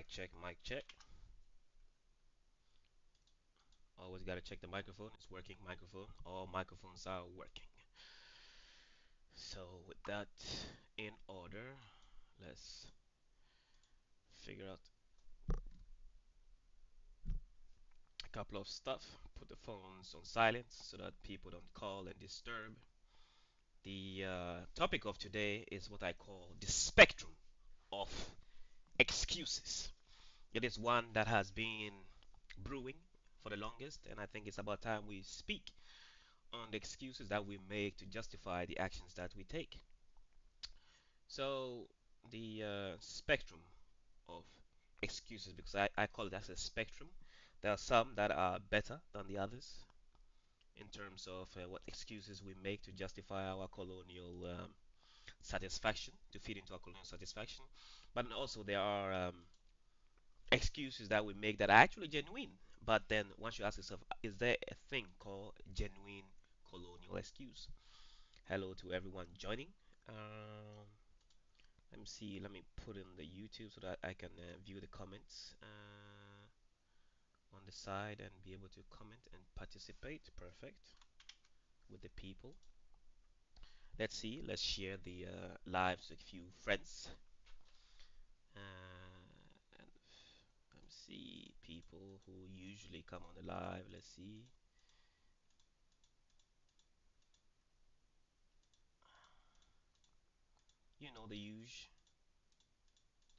Mic check, mic check. Always gotta check the microphone. It's working. Microphone. All microphones are working. So with that in order, let's figure out a couple of stuff. Put the phones on silent so that people don't call and disturb. The topic of today is what I call the spectrum of excuses. It is one that has been brewing for the longest, and I think it's about time we speak on the excuses that we make to justify the actions that we take. So, the spectrum of excuses, because I call it as a spectrum. There are some that are better than the others in terms of what excuses we make to justify our colonial satisfaction, to feed into our colonial satisfaction. But also, there are excuses that we make that are actually genuine. But then once you ask yourself, is there a thing called genuine colonial excuse? Hello to everyone joining. Let me see. Let me put in the YouTube so that I can view the comments on the side and be able to comment and participate. Perfect with the people. Let's see. Let's share the lives with a few friends. And let me see people who usually come on the live. Let's see. You know the usual,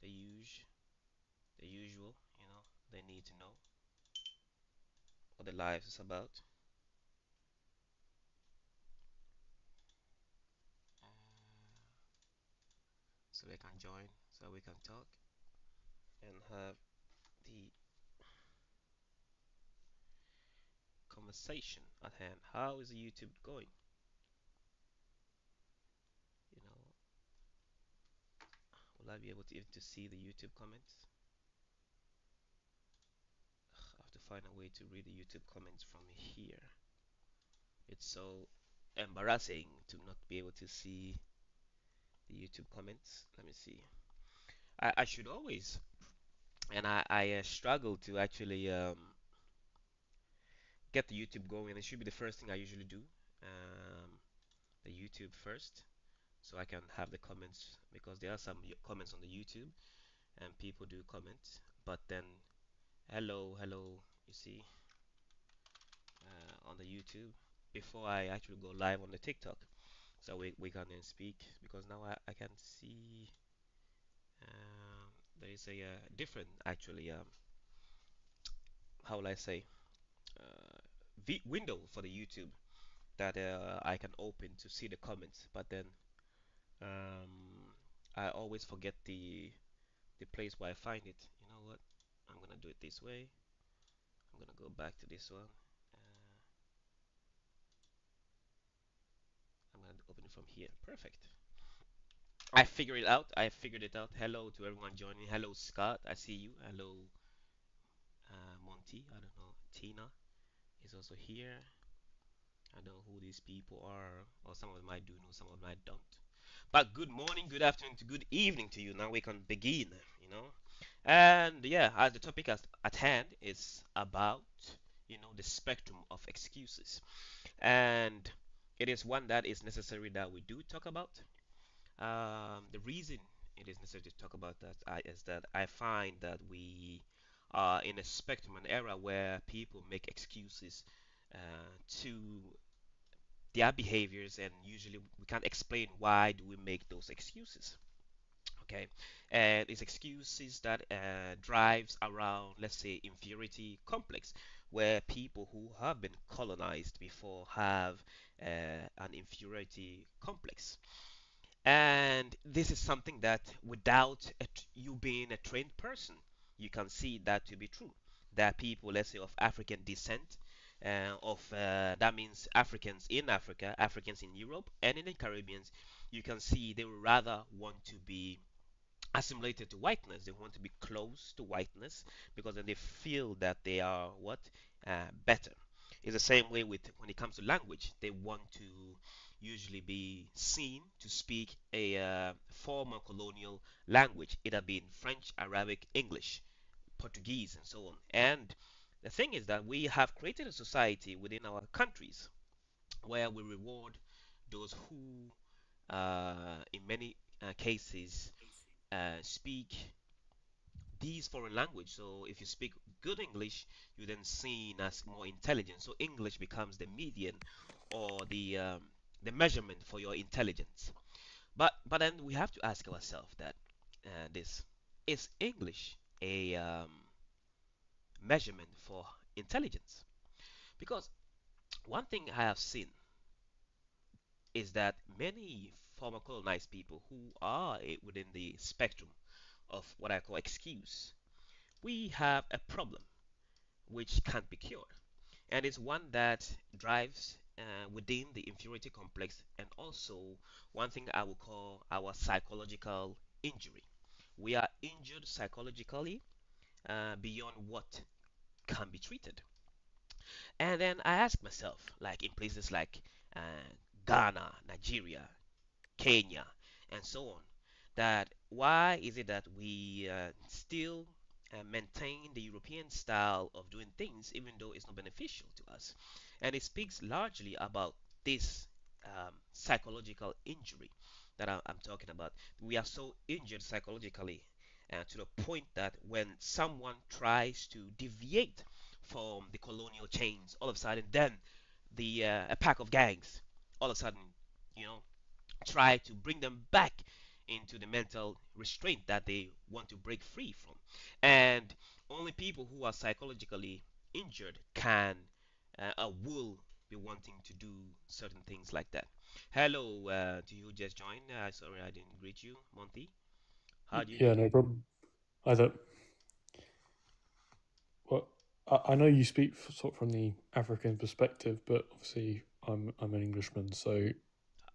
the usual. They need to know what the live is about. Uh, so they can join, so we can talk and have the conversation at hand. How is YouTube going? You know, will I be able to even to see the YouTube comments? I have to find a way to read the YouTube comments from here. It's so embarrassing to not be able to see the YouTube comments. Let me see. I should always, and I struggle to actually get the YouTube going. It should be the first thing I usually do. Um, the YouTube first, so I can have the comments because there are some comments on the YouTube and people do comment. But then, hello, hello, you see, on the YouTube before I actually go live on the TikTok, so we can then speak because now I can see there is a different actually how will I say window for the YouTube that I can open to see the comments, but then um, I always forget the place where I find it. You know what? I'm gonna do it this way. I'm gonna go back to this one. Uh, I'm gonna open it from here. Perfect. I figured it out. I figured it out. Hello to everyone joining. Hello Scott. I see you. Hello Monty. I don't know. Tina is also here. I don't know who these people are, or some of them I do know, some of them I don't. But good morning, good afternoon, to good evening to you. Now we can begin. And yeah, as the topic at hand is about, the spectrum of excuses. And it is one that is necessary that we do talk about. The reason it is necessary to talk about that is that I find that we are in a spectrum, an era where people make excuses to their behaviors, and usually we can't explain why do we make those excuses. Okay, and it's excuses that drives around, let's say, inferiority complex, where people who have been colonized before have an inferiority complex. And this is something that without you being a trained person, you can see that to be true. That people, let's say, of African descent, of that means Africans in Africa, Africans in Europe, and in the Caribbean, you can see they would rather want to be assimilated to whiteness. They want to be close to whiteness because then they feel that they are what better. It's the same way with when it comes to language. They want to usually be seen to speak a former colonial language, either being French, Arabic, English. Portuguese, and so on. And the thing is that we have created a society within our countries where we reward those who, in many cases, speak these foreign language. So if you speak good English, you're then seen as more intelligent. So English becomes the median or the measurement for your intelligence. But then we have to ask ourselves that this is English a measurement for intelligence? Because one thing I have seen is that many former colonized people who are within the spectrum of what I call excuse, we have a problem which can't be cured. And it's one that drives within the inferiority complex, and also one thing I would call our psychological injury. We are injured psychologically beyond what can be treated. And then I ask myself, like in places like uh, Ghana, Nigeria, Kenya, and so on, that why is it that we still maintain the European style of doing things even though it's not beneficial to us? And it speaks largely about this psychological injury that I'm talking about. We are so injured psychologically to the point that when someone tries to deviate from the colonial chains, all of a sudden, then the a pack of gangs, all of a sudden, you know, try to bring them back into the mental restraint that they want to break free from. And only people who are psychologically injured can will be wanting to do certain things like that. Hello to you who just joined. Sorry I didn't greet you, Monty. How do you do? Yeah, no problem. I don't. Well, I know you speak sort of from the African perspective, but obviously I'm an Englishman, so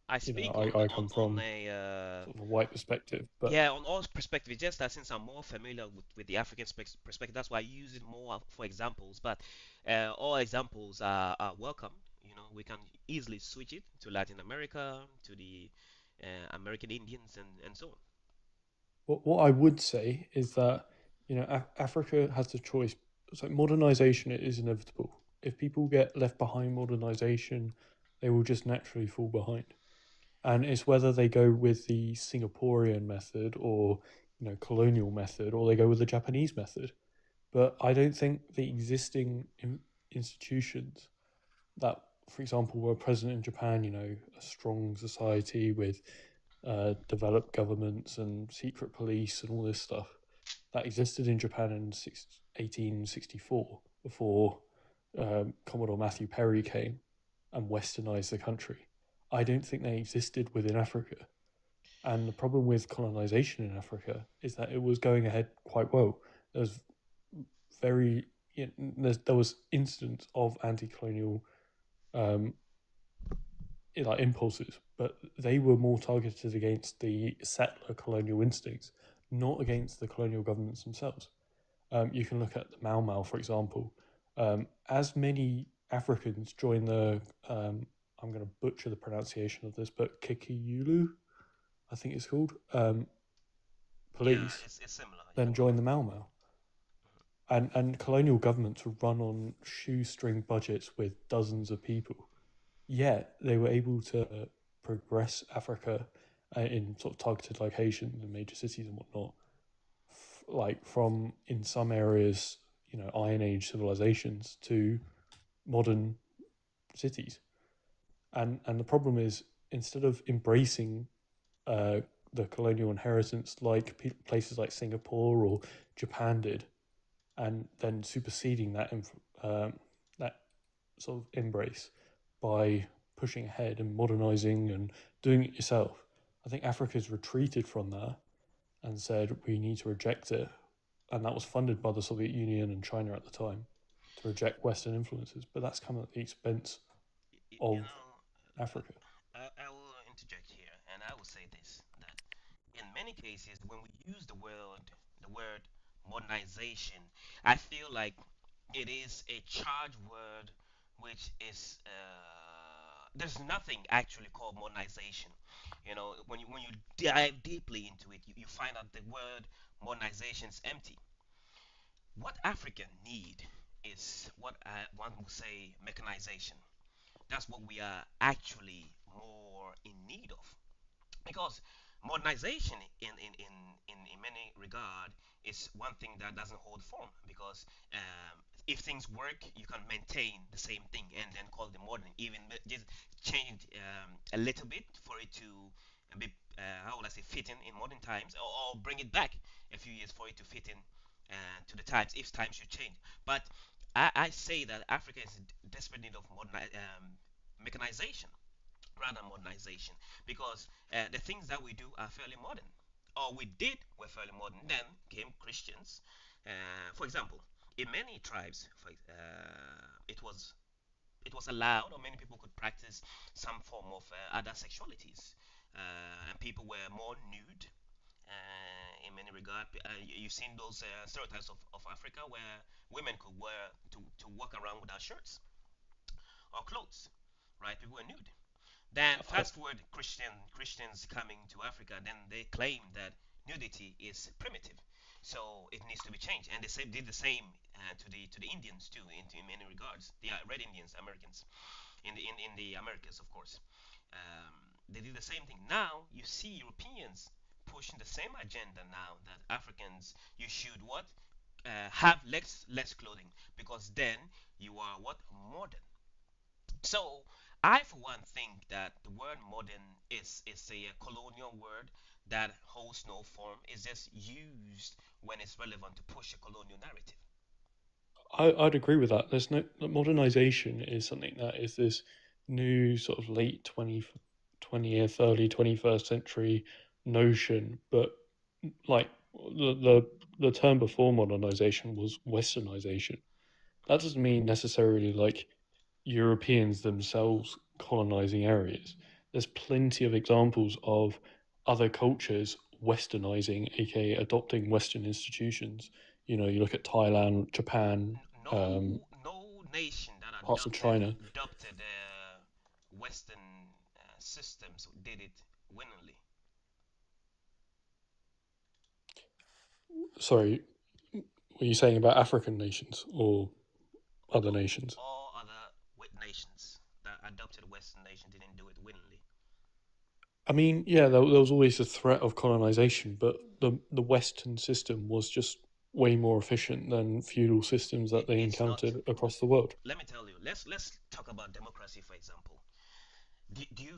I you know speak I come on from a sort of a white perspective. But yeah, on all perspective. It's just that since I'm more familiar with the African perspective, that's why I use it more for examples. But all examples are welcome. You know, we can easily switch it to Latin America, to the American Indians, and so on. what I would say is that Africa has the choice. So modernization is inevitable. If people get left behind modernization, they will just naturally fall behind. And it's whether they go with the Singaporean method or colonial method, or they go with the Japanese method. But I don't think the existing institutions that, for example, were present in Japan, a strong society with developed governments and secret police and all this stuff that existed in Japan in 1864 before Commodore Matthew Perry came and westernized the country. I don't think they existed within Africa. And the problem with colonization in Africa is that it was going ahead quite well. There was very there was incidents of anti-colonial um, like impulses, but they were more targeted against the settler colonial instincts, not against the colonial governments themselves. You can look at the Mau Mau, for example. As many Africans join the, I'm going to butcher the pronunciation of this, but Kikiyulu, I think it's called, Yeah, police, it's similar. Yeah. then join the Mau Mau. And colonial governments were run on shoestring budgets with dozens of people. Yet they were able to progress Africa in sort of targeted locations in major cities and whatnot, like from in some areas, Iron Age civilizations to modern cities. And the problem is, instead of embracing uh, the colonial inheritance like places like Singapore or Japan did, and then superseding that sort of embrace by pushing ahead and modernizing and doing it yourself. I think Africa's retreated from that and said we need to reject it, and that was funded by the Soviet Union and China at the time to reject Western influences. But that's come at the expense You of know, Africa. I will interject here, and I will say this: that in many cases, when we use the word modernization, I feel like it is a charged word, which is there's nothing actually called modernization. You know, when you dive deeply into it, you find out the word modernization is empty. What Africa need is what one would say mechanization. That's what we are actually more in need of, because modernization in many regard is one thing that doesn't hold form, because if things work you can maintain the same thing and then call it modern, even just change a little bit for it to be how would I say fit in modern times, or bring it back a few years for it to fit in to the times if times should change. But I say that Africa is in desperate need of modern mechanization rather than modernization, because the things that we do are fairly modern, or we did were fairly modern. Then came Christians. For example, in many tribes, it was allowed, or many people could practice some form of other sexualities, and people were more nude. In many regards, you've seen those stereotypes of Africa where women could wear to walk around without shirts or clothes, right? People were nude. Then I, fast forward Christians coming to Africa, then they claim that nudity is primitive, so it needs to be changed. And they did the same to the Indians too, in many regards. The Red Indians, Americans, in the Americas, of course. Um, they did the same thing. Now you see Europeans pushing the same agenda now that Africans you should what have less clothing, because then you are what modern. So I, for one, think that the word modern is a colonial word that holds no form. It's just used when it's relevant to push a colonial narrative. I'd agree with that. There's no modernization is something that is this new sort of late 20th, early 21st century notion, but like the term before modernization was westernization. That doesn't mean necessarily like Europeans themselves colonizing areas. There's plenty of examples of other cultures westernizing, aka adopting Western institutions. You know, you look at Thailand, Japan, um, No nation that parts of China. adopted Western systems did it willingly. Sorry, were you saying about African nations or other nations? All other nations that adopted Western nation didn't do it willingly. I mean, yeah, there was always a threat of colonization, but the Western system was just way more efficient than feudal systems that they It's not. encountered across the world. Let me tell you. Let's talk about democracy, for example. Do you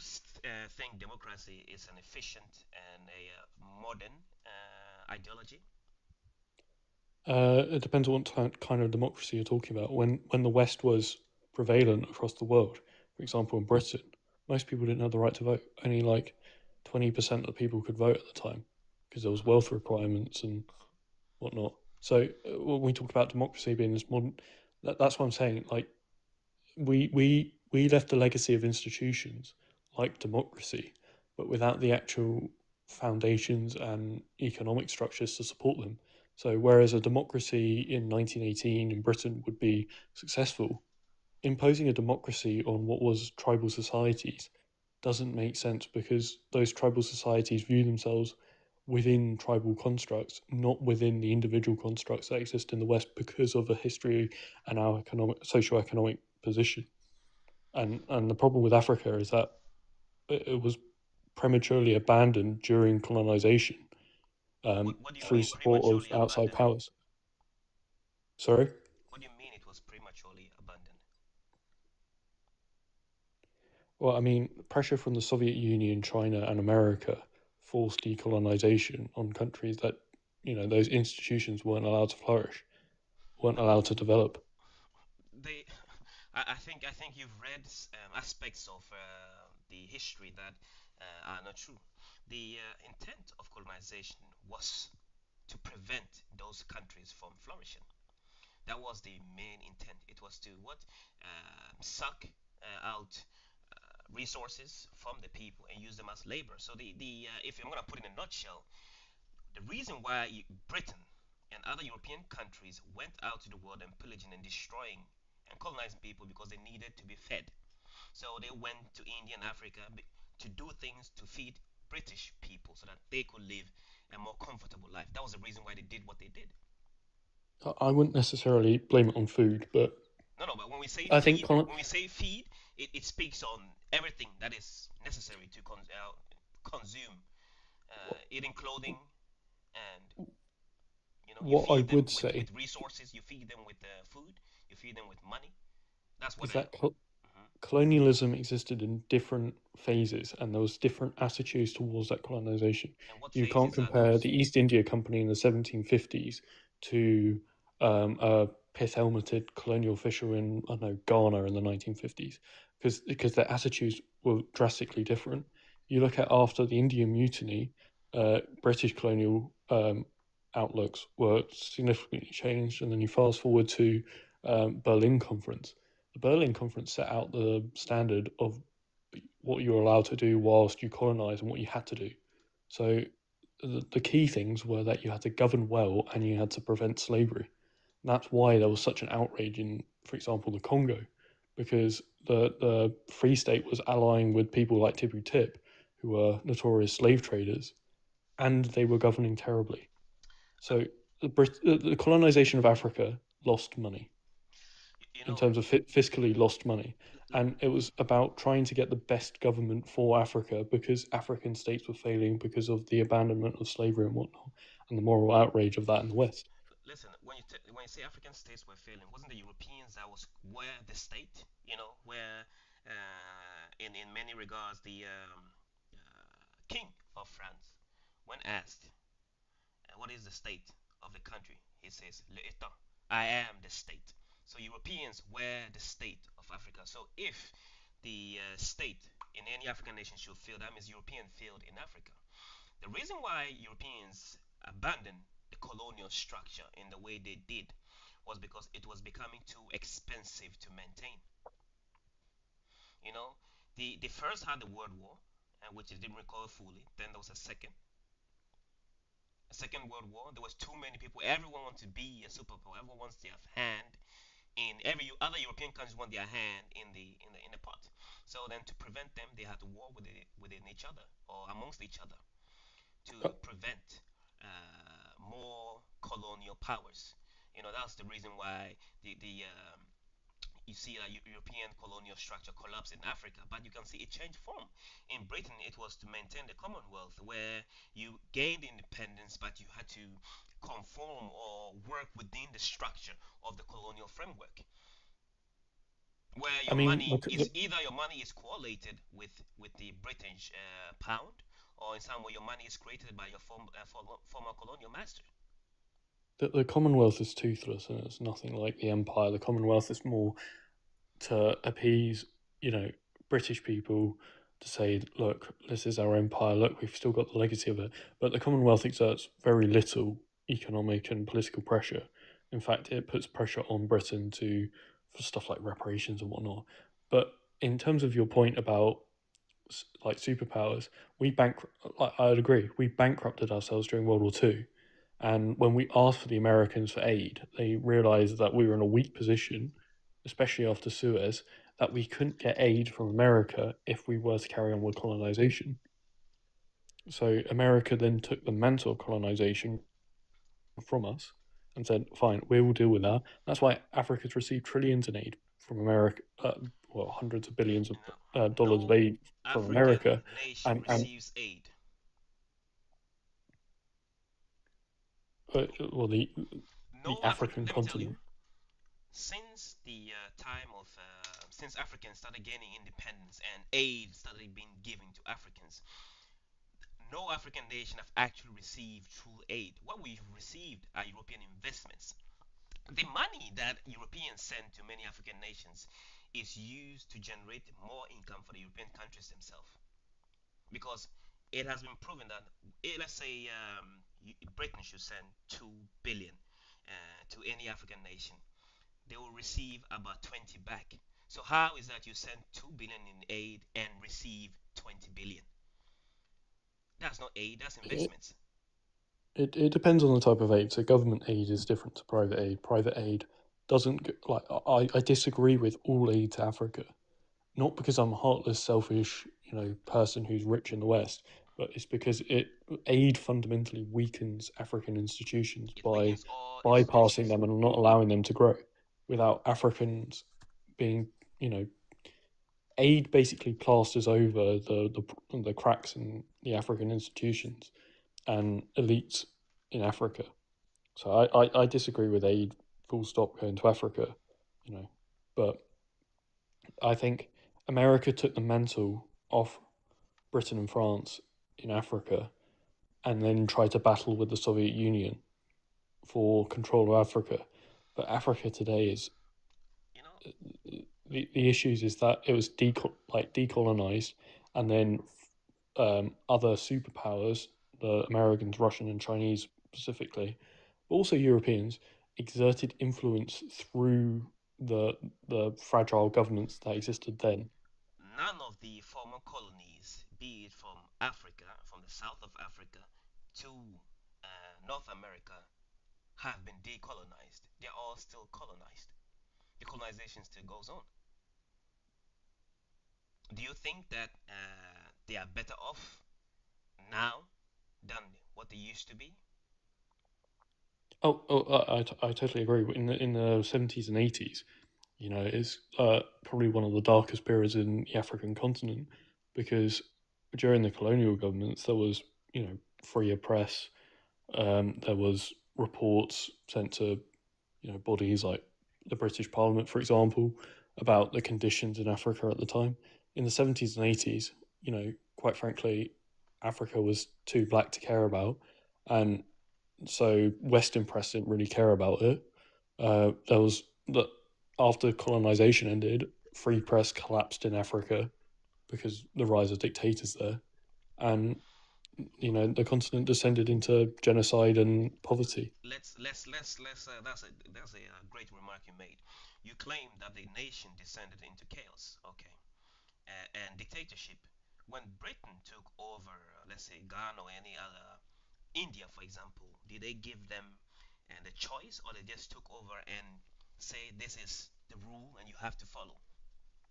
think democracy is an efficient and a modern ideology? It depends on what kind of democracy you're talking about. When the West was prevalent across the world, for example, in Britain, most people didn't have the right to vote. Only like 20% of the people could vote at the time because there was wealth requirements and whatnot. So when we talk about democracy being this modern, that's what I'm saying. Like we left a legacy of institutions like democracy, but without the actual foundations and economic structures to support them. So whereas a democracy in 1918 in Britain would be successful, imposing a democracy on what was tribal societies doesn't make sense because those tribal societies view themselves within tribal constructs, not within the individual constructs that exist in the West because of the history and our economic, socio-economic position. And the problem with Africa is that it was prematurely abandoned during colonization What do you through mean support of prematurely outside abandoned? powers. Sorry. What do you mean it was prematurely abandoned? Well, I mean, pressure from the Soviet Union, China, and America forced decolonization on countries that, you know, those institutions weren't allowed to flourish, weren't Well, allowed to develop. they, I think you've read aspects of the history that are not true. The intent of colonization was to prevent those countries from flourishing. That was the main intent. It was to what suck out resources from the people and use them as labor. So the if I'm gonna put it in a nutshell, the reason why Britain and other European countries went out to the world and pillaging and destroying and colonizing people because they needed to be fed. So they went to India and Africa to do things to feed British people so that they could live a more comfortable life. That was the reason why they did what they did. I wouldn't necessarily blame it on food, but No, no, but when we say I think feed, when we say feed, it speaks on everything that is necessary to consume, eating, clothing, and you what I feed them would say with resources, you feed them with food, you feed them with money. That's what is they. that Mhm. colonialism existed in different phases and there was different attitudes towards that colonization. And what You can't phases are compare those? the East India Company in the 1750s to a pith helmeted colonial official in, I don't know, Ghana in the 1950s because their attitudes were drastically different. You look at after the Indian Mutiny, British colonial outlooks were significantly changed, and then you fast forward to Berlin Conference. The Berlin Conference set out the standard of what you're allowed to do whilst you colonize and what you had to do. So the key things were that you had to govern well and you had to prevent slavery. And that's why there was such an outrage in, for example, the Congo, because the Free State was allying with people like Tipu Tip, who were notorious slave traders, and they were governing terribly. But So the colonization of Africa lost money you in know, terms of fiscally lost money. And it was about trying to get the best government for Africa because African states were failing because of the abandonment of slavery and whatnot, and the moral outrage of that in the West. listen, when you say African states were failing, wasn't the Europeans that was were the state? Where in many regards the king of France, when asked what is the state of the country, he says l'État. I am the state. So Europeans were the state of Africa. So if the state in any African nation should fail, that means European failed in Africa. The reason why Europeans abandoned the colonial structure in the way they did was because it was becoming too expensive to maintain. You know, the first had the World War, which I didn't recall fully. Then there was a second World War. There was too many people. Everyone wants to be a superpower. Everyone wants their hand in every other European countries want their hand in the pot. So then to prevent them, they had to war within each other or amongst each other to Uh, prevent more colonial powers. That's the reason why the you see a European colonial structure collapse in Africa, but you can see it changed form. In Britain, it was to maintain the Commonwealth, where you gained independence, but you had to conform or work within the structure of the colonial framework, where I your mean, money is either your money is correlated with the British pound, or in some way your money is created by your former colonial master. the Commonwealth is toothless and it's nothing like the Empire. The Commonwealth is more to appease, you know, British people to say, look, this is our empire, look, we've still got the legacy of it. But the Commonwealth exerts very little economic and political pressure. In fact, it puts pressure on Britain to for stuff like reparations and whatnot. But in terms of your point about like superpowers, like, I'd agree, we bankrupted ourselves during World War Two. And when we asked for the Americans for aid, they realized that we were in a weak position, especially after Suez, that we couldn't get aid from America if we were to carry on with colonization. So America then took the mantle of colonization from us and said, fine, we will deal with that. That's why Africa's received trillions in aid from America, well, hundreds of billions of dollars of No aid from African America. nation And receives aid. well, the No African. African Let me tell you, continent. since the time of since Africans started gaining independence and aid started being given to Africans, no African nation have actually received true aid. What we've received are European investments. The money that Europeans send to many African nations is used to generate more income for the European countries themselves. Because it has been proven that, let's say, Britain should send 2 billion to any African nation, they will receive about 20 back. So how is that you send 2 billion in aid and receive 20 billion? That's not aid, that's It, investments. it depends on the type of aid. So government aid is different to private aid. Private aid doesn't like I disagree with all aid to Africa. Not because I'm a heartless, selfish, person who's rich in the West. but it's because aid fundamentally weakens African institutions It by weakens all bypassing institutions. them and not allowing them to grow. Without Africans being, you know, aid basically plasters over the cracks in the African institutions and elites in Africa. So I disagree with aid full stop going to Africa, you know, but I think America took the mantle off Britain and France in Africa and then tried to battle with the Soviet Union for control of Africa. But Africa today is You know, the issues is that it was decolonized, and then other superpowers, the Americans, Russian, and Chinese specifically, but also Europeans, exerted influence through the fragile governments that existed then. none of the former colonies, be it from Africa, from the south of Africa to North America, have been decolonized. They're all still colonized. The colonization still goes on. Do you think that they are better off now than what they used to be? I totally agree. But in the 70s and 80s, you know, it's probably one of the darkest periods in the African continent because during the colonial governments there was, you know, freer press. There was reports sent to, you know, bodies like the British Parliament, for example, about the conditions in Africa at the time. In the 70s and 80s, you know, quite frankly, Africa was too black to care about, and so Western press didn't really care about it. There was that after colonization ended, free press collapsed in Africa because the rise of dictators there, and you know the continent descended into genocide and poverty. Let's that's a great remark you made. You claim that the nation descended into chaos, okay, and dictatorship. When Britain took over, let's say Ghana or any other, India, for example, did they give them the choice, or they just took over and say this is the rule and you have to follow?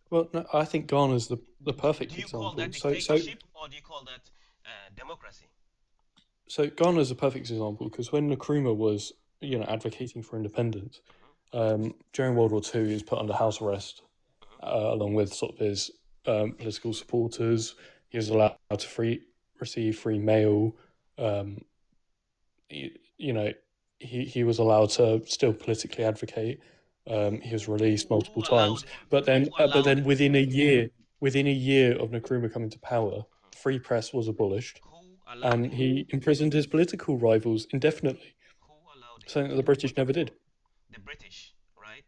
Well, no, I think Ghana's the Do perfect you call that example. dictatorship or do you call that democracy? So Ghana's a perfect example because when Nkrumah was, you know, advocating for independence Hmm. during World War Two, he was put under house arrest Hmm. along with sort of his political supporters. He was allowed to receive free mail. Um, you know, he was allowed to still politically advocate. He was released Who multiple allowed times, him? but Who allowed then him? within a year of Nkrumah coming to power, Mhm. free press was abolished, Who allowed and him? he imprisoned his political rivals indefinitely, Who allowed him? something that the British never did. The British, right?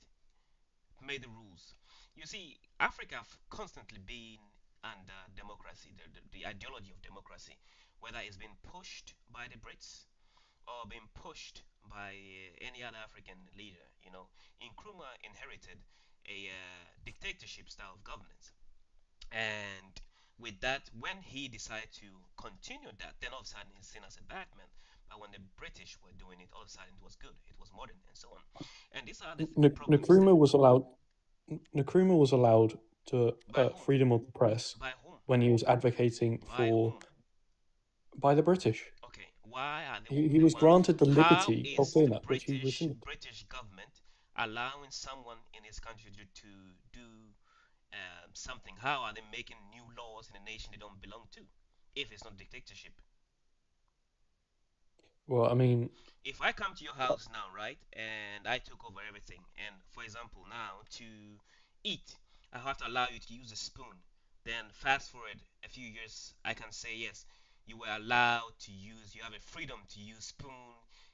Made the rules. You see, Africa have constantly been under democracy, the ideology of democracy, whether it's been pushed by the Brits or been pushed by any other African leader. You know, Nkrumah inherited a dictatorship style of governance, and with that, when he decided to continue that, then all of a sudden he's seen as a bad man. But when the British were doing it, all of a sudden it was good, it was modern, and so on. And these are the problems that. Nkrumah was allowed. Nkrumah was allowed to By whom? freedom of the press By whom? when he was advocating By for whom? by the British. Okay, why are they He the was ones? granted the How liberty of is doing the that, which he rescinded. British government allowing someone in his country to do something? How are they making new laws in a nation they don't belong to? If it's not dictatorship. Well, I mean, If I come to your house now, right, and I took over everything, and for example, now to eat, I have to allow you to use a spoon. Then fast forward a few years, I can say yes, you were allowed to use. You have a freedom to use spoon.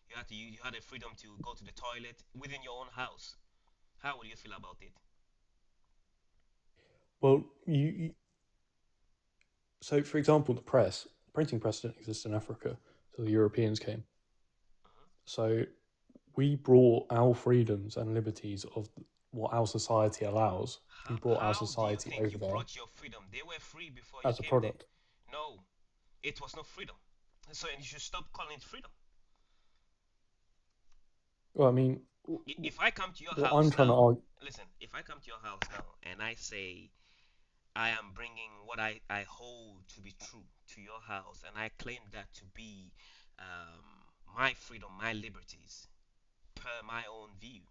You had a freedom to go to the toilet within your own house. How would you feel about it? well, so for example, printing press didn't exist in Africa till the Europeans came. Mhm. So we brought our freedoms and liberties of what our society allows. We brought our How do you society think over you there brought your freedom? They were free before you as a came there. product. No, it was not freedom. So you should stop calling it freedom. Well, I mean, If I come to your what I'm house trying to now, argue. listen, if I come to your house now and I say, I am bringing what I hold to be true to your house, and I claim that to be my freedom, my liberties, per my own view.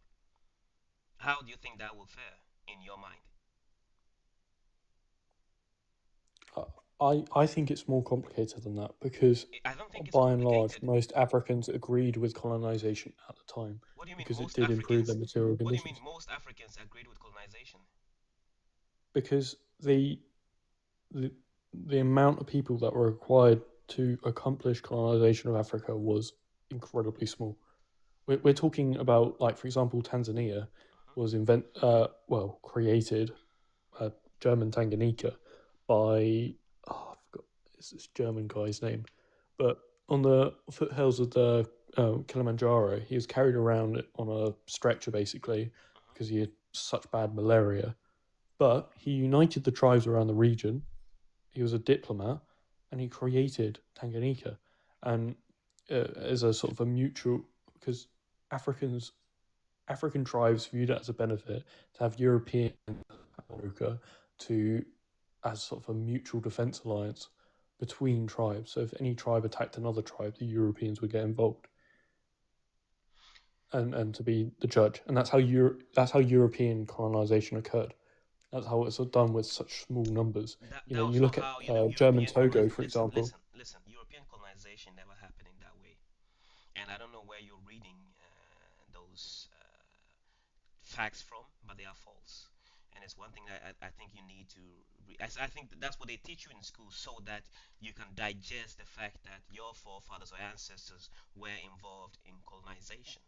How do you think that will fare in your mind? I think it's more complicated than that because, I don't think it's by and large, complicated. most Africans agreed with colonization at the time What do you mean because it most did improve their Africans? material What do you mean conditions. most Africans agreed with colonization? Because the the amount of people that were required to accomplish colonization of Africa was incredibly small. We're talking about, like, for example, Tanzania Uh-huh. was created, uh, German Tanganyika, by, oh, I forgot this German guy's name, but on the foothills of the Kilimanjaro, he was carried around on a stretcher basically Uh-huh. because he had such bad malaria. But he united the tribes around the region. He was a diplomat, and he created Tanganyika, and as a sort of a mutual, because Africans African tribes viewed it as a benefit to have European America to as sort of a mutual defense alliance between tribes. So if any tribe attacked another tribe, the Europeans would get involved and to be the judge. And that's how European colonization occurred. That's how it's done with such small numbers. That You know, that you was not look at how German European Togo, colonization. for Listen, example. listen, listen. European colonization never happened in that way, and I don't know where you're reading those facts from, but they are false. And it's one thing that I think you need to. I think that's what they teach you in school, so that you can digest the fact that your forefathers or ancestors were involved in colonization.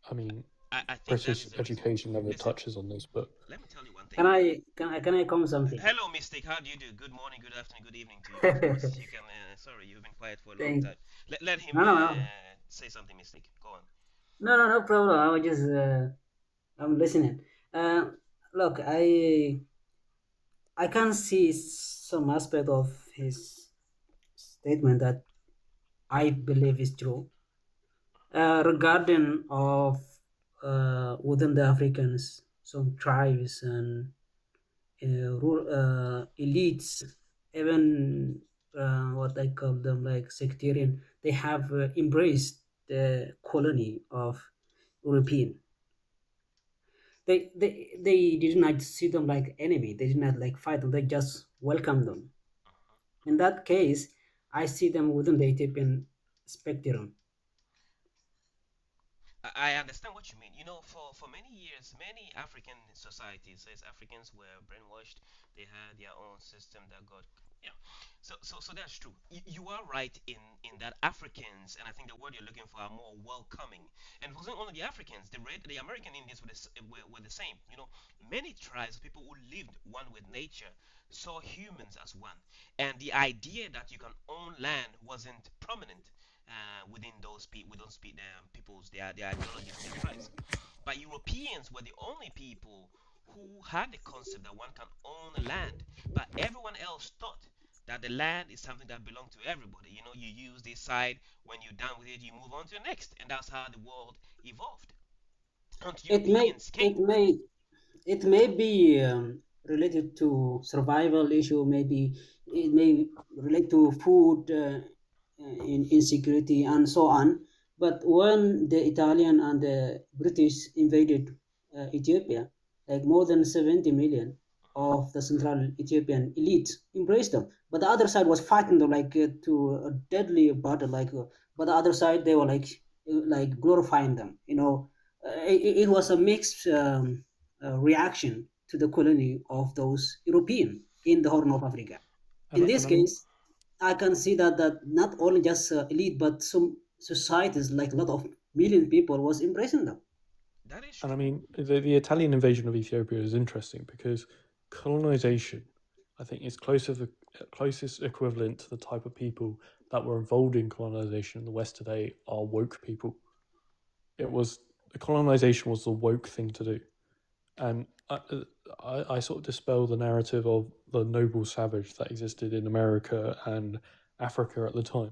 I mean, I think that is British the reason. education never Listen, touches on this, but let me tell you one thing. Can I comment something? Hello, Mystic. How do you do? Good morning, good afternoon, good evening to you, of course. You can. Sorry, you've been quiet for a long Thank. time. Let him No, no, no, say something, Mystic. Go on. no problem. I was just I'm listening. Uh, Look, I can see some aspect of his statement that I believe is true. Regarding of within the Africans, some tribes and elites, even what I call them like sectarian, they have embraced the colony of European. They did not see them like enemy. They did not like fight them. They just welcome them. In that case, I see them within the Ethiopian spectrum. I understand what you mean. You know, for many years, many African societies, says Africans were brainwashed. They had their own system that got, yeah. So that's true. You are right in that Africans, and I think the word you're looking for, are more welcoming. And it wasn't only the Africans. The American Indians were the same. You know, many tribes of people who lived one with nature saw humans as one, and the idea that you can own land wasn't prominent within people's their ideologies and their tribes. But Europeans were the only people who had the concept that one can own a land, but everyone else thought that the land is something that belonged to everybody. You know, you use this side, when you're done with it, you move on to the next, and that's how the world evolved until It may Europeans it came. may it may be related to survival issue. Maybe it may relate to food insecurity and so on. But when the Italian and the British invaded Ethiopia, like more than 70 million of the central Ethiopian elite embraced them. But the other side was fighting them like to a deadly battle. But the other side they were like glorifying them. It was a mixed reaction to the colony of those European in the Horn of Africa. In this and I mean, case, I can see that not only just elite, but some societies, like a lot of million people, was embracing them. That is And I true. mean, the Italian invasion of Ethiopia is interesting because colonization, I think, is closest equivalent to the type of people that were involved in colonization in the West today are woke people. It was colonization was the woke thing to do, and I sort of dispel the narrative of the noble savage that existed in America and Africa at the time.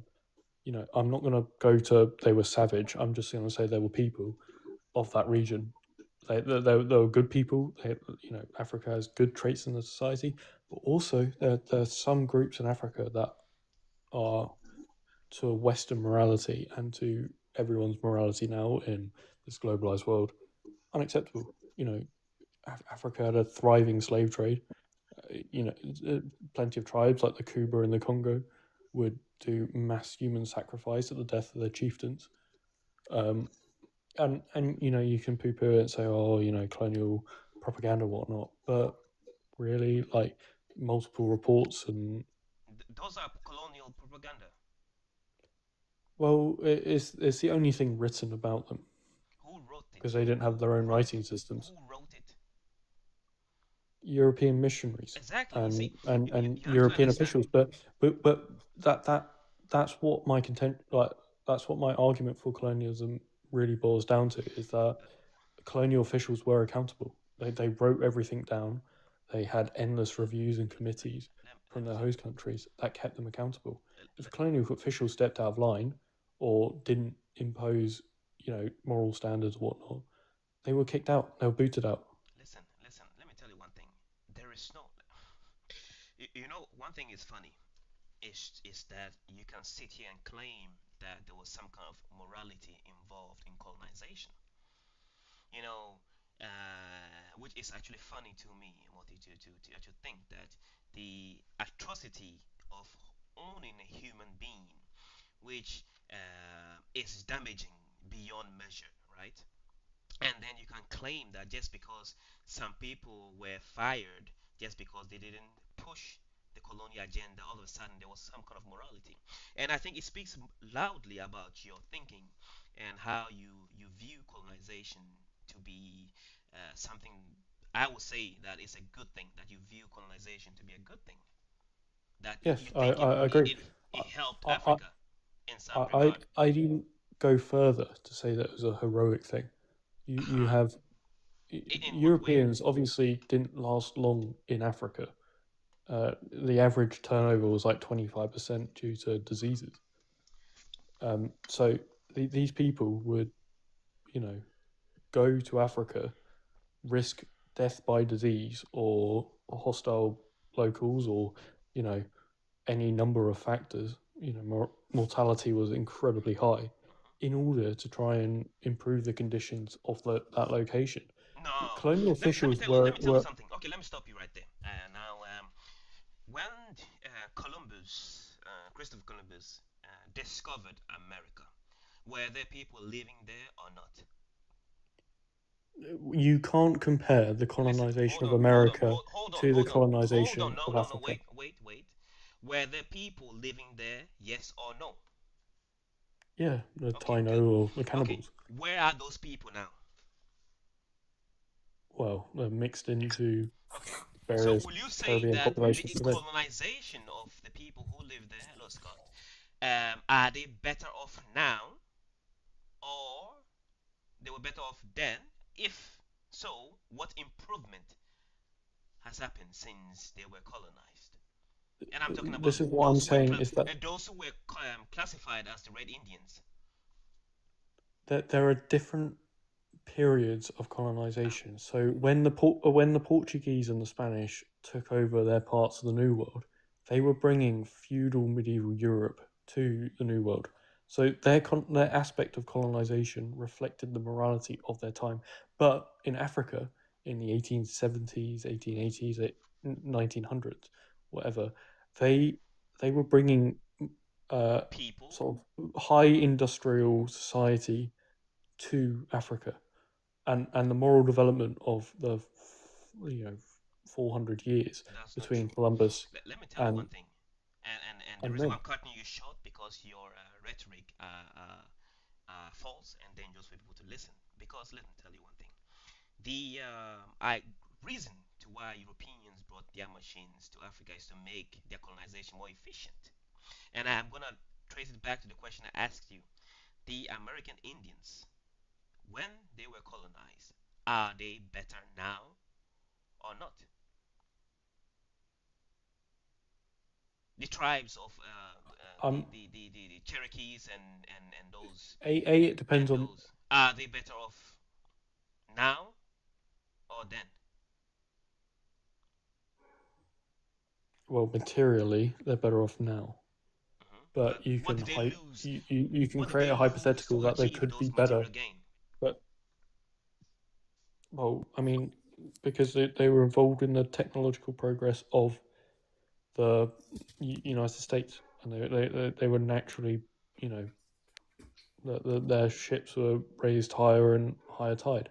You know, I'm not going to go to they were savage. I'm just going to say there were people of that region they were good people. Africa has good traits in the society, but also there are some groups in Africa that are to Western morality and to everyone's morality now in this globalized world unacceptable. Africa had a thriving slave trade. Plenty of tribes like the Kuba in the Congo would do mass human sacrifice at the death of their chieftains. Um, and you can poo poo it and say, oh, colonial propaganda, whatnot. But really, like multiple reports and Those are colonial propaganda. well, it's the only thing written about them Who wrote it? because they didn't have their Who own wrote writing it? systems. Who wrote it? European missionaries Exactly. You and see, and, and you have to European understand. officials, but that's what my content like that's what my argument for colonialism really boils down to is that colonial officials were accountable. They wrote everything down. They had endless reviews and committees Let from me their tell you. host countries that kept them accountable. If Let, colonial officials stepped out of line or didn't impose, moral standards or whatnot, they were kicked out. They were booted out. listen, listen. Let me tell you one thing. There is no. One thing is funny. Is that you can sit here and claim that there was some kind of morality involved in colonization. You know, which is actually funny to me, Moti, to think that the atrocity of owning a human being, which is damaging beyond measure, right? And then you can claim that just because some people were fired, just because they didn't push the colonial agenda, all of a sudden there was some kind of morality. And I think it speaks loudly about your thinking and how you view colonization to be something. I would say that it's a good thing, that you view colonization to be a good thing, that you Yes, think I agree. it helped I, I, Africa in some I'd regard. even go further to say that it was a heroic thing. You Uh-huh. have In what way? Europeans obviously didn't last long in Africa. The average turnover was like 25% due to diseases. So these people would, you know, go to Africa, risk death by disease or hostile locals, or you know, any number of factors. Mortality was incredibly high in order to try and improve the conditions of that location. No, Colonial let me officials tell you. Let me tell you were something. Okay, let me stop you right there. Now, when Christopher Columbus, discovered America, were there people living there or not? you can't compare the Listen, colonization hold of on, hold on, America hold, hold on, to the hold on, hold on. colonization No, of no, no. Africa. Wait, wait, wait. Were there people living there? Yes or no? Yeah, the Okay, Taino good. or the Okay, cannibals. where are those people now? Well, they're mixed into Okay, so various will you say Caribbean that populations the today. colonization of the people who live there, hello Scott, are they better off now, or they were better off then? If so, what improvement has happened since they were colonized? And I'm talking about This is what I'm saying is that those who were classified as the Red Indians. there are different periods of Uh, colonization. So when the Portuguese and the Spanish took over their parts of the New World, they were bringing feudal medieval Europe to the New World. So their aspect of colonization reflected the morality of their time. But in Africa, in the 1870s, 1880s, 1900s, whatever, they they were bringing uh, people. sort of high industrial society to Africa, and the moral development of the 400 years That's not between true. Columbus Let me tell you one and thing, and the and reason why then. I'm cutting you short, because your rhetoric false and dangerous for people to listen. Because let me tell you one thing: the I reason to why Europeans brought their machines to Africa is to make their colonization more efficient. And I'm gonna trace it back to the question I asked you: the American Indians, when they were colonized, are they better now or not? The tribes of um the Cherokees and those it depends and on those, are they better off now? or then? Well, materially, they're better off now. But But you what can did they lose? you can What did they create a lose hypothetical to that they achieve could be those better. material gain? But well, I mean, because they were involved in the technological progress of the United States, and they were naturally, you know, their ships were raised higher and higher tide.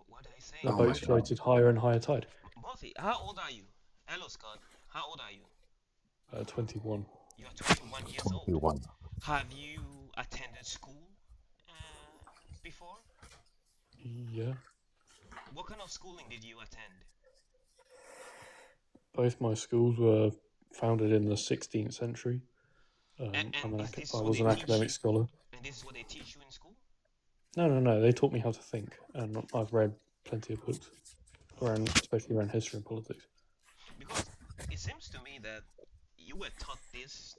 What did I say? Their Oh my boats God. floated higher and higher tide. Murphy, how old are you? Hello, Scott. How old are you? 21. You are 21 years old. 21. Have you attended school before? Yeah, What kind of schooling did you attend? both my schools were founded in the 16th century. And is I this what was they an teach academic you? scholar. And this is what they teach you in school? No. They taught me how to think, and I've read plenty of books especially around history and politics. Because it seems to me that you were taught this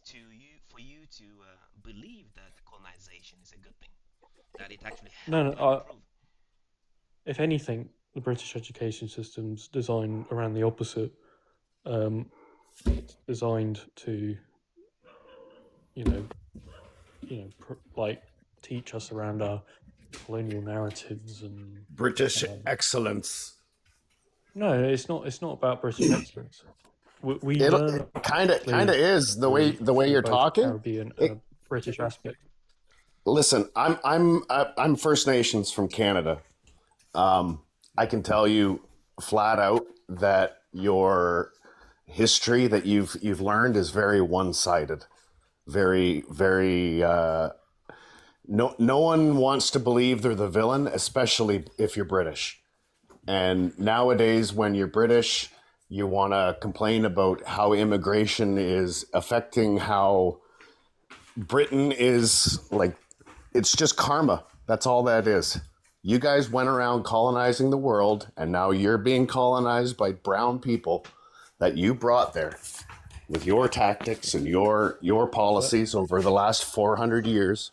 for you to believe that colonization is a good thing, that it actually No, helped and improved. if anything, the British education system's designed around the opposite. It's designed to, you know, like teach us around our colonial narratives and. British excellence. No, it's not. It's not about British excellence. We It learn kind of is the way through you're both talking. Caribbean and a British aspect. Listen, I'm First Nations from Canada. I can tell you flat out that your history that you've learned is very one-sided. Very. No one wants to believe they're the villain, especially if you're British. And nowadays, when you're British, you want to complain about how immigration is affecting how Britain is like, it's just karma. That's all that is. You guys went around colonizing the world, and now you're being colonized by brown people that you brought there with your tactics and your But policies over the last 400 years.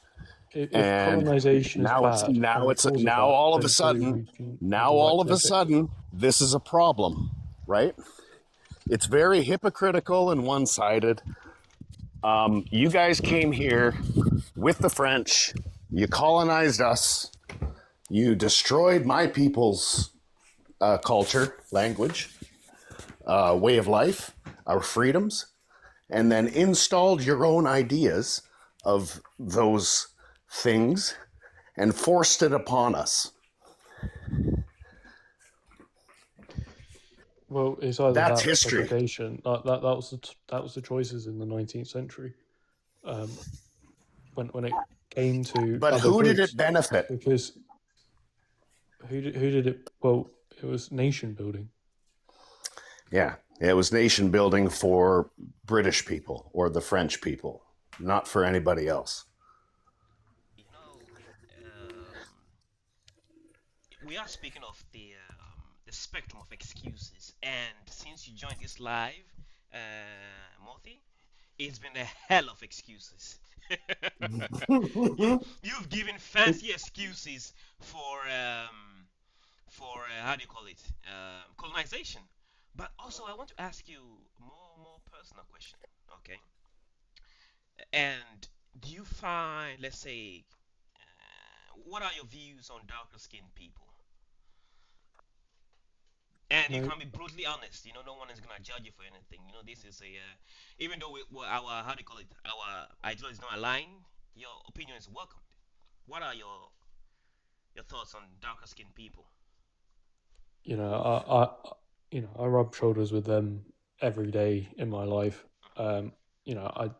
if And colonization is now bad and the cause of that, all of a then surely sudden, we can have the right to evict them. this is a problem, right? It's very hypocritical and one-sided. You guys came here with the French. You colonized us. You destroyed my people's culture, language, way of life, our freedoms, and then installed your own ideas of those things and forced it upon us. Well, it's either That's that or history. segregation. That was the choices in the 19th century. When it came to But other who did groups, it benefit? because who did it? Well, it was nation building. Yeah, it was nation building for British people or the French people, not for anybody else. You know, we are speaking of the spectrum of excuses, and since you joined this live, Morty, it's been a hell of excuses. You've given It, fancy excuses for how do you call it, colonization. But also, I want to ask you more personal question. Okay, and do you find, let's say, what are your views on darker skinned people? And you no, can be brutally honest. You know, no one is gonna judge you for anything. You know, this is a even though our how do you call it, our ideology is not aligned. Your opinion is welcomed. What are your thoughts on darker skinned people? you know, I rub shoulders with them every day in my life. You know,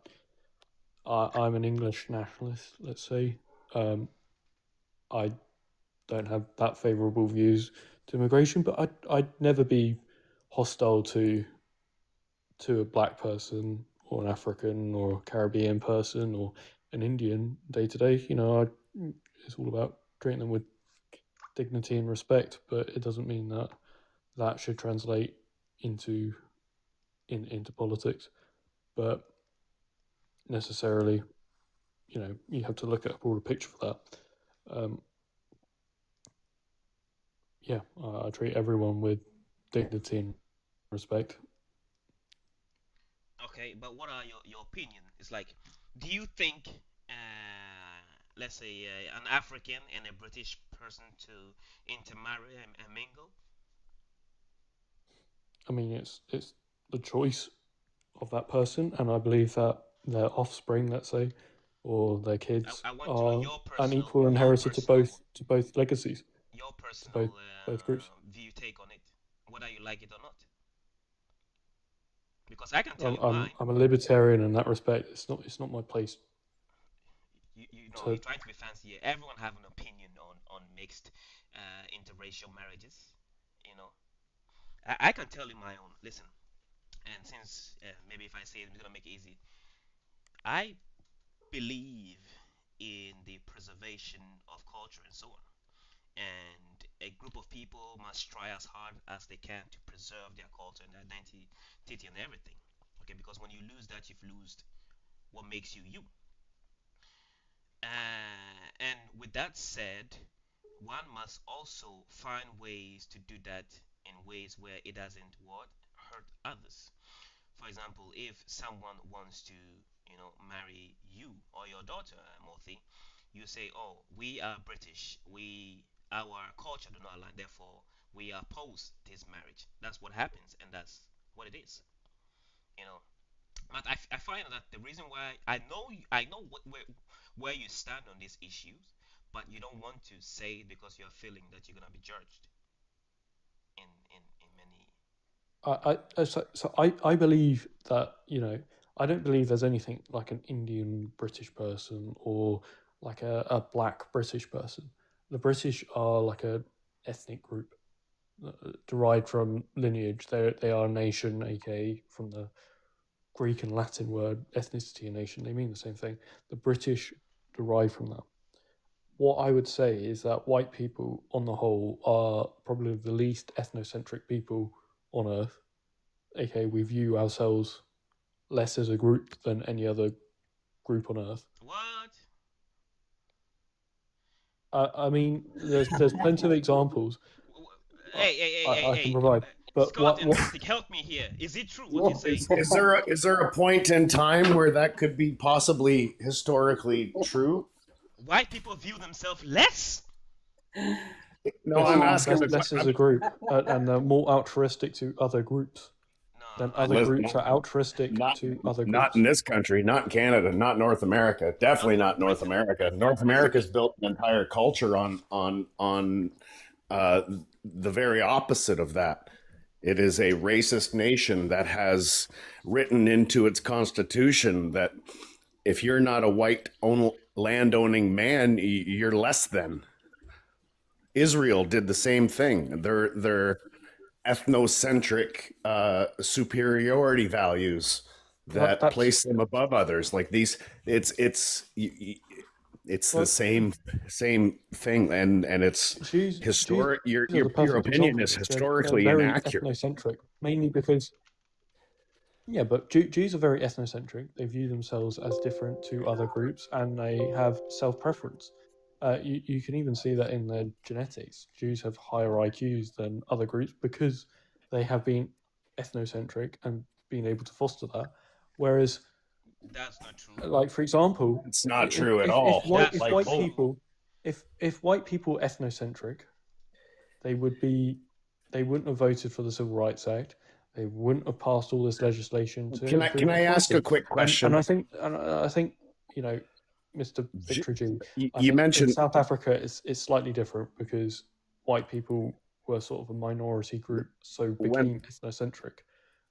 I'm an English nationalist. Let's say, I don't have that favourable views to immigration, but I'd never be hostile to a black person or an African or a Caribbean person or an Indian day to day. You know, it's all about treating them with dignity and respect, but it doesn't mean that that should translate into into politics. But necessarily, you know, you have to look at a broader picture for that. Um, yeah, I treat everyone with dignity and respect. Okay, but what are your opinion? It's like, do you think, let's say, an African and a British person to intermarry and mingle? I mean, it's the choice of that person, and I believe that their offspring, let's say, or their kids, I want to know are an equal inheritor to both legacies, your to personal both groups. view take on it, whether you like it or not. Because I can tell I'm you I'm mine. I'm a libertarian in that respect. It's not my place You know, to. you're trying to be fancy here. Everyone have an opinion on mixed interracial marriages. You know, I can tell you my own. Listen, and since maybe if I say it, it's gonna make it easy. I believe in the preservation of culture and so on. And a group of people must try as hard as they can to preserve their culture and identity and everything. Okay, because when you lose that, you've lost what makes you you. And with that said, one must also find ways to do that in ways where it doesn't what hurt others. For example, if someone wants to, marry you or your daughter, Morthy, you say, "Oh, we are British. Our culture do not align. Therefore, we oppose this marriage." That's what happens, and that's what it is. You know. But I find that the reason why I know where you stand on these issues, but you don't want to say it because you're feeling that you're gonna be judged in many. I believe that I don't believe there's anything like an Indian British person or like a black British person. The British are like a ethnic group derived from lineage. They are a nation, aka from the Greek and Latin word ethnicity and nation. They mean the same thing. The British derive from that. What I would say is that white people, on the whole, are probably the least ethnocentric people on earth. Okay, we view ourselves less as a group than any other group on earth. What? I mean, there's plenty of examples Hey, hey, hey, hey, I can hey, provide, but Scott and what Monty, help me here. Is it true what you're No. saying? Is there a point in time where that could be possibly historically true? White people view themselves less? No, less I'm asking the less as a group, and they're more altruistic to other groups No, than I other don't. listen, groups are altruistic not to other not in groups. this country, not in Canada, not North America, Not definitely even not North Britain. America. North America's built an entire culture on uh, the very opposite of that. It is a racist nation that has written into its constitution that if you're not a white landowning man, you're less than. Israel did the same thing. They're ethnocentric superiority values that That's place them above others. Like these, it's the well, same thing, and it's Jews historic. are Your the your perfect opinion example of is this. They're historically very inaccurate. ethnocentric, mainly because yeah, but Jews are very ethnocentric. They view themselves as different to other groups, and they have self-preference. You can even see that in their genetics. Jews have higher IQs than other groups because they have been ethnocentric and been able to foster that. Whereas, That's not true. like for example, It's not true at if all. white That's if not Like white true. people if white people were ethnocentric, they would be they wouldn't have voted for the Civil Rights Act. They wouldn't have passed all this legislation to can improve I ask a equality. quick And question? I think you know, Mr. Victor G. I You think in mentioned South Africa it's slightly different because white people were sort of a minority group, so when became ethnocentric.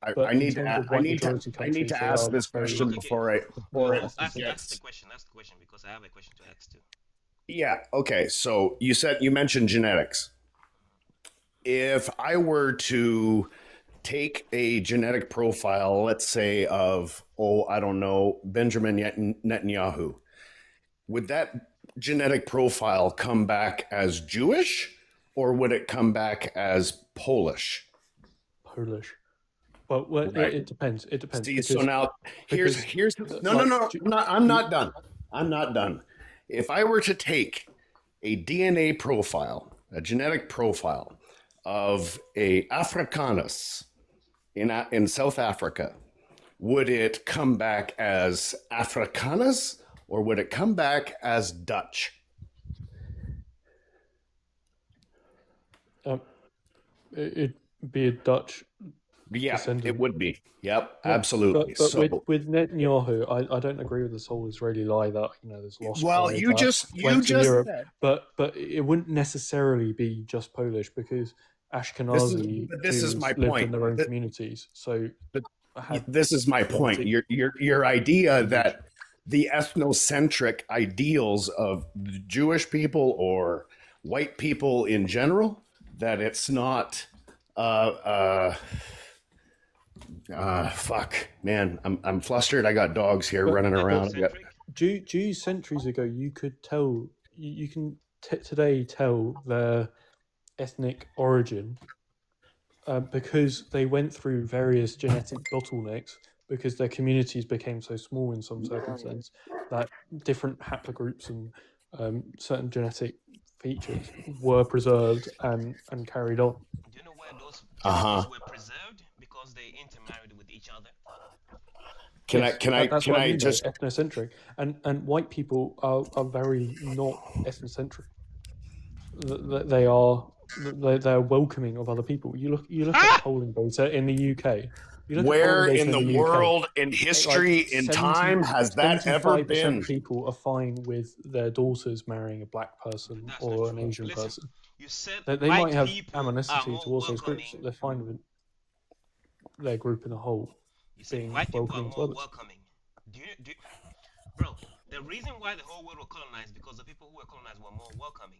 I But in need to terms of white majority I need countries, to they ask are this very question Okay, okay. before more it Ask the gets. question. Ask the question because I have a question to ask too. Yeah, okay. So you mentioned genetics. If I were to take a genetic profile, let's say of, oh, I don't know, Benjamin Netanyahu, would that genetic profile come back as Jewish or would it come back as Polish? Polish. Well, Right. it depends. It depends See, so now because here's no, like no, no, I'm not done. I'm not done. If I were to take a DNA profile, a genetic profile of a Afrikaners in South Africa, would it come back as Afrikaners or would it come back as Dutch? It'd be a Dutch Yeah, descendant. it would be. Yep, Yeah, absolutely. But So, with Netanyahu, I don't agree with this whole Israeli lie that there's lost well, pride you that just went to Europe. said But it wouldn't necessarily be just Polish because Ashkenazi this is Jews my lived point. in their own communities. So this is my point. Your idea that the ethnocentric ideals of the Jewish people or white people in general, that it's not fuck, man, I'm flustered. I got dogs here running around. Jews centuries ago, you could tell, you can today tell their ethnic origin because they went through various genetic bottlenecks because their communities became so small in some circumstances that different haplogroups and certain genetic features were preserved and carried on. Do you know where those genetics were preserved? Because they intermarried with each other. That's what I mean, just ethnocentric, and white people are very not ethnocentric. They're welcoming of other people. You look at polling data in the UK. Where in the world, in history, in time, has that ever been? People are fine with their daughters marrying a black person or an Asian person. You said they might have animosity towards those groups. They're fine with their group in a whole being white people are welcoming to more others. welcoming. Bro, the reason why the whole world was colonized because the people who were colonized were more welcoming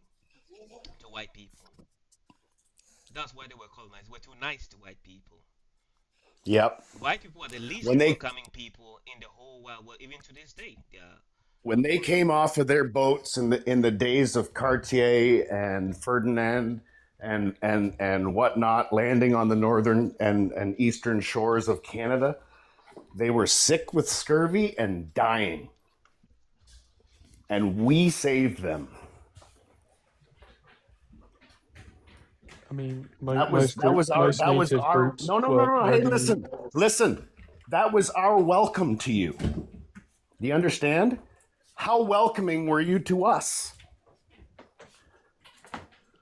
to white people. That's why they were colonized. We're too nice to white people. Yep. White people are the least welcoming people in the whole world, even to this day. Yeah. When they came off of their boats in the days of Cartier and Ferdinand and whatnot, landing on the northern and eastern shores of Canada, they were sick with scurvy and dying. And we saved them. I mean, that was our no. Hey, listen. That was our welcome to you. Do you understand? How welcoming were you to us?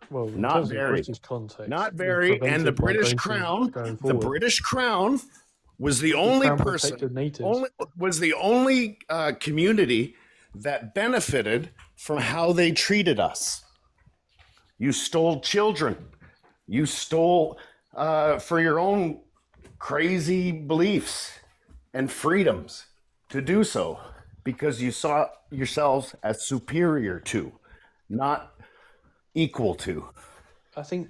Well, not very. Context, not very. And the British Crown, was the only community that benefited from how they treated us. You stole children. You stole for your own crazy beliefs and freedoms to do so because you saw yourselves as superior to, not equal to. I think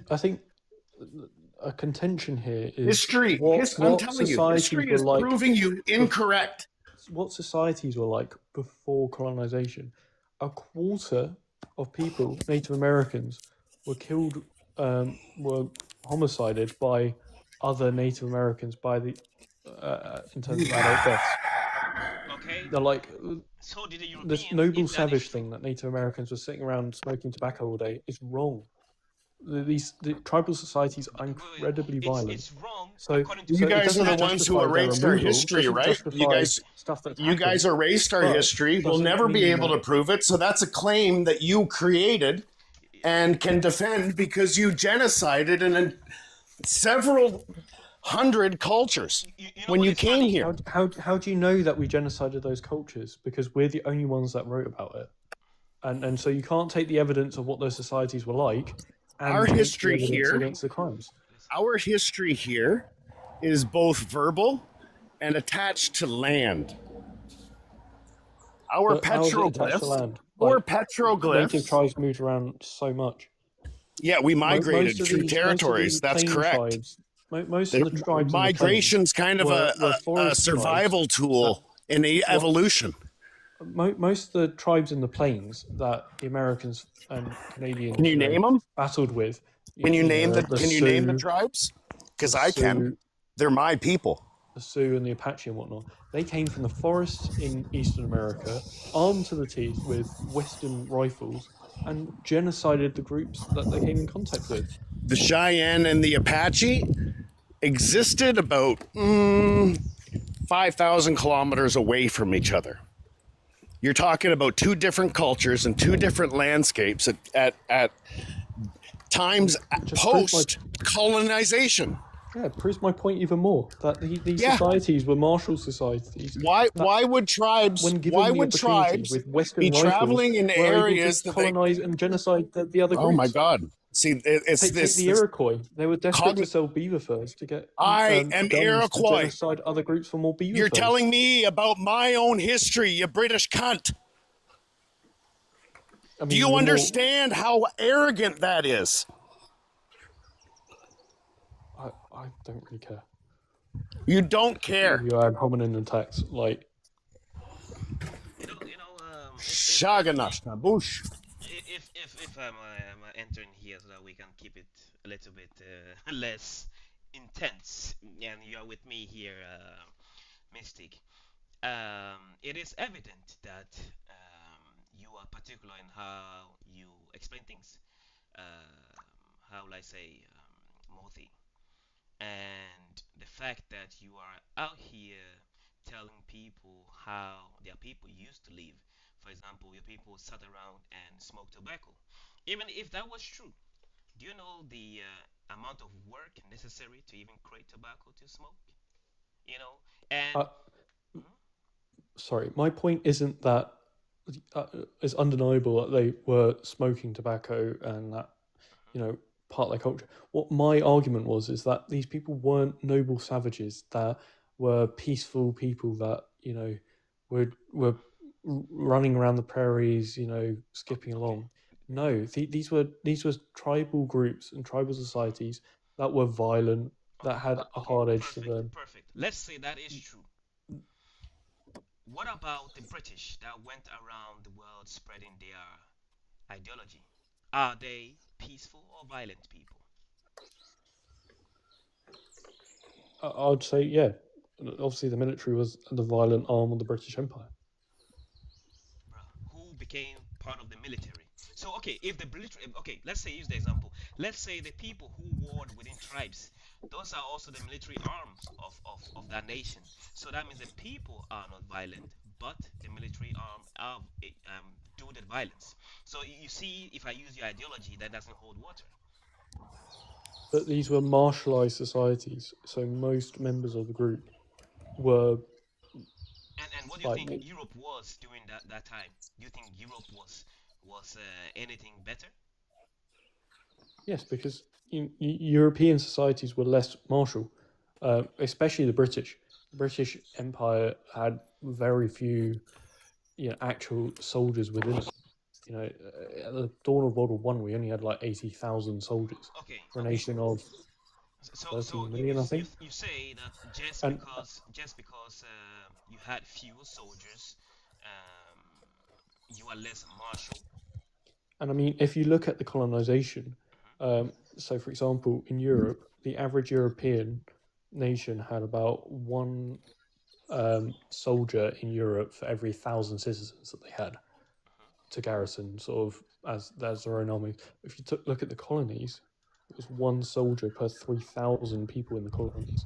a contention here is history. I'm telling you, history is proving you incorrect. What societies were like before colonization. A quarter of people, Native Americans, were killed, were homicided by other Native Americans by the in terms of adult deaths. Okay. They're like this noble savage if... thing that Native Americans were sitting around smoking tobacco all day is wrong. The tribal societies are incredibly violent. It's wrong. So you guys are the ones who erased our history, right? You guys erased our history. We'll never be able to prove it. So that's a claim that you created and can defend because you genocided in several hundred cultures when you came here. How do you know that we genocided those cultures? Because we're the only ones that wrote about it. And so you can't take the evidence of what those societies were like. Our history here against the crimes. Our history here is both verbal and attached to land. Our petroglyphs. Native tribes moved around so much. Yeah, we migrated through territories. That's correct. Most of the tribes. Migration's kind of a survival tool in evolution. Most of the tribes in the plains that the Americans and Canadians can you name them? Battled with. Can you name the tribes? Because I can. They're my people. The Sioux and the Apache and whatnot. They came from the forests in Eastern America, armed to the teeth with Western rifles, and genocided the groups that they came in contact with. the Cheyenne and the Apache existed about 5,000 kilometers away from each other. You're talking about two different cultures and two different landscapes at times Just proves post colonization. Yeah, it proves my point even more that these Yeah. societies were martial societies. Why would tribes When given the opportunity with Western be rifles, traveling in were areas able to that they? colonize and genocide the other groups? Oh my God! See, it's Take this. the Iroquois. They were desperate to cogn- sell beaver furs to get I am guns to Iroquois. genocide other groups for more beaver You're furs. telling me about my own history, you British cunt. I mean, Do you the more- understand how arrogant that is? I don't really care. You don't care. You add hominin and tax, like Shaganashna bush. If I'm entering here so that we can keep it a little bit less intense, and you're with me here, Mystic. It is evident that you are particular in how you explain things. How will I say, Mothi? And the fact that you are out here telling people how their people used to live. For example, your people sat around and smoked tobacco. Even if that was true, do you know the amount of work necessary to even create tobacco to smoke? You know, and sorry, my point isn't that it's undeniable that they were smoking tobacco and that, part of their culture. What my argument was is that these people weren't noble savages, that were peaceful people that, were running around the prairies, skipping along. No, these were tribal groups and tribal societies that were violent, that had a hard edge to them. Perfect. Let's say that is true. What about the British that went around the world spreading their ideology? Are they peaceful or violent people? I'd say, yeah. Obviously, the military was the violent arm of the British Empire. Who became part of the military? So, okay, if the military, okay, let's say use the example. Let's say the people who warred within tribes, those are also the military arms of that nation. So that means the people are not violent, but the military arm do the violence. So you see, if I use your ideology, that doesn't hold water. But these were martialized societies, so most members of the group were. And what do you think Europe was during that time? Do you think Europe was anything better? Yes, because European societies were less martial, especially the British. The British Empire had very few, actual soldiers within it. At the dawn of World War One, we only had like 80,000 soldiers for a nation of 13 million, I think. You say that just because you had fewer soldiers, you are less martial. And I mean, if you look at the colonization, so for example, in Europe, the average European nation had about one soldier in Europe for every 1,000 citizens that they had to garrison, sort of as their own army. If you look at the colonies, it was one soldier per 3,000 people in the colonies,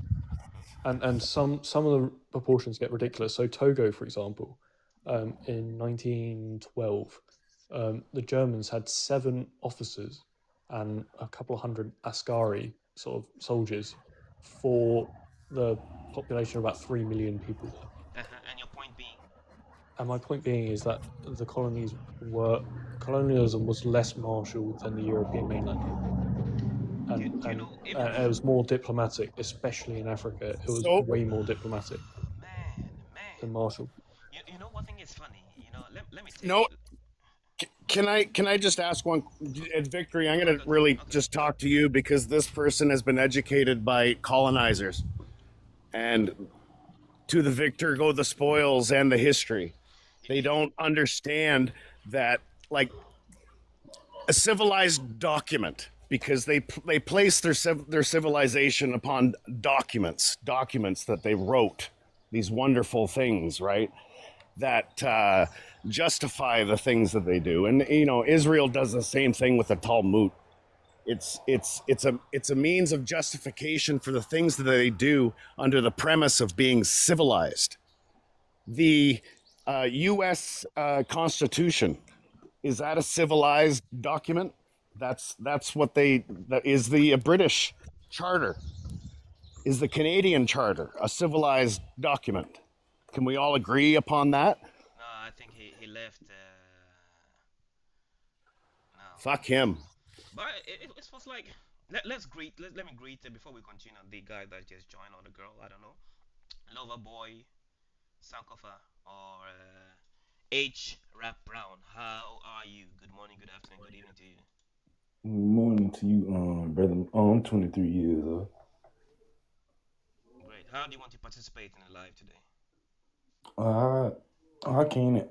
and some of the proportions get ridiculous. So Togo, for example, in 1912, the Germans had 7 officers and a couple of hundred askari, sort of soldiers, for the population of about 3 million people there. And your point being? And my point being is that the colonialism was less martial than the European mainland. And it was more diplomatic, especially in Africa. It was way more diplomatic than martial. You know, one thing is funny. Let me take No. Can I just ask one, Victory? I'm going to really just talk to you because this person has been educated by colonizers, and to the victor go the spoils and the history. They don't understand that, like, a civilized document, because they place their civilization upon documents that they wrote, these wonderful things, right? That justify the things that they do. And, Israel does the same thing with the Talmud. It's a means of justification for the things that they do under the premise of being civilized. The U.S. Constitution, is that a civilized document? That's what they that is the British Charter. Is the Canadian Charter a civilized document? Can we all agree upon that? No, I think he left now. Fuck him. But it was like let's greet let me greet before we continue the guy that just joined or the girl I don't know lover boy Sankofa or H Rap Brown. How are you? Good morning, good afternoon, good evening to you. Good morning to you, brother. I'm 23 years old. Great. How do you want to participate in the live today? I I can't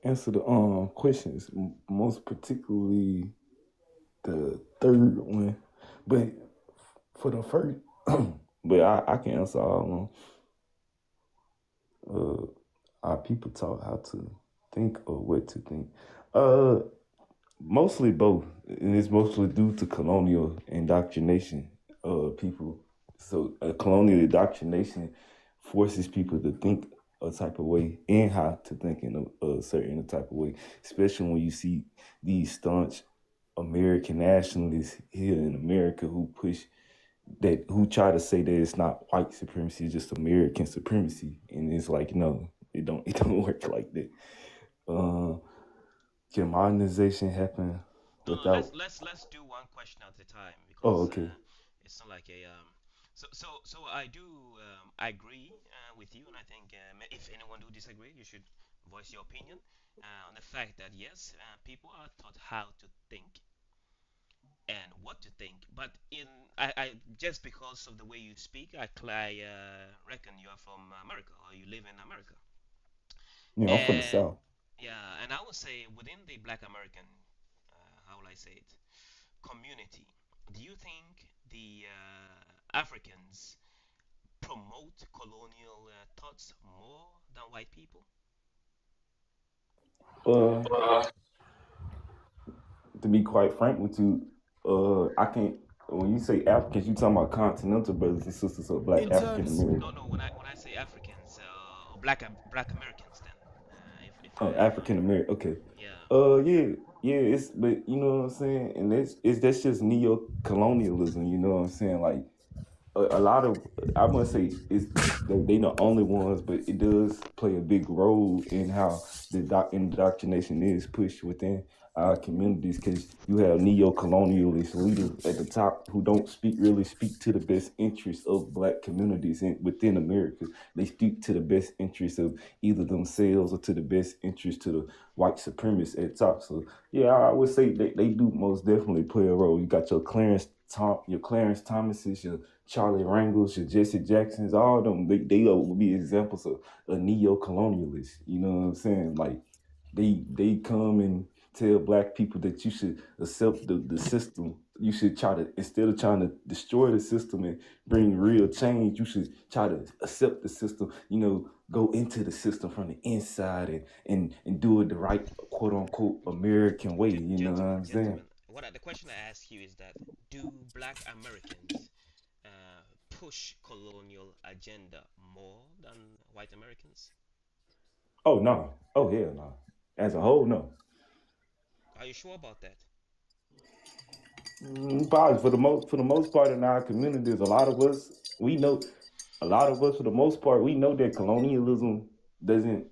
answer the questions, most particularly the third one, but for the first, but I can answer all of them. Our people taught how to think or what to think. Uh, Mostly both, and it's mostly due to colonial indoctrination of people. So, colonial indoctrination forces people to think a type of way and how to think in a certain type of way, especially when you see these staunch American nationalists here in America who try to say that it's not white supremacy, it's just American supremacy, and it's like no, it don't work like that. Uh, can modernization happen No, no, without? let's do one question at a time Oh, because okay. it's not like a so I do I agree with you and I think if anyone do disagree you should voice your opinion on the fact that yes people are taught how to think and what to think but in I just because of the way you speak I reckon you are from America or you live in America Yeah, I'm from the and South. yeah and I would say within the Black American how will I say it community, do you think the Africans promote colonial thoughts more than white people? Uh, to be quite frank with you, I can't. When you say Africans, you talking about continental brothers and sisters of Black In African terms, American. No, no. When I say Africans or Black Americans, then if Oh, African American. Okay. yeah, Yeah, yeah. It's but you know what I'm saying, and it's that's just neo colonialism. You know what I'm saying? Like a lot of I wouldn't say it's they the only ones, but it does play a big role in how the indoctrination is pushed within our communities because you have neo-colonialist leaders at the top who don't really speak to the best interests of black communities within America. They speak to the best interests of either themselves or to the best interest to the white supremacists at top. So yeah, I would say they do most definitely play a role. You got your Clarence Thomases, your Charlie Rangels, your Jesse Jacksons, all of them, they would be examples of a neo-colonialist. You know what I'm saying? Like they come and tell black people that you should accept the system. You should try to instead of trying to destroy the system and bring real change, you should try to accept the system, go into the system from the inside and do it the right quote unquote American way. You know what I'm saying? gentlemen, the question I ask you is that do Black Americans push colonial agenda more than white Americans? Oh no. Oh hell no. As a whole, no. Are you sure about that? Probably for the most part in our communities, a lot of us for the most part we know that colonialism doesn't.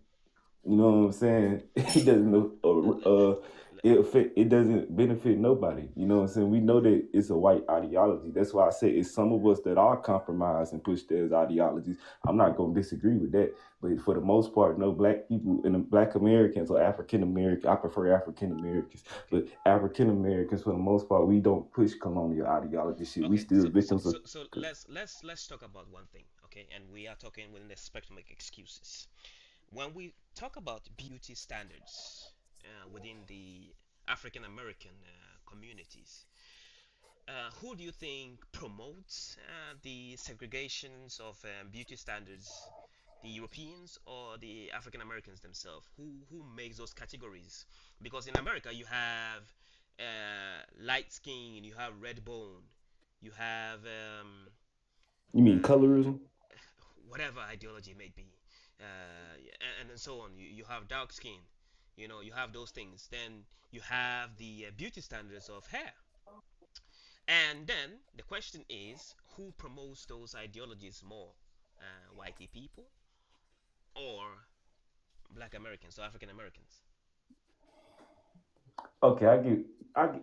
You know what I'm saying? It doesn't know. It doesn't benefit nobody. You know what I'm saying? We know that it's a white ideology. That's why I say it's some of us that are compromised and push those ideologies. I'm not gonna disagree with that. But for the most part, no black people and black Americans or African American. I prefer African Americans, Okay. but African Americans for the most part, we don't push colonial ideology. Shit, we Okay, still victims of. so let's talk about one thing, okay? And we are talking within the spectrum of excuses. When we talk about beauty standards within the African American communities, who do you think promotes the segregations of beauty standards? The Europeans or the African Americans themselves? Who makes those categories? Because in America you have light skin, you have red bone, you have You mean uh, colorism? whatever ideology it may be, and then so on. You have dark skin, you have those things. Then you have the beauty standards of hair. And then the question is, who promotes those ideologies more? Whitey people or black Americans or African Americans? Okay,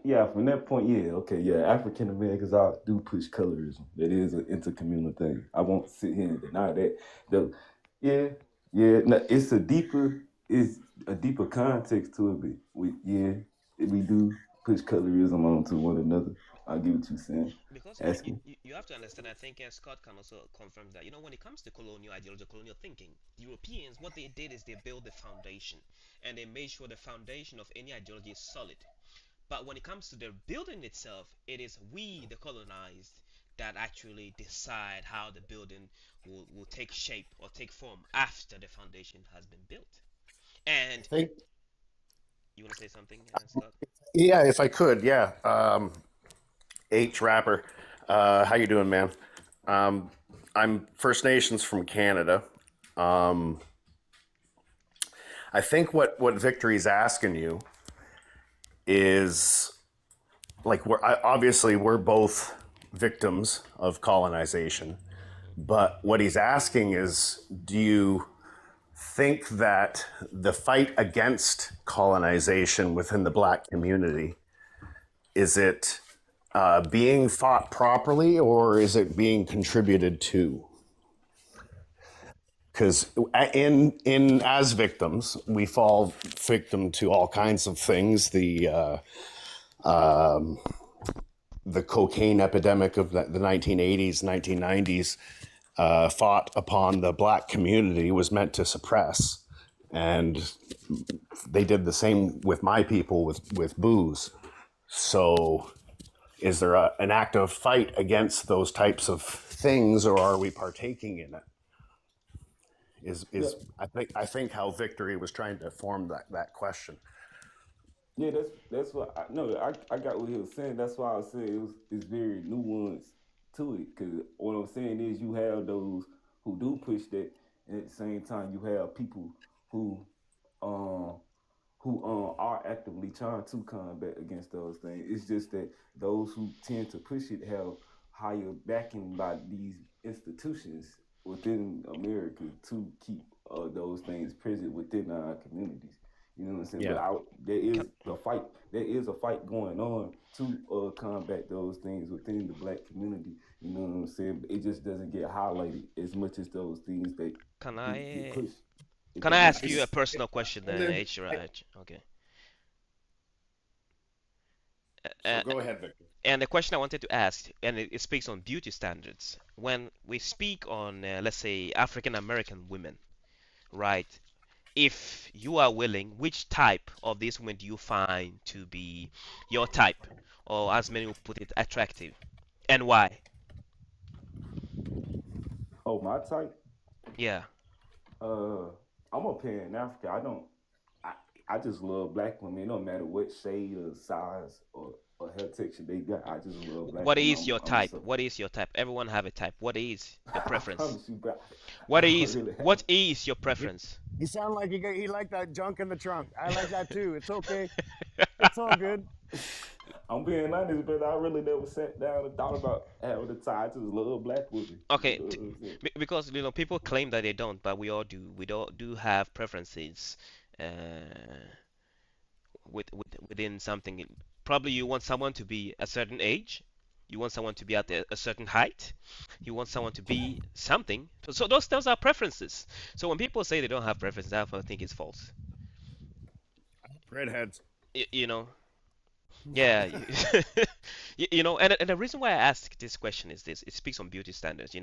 yeah, from that point, yeah, okay, yeah, African Americans are do push colorism. That is an intercommunal thing. I won't sit here and deny that. The yeah, yeah, no, it's a deeper context to it, but we do push colorism onto one another. I get what you're saying. Because Asking. you have to understand, I think Scott can also confirm that, when it comes to colonial ideology, colonial thinking, the Europeans, what they did is they built the foundation and they made sure the foundation of any ideology is solid. But when it comes to the building itself, it is we, the colonized, that actually decide how the building will take shape or take form after the foundation has been built. I And think, you want to say something, Scott? yeah, if I could, yeah. H rapper, how you doing, man? Um, I'm First Nations from Canada. Um, I think what Victory's asking you is like obviously we're both victims of colonization, but what he's asking is, do you think that the fight against colonization within the black community is it being fought properly or is it being contributed to? Because in as victims, we fall victim to all kinds of things. The cocaine epidemic of the 1980s, 1990s fought upon the black community was meant to suppress, and they did the same with my people with booze. So, is there an active fight against those types of things, or are we partaking in it? Yeah, Is I think how Victory was trying to form that question. yeah, that's what I no, I got what he was saying. That's why I said it's very nuanced to it. Cause what I'm saying is you have those who do push that, and at the same time you have people who um are actively trying to combat against those things. It's just that those who tend to push it have higher backing by these institutions within America to keep those things present within our communities. You know what I'm saying? But Yeah. there Can, is the fight. There is a fight going on to combat those things within the black community. You know what I'm saying? It just doesn't get highlighted as much as those things that can get I pushed. If can I that makes ask I, you a sense. personal question, and H? Okay. so Uh, go ahead, Victor. and the question I wanted to ask, and it speaks on beauty standards. When we speak on, let's say, African American women, right? If you are willing, which type of these women do you find to be your type, or as many would put it, attractive, and why? Oh, my type. Yeah. Uh, I'm a Pan African. I don't. I I just love black women. It don't matter what shade or size or hair texture they got. I just love black What women. is your I'm a type? sucker. What is your type? Everyone have a type. What is your I preference? promise you, bro. What I don't is really have. what is your He, preference? he sound like he like that junk in the trunk. I like that too. It's okay. It's all good. I'm being honest, but I really never sat down and thought about having a tie. I just love black women. You Okay, know what I'm saying? because people claim that they don't, but we all do. We do have preferences. Uh, within something. Probably you want someone to be a certain age, you want someone to be at a certain height, you want someone to be something. So those are preferences. So when people say they don't have preferences, I think it's false. Redheads. You know, yeah. And the reason why I ask this question is this: it speaks on beauty standards.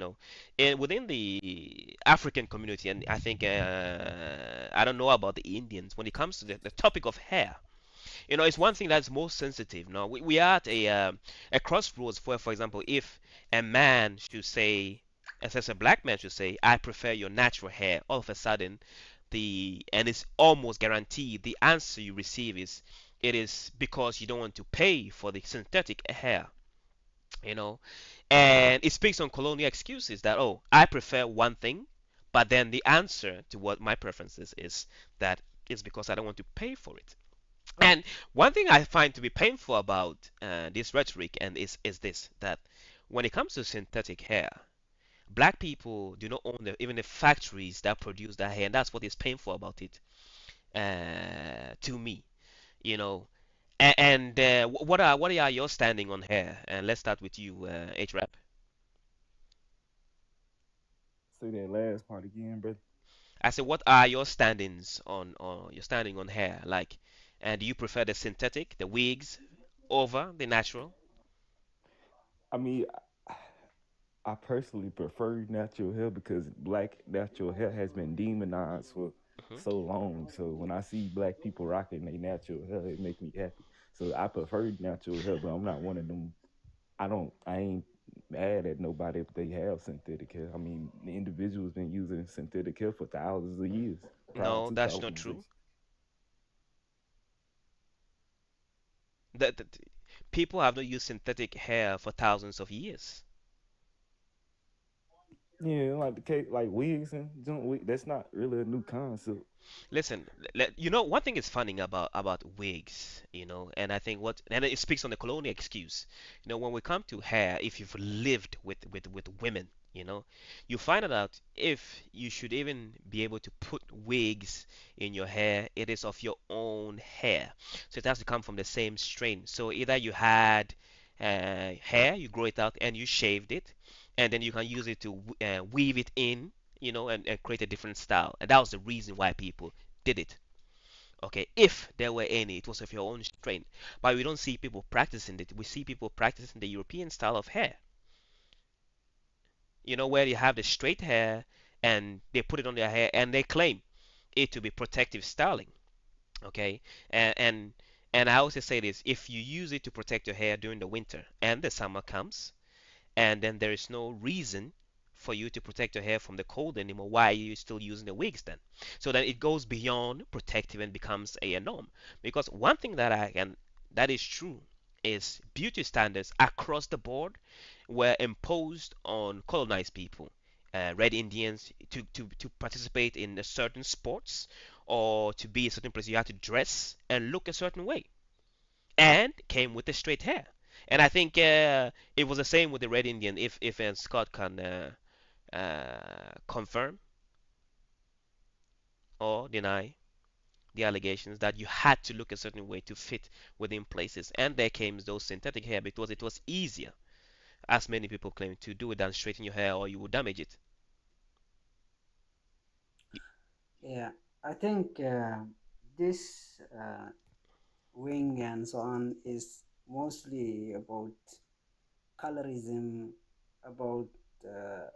And within the African community, and I think I don't know about the Indians when it comes to the topic of hair. It's one thing that's most sensitive. No, we are at a crossroads where, for example, if a man should say, as a black man should say, I prefer your natural hair, all of a sudden, and it's almost guaranteed, the answer you receive is, It is because you don't want to pay for the synthetic hair, you know. And it speaks on colonial excuses that, oh, I prefer one thing, but then the answer to what my preference is that it's because I don't want to pay for it. And one thing I find to be painful about this rhetoric and is this that when it comes to synthetic hair, black people do not own even the factories that produce that hair, and that's what is painful about it to me, you know. And what are your standing on hair? And let's start with you, Hrap. Say that last part again, brother. I said, what are your standings on your standing on hair? Like, and do you prefer the synthetic, the wigs, over the natural? I mean, I personally prefer natural hair because black natural hair has been demonized for Hmm. so long. So when I see black people rocking their natural hair, it makes me happy. So I prefer natural hair, but I'm not one of them. I ain't mad at nobody if they have synthetic hair. I mean, the individual's been using synthetic hair for thousands of years prior No, to that's not true. colonization. That people have not used synthetic hair for thousands of years. Yeah, like the case, like wigs and joint wig, that's not really a new concept. Listen, you know, one thing is funny about wigs, you know, and I think what and it speaks on the colonial excuse. You know, when we come to hair, if you've lived with women, you know, you find out if you should even be able to put wigs in your hair, it is of your own hair, so it has to come from the same strain. So either you had hair, you grow it out, and you shaved it, and then you can use it to weave it in, you know, and create a different style. And that was the reason why people did it. Okay, if there were any, it was of your own strain. But we don't see people practicing it. We see people practicing the European style of hair. You know, where you have the straight hair and they put it on their hair and they claim it to be protective styling. Okay, and and I always say this: if you use it to protect your hair during the winter and the summer comes, and then there is no reason for you to protect your hair from the cold anymore. Why are you still using the wigs then? So then it goes beyond protective and becomes a norm. Because one thing that is true is beauty standards across the board were imposed on colonized people, red Indians, to participate in a certain sports or to be a certain place. You had to dress and look a certain way and came with the straight hair. And I think it was the same with the Red Indian. If Scott can confirm or deny the allegations that you had to look a certain way to fit within places, and there came those synthetic hair because it was easier, as many people claim, to do it than straighten your hair or you would damage it. Yeah, I think this wing and so on is mostly about colorism, about uh,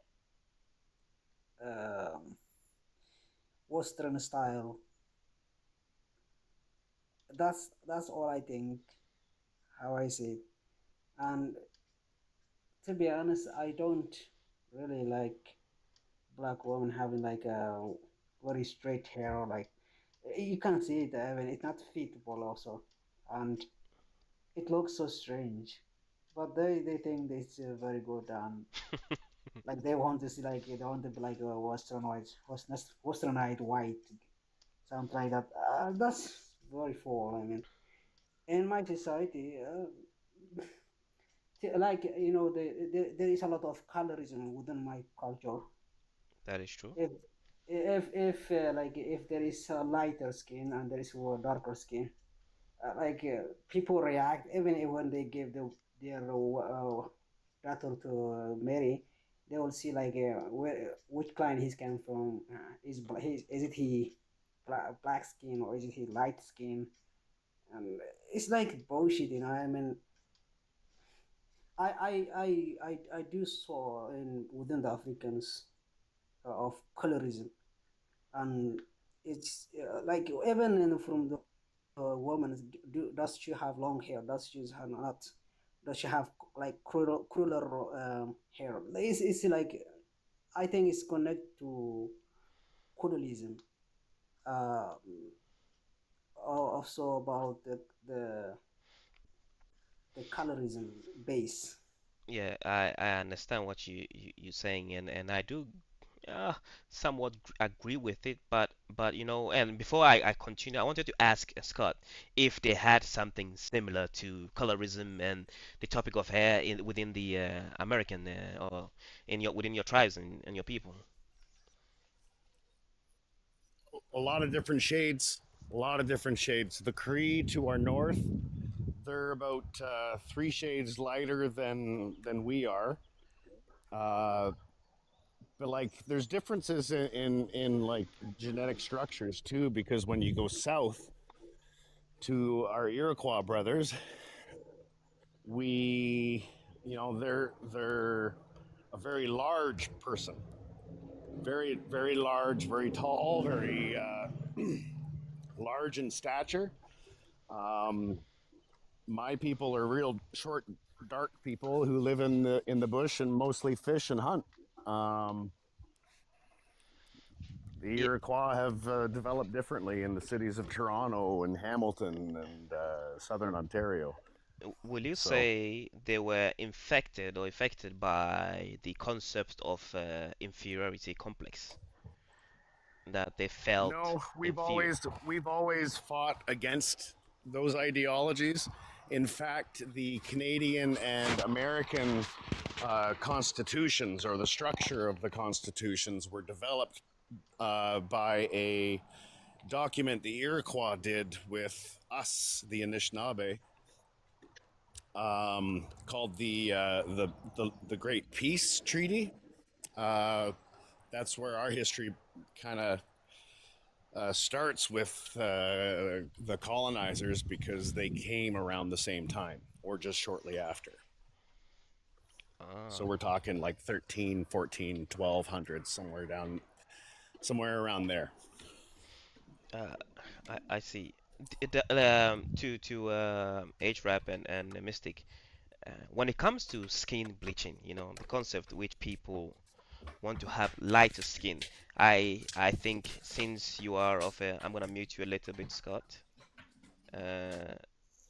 um Western style. That's all I think. How I see it, and to be honest, I don't really like black women having like a very straight hair. Or like you can see it. I mean, it's not fitable also, and it looks so strange. But they think it's very good, and like they want to see like they want to be like a westernized white, something like that. That's very full. I mean, in my society, like there is a lot of colorism within my culture. That is true. If like if there is a lighter skin and there is a darker skin, people react even when they give their daughter to marry. They will see like which client he's came from. Is it he black skin or is it he light skin? And it's like bullshit, you know. I mean, I do saw in within the Africans of colorism, and it's like even from the woman, does she have long hair? Does she have not? Does she have like crueler hair? It's like I think it's connected to colonialism. Uh, also about the colorism base. Yeah, I understand what you're saying, and I do uh, somewhat agree with it, but and before I continue, I wanted to ask Scott if they had something similar to colorism and the topic of hair within the American or in your within your tribes and your people. A lot of different shades. A lot of different shades. The Cree to our north, they're about 3 shades lighter than we are. Uh, but like, there's differences in like genetic structures too, because when you go south to our Iroquois brothers, we, they're a very large person, very large, very tall, very large in stature. Um, my people are real short, dark people who live in the bush and mostly fish and hunt. Um, the Yeah, Iroquois have developed differently in the cities of Toronto and Hamilton and southern Ontario. will you So say they were infected or affected by the concept of inferiority complex, that they felt no, we've inferior? always we've always fought against those ideologies. In fact, the Canadian and American constitutions, or the structure of the constitutions, were developed by a document the Iroquois did with us, the Anishinaabe, called the Great Peace Treaty. Uh, that's where our history kind of starts with the colonizers, because they came around the same time or just shortly after. So Ah. we're talking like 13, 14, 1200, somewhere around there. Uh, I see. To age rap and mystic. When it comes to skin bleaching, the concept which people want to have lighter skin. I think since you are of a, I'm gonna mute you a little bit, Scott. Uh,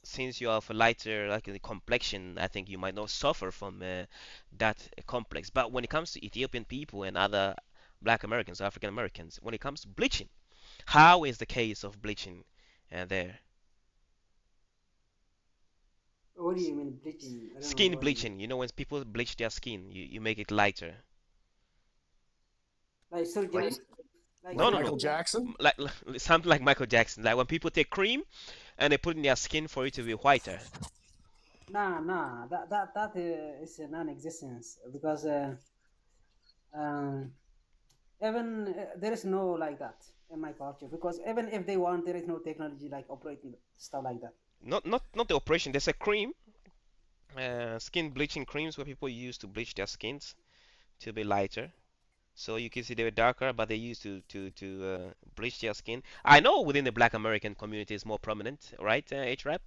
since you are of a lighter like the complexion, I think you might not suffer from that complex. But when it comes to Ethiopian people and other Black Americans, African Americans, when it comes to bleaching, how is the case of bleaching there? What do you mean bleaching? I don't know Skin what you mean. bleaching, when people bleach their skin, you make it lighter. Like Like surgery, like No, like no, no. Michael surgery. Jackson. Like something like Michael Jackson. Like when people take cream and they put in their skin for it to be whiter. Nah. That is a non-existence because um, even there is no like that in my culture, because even if they want, there is no technology like operating stuff like that. Not the operation. There's a cream, skin bleaching creams where people use to bleach their skins to be lighter. So you can see they were darker, but they used to bleach their skin. I know within the Black American community is more prominent, right? HRAP.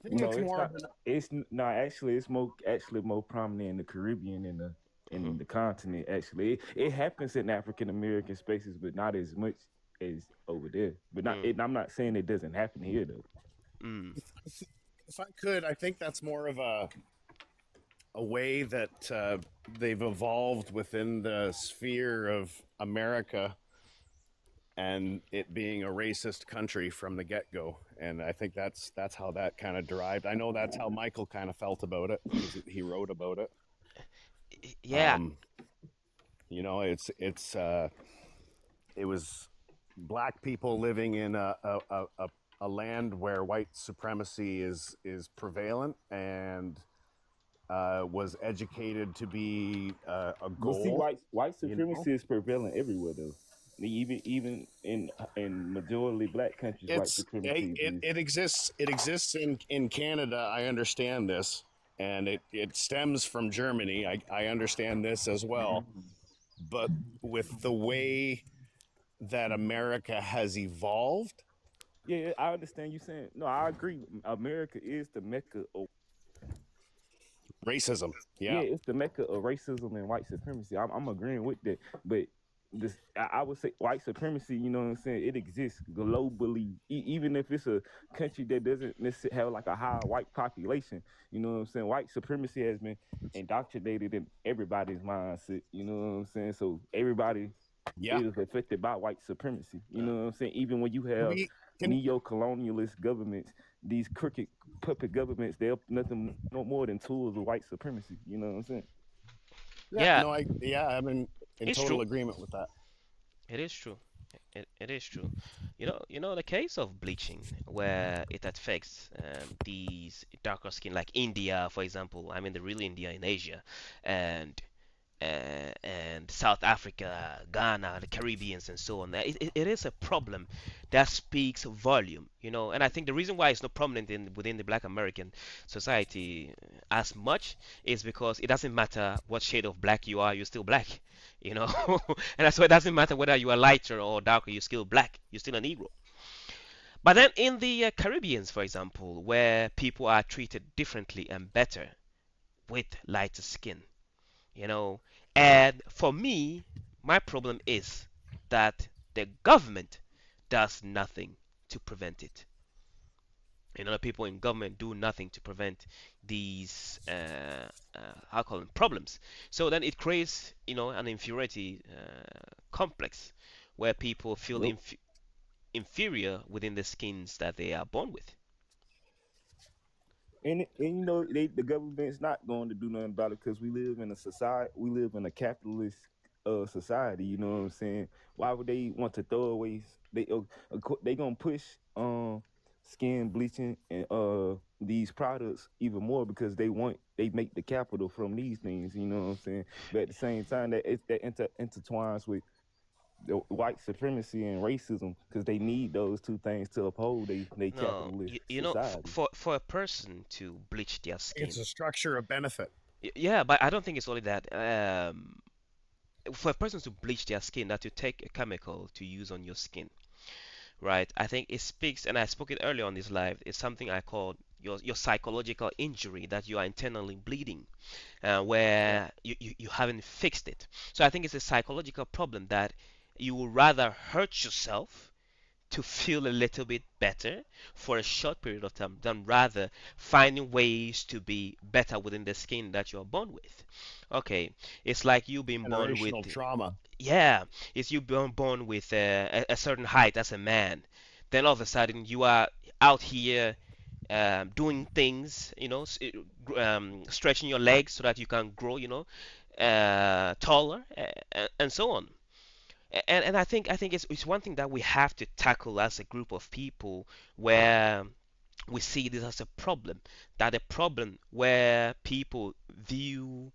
I think No, it's it's more not. of an No, actually, it's more prominent in the Caribbean and Hmm. the continent. Actually, it happens in African American spaces, but not as much as over there. But not. Mm, I'm not saying it doesn't happen here though. mm, if I could, I think that's more of a way that they've evolved within the sphere of America, and it being a racist country from the get go. And I think that's how that kind of derived. I know that's how Michael kind of felt about it, because he wrote about it. yeah. Um, it was black people living in a land where white supremacy is prevalent, and was educated to be a But see, goal. white You know, supremacy is prevalent everywhere though. Even in majority black countries, white supremacy exists. it exists. It exists in Canada. I understand this, and it stems from Germany. I understand this as well. But with the way that America has evolved, Yeah, yeah, I understand you saying. No, I agree. America is the mecca of, racism. yeah, Yeah, it's the mecca of racism and white supremacy. I'm agreeing with that. But this I would say white supremacy, you know what I'm saying, it exists globally, even if it's a country that doesn't necessarily have like a high white population. You know what I'm saying, white supremacy has been indoctrinated in everybody's mindset, you know what I'm saying, so everybody Yeah. is affected by white supremacy, you Uh, know what I'm saying, even when you have We can. neo-colonialist governments, these crooked puppet governments, they're nothing no more than tools of white supremacy, you know what I'm saying. Yeah. yeah, No. I'm in it's total true. agreement with that. It is true. It is true. The case of bleaching, where it affects these darker skin, like India, for example. I mean, the real India in Asia, and and South Africa, Ghana, the Caribbeans, and so on. It is a problem that speaks volume, And I think the reason why it's not prominent within the Black American society as much is because it doesn't matter what shade of black you are, you're still black, and that's why it doesn't matter whether you are lighter or darker, you're still black, you're still a Negro. But then in the Caribbeans, for example, where people are treated differently and better with lighter skin, you know. And for me, my problem is that the government does nothing to prevent it. The people in government do nothing to prevent these, how call them, problems. So then it creates, an inferiority complex where people feel Yep. inferior within the skins that they are born with. And the government's not going to do nothing about it because we live in a society, we live in a capitalist society. You know what I'm saying? Why would they want to throw away? They gonna push skin bleaching and these products even more because they make the capital from these things. You know what I'm saying? But at the same time, that intertwines with the white supremacy and racism because they need those two things to uphold they No, capitalist society. for a person to bleach their It's skin, a structure of benefit. yeah, but I don't think it's only that. For a person to bleach their skin, that to take a chemical to use on your skin, right? I think it speaks, and I spoke it earlier on this live. It's something I call your psychological injury, that you are internally bleeding, Yeah. where you haven't fixed it. So I think it's a psychological problem that you would rather hurt yourself to feel a little bit better for a short period of time than rather finding ways to be better within the skin that you're born with. Okay, it's like you being born with, Generational trauma. yeah, it's you being born with a certain height as a man. Then all of a sudden you are out here doing things, stretching your legs so that you can grow, taller, and so on. And I think it's one thing that we have to tackle as a group of people, where we see this as a problem, that a problem where people view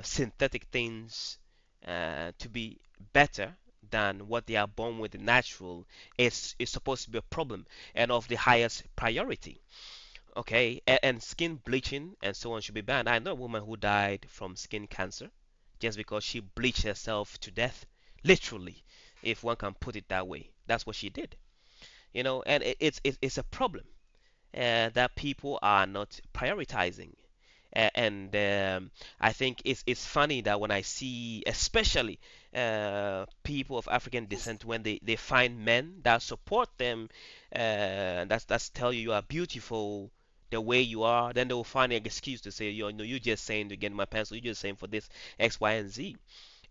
synthetic things to be better than what they are born with natural is supposed to be a problem and of the highest priority. Okay, and skin bleaching and so on should be banned. I know a woman who died from skin cancer just because she bleached herself to death, literally, if one can put it that way. That's what she did, and it's a problem that people are not prioritizing. And I think it's funny that when I see, especially people of African descent, when they find men that support them, that's tell you are beautiful the way you are, then they will find an excuse to say, you're just saying to get my pencil, you're just saying for this X, Y, and Z,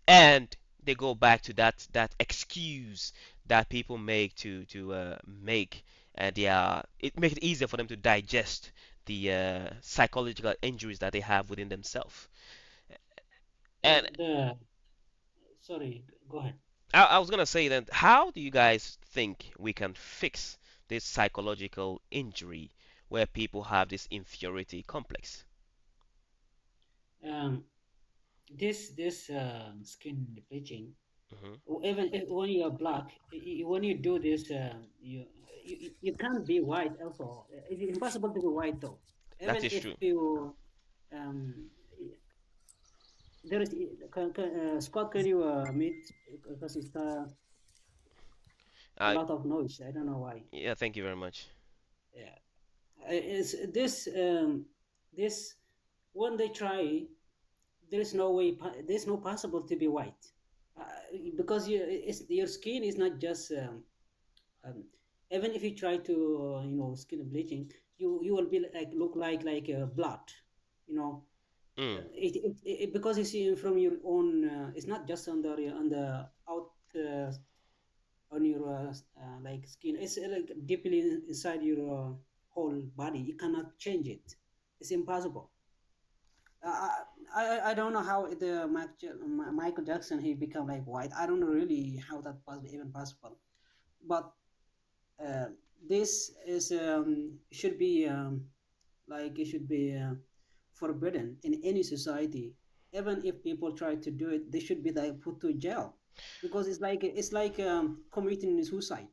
and they go back to that excuse that people make to make their it make it easier for them to digest the psychological injuries that they have within themselves. And The sorry, go ahead. I was gonna say that, how do you guys think we can fix this psychological injury where people have this inferiority complex? Um, this skin bleaching, Hmm. even if, when you're black, when you do this, you can't be white. Also, it's impossible to be white though. That Even is if true. you um, there is Scott, can you meet because it's a Uh, lot of noise. I don't know why. yeah, thank you very much. Yeah, it's this when they try, there is no way. There's no possible to be white. because your skin is not just um, even if you try to skin bleaching, you will be like look like blood, you know. Mm. Because you see from your own, it's not just on the out, on your like skin. It's like deeply inside your whole body. You cannot change it. It's impossible. uh, I don't know how Michael Jackson he become like white. I don't know really how that was even possible. But uh, this is should be like it should be forbidden in any society. Even if people try to do it, they should be like put to jail, because it's like committing suicide.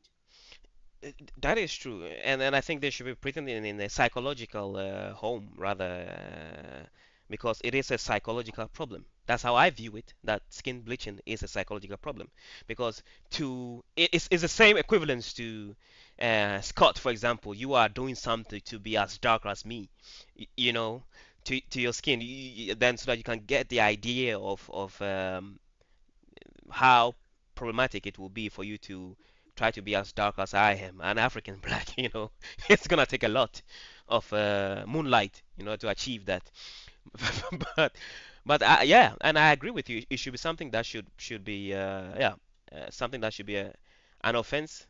That is true, and I think they should be pretending in a psychological home rather, because it is a psychological problem. That's how I view it. That skin bleaching is a psychological problem, because it's the same equivalence to Scott, for example. You are doing something to be as dark as me, you know, to your skin, then so that you can get the idea of how problematic it will be for you to try to be as dark as I am, an African black. It's gonna take a lot of moonlight, to achieve that. but yeah, and I agree with you. It should be something that should be yeah, something that should be an offense.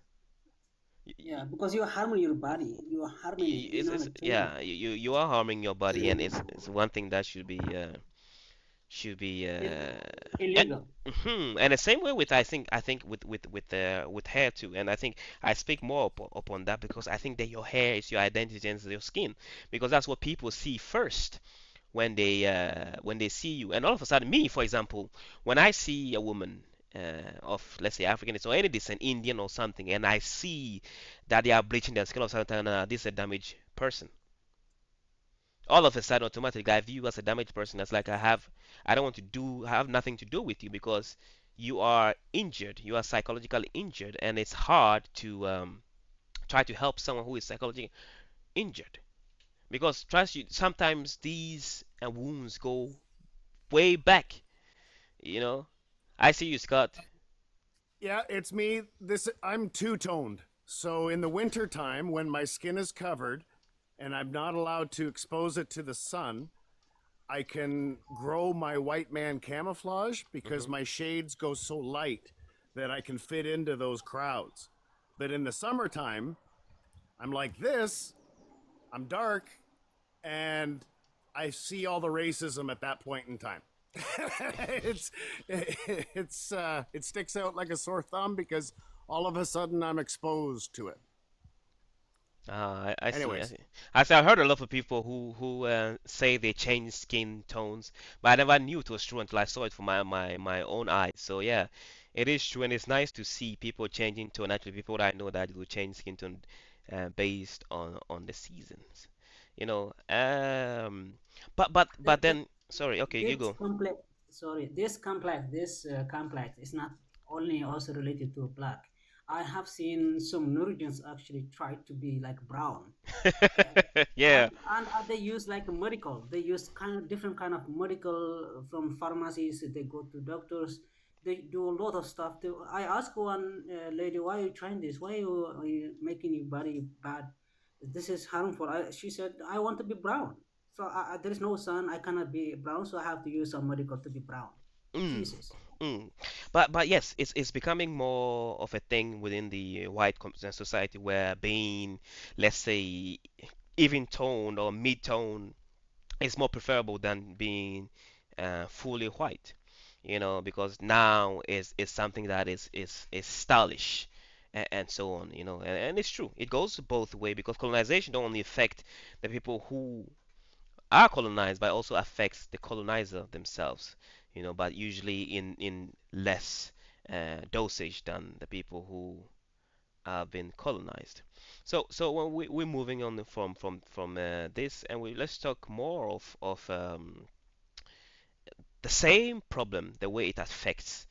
Yeah, because you're harming your body, you're harming it, you're not changing Yeah, you are harming your body, and it's one thing that should be it. and, Illegal. and the same way with I think with hair too, and I think I speak more upon that because I think that your hair is your identity and it's your skin, because that's what people see first when they see you. And all of a sudden, me for example, when I see a woman of, let's say, African or any descent, Indian or something, and I see that they are bleaching their skin, all of a sudden this is a damaged person. All of a sudden automatically I view you as a damaged person. That's like I don't want to have nothing to do with you because you are injured, you are psychologically injured, and it's hard to try to help someone who is psychologically injured, because trust you, sometimes these wounds go way back, you know. I see you, Scott. Yeah, it's me. This I'm two-toned. So in the winter time when my skin is covered and I'm not allowed to expose it to the sun, I can grow my white man camouflage because Hmm. my shades go so light that I can fit into those crowds. But in the summertime, I'm like this, I'm dark, and I see all the racism at that point in time. it's it sticks out like a sore thumb because all of a sudden I'm exposed to it. I see. I Anyways, see. I've heard a lot of people who say they change skin tones, but I never knew it was true until I saw it for my own eyes. So yeah, it is true, and it's nice to see people changing tone. Actually, people that I know that will change skin tone based on the seasons. You know. But The, then, sorry. Okay, you this go. complex, sorry, this complex is not only also related to black. I have seen some Norwegians actually try to be like brown. Uh, Yeah. and they use like a medical, they use kind of different kind of medical, from pharmacies, they go to doctors, they do a lot of stuff. I asked one lady, why are you trying this, are you making your body bad, this is harmful. She said, I want to be brown, so there is no sun, I cannot be brown, so I have to use some medical to be brown. Mm, Jesus. mm. But yes, it's becoming more of a thing within the white society where being, let's say, even toned or mid tone is more preferable than being fully white. Because now is something that is stylish and so on. And it's true. It goes both way because colonization don't only affect the people who are colonized, but also affects the colonizer themselves. But usually in less dosage than the people who have been colonized. So when we're moving on from this, and let's talk more of the same problem, the way it affects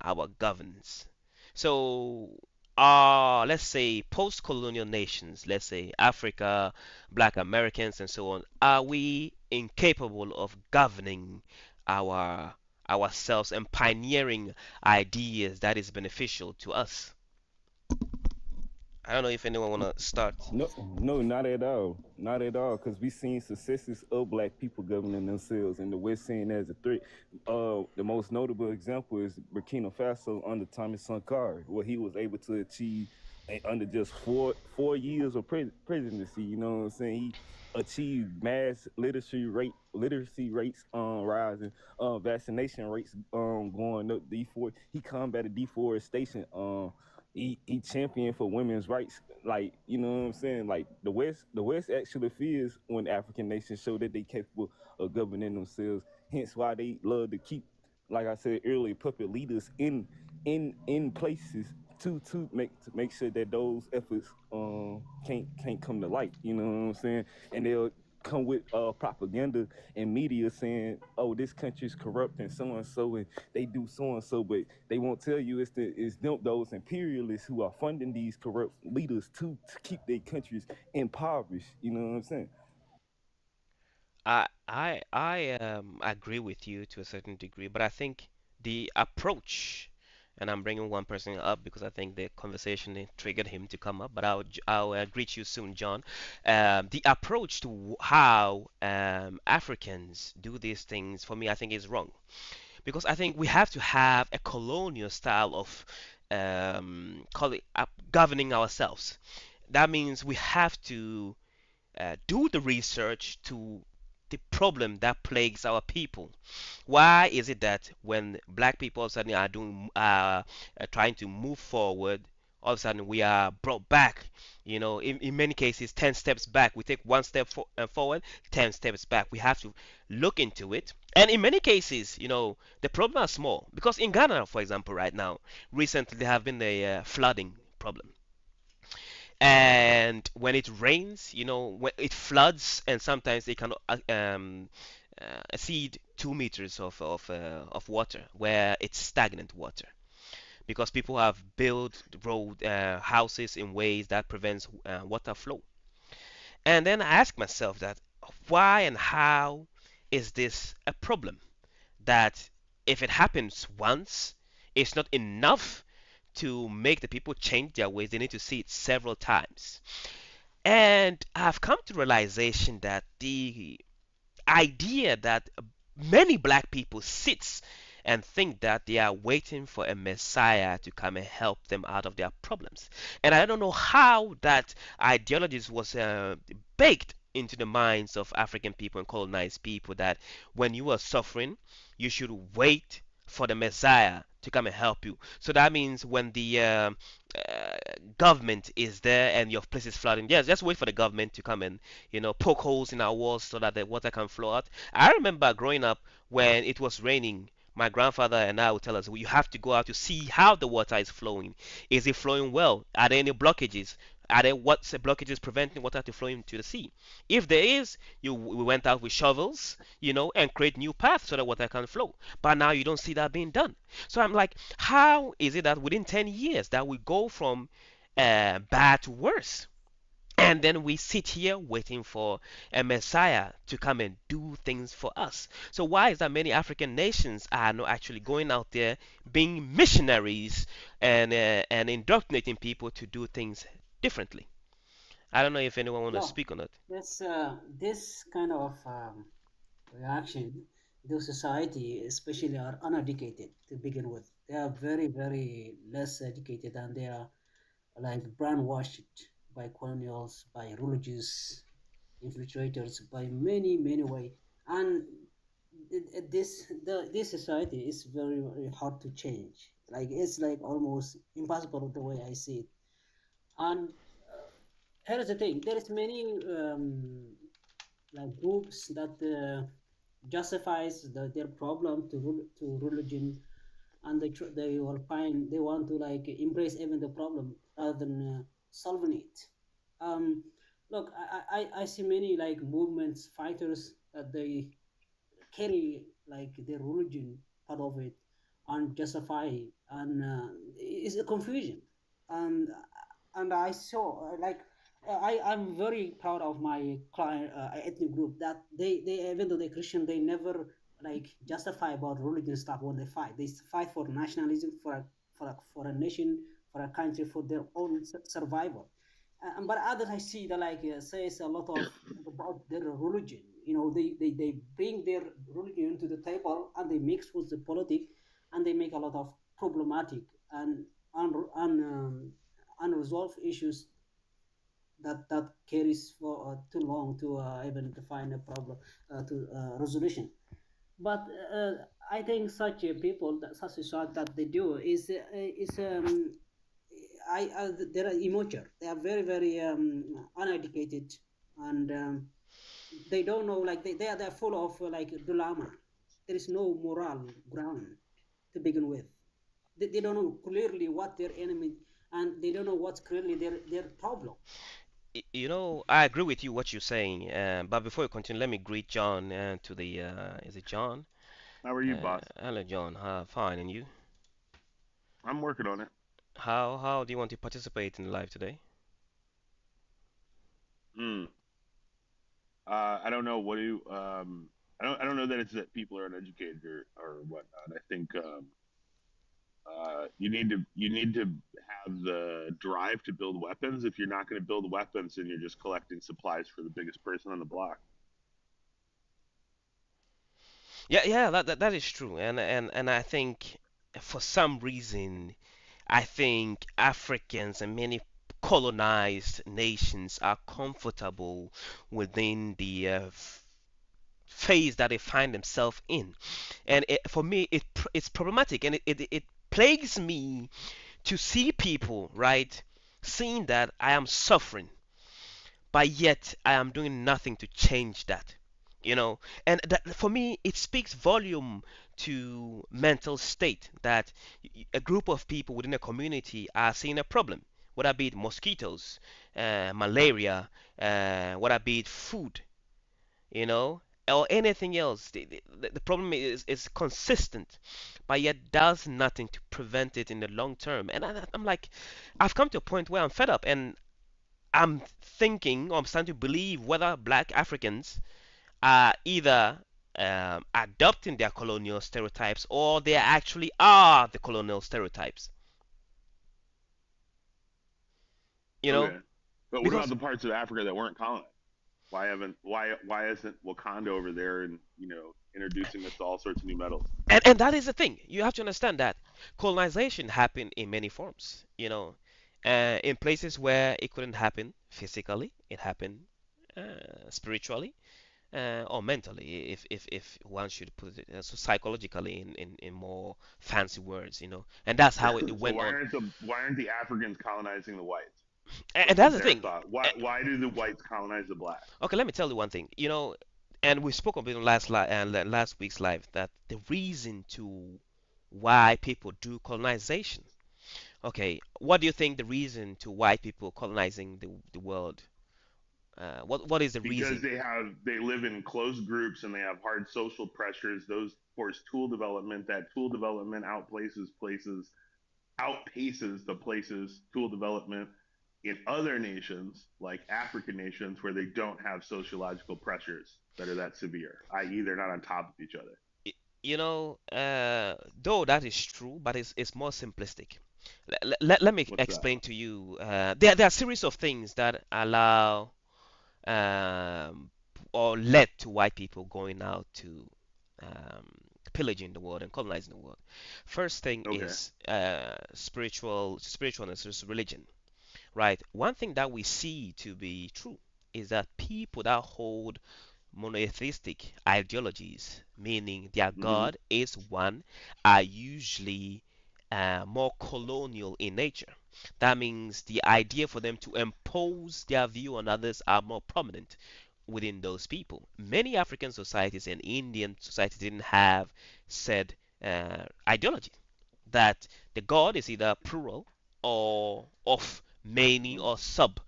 our governance. So, let's say post-colonial nations, let's say Africa, Black Americans, and so on, are we incapable of governing our ourselves and pioneering ideas that is beneficial to us. I don't know if anyone wanna start. No, no, not at all. Not at all. Because we seen successes of black people governing themselves, and the West seen as a threat. The most notable example is Burkina Faso under Thomas Sankara, where he was able to achieve under just four years of presidency. You know what I'm saying? He achieved mass literacy rates rising, vaccination rates going up. He combated deforestation. He championed for women's rights. Like, you know what I'm saying? Like the West actually fears when African nations show that they capable of governing themselves. Hence why they love to keep, like I said earlier, puppet leaders in places to make sure that those efforts can't come to light. You know what I'm saying? And they'll come with propaganda and media saying, "Oh, this country's corrupt and so, and they do so and so," but they won't tell you it's them, those imperialists who are funding these corrupt leaders to keep their countries impoverished. You know what I'm saying? I agree with you to a certain degree, but I think the approach, and I'm bringing one person up because I think the conversation triggered him to come up, but I'll greet you soon, John. The approach to how Africans do these things for me, I think is wrong because I think we have to have a colonial style of call it governing ourselves. That means we have to do the research to the problem that plagues our people. Why is it that when black people all of a sudden are doing trying to move forward, all of a sudden we are brought back? You know, in many cases, 10 steps back. We take one step forward, 10 steps back. We have to look into it. And in many cases, you know, the problem are small. Because in Ghana, for example, right now, recently there have been a flooding problem, and when it rains, you know, when it floods, and sometimes they can exceed 2 meters of water where it's stagnant water because people have built road houses in ways that prevents water flow. And then I ask myself that why and how is this a problem? That if it happens once, it's not enough to make the people change their ways. They need to see it several times. And I've come to realization that the idea that many black people sits and think that they are waiting for a messiah to come and help them out of their problems. And I don't know how that ideology was baked into the minds of African people and colonized people that when you are suffering, you should wait for the messiah to come and help you. So that means when the government is there and your place is flooding, yes, just wait for the government to come and, you know, poke holes in our walls so that the water can flow out. I remember growing up when it was raining. My grandfather and I would tell us, well, you have to go out to see how the water is flowing. Is it flowing well? Are there any blockages? Are there what's the blockages preventing water to flow into the sea? If there is, we went out with shovels, you know, and create new paths so that water can flow. But now you don't see that being done. So I'm like, how is it that within 10 years that we go from bad to worse? And then we sit here waiting for a messiah to come and do things for us. So why is that many African nations are not actually going out there being missionaries and indoctrinating people to do things differently? I don't know if anyone want to No, speak on it. this kind of reaction, the society especially are uneducated to begin with. They are very, very less educated, and they are like brainwashed by colonials, by religious infiltrators, by many, many way. And this society is very, very hard to change. Like it's like almost impossible the way I see it. And here's the thing: there is many like groups that justifies their problem to religion, and they will find they want to like embrace even the problem rather than solving it. Um, look, I see many like movements fighters that they carry like their religion part of it and justify, and it's a confusion. And and I saw I'm very proud of my client ethnic group that they even though they're Christian, they never like justify about religion stuff when they fight. They fight for nationalism, for a nation, for a country, for their own survival. But others I see that like says a lot of about their religion. They bring their religion into the table and they mix with the politics and they make a lot of problematic and unresolved issues that carries for too long to even define a problem to resolution. But I think such people, such a shot that they do is they are immature. They are very very uneducated, and they don't know. Like they are full of like dilemma. There is no moral ground to begin with. They don't know clearly what their enemy, and they don't know what's clearly their problem. I agree with you what you're saying. But before you continue, let me greet John to the. Is it John? How are you, boss? Hello, John. Fine, and you? I'm working on it. How do you want to participate in live today? Hmm. I don't know. What do you? I don't know that it's that people are uneducated or whatnot. I think you need to have the drive to build weapons. If you're not going to build weapons, then you're just collecting supplies for the biggest person on the block. Yeah, that is true, and I think for some reason, I think Africans and many colonized nations are comfortable within the phase that they find themselves in, and for me, it's problematic, and it plagues me to see people, right, seeing that I am suffering, but yet I am doing nothing to change that. You know, and that for me it speaks volume to mental state that a group of people within a community are seeing a problem, whether it be it mosquitoes, malaria, whether it be it food, you know, or anything else. The problem is consistent, but yet does nothing to prevent it in the long term. And I'm like, I've come to a point where I'm fed up, and I'm thinking, or I'm starting to believe whether black Africans are either adopting their colonial stereotypes or they actually are the colonial stereotypes. You know, Okay, but what about because the parts of Africa that weren't colonized? Why isn't Wakanda over there and introducing us to all sorts of new metals? and that is the thing. You have to understand that colonization happened in many forms. In places where it couldn't happen physically, it happened spiritually or mentally, if one should put it so psychologically in more fancy words. And that's how it So went on. why aren't the Africans colonizing the whites? And What's that's the their thing. thought? Eh, Why do the whites colonize the blacks? Okay, let me tell you one thing. And we spoke about it on last week's live that the reason to why people do colonization. Okay, what do you think the reason to why people colonizing the world? What is the Because reason? they live in closed groups and they have hard social pressures. Those force tool development. That tool development outpaces the places tool development in other nations like African nations where they don't have sociological pressures that are that severe, i.e., they're not on top of each other. Though that is true, but it's more simplistic. Let me What's that? explain to you. There are a series of things that allow um, or led to white people going out to um, pillaging the world and colonizing the world. First thing Okay. is spiritualness, is religion, right? One thing that we see to be true is that people that hold monotheistic ideologies, meaning their Mm-hmm. God is one, are usually more colonial in nature. That means the idea for them to impose their view on others are more prominent within those people. Many African societies and Indian societies didn't have said ideology that the god is either plural or of many or sub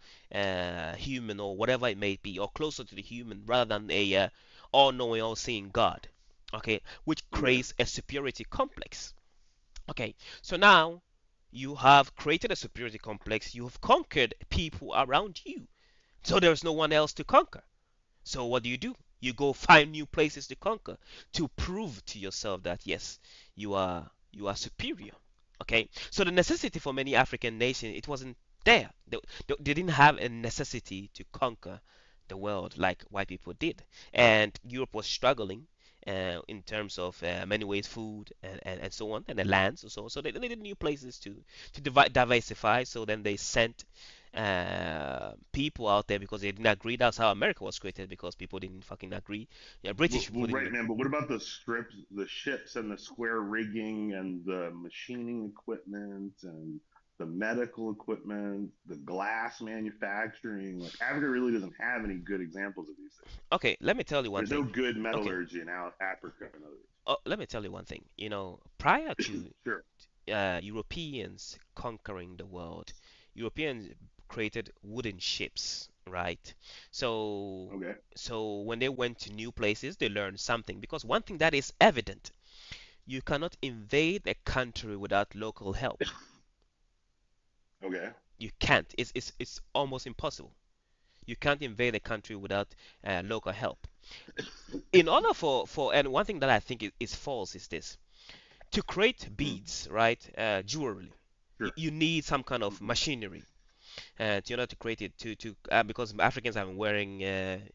human or whatever it may be, or closer to the human rather than a all knowing, all seeing God. Okay, which Okay. creates a superiority complex. Okay, so now you have created a superiority complex, you have conquered people around you, so there's no one else to conquer. So what do? You go find new places to conquer to prove to yourself that yes, you are superior. Okay, so the necessity for many African nations, it wasn't there. They didn't have a necessity to conquer the world like white people did, and Europe was struggling in terms of many ways, food and so on, and the lands and so on. So they needed new places to diversify. So then they sent people out there because they didn't agree. That's how America was created, because people didn't fucking agree. Yeah, British people Well, didn't right, agree. man. But what about the strips, the ships, and the square rigging, and the machining equipment, and the medical equipment, the glass manufacturing? Like Africa really doesn't have any good examples of these things. Okay, let me tell you one There's no thing. good Okay, metallurgy in Africa, in other words. let me tell you one thing. Prior to Sure. Europeans conquering the world, Europeans created wooden ships, right? So, Okay. so when they went to new places, they learned something. Because one thing that is evident, you cannot invade a country without local help. Okay. You can't. It's almost impossible. You can't invade a country without local help. In order and one thing that I think is false is this: to create Hmm. beads, right? Jewelry, you, Sure. you need some kind of Hmm. machinery in order to create it to because Africans have been wearing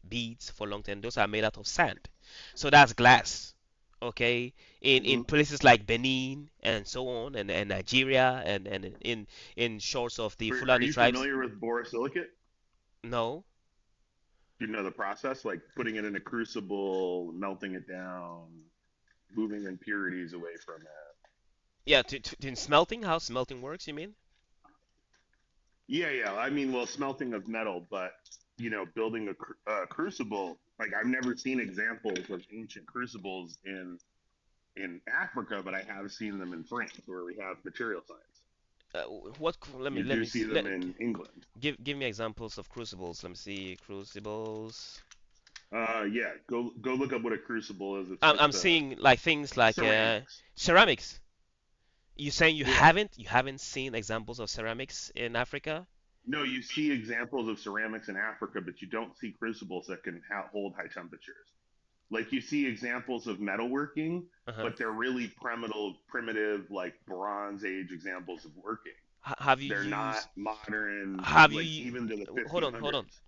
beads for a long time. Those are made out of sand, so that's glass. Okay, in Hmm. places like Benin and so on, and Nigeria, and in shores of the Are Fulani you tribes. familiar with borosilicate? No, Do you know the process, like putting it in a crucible, melting it down, moving impurities away from it? yeah, in smelting, how smelting works, you mean? Yeah, yeah. I mean, well, smelting of metal, but building a crucible. Like I've never seen examples of ancient crucibles in Africa, but I have seen them in France, where we have material science. What? You Let do me see see. them in England. Give me examples of crucibles. Let me see crucibles. Yeah. Go look up what a crucible is. It's I'm like the seeing like things like ceramics. ceramics. You saying Yeah. you haven't seen examples of ceramics in Africa? No, you see examples of ceramics in Africa, but you don't see crucibles that can hold high temperatures. Like you see examples of metalworking, Uh-huh. but they're really primitive, like Bronze Age examples of working. Have you They're not used modern, have like you even to the hold on. 1500s.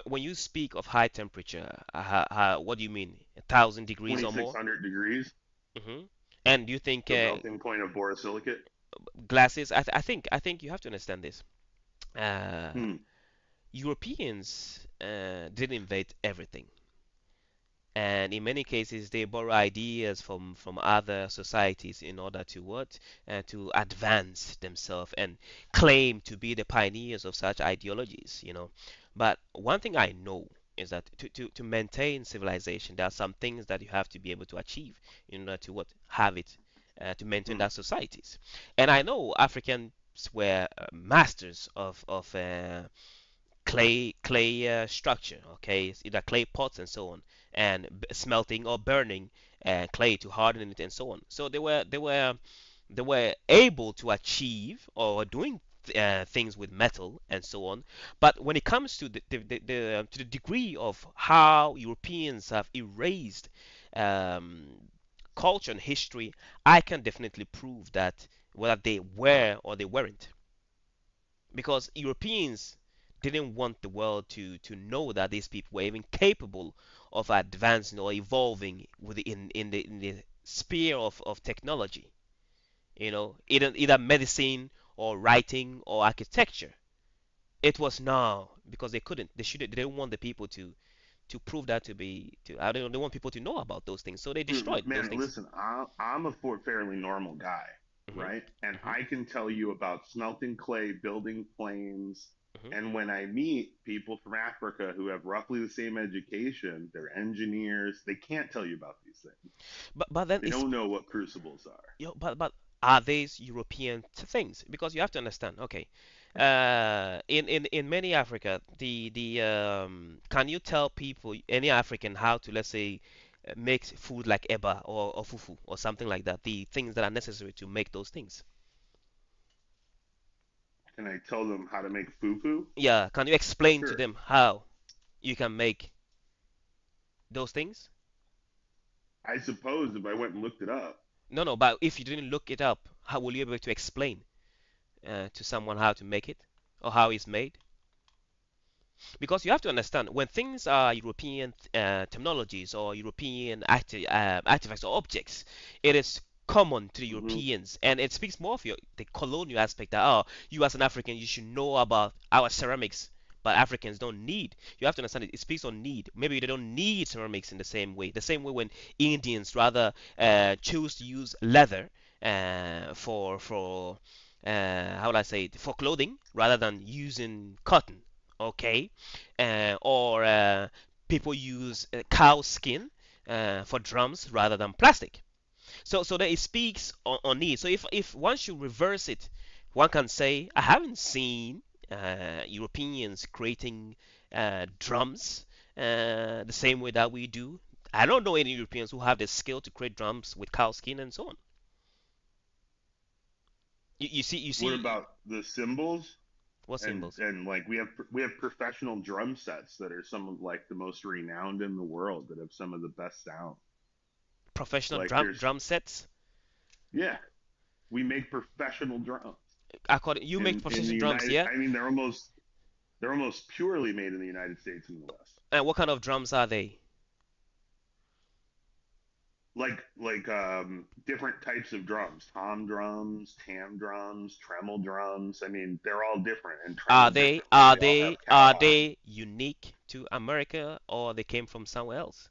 When you speak of high temperature, what do you mean? 1,000 degrees or more? 2600 degrees, Hmm. And do you think the melting point of borosilicate. glasses? I think you have to understand this. Uh, Hmm. Europeans didn't invent everything, and in many cases they borrow ideas from other societies in order to what to advance themselves and claim to be the pioneers of such ideologies, but one thing I know is that to maintain civilization, there are some things that you have to be able to achieve in order to what have it to maintain Hmm. that societies. And I know Africans were masters of clay structure. Okay, it's either clay pots and so on, and smelting or burning clay to harden it and so on. So they were able to achieve or doing things with metal and so on. But when it comes to to the degree of how Europeans have erased um, culture and history, I can definitely prove that whether they were or they weren't, because Europeans didn't want the world to know that these people were even capable of advancing or evolving in the sphere of technology. Either medicine or writing or architecture. It was now because they couldn't. They didn't want the people to prove that to be to. I don't. They want people to know about those things, so they destroyed those Man, things. listen, I'm a fairly normal guy, Hmm. right? And Hmm. I can tell you about smelting clay, building planes. Hmm. And when I meet people from Africa who have roughly the same education, they're engineers, they can't tell you about these things. But then They it's don't know what crucibles are. but are these European things? Because you have to understand. Okay, in many Africa, the can you tell people any African how to, let's say, make food like eba or fufu or something like that? The things that are necessary to make those things. Can I tell them how to make fufu? Yeah, can you explain to Sure. them how you can make those things? I suppose if I went and looked it up. No, no, but if you didn't look it up, how will you be able to explain to someone how to make it or how it's made? Because you have to understand when things are European technologies or European artifacts or objects, it is common to the Hmm. Europeans, and it speaks more of the colonial aspect that you as an African you should know about our ceramics, but Africans don't need. You have to understand it speaks on need. Maybe they don't need ceramics in the same way. The same way when Indians rather choose to use leather for how would I say it, for clothing rather than using cotton. Okay, or people use cow skin for drums rather than plastic. So that it speaks on need. So if one should reverse it, one can say I haven't seen Europeans creating drums the same way that we do. I don't know any Europeans who have the skill to create drums with cow skin and so on. You What see about the cymbals? what symbols? And like we have professional drum sets that are some of like the most renowned in the world that have some of the best sound. Professional Like there's drum sets. yeah, we make professional drums According you make in the professional drums, United. yeah. I mean, they're almost purely made in the United States and the West. And what kind of drums are they? Like different types of drums, tom drums, tam drums, tremolo drums. I mean, they're all different and Are trebled they differently. are They all they have are cowhide. they unique to America or they came from somewhere else?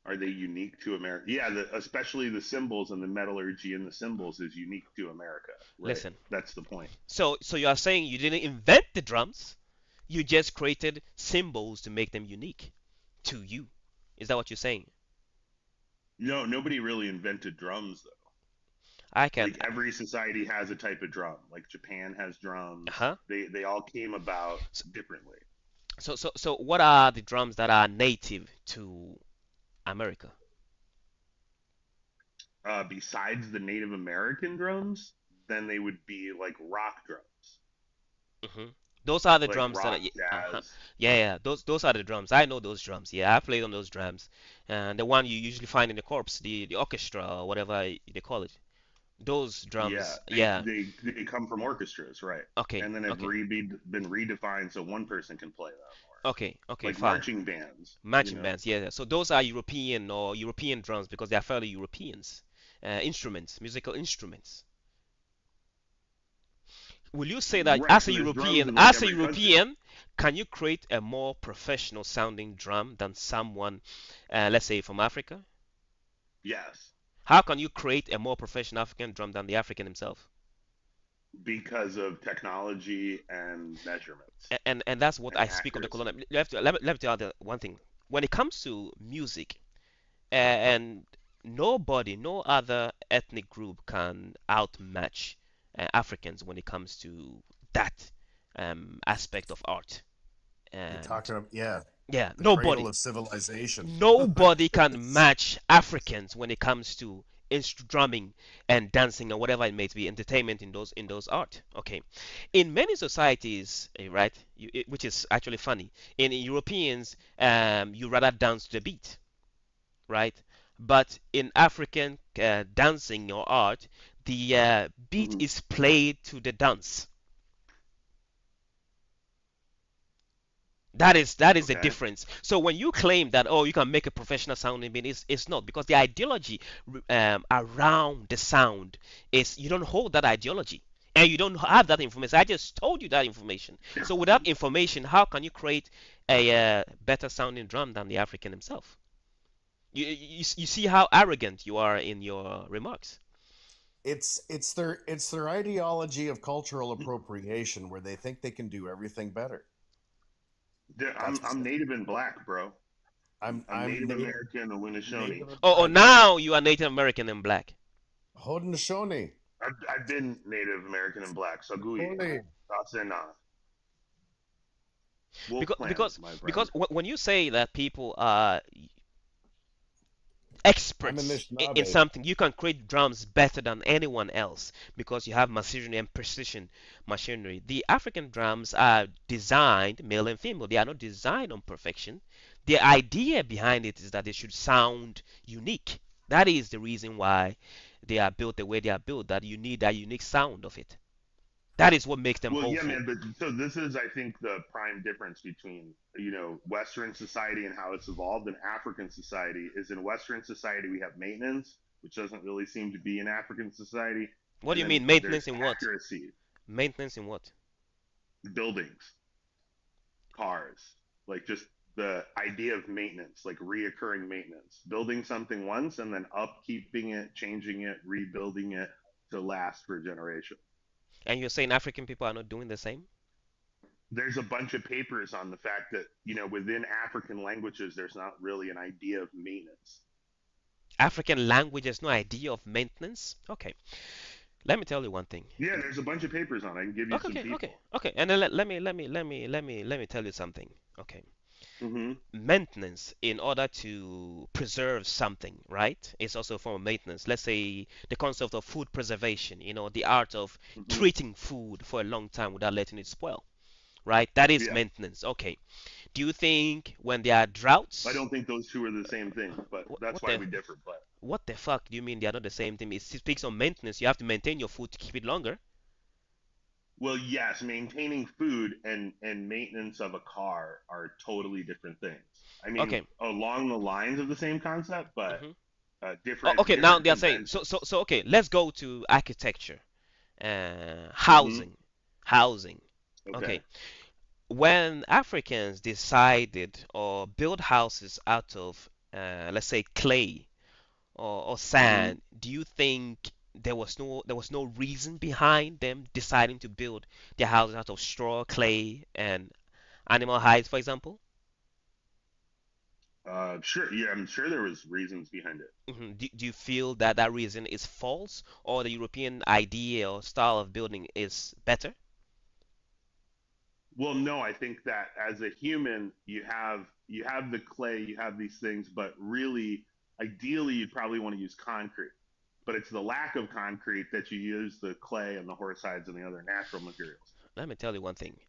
Are they unique to America? Yeah, especially the cymbals and the metallurgy in the cymbals is unique to America, right? Listen. That's the point. So you are saying you didn't invent the drums, you just created symbols to make them unique to you. Is that what you're saying? No, nobody really invented drums though. I can Like every society has a type of drum. Like Japan has drums. uh-huh. They all came about differently. So what are the drums that are native to America? Besides the Native American drums, then they would be like rock drums, hmm Those are the like drums that are, rock uh-huh. jazz. Yeah, those are the drums. I know those drums. Yeah, I played on those drums. And the one you usually find in the corps, the orchestra or whatever they call it. Those Yeah, drums. they, Yeah. they they come from orchestras, right? Okay. And then have Okay. been redefined so one person can play them, or Okay. Okay. like Fine. marching bands, you Marching know. bands. Yeah. So those are European or European drums because they are fairly Europeans. Instruments, musical instruments. Will you say that Right. So there's drums in like As a every country. European, can you create a more professional sounding drum than someone, let's say from Africa? Yes, How can you create a more professional African drum than the African himself? because of technology and measurements And that's what and I speak of the accuracy. colonial. Let me tell you one thing. When it comes to music, and nobody, no other ethnic group can outmatch Africans when it comes to that aspect of art. You're And talking about, yeah, yeah, the cradle nobody, of civilization. nobody can It's match Africans when it comes to drumming and dancing or whatever it may be, entertainment in those art. Okay, in many societies, right, which is actually funny. In Europeans, you rather dance to the beat, right? But in African dancing or art, the beat Hmm. is played to the dance. That is the Okay. difference. So when you claim that you can make a professional sounding beat, it's not because the ideology around the sound is you don't hold that ideology and you don't have that information. I just told you that information. So without information, how can you create a better sounding drum than the African himself? You see how arrogant you are in your remarks. it's their ideology of cultural appropriation where they think they can do everything better. I'm That's I'm Native and Black, bro. I'm, I'm I'm I'm Native native American and Winnebago. native Oh, I'm now you are Native American and black. Haudenosaunee. I've been Native American and Black. Sagui, Haudenosaunee. Tatsena, Wolf Because Clan, because my because friend. when you say that people are I'm experts in Anishinaabe. something. You can create drums better than anyone else because you have machinery and precision machinery. The African drums are designed, male and female. They are not designed on perfection. The idea behind it is that they should sound unique. That is the reason why they are built the way they are built. That you need that unique sound of it. That is what makes them Well, yeah, hopeful. man. But so this is, I think, the prime difference between Western society and how it's evolved, and African society is in Western society we have maintenance, which doesn't really seem to be in African society, What do and you then mean there's maintenance in what? accuracy, Maintenance in what? buildings, cars, like just the idea of maintenance, like reoccurring maintenance, building something once and then upkeeping it, changing it, rebuilding it to last for a generation. And you're saying African people are not doing the same? There's a bunch of papers on the fact that within African languages there's not really an idea of maintenance. African language has no idea of maintenance? Okay, let me tell you one thing. Yeah, there's a bunch of papers on it. I can give you Okay, some okay, okay, people. okay. And then let me tell you something. Okay, Mm-hmm. maintenance in order to preserve something, right? It's also a form of maintenance. Let's say the concept of food preservation. The art of Mm-hmm. treating food for a long time without letting it spoil, right? That is Yeah, maintenance. Okay. Do you think when there are I droughts? don't think those two are the same thing, but What, that's what why the we differ. But what the fuck do you mean they are not the same thing? It speaks on maintenance. You have to maintain your food to keep it longer. well, yes, maintaining food and maintenance of a car are totally different things. I mean, Okay. along the lines of the same concept, but hmm Oh, different okay. Now different they are saying so. conventions. So okay. Let's go to architecture, Mm-hmm. housing, housing. Okay. Okay. When Africans decided or built houses out of, let's say, clay or Mm-hmm. sand, do you think there was no reason behind them deciding to build their houses out of straw, clay, and animal hides, for example? Sure. Yeah, I'm sure there was reasons behind it. Do you feel that that reason is false, or the European idea or style of building is better? Well, no, I think that as a human, you have the clay, you have these things, but really, ideally, you'd probably want to use concrete. But it's the lack of concrete that you use the clay and the horse hides and the other natural materials. Let me tell you one thing.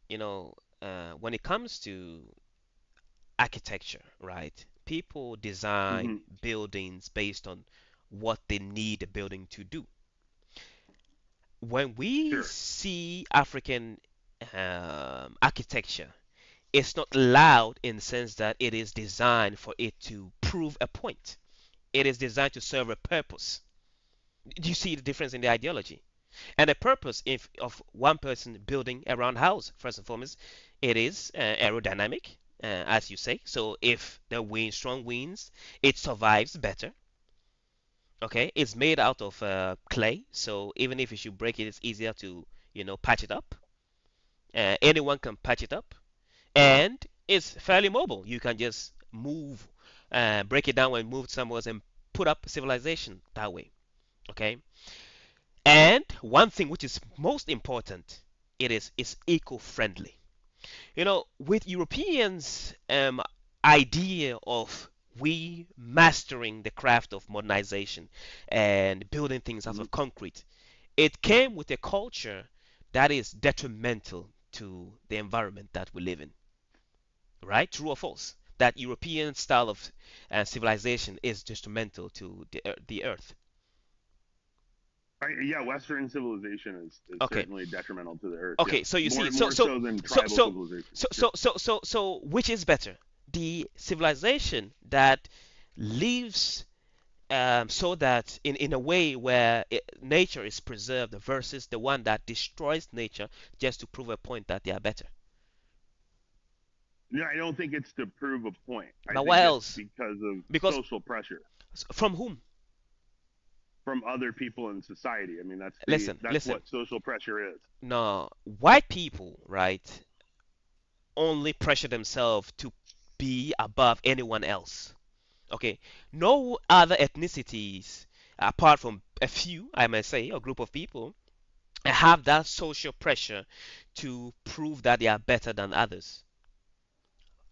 When it comes to architecture, right? People design Hmm. buildings based on what they need the building to do. When we Sure. see African architecture, it's not loud in the sense that it is designed for it to prove a point. It is designed to serve a purpose. Do you see the difference in the ideology? And the purpose if of one person building a round house, first and foremost, it is aerodynamic, as you say. So if the wind, strong winds, it survives better. Okay, it's made out of clay, so even if you should break it, it's easier to patch it up. Anyone can patch it up, and it's fairly mobile. You can just move, break it down and move somewhere else and put up civilization that way. Okay, and one thing which is most important, it is eco-friendly. With Europeans' idea of we mastering the craft of modernization and building things out Hmm. of concrete, it came with a culture that is detrimental to the environment that we live in, right? True or false? That European style of civilization is detrimental to the earth. Yeah, Western civilization is Okay, certainly detrimental to the earth. okay. Yes, So you see, more so more so so than so tribal so civilization. so Sure. so so so, so which is better? The civilization that lives so that in a way where nature is preserved versus the one that destroys nature just to prove a point that they are better. Yeah, I don't think it's to prove a point. I But what think it's else? because of Because social pressure from whom? from other people in society. I mean, Listen, that's listen. what social pressure is. No, white people, right, only pressure themselves to be above anyone else. Okay, no other ethnicities, apart from a few, I might say, a group of people, have that social pressure to prove that they are better than others,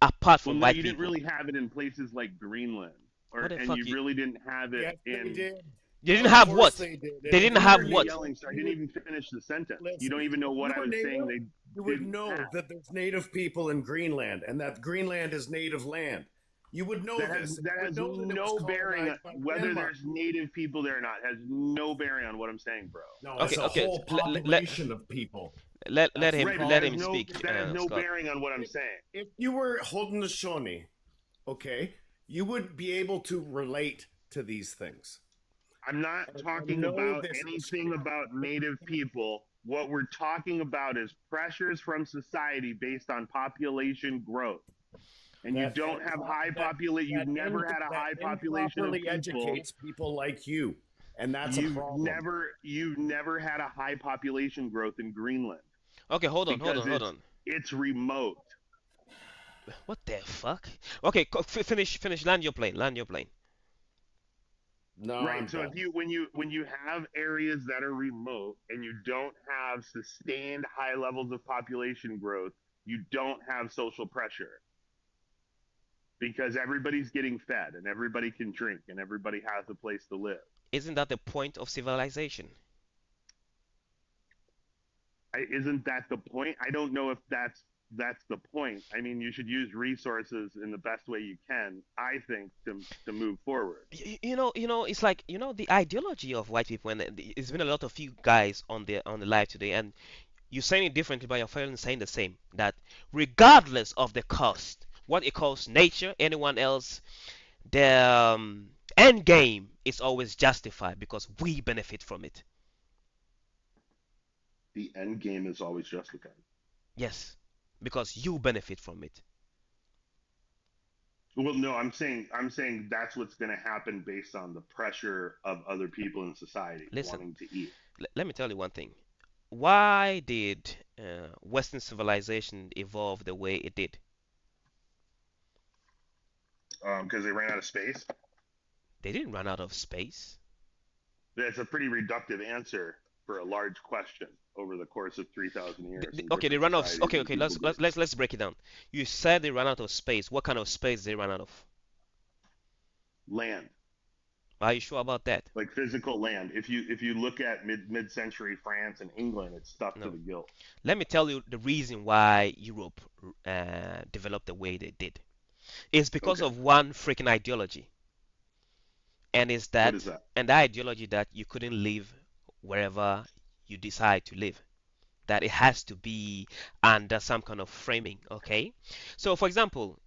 apart Well, from no, white you didn't people. really have it in places like Greenland. What or the and fuck you you? really didn't have it Yes, they in. did. They didn't Of have course what? they did. They And if didn't You you have were heard me what? native, yelling, so I you didn't would even finish the sentence. You listen. don't even know If what you I were was saying. native, They you would didn't know have. that there's native people in Greenland and that Greenland is native land. You would know That has this. And that you would has know that it was no bearing on colonized by whether Denmark. there's native people there or not. Has no bearing on what I'm saying, bro. No, Okay, it's a okay. whole Let population of people. let That's the him Right, but that let has him problem. no speak, that has no Scott. bearing on what I'm saying. If you were Haudenosaunee, okay, you would be able to relate to these things I'm not and talking know about this anything history. about native people. What we're talking about is pressures from society based on population growth. And you That don't have high that population. You've never had a that high population of improperly people. educates people like you, and that's a problem. You've never had a high population growth in Greenland Okay, hold because on, hold on. it's remote. What the fuck? Okay, finish. Land your plane. Land your plane. No, I'm Right. So if done. you when you have areas that are remote and you don't have sustained high levels of population growth, you don't have social pressure because everybody's getting fed and everybody can drink and everybody has a place to live. Isn't that the point of civilization? Isn't that the point? I don't know if that's the point. I mean, you should use resources in the best way you can, I think, to move forward. It's like the ideology of white people, and it's been a lot of you guys on the live today, and you're saying it differently, but your friends saying the same. That regardless of the cost, what it costs nature, anyone else, the end game is always justified because we benefit from it. The end game is always justified. Yes, because you benefit from it. Well, no, I'm saying that's what's going to happen based on the pressure of other people in society Listen, wanting to eat. let me tell you one thing. Why did Western civilization evolve the way it did? Because they ran out of space. They didn't run out of space. That's a pretty reductive answer for a large question over the course of 3,000 years in Okay, they different ran out of. societies Okay, and okay. people Let's groups. let's break it down. You said they ran out of space. What kind of space they ran out of? Land, Are you sure about that? like physical land. If you look at mid-century France and England, it's stuffed to No. the gill. Let me tell you the reason why Europe developed the way they did. It's because Okay, of one freaking ideology, what is that? and the ideology that you couldn't live wherever you decide to live. That it has to be under some kind of framing. Okay, so for example,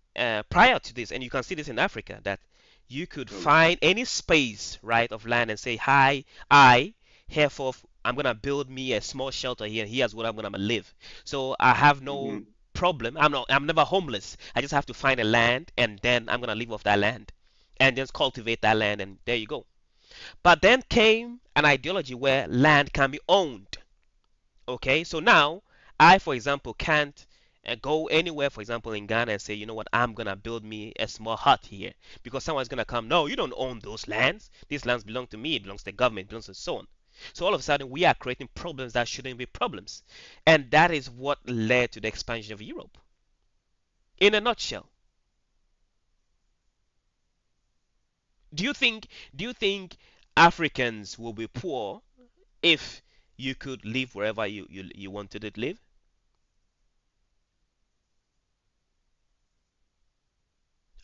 prior to this, and you can see this in Africa, that you could Oh yeah. find any space, right, of land and say, "Hi, I herefore I'm gonna build me a small shelter here, and here's what I'm gonna live." So I have no Hmm. problem. I'm never homeless. I just have to find a land, and then I'm gonna live off that land, and just cultivate that land, and there you go. But then came an ideology where land can be owned. Okay, so now I, for example, can't go anywhere, for example, in Ghana and say, you know what, I'm gonna build me a small hut here because someone's gonna come. No, you don't own those lands. These lands belong to me. It belongs to the government. It belongs to so on. So all of a sudden, we are creating problems that shouldn't be problems, and that is what led to the expansion of Europe. In a nutshell, do you think do you think Africans will be poor if you could live wherever you wanted to live?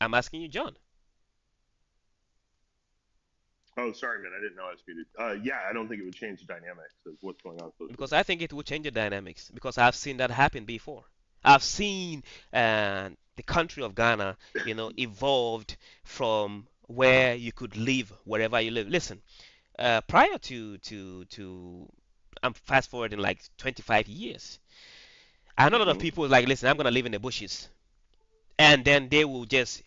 I'm asking you, John. Oh, sorry, man. I didn't know I was muted. Yeah, I don't think it would change the dynamics of what's going on socially. Because I think it will change the dynamics because I've seen that happen before. I've seen the country of Ghana, evolved from where you could live wherever you live. Listen, prior to I'm fast forwarding like 25 years. I know a lot of Hmm. people like, listen, I'm gonna live in the bushes, and then they will just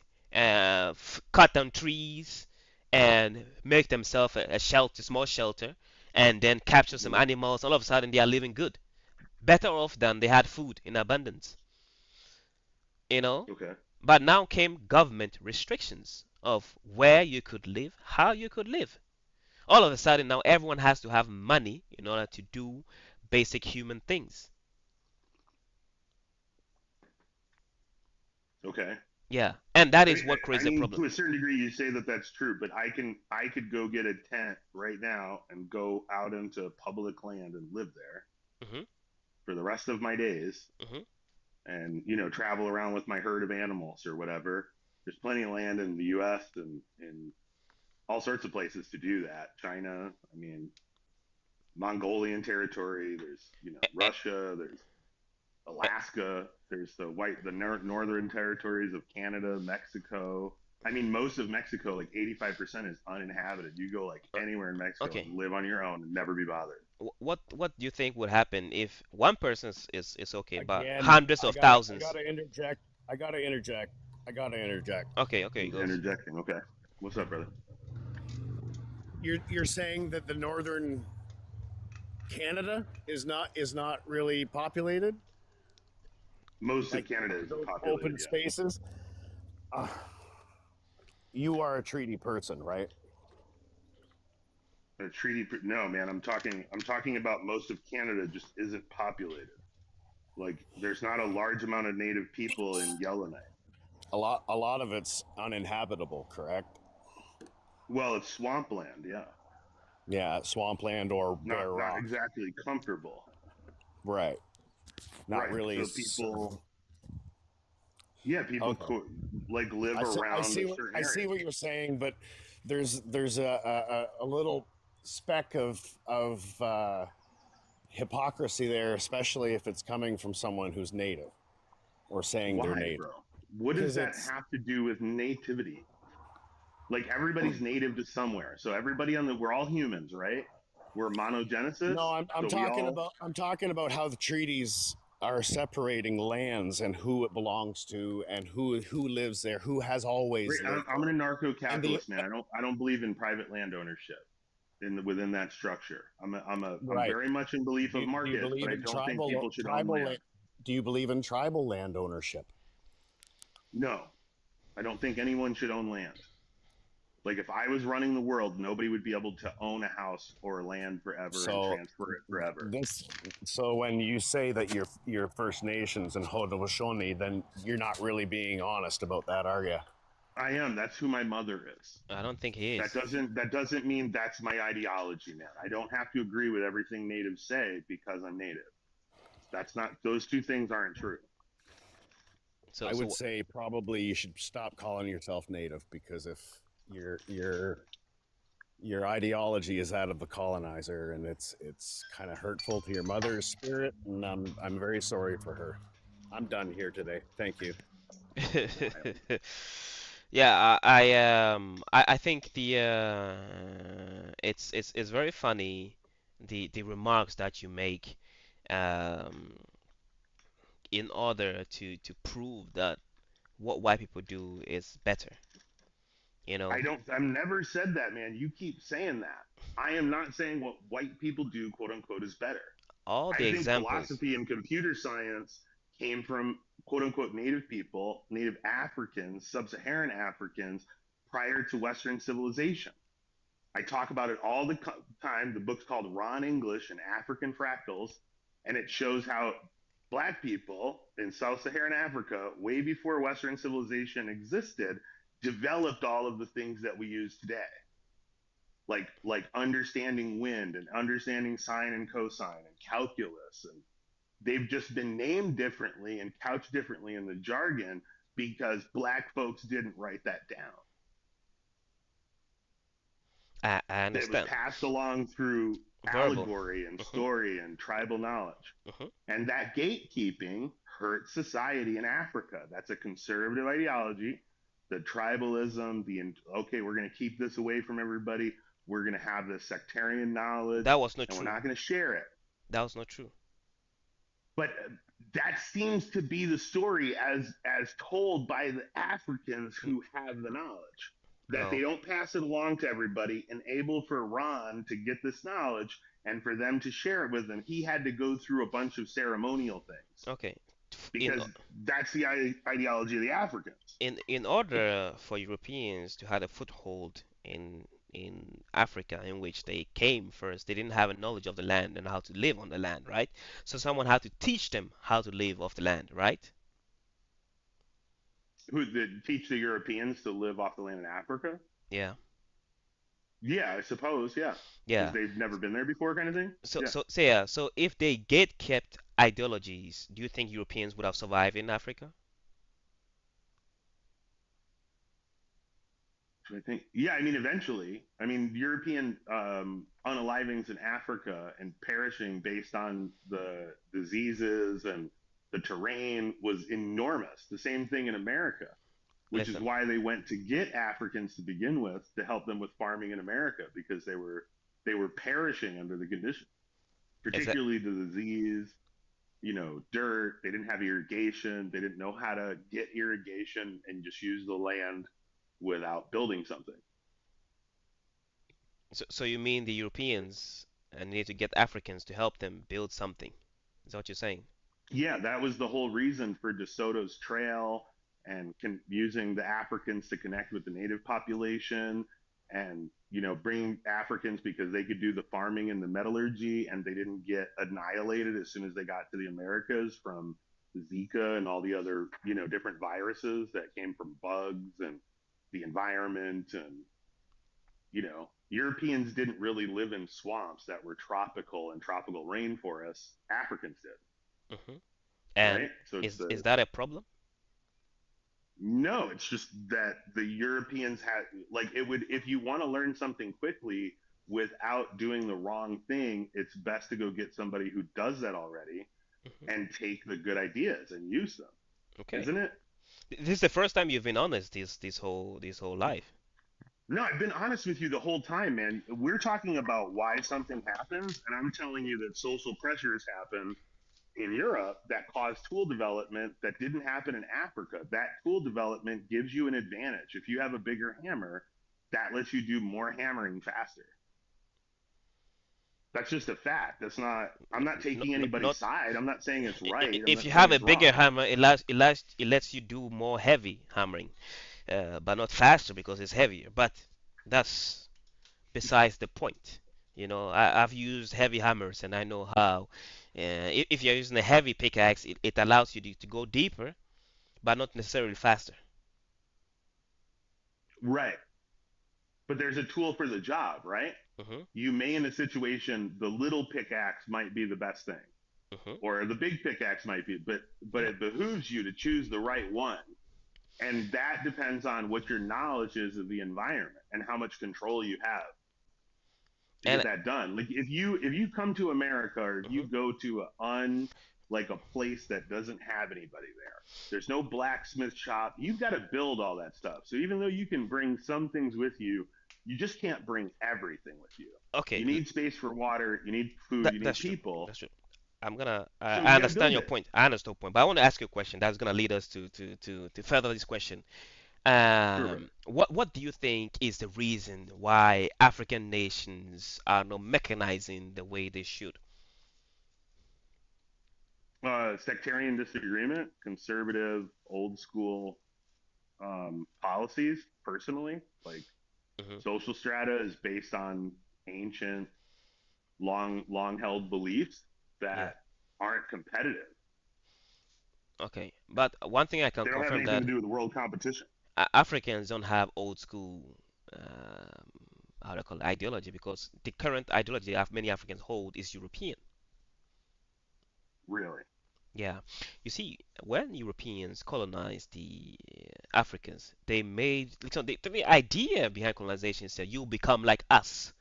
cut down trees and make themselves a shelter, small shelter, and then capture some Hmm. animals. All of a sudden, they are living good, better off than they had food in abundance, you know. Okay. But now came government restrictions of where you could live, how you could live. All of a sudden, now everyone has to have money in order to do basic human things. Okay. Yeah, And that I is mean, what I creates the mean, problem. to a certain degree, you say that that's true, but I could go get a tent right now and go out into public land and live there Hmm. for the rest of my days, Hmm. and travel around with my herd of animals or whatever. There's plenty of land in the U.S. and in all sorts of places to do that. China, I mean, Mongolian territory. There's Russia. There's Alaska. There's the northern territories of Canada, Mexico. I mean, most of Mexico, like 85%, is uninhabited. You go like anywhere in Mexico Okay. and live on your own and never be bothered. What do you think would happen if one person is okay, but Again, hundreds I of gotta I thousands? gotta interject. I gotta interject. I gotta interject. Okay, okay, Who's goes. interjecting? Okay, what's up, brother? You're saying that the northern Canada is not really populated, Most of like Canada isn't those populated open yet. spaces. Uh, you are a treaty person, right? A treaty? No, man. I'm talking about most of Canada just isn't populated. Like, there's not a large amount of native people in Yellowknife. A lot of it's uninhabitable, correct? Well, it's swampland, yeah. Yeah, swampland or bare Not rock. exactly comfortable. Right. Not Right. really. So people, yeah, people Okay. like live I around see a what certain I see area. what you're saying, but there's a little speck of hypocrisy there, especially if it's coming from someone who's native or saying they're Why, native, bro? What does because that it's have to do with nativity? Like, everybody's native to somewhere. So we're all humans, right? We're monogenesis. no. I'm So we talking all, about how the treaties are separating lands and who it belongs to and who lives there, who has right, always I'm, lived I'm there, an and the anarcho-capitalist, man. I don't believe in private land ownership within that structure. I'm right. very much in belief of Do you markets, but believe I in don't think people should own tribal land. do you believe in tribal land ownership? No, I don't think anyone should own land. Like, if I was running the world, nobody would be able to own a house or land forever and So transfer it forever. this so when you say that you're First Nations and Haudenosaunee, then you're not really being honest about that, are you? I am. That's who my mother is. I don't think he That is. doesn't that doesn't mean that's my ideology, man. I don't have to agree with everything natives say because I'm native. That's not Those two things aren't true. So I would so say probably you should stop calling yourself native, because if your your your ideology is that of the colonizer, and it's kind of hurtful to your mother's spirit, and I'm very sorry for her. I'm done here today. Thank you. Wild. yeah, I think the it's very funny the remarks that you make um in order to prove that what white people do is better. You know, I've never said that, man. You keep saying that. I am not saying what white people do, quote unquote, is better. all I the think examples. philosophy and computer science came from, quote unquote, native people, native Africans, sub-Saharan Africans, prior to Western civilization. I talk about it all the time. The book's called Raw in English and African Fractals, and it shows how black people in sub-Saharan Africa, way before Western civilization existed, developed all of the things that we use today, like understanding wind and understanding sine and cosine and calculus, and they've just been named differently and couched differently in the jargon because black folks didn't write that down. I That was understand. passed along through Verbal. allegory and Hmm. story and tribal knowledge. Hmm. And that gatekeeping hurt society in Africa. That's a conservative ideology. The tribalism, okay, we're going to keep this away from everybody. We're going to have this sectarian knowledge That was not and we're true. not going to share it. That was not true. But that seems to be the story as told by the Africans N- who have the knowledge, that they No. don't pass it along to everybody, and able for Ron to get this knowledge and for them to share it with them, he had to go through a bunch of ceremonial things Okay. In because that's the ideology of the Africans. in order for Europeans to have a foothold in Africa, in which they came first, they didn't have a knowledge of the land and how to live on the land, right? So someone had to teach them how to live off the land, right? Who that teach the Europeans to live off the land in Africa? Yeah, Yeah, I suppose. Yeah, because yeah. they've never been there before, kind of thing. So, Yeah. so yeah. So if they get kept ideologies, do you think Europeans would have survived in Africa? So I think, yeah, I mean, eventually, I mean, European unalivings in Africa and perishing based on the diseases and the terrain was enormous. The same thing in America, which is Listen, why they went to get Africans to begin with to help them with farming in America because they were perishing under the conditions, exact. particularly the disease, dirt. They didn't have irrigation. They didn't know how to get irrigation and just use the land without building something. So you mean the Europeans need to get Africans to help them build something? Is that what you're saying? Yeah, that was the whole reason for De Soto's trail and using the Africans to connect with the native population and bring Africans because they could do the farming and the metallurgy and they didn't get annihilated as soon as they got to the Americas from Zika and all the other different viruses that came from bugs and the environment and Europeans didn't really live in swamps that were tropical and tropical rainforests. Africans did, Hmm. And right? So it's is the that a problem? no, it's just that the Europeans had like it would if you want to learn something quickly without doing the wrong thing, it's best to go get somebody who does that already Hmm. and take the good ideas and use them, Okay. isn't it? This is the first time you've been honest this whole life. No, I've been honest with you the whole time, man. We're talking about why something happens, and I'm telling you that social pressures happen in Europe that caused tool development that didn't happen in Africa. That tool development gives you an advantage. If you have a bigger hammer, that lets you do more hammering faster. That's just a fact. I'm not No, taking no, anybody's not side. I'm not saying it's right. I'm if not you saying have a it's bigger wrong. hammer, it lets you do more heavy hammering, but not faster because it's heavier. But that's besides the point. I've used heavy hammers and I know how. If you're using a heavy pickaxe, it allows you to go deeper, but not necessarily faster. Right. But there's a tool for the job, right? Hmm. You may, in a situation, the little pickaxe might be the best thing, Hmm. or the big pickaxe might be, but Yeah. it behooves you to choose the right one. And that depends on what your knowledge is of the environment and how much control you have to get And that done. Like if you come to America or if you mhm. go to like a place that doesn't have anybody there, there's no blacksmith shop. You've got to build all that stuff. So even though you can bring some things with you, you just can't bring everything with you. Okay, You need space for water, you need food, that you need that's true. people. That's true. I'm gonna. So I you got to understand build your it. point. I understand your point, but I want to ask you a question that's gonna lead us to further this question. Sure, brother. What do you think is the reason why African nations are not mechanizing the way they should? Sectarian disagreement, conservative, old school policies. Personally, like Hmm. social strata is based on ancient, long held beliefs Yeah. that aren't competitive. Okay. But one thing I can They don't have confirm anything that to do with world competition. Africans don't have old school, um, how do I call it, ideology because the current ideology many Africans hold is European. Really. Yeah, you see, when Europeans colonized the Africans, they made so the idea behind colonization is that you become like us.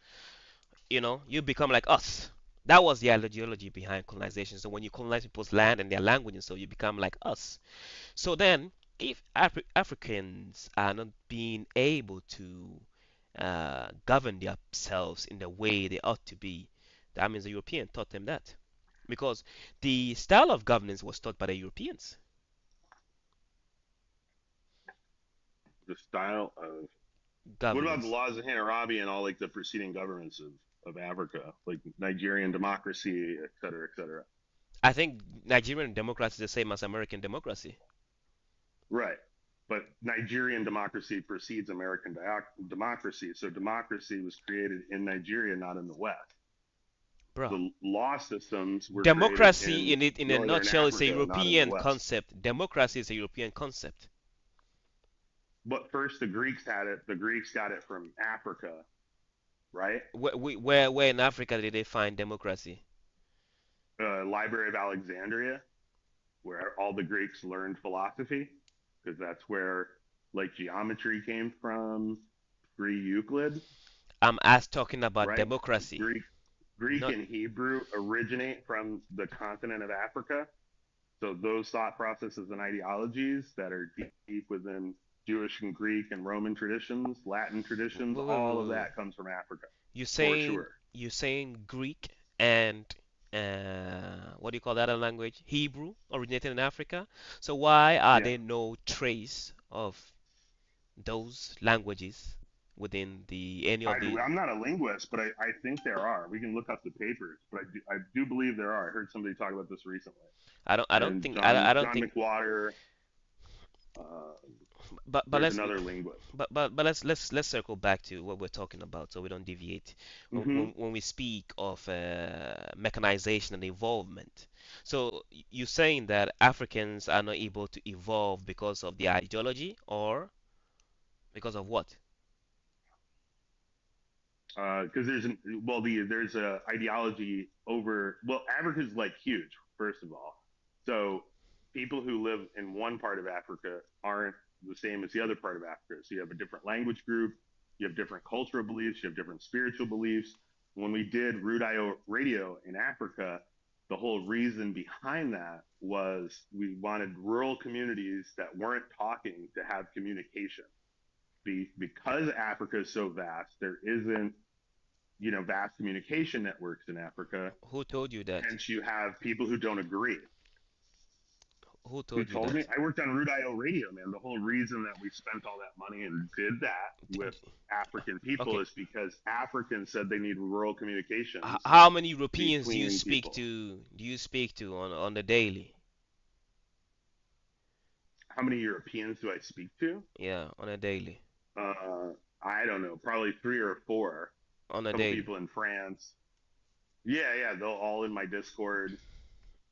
You become like us. That was the ideology behind colonization. So when you colonize people's land and their language, and so you become like us. So then, if Africans are not being able to govern themselves in the way they ought to be, that means the European taught them that. Because the style of governance was taught by the Europeans. The style of what about the Governance. laws of Hammurabi and all like the preceding governments of Africa, like Nigerian democracy, et cetera, et cetera. I think Nigerian democracy is the same as American democracy. Right. But Nigerian democracy precedes American democracy. So democracy was created in Nigeria, not in the West. Bro, The law systems were created democracy in in a Northern nutshell is a Africa, not in the European West. concept. Democracy is a European concept. but first the Greeks had it. The Greeks got it from Africa, right? Where in Africa did they find democracy? Library of Alexandria, where all the Greeks learned philosophy, because that's where like geometry came from, pre-Euclid, I'm as talking about right? democracy, Greek, Greek not and Hebrew originate from the continent of Africa. So those thought processes and ideologies that are deep within Jewish and Greek and Roman traditions, Latin traditions, all of wait. that comes from Africa, You for saying sure. you saying Greek and what do you call that other language? Hebrew originated in Africa. So why are Yeah, there no trace of those languages within the any of the? I'm not a linguist, but I think there are. We can look up the papers, but I do believe there are. I heard somebody talk about this recently, I don't and think I don't John think McWater. Uh, but there's let's another linguist. but let's circle back to what we're talking about so we don't deviate Hmm. when we speak of mechanization and evolvement. So you're saying that Africans are not able to evolve because of the ideology or because of what? Because there's a ideology over, well, Africa's like huge, first of all, so people who live in one part of Africa aren't the same as the other part of Africa. So you have a different language group, you have different cultural beliefs, you have different spiritual beliefs. When we did Root Radio in Africa, the whole reason behind that was we wanted rural communities that weren't talking to have communication. Because Africa is so vast, there isn't, vast communication networks in Africa. Who told you that? Hence, you have people who don't agree. Who Who told you told me? that? I worked on Root Radio, man. The whole reason that we spent all that money and did that D- with d- African people Okay. is because Africans said they need rural communications How many Europeans between people. do you speak to on the daily? How many Europeans do I speak to? Yeah, on a daily. Uh, I don't know, probably three or four. On A a couple daily. people in France. Yeah, yeah, they're all in my Discord.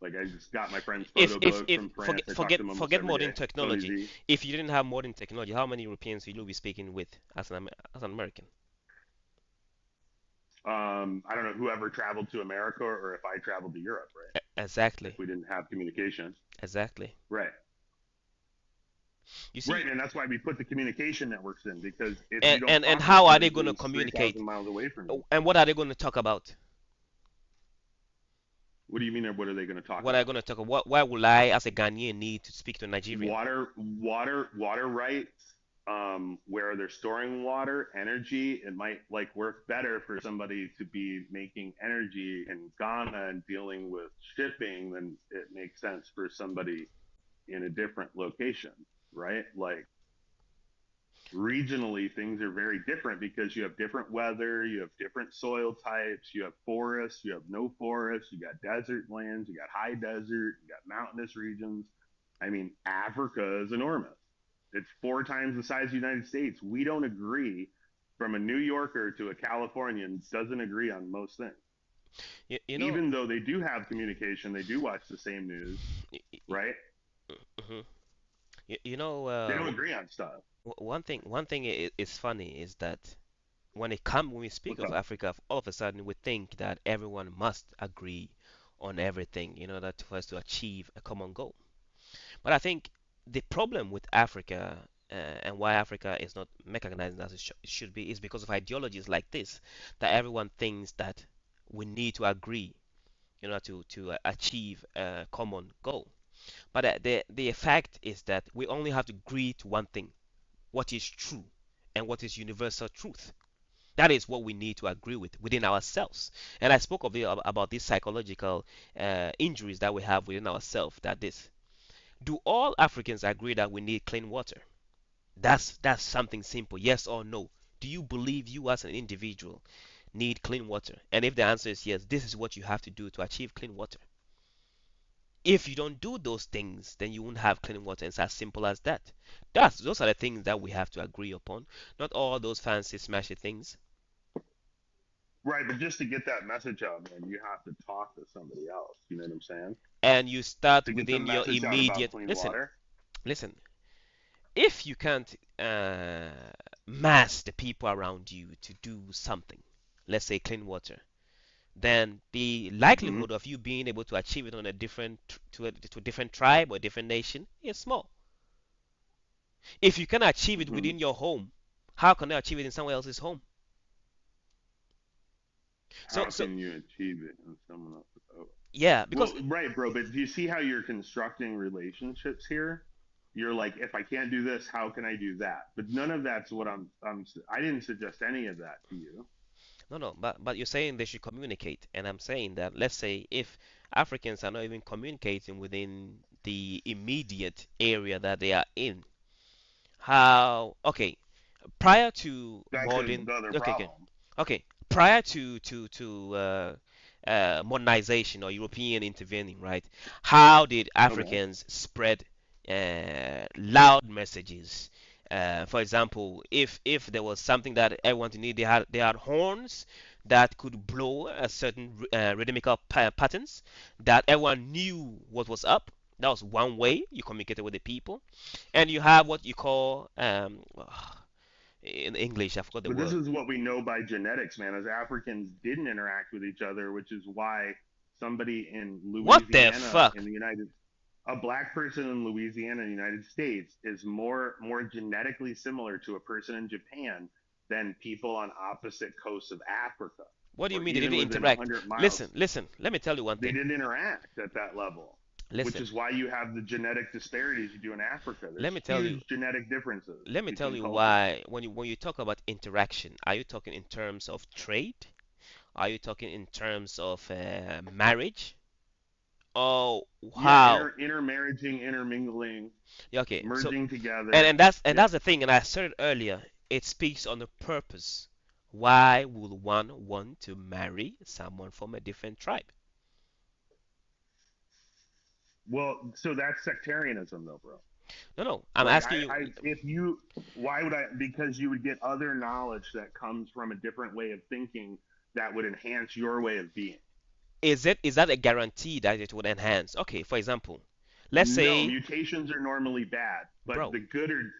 Like I just got my friend's photo book If from France. I talk to him almost forget every modern day. Tony technology. Z. If you didn't have modern technology, how many Europeans will you be speaking with as as an American? I don't know whoever traveled to America or if I traveled to Europe, right? If Exactly. we didn't have communication, Exactly. right? You Right, see, and that's why we put the communication networks in because if you don't and talk to how are they somebody going to who's three communicate? thousand miles away from you, And what are they going to talk about? what do you mean? What are they going to talk What are they about? going to talk about? Why will I, as a Ghanaian, need to speak to a Nigerian? Water rights. Where they're storing water, energy. It might like work better for somebody to be making energy in Ghana and dealing with shipping than it makes sense for somebody in a different location, right? Like regionally, things are very different because you have different weather, you have different soil types, you have forests, you have no forests, you got desert lands, you got high desert, you got mountainous regions. I mean, Africa is enormous. It's four times the size of the United States. We don't agree. From a New Yorker to a Californian doesn't agree on most things. You know, Even though they do have communication, they do watch the same news, y- y- right? mhm. You know, They don't agree on stuff. one thing is funny is that when we speak What's of up? Africa, all of a sudden we think that everyone must agree on everything in order for us to achieve a common goal. But I think the problem with Africa and why Africa is not mechanized as it should be is because of ideologies like this, that everyone thinks that we need to agree in order to achieve a common goal. But the fact is that we only have to agree to one thing, what is true and what is universal truth. That is what we need to agree with within ourselves. And I spoke about these psychological injuries that we have within ourselves. That this, do all Africans agree that we need clean water? That's something simple. Yes or no? Do you believe you as an individual need clean water? And if the answer is yes, this is what you have to do to achieve clean water. If you don't do those things, then you won't have clean water. It's as simple as that. Those are the things that we have to agree upon. Not all those fancy smashy things. Right, but just to get that message out, man, you have to talk to somebody else. You know what I'm saying? And you start To get the within your message out about immediate clean listen, water. listen. if you can't mass the people around you to do something, let's say clean water, then the Hmm. likelihood of you being able to achieve it on a different to a different tribe or different nation is small. If you can achieve it Hmm. within your home, how can you achieve it in someone else's home? So How so can you achieve it in someone else's? Oh. yeah, because Well, right, bro. But do you see how you're constructing relationships here? You're like, if I can't do this, how can I do that? But none of that's what I didn't suggest any of that to you. no, but you're saying they should communicate, and I'm saying that let's say if Africans are not even communicating within the immediate area that they are in, how okay, prior to That's modern another okay okay problem. okay prior to modernization or European intervening, right? How did Okay. Africans spread loud messages? For example, if there was something that everyone needed, they had horns that could blow a certain rhythmical patterns that everyone knew what was up. That was one way you communicated with the people, and you have what you call in English, I forgot the But this word. is what we know by genetics, man. As Africans didn't interact with each other, which is why somebody in What the Louisiana in fuck? the United a black person in Louisiana in the United States is more genetically similar to a person in Japan than people on opposite coasts of Africa What do you or mean they even didn't within interact? 100 Listen, miles. listen. Let me tell you one They thing. didn't interact at that level, which Listen. is why you have the genetic disparities you do in Africa. Let There's me tell you. huge genetic differences Let me tell between you cultures. why. When you talk about interaction, are you talking in terms of trade? Are you talking in terms of marriage? Oh, Yeah, how? intermarrying, intermingling, Yeah, okay. So, merging and together. and that's and Yeah. that's the thing. And I said it earlier. It speaks on the purpose. Why would one want to marry someone from a different tribe? Well, so that's sectarianism, though, bro. No, no. I'm Like asking you. if you, why would I? Because you would get other knowledge that comes from a different way of thinking that would enhance your way of being. Is that a guarantee that it would enhance? Okay, for example, let's No, say, mutations are normally bad, but bro,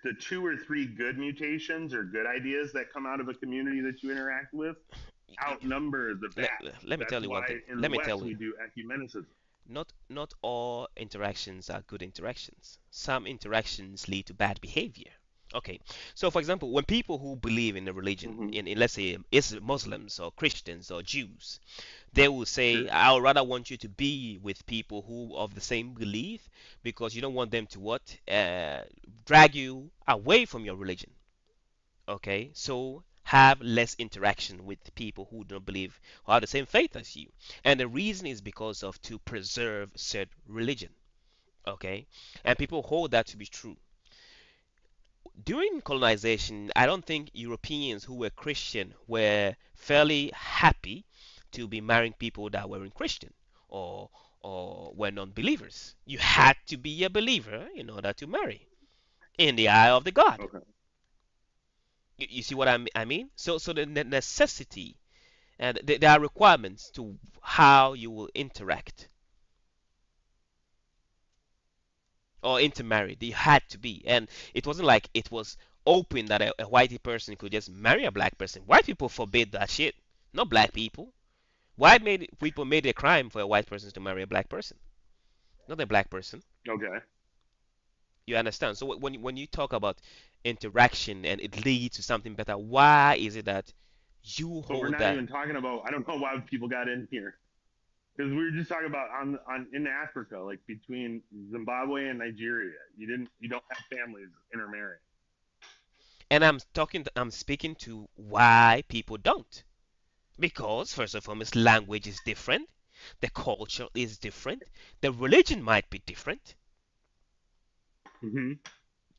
the two or three good mutations or good ideas that come out of a community that you interact with outnumber the let, bad. let me That's tell you one why thing. in the Let me West tell we you. do ecumenicism. Not all interactions are good interactions. Some interactions lead to bad behavior. Okay, so for example, when people who believe in a religion, Hmm. in let's say it's Muslims or Christians or Jews, they will say, Sure. I would rather want you to be with people who of the same belief because you don't want them to what drag you away from your religion. Okay, so have less interaction with people who don't believe or have the same faith as you, and the reason is because of to preserve said religion. Okay, and people hold that to be true. During colonization, I don't think Europeans who were Christian were fairly happy to be marrying people that weren't Christian or or were non-believers. You had to be a believer in order to marry in the eye of the God. Okay. You see what I mean? So the necessity and there are requirements to how you will interact or intermarry. They had to be, and it wasn't like it was open that a whitey person could just marry a black person. White people forbid that shit, not black people. White made people made it a crime for a white person to marry a black person, not a black person. Okay. You understand? So when you talk about interaction and it leads to something better, why is it that you But we're hold not that? even talking about. I don't know why people got in here because we were just talking about on in Africa, like between Zimbabwe and Nigeria. You don't have families intermarrying. And I'm speaking to why people don't. Because, first and foremost, language is different, the culture is different, the religion might be different. Hmm.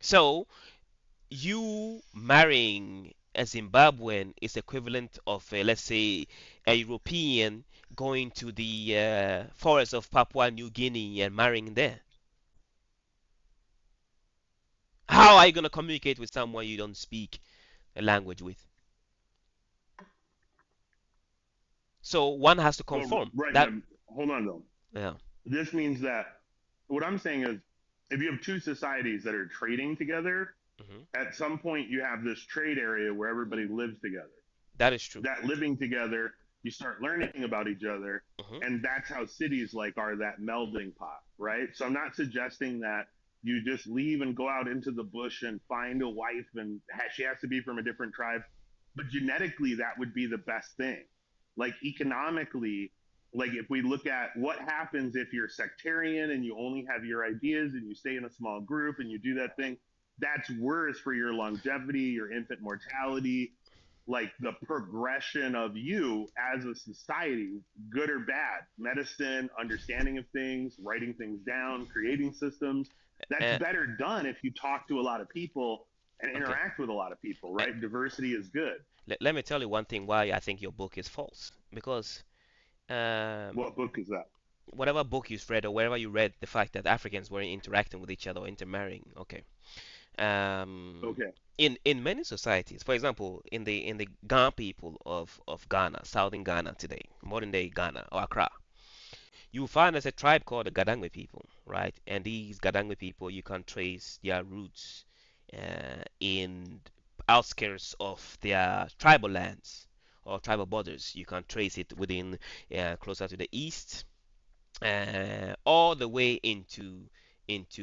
So, you marrying a Zimbabwean is equivalent of, let's say, a European going to the forest of Papua New Guinea and marrying there. How are you going to communicate with someone you don't speak a language with? So, one has to Well, conform. right, That, but hold on though. yeah. This means that what I'm saying is, if you have two societies that are trading together, Hmm. At some point, you have this trade area where everybody lives together. That is true. That living together, you start learning about each other, Hmm. and that's how cities like are that melding pot, right? So I'm not suggesting that you just leave and go out into the bush and find a wife and she has to be from a different tribe, but genetically that would be the best thing. Like economically, like if we look at what happens if you're sectarian and you only have your ideas and you stay in a small group and you do that thing, that's worse for your longevity, your infant mortality, like the progression of you as a society, good or bad, medicine, understanding of things, writing things down, creating systems. That's And better done if you talk to a lot of people and okay, interact with a lot of people, uh, right? Diversity is good. let me tell you one thing why I think your book is false. Because um, What book is that? whatever book you've read or wherever you read the fact that Africans were interacting with each other or intermarrying, okay. Um, Okay. in many societies, for example, in the Ga people of Ghana, southern Ghana today, modern day Ghana or Accra, you find there's a tribe called the Gadangwe people, right? And these Gadangwe people, you can trace their roots in outskirts of their tribal lands or tribal borders. You can trace it within closer to the east, all the way into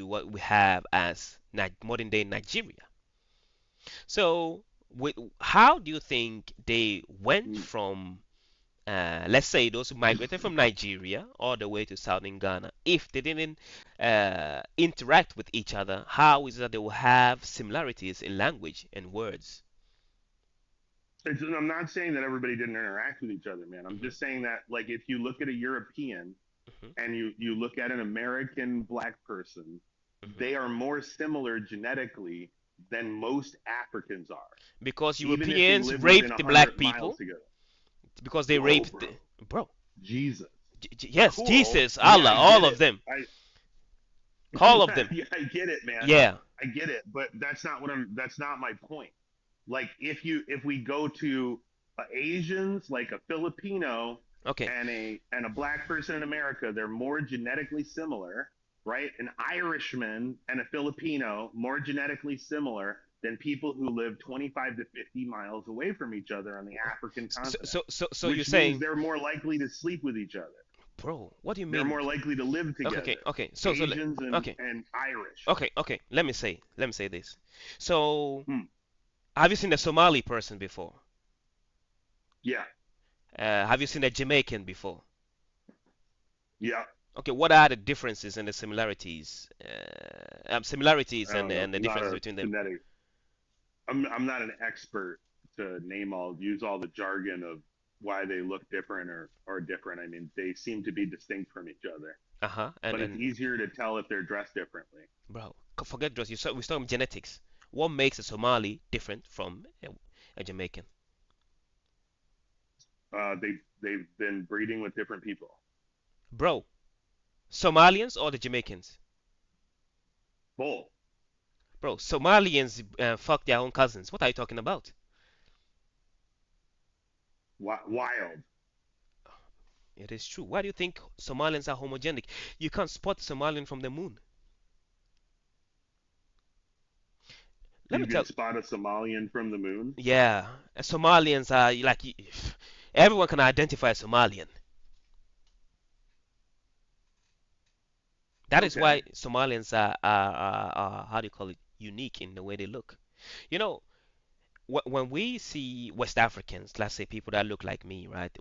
what we have as modern day Nigeria. So, how do you think they went Mm. from, let's say, those who migrated from Nigeria all the way to southern Ghana, if they didn't interact with each other, how is it that they will have similarities in language and words? I'm not saying that everybody didn't interact with each other, man. I'm Hmm. just saying that, like, if you look at a European Hmm. and you look at an American black person, Hmm. they are more similar genetically than most Africans are, Because even if they Europeans live within raped a the black hundred miles people, together. because they Whoa, raped bro, the, bro. Jesus, Yes, cool. Jesus, Yeah, Allah, I all get of it. them, I all of yeah, them. yeah, I get it, man. Yeah. I get it, but that's not what I'm. That's not my point. Like if we go to Asians, like a Filipino Okay. and a black person in America, they're more genetically similar, right? An Irishman and a Filipino more genetically similar than people who live 25 to 50 miles away from each other on the African continent, So you're which means saying, they're more likely to sleep with each other. bro, what do you They're mean? more likely to live Okay, okay, together. okay. Asians Okay, and Irish. okay, okay. Let me say this. So, Hmm. have you seen a Somali person before? Yeah, Have you seen a Jamaican before? yeah. Okay, what are the differences and the similarities? Similarities I don't know. and the A lot differences of between them. genetic. I'm not an expert to use all the jargon of why they look different or different. I mean, they seem to be distinct from each other, Uh-huh. but it's And easier to tell if they're dressed differently. bro, forget dress. We talking genetics. What makes a Somali different from a Jamaican? They've been breeding with different people. Bro, Somalians or the Jamaicans? Both. Bro, Somalians fuck their own cousins. What are you talking about? Wild. It is true. Why do you think Somalians are homogenic? You can't spot Somalian from the moon. Let me You can tell. spot a Somalian from the moon. Yeah, Somalians are like everyone can identify a Somalian. That is Okay. why Somalians are how do you call it? Unique in the way they look. You know, when we see West Africans, let's say people that look like me, right?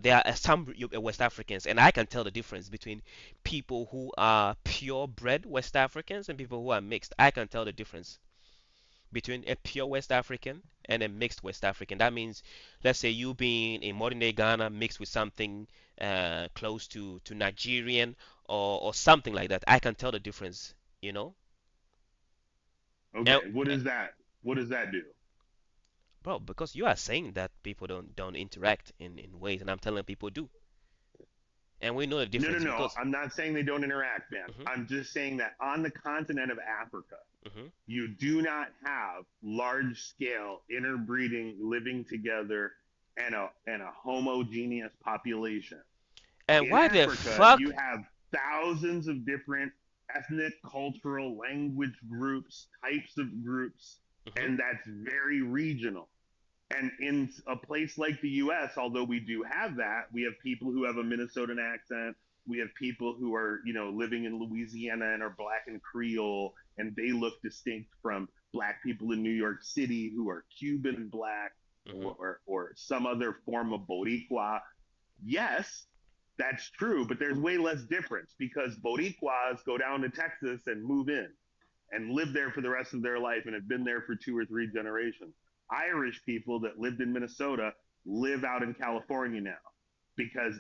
There are some West Africans, and I can tell the difference between people who are purebred West Africans and people who are mixed. I can tell the difference between a pure West African and a mixed West African. That means, let's say you being in modern day Ghana mixed with something close to Nigerian or something like that. I can tell the difference, you know. And, Okay. What is that? What does that do? bro, because you are saying that people don't interact in ways, and I'm telling people do, and we know the No, no, difference no. because. I'm not saying they don't interact, man. Hmm. I'm just saying that on the continent of Africa, Hmm. you do not have large scale interbreeding living together and a homogeneous population. And In why the Africa, fuck? you have thousands of different ethnic, cultural, language groups, types of groups, Hmm. and that's very regional. And in a place like the US, although we do have that, we have people who have a Minnesotan accent. We have people who are, living in Louisiana and are black and Creole, and they look distinct from black people in New York City who are Cuban black, Hmm. or some other form of Boricua. Yes, that's true, but there's way less difference because Boricuas go down to Texas and move in and live there for the rest of their life and have been there for 2 or 3 generations. Irish people that lived in Minnesota live out in California now because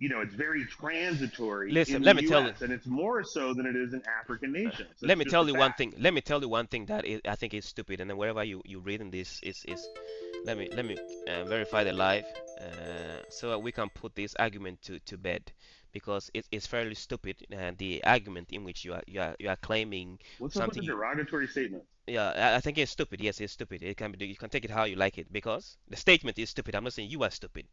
it's very transitory Listen, in the let me tell you. U.S. and it's more so than it is in African nations. Let That's me just tell a you one fact. thing. Let me tell you one thing that I think is stupid. And then wherever you reading this is let me verify the live, so that we can put this argument to bed, because it's fairly stupid. The argument in which you are claiming What's up with something the you. derogatory statements? Yeah, I think it's stupid. Yes, it's stupid. It can be. You can take it how you like it, because the statement is stupid. I'm not saying you are stupid.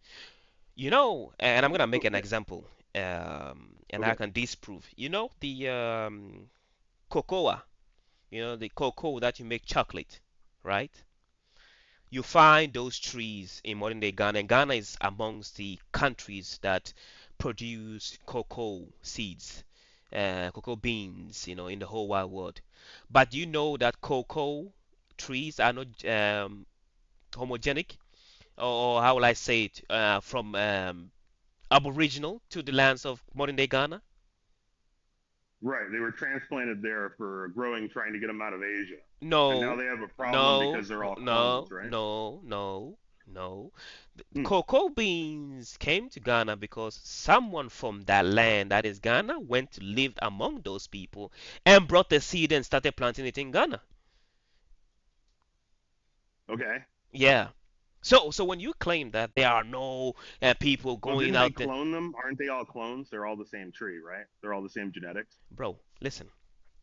And I'm gonna make an Okay. example, and I Okay. can disprove. The cocoa. The cocoa that you make chocolate, right? You find those trees in modern day Ghana, and Ghana is amongst the countries that produce cocoa seeds, cocoa beans, in the whole wide world. But do you know that cocoa trees are not homogenic, or how will I say it, from aboriginal to the lands of modern day Ghana? Right. They were transplanted there for growing, trying to get them out of Asia. And now No, they have a problem no, because they're all clones, no, right? no, no, no. The Hmm. cocoa beans came to Ghana because someone from that land, that is Ghana, went to live among those people and brought the seed and started planting it in Ghana. Okay. Yeah. So when you claim that there are no people Well, going didn't they out there, clone them? Aren't they all clones? They're all the same tree, right? They're all the same genetics. bro, listen.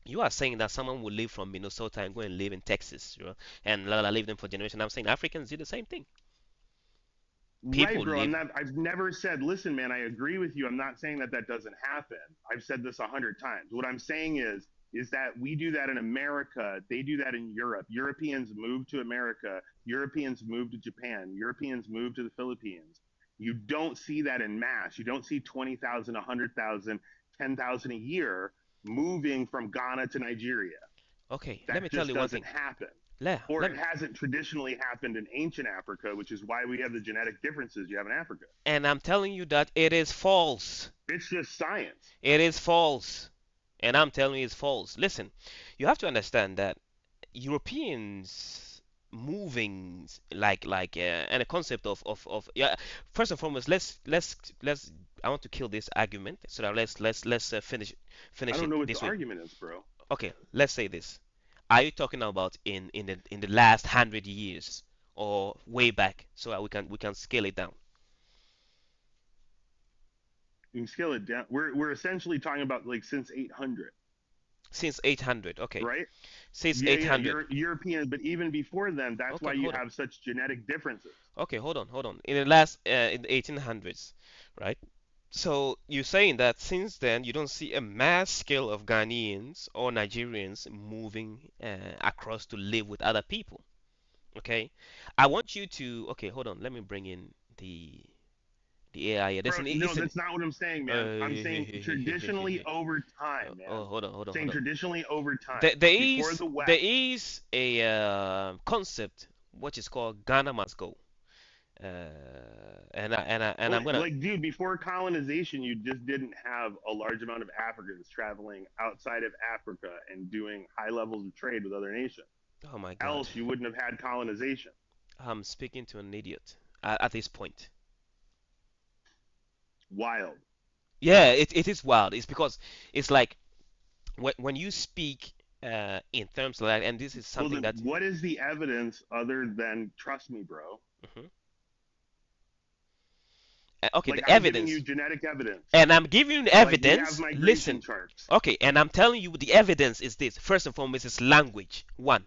You are saying that someone will live from Minnesota and go and live in Texas, and live them for generations. I'm saying Africans do the same thing. Right, People bro. live. I've never said, listen, man, I agree with you. I'm not saying that that doesn't happen. I've said this 100 times. What I'm saying is that we do that in America. They do that in Europe. Europeans move to America. Europeans move to Japan. Europeans move to the Philippines. You don't see that in mass. You don't see 20,000, 100,000, 10,000 a year moving from Ghana to Nigeria. Okay, let That me tell just you one doesn't thing. happen. Le, Or let it me, hasn't traditionally happened in ancient Africa, which is why we have the genetic differences you have in Africa. and I'm telling you that it is false. It's just science. It is false. And I'm telling you it's false. Listen, you have to understand that Europeans moving and the concept of yeah. First and foremost, let's I want to kill this argument, so that let's I finish don't it know what the this way. argument is, bro. Okay, let's say this. Are you talking about in the last 100 years, or way back, so that we can scale it down? You can scale it down. We're essentially talking about like since 800, Since 800, okay. right? Since Yeah, yeah. 800. European, but even before then, that's Okay, why you hold on. have such genetic differences. Okay, hold on. In the 1800s, right? So you're saying that since then you don't see a mass scale of Ghanaians or Nigerians moving across to live with other people. Okay, I want you to. Okay, hold on. Let me bring in the AI here. Bro, Listen, no, listen. that's not what I'm saying, man. I'm saying traditionally over time, man. Oh, hold Saying on. traditionally over time. There, there Before is the West. there is a concept which is called Ghana must go, uh, and Well, I'm gonna. like, dude, before colonization, you just didn't have a large amount of Africans traveling outside of Africa and doing high levels of trade with other nations. Oh my God, Else, you wouldn't have had colonization. I'm speaking to an idiot at this point. Wild. Yeah, it is wild. It's because it's like when you speak in terms like, and this is Well, something then that. what is the evidence other than trust me, bro? Mhm. Okay, Like, the I'm giving you evidence, genetic evidence. and I'm giving you the Like, we have evidence. migration Listen, charts. okay, and I'm telling you the evidence is this. First and foremost, is language. One.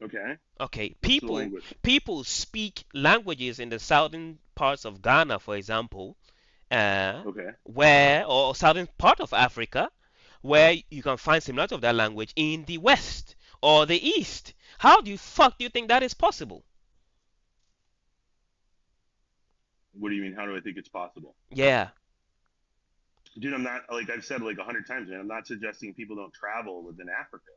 Okay. Okay, What's the people language? people speak languages in the southern parts of Ghana, for example, uh, Okay. where or southern part of Africa, where you can find similarity of that language in the West or the East. How do you fuck do you think that is possible? What do you mean? How do I think it's possible? Yeah. Dude, I'm not, like I've said like 100 times, man. I'm not suggesting people don't travel within Africa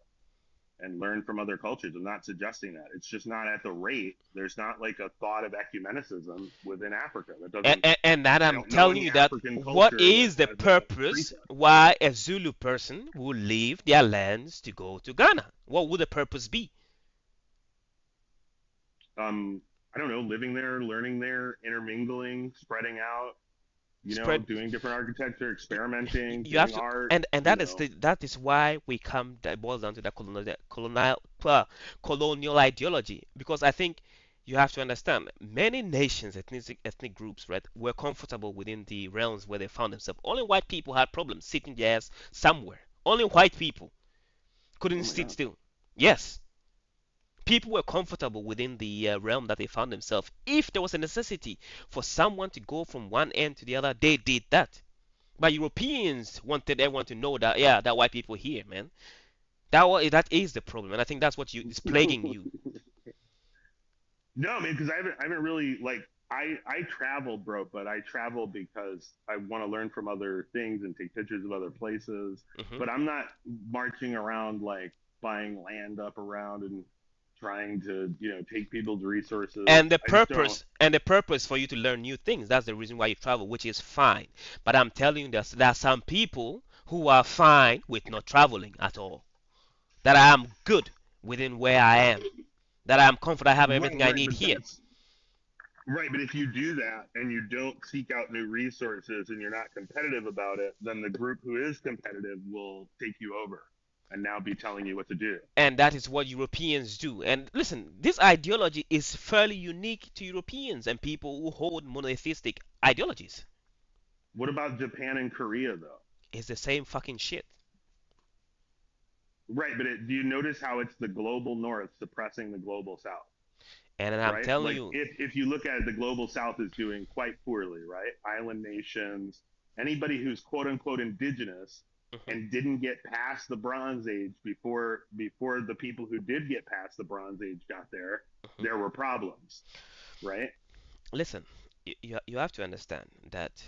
and learn from other cultures. I'm not suggesting that. It's just not at the rate. There's not like a thought of ecumenicism within Africa. That And, doesn't. and that I I'm don't know telling any you that African what culture that is the has a purpose precept. why a Zulu person would leave their lands to go to Ghana? What would the purpose be? I don't know, living there, learning there, intermingling, spreading out, Spread. doing different architecture, experimenting, You have doing to, art, and that is why we come. That boils down to the colonial ideology. Because I think you have to understand many nations, ethnic groups, right, were comfortable within the realms where they found themselves. Only white people had problems sitting their ass somewhere. Only white people Oh couldn't my sit god. still. Yes, people were comfortable within the realm that they found themselves. If there was a necessity for someone to go from one end to the other, they did that. But Europeans wanted everyone to know that, yeah, that white people here, man. That is the problem, and I think that's what is plaguing you. No, man, because I haven't really like I travel, bro, but I travel because I want to learn from other things and take pictures of other places. Hmm. But I'm not marching around like buying land up around and trying to, take people's resources. I just don't. And the purpose for you to learn new things. That's the reason why you travel, which is fine. But I'm telling you, there are some people who are fine with not traveling at all. That I am good within where I am. That I am comfortable. I have Right, everything I right, need but here. that's right. But if you do that and you don't seek out new resources and you're not competitive about it, then the group who is competitive will take you over and now be telling you what to do. And that is what Europeans do. And listen, this ideology is fairly unique to Europeans and people who hold monotheistic ideologies. What about Japan and Korea, though? It's the same fucking shit. Right, but do you notice how it's the global north suppressing the global south? And I'm Right? telling Like you, if you look at it, the global south is doing quite poorly, right? Island nations, anybody who's quote unquote indigenous mhm, and didn't get past the Bronze Age before the people who did get past the Bronze Age got there, mhm. there were problems, right? Listen, you have to understand that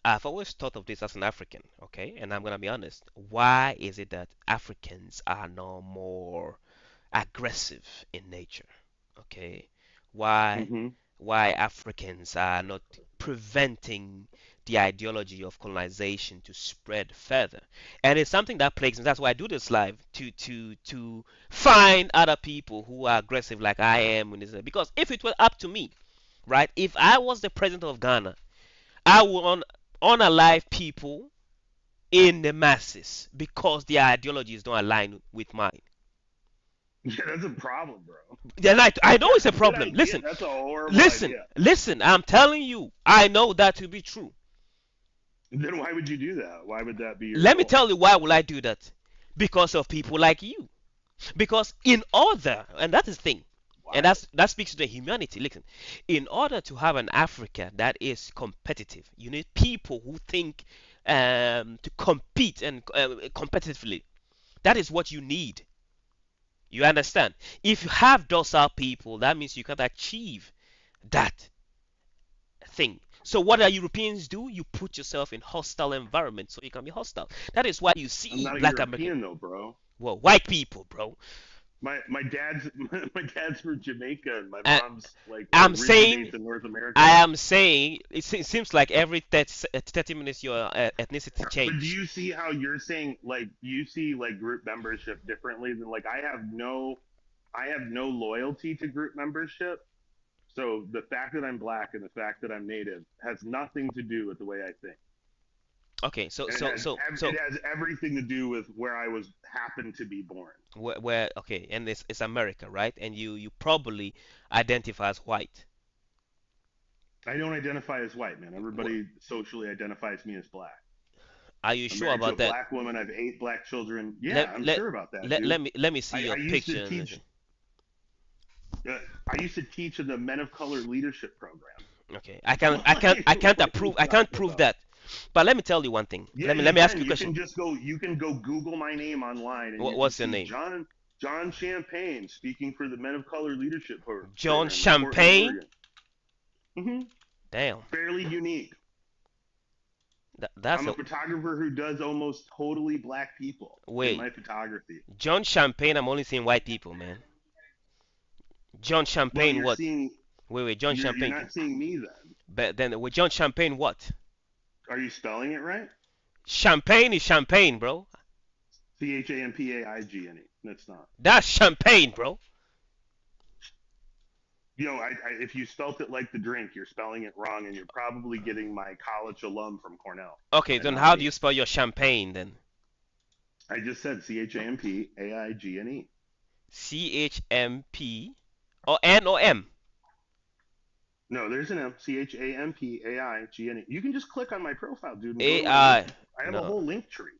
I've always thought of this as an African, okay? And I'm gonna be honest. Why is it that Africans are no more aggressive in nature? Okay, why Hmm. why Africans are not preventing the ideology of colonization to spread further? And it's something that plagues me. That's why I do this live to find other people who are aggressive like I am in this. Because if it were up to me, right? If I was the president of Ghana, I would unalive people in the masses because their ideologies don't align with mine. Yeah, that's a problem, bro. Then I know That's it's a a good problem. idea. That's a horrible Listen, idea. listen. I'm telling you, I know that to be true. Then why would you do that? Why would that be your Let me goal? tell you why will I do that? Because of people like you. Because in order, and that is the thing, and Why? that speaks to the humanity. Listen, in order to have an Africa that is competitive, you need people who think to compete and competitively. That is what you need. You understand? If you have docile people, that means you can't achieve that thing. So what do Europeans do? You put yourself in hostile environment so you can be hostile. That is why you I'm see not a black American, European though, bro. well, white people, bro. My dad's my dad's from Jamaica and my And mom's like I'm saying, originates in North I America. am saying, it seems like every 30 minutes your ethnicity But do change. you see how you're saying like you see like group membership differently than like I have no loyalty to group membership. So the fact that I'm black and the fact that I'm native has nothing to do with the way I think. Okay, And it has everything to do with where I was happened to be born. okay, and it's America, right? And you probably identify as white. I don't identify as white, man. Everybody socially identifies me as black. Are you I'm sure married to about a that? black woman. I have 8 black children. Let Yeah, I'm let sure about that, let, dude. let me see I, your I used to picture and teach. listen. Uh, I used to teach in the Men of Color Leadership Program. Okay, Like, I can't what are approve you I can't talking prove about? that. But let me tell you one thing. Yeah, Let me you let me ask can. you a You question. can just go. You can go Google my name online, and you can What's your see name? John Champagne speaking for the Men of Color Leadership John Program in Portland, Champagne. Oregon. hmm Damn. Fairly unique. That's I'm a a photographer who does almost totally black people in wait. my photography. John Champagne. I'm only seeing white people, man. John Well, Champagne. you're What? seeing Wait. John you're Champagne. not seeing me then. But then with John Champagne, what? Are you spelling it right? Champagne is champagne, bro. Champaign. That's not. That's champagne, bro. If you spelt it like the drink, you're spelling it wrong, and you're probably getting my college alum from Cornell Okay, and then not how do me. you spell your champagne then? I just said Champaign. CHMP or N or M? No, there's an M. Champaign. You can just click on my profile, dude, and go to my link. AI. I have a No, whole link tree.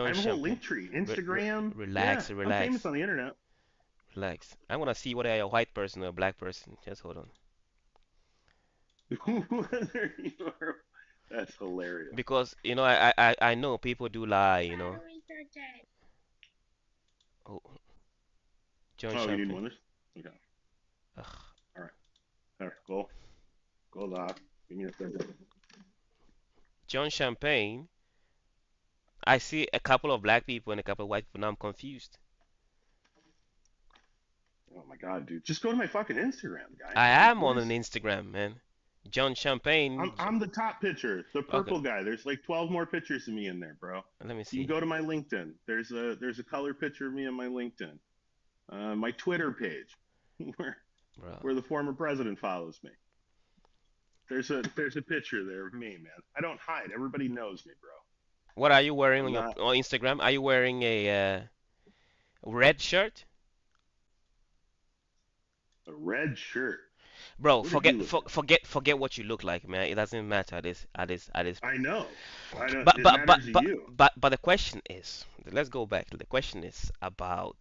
I John have a whole Champagne. link tree. Instagram. Yeah, Relax, I'm famous relax, on the internet. relax. I want to see whether you're a white person or a black person. Just hold on. Whether you are, that's hilarious. Because I know people do lie. Oh, John Oh, you need Champagne. one of this? Okay. Ugh. All right. All right. Go, Doc. Give me a second. John Champagne. I see a couple of black people and a couple of white people. Now I'm confused. Oh my God, dude! Just go to my fucking Instagram, guy. I Like, am what on an is? Instagram, man. John Champagne. I'm the top picture, the Okay, purple guy. There's like 12 more pictures of me in there, bro. let me You can see. go to my LinkedIn. There's a color picture of me on my LinkedIn. My Twitter page, where Bro. where the former president follows me. There's a picture there of me, man. I don't hide. Everybody knows me, bro. What are you wearing I'm on your not on Instagram? Are you wearing a red shirt? a red shirt. Bro, What did you forget look for, at? forget what you look like, man. It doesn't matter at this. I know. I don't. But It but but matters to but you. but the question is, let's go back. The question is about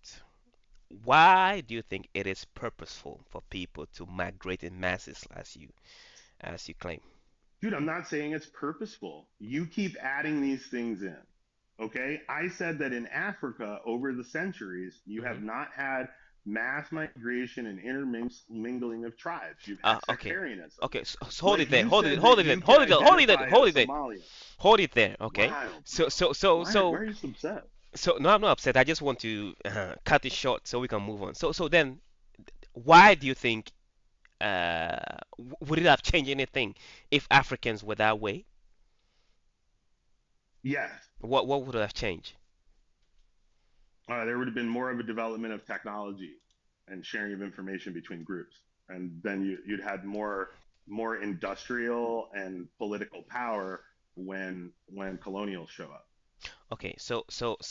why do you think it is purposeful for people to migrate in masses as you claim? Dude, I'm not saying it's purposeful. You keep adding these things in. Okay? I said that in Africa, over the centuries, you Hmm. have not had mass migration and intermingling of tribes. You've had Okay. sectarianism. Okay, so hold it Like there. you Hold it. said Hold that it there. you can Hold it there. Hold it there. identify Hold as it there. Somalian. Hold it there. Okay. Wild, So bro. so so Why so are you so upset? so no, I'm not upset. I just want to cut it short so we can move on. So then, why do you think would it have changed anything if Africans were that way? Yes. What would have changed? There would have been more of a development of technology and sharing of information between groups. And then you'd had more industrial and political power when colonials show up. Okay, so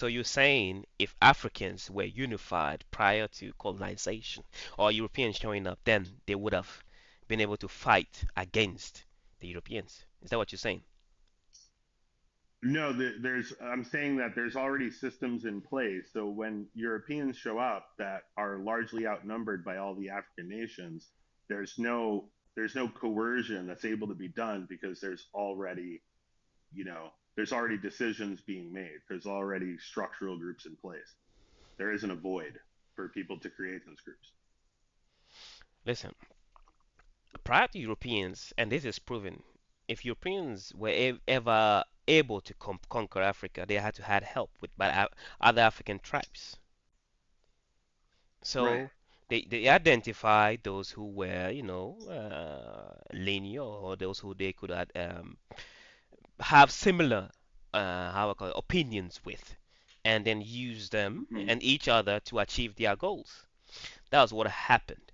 you're saying if Africans were unified prior to colonization or Europeans showing up, then they would have been able to fight against the Europeans. Is that what you're saying? No, I'm saying that there's already systems in place. So when Europeans show up that are largely outnumbered by all the African nations, there's no coercion that's able to be done because there's already decisions being made. There's already structural groups in place. There isn't a void for people to create those groups. Listen, prior to Europeans, and this is proven, if Europeans were ever able to conquer Africa, they had to had help by other African tribes. Right. So they identified those who were, linear or those who they could have similar, how I call it, opinions with, and then use them hmm and each other to achieve their goals. That was what happened.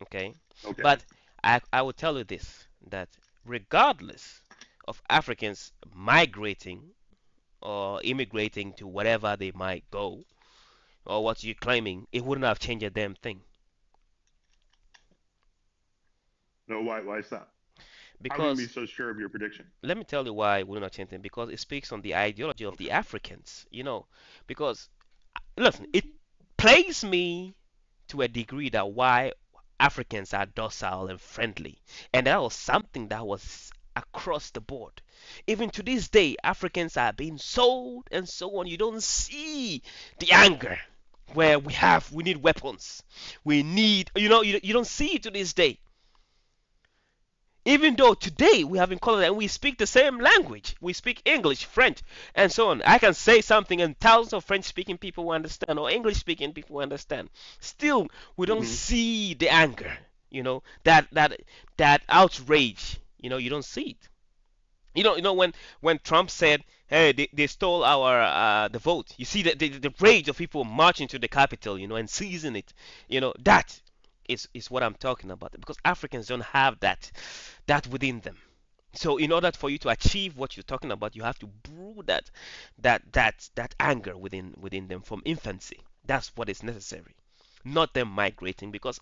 Okay, Okay. but I will tell you this that regardless of Africans migrating or immigrating to whatever they might go or what you're claiming, it wouldn't have changed a damn thing No, why is that? How can you be because so sure of your prediction? let me tell you why it would not change them because it speaks on the ideology of the Okay. Africans, because listen, it plays me to a degree that why Africans are docile and friendly, and that was something that was across the board. Even to this day, Africans are being sold and so on. You don't see the anger where we need weapons. We need, you don't see it to this day. Even though today we have in color and we speak the same language, we speak English, French, and so on. I can say something and thousands of French speaking people will understand or English speaking people will understand. Still, we don't Hmm. see the anger, that outrage. You don't see it. When Trump said, "Hey, they stole our the vote." You see the rage of people marching to the Capitol, and seizing it. That is what I'm talking about because Africans don't have that within them. So in order for you to achieve what you're talking about, you have to brew that anger within them from infancy. That's what is necessary, not them migrating because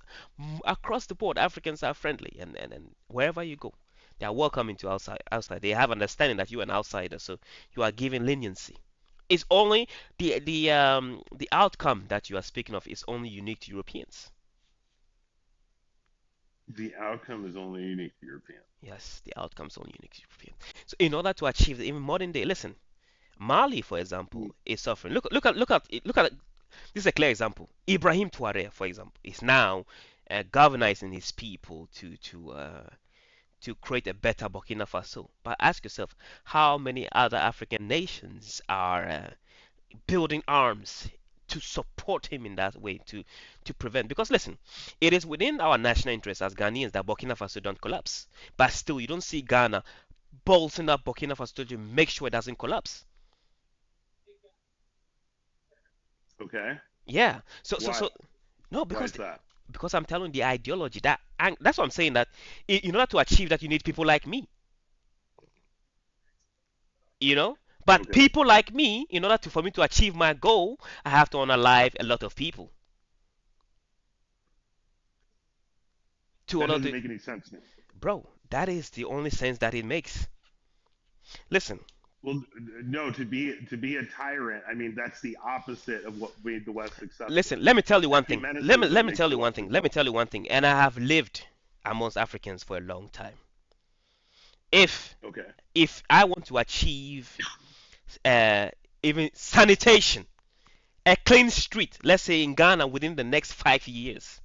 across the board Africans are friendly and wherever you go they are welcoming to outside. They have understanding that you're an outsider, so you are given leniency. It's only the outcome that you are speaking of is only unique to Europeans. The outcome is only unique to European. Yes, the outcome is only unique to Europeans. So in order to achieve even modern day, listen, Mali, for example, is suffering. Look at this is a clear example. Ibrahim Touareg, for example, is now galvanizing his people to create a better Burkina Faso. But ask yourself, how many other African nations are building arms to support him in that way to prevent? Because listen, it is within our national interest as Ghanaians that Burkina Faso don't collapse. But still, you don't see Ghana bolting up Burkina Faso to make sure it doesn't collapse. Okay. Yeah. So so Why? so no, Why because is that? I'm telling the ideology that's what I'm saying that in order to achieve that you need people like me, you know. But Okay. people like me, in order for me to achieve my goal, I have to unalive a lot of people to That order doesn't to, make any sense. bro. That is the only sense that it makes. Listen, Well, no, to be a tyrant, I mean that's the opposite of what made the West successful. listen. Let me tell you one thing. Let Ecumenicism me let me makes tell the you one West thing. Let me tell successful. you one thing. And I have lived amongst Africans for a long time. If Okay. if I want to achieve uh, even sanitation, a clean street, let's say in Ghana within the next 5 years,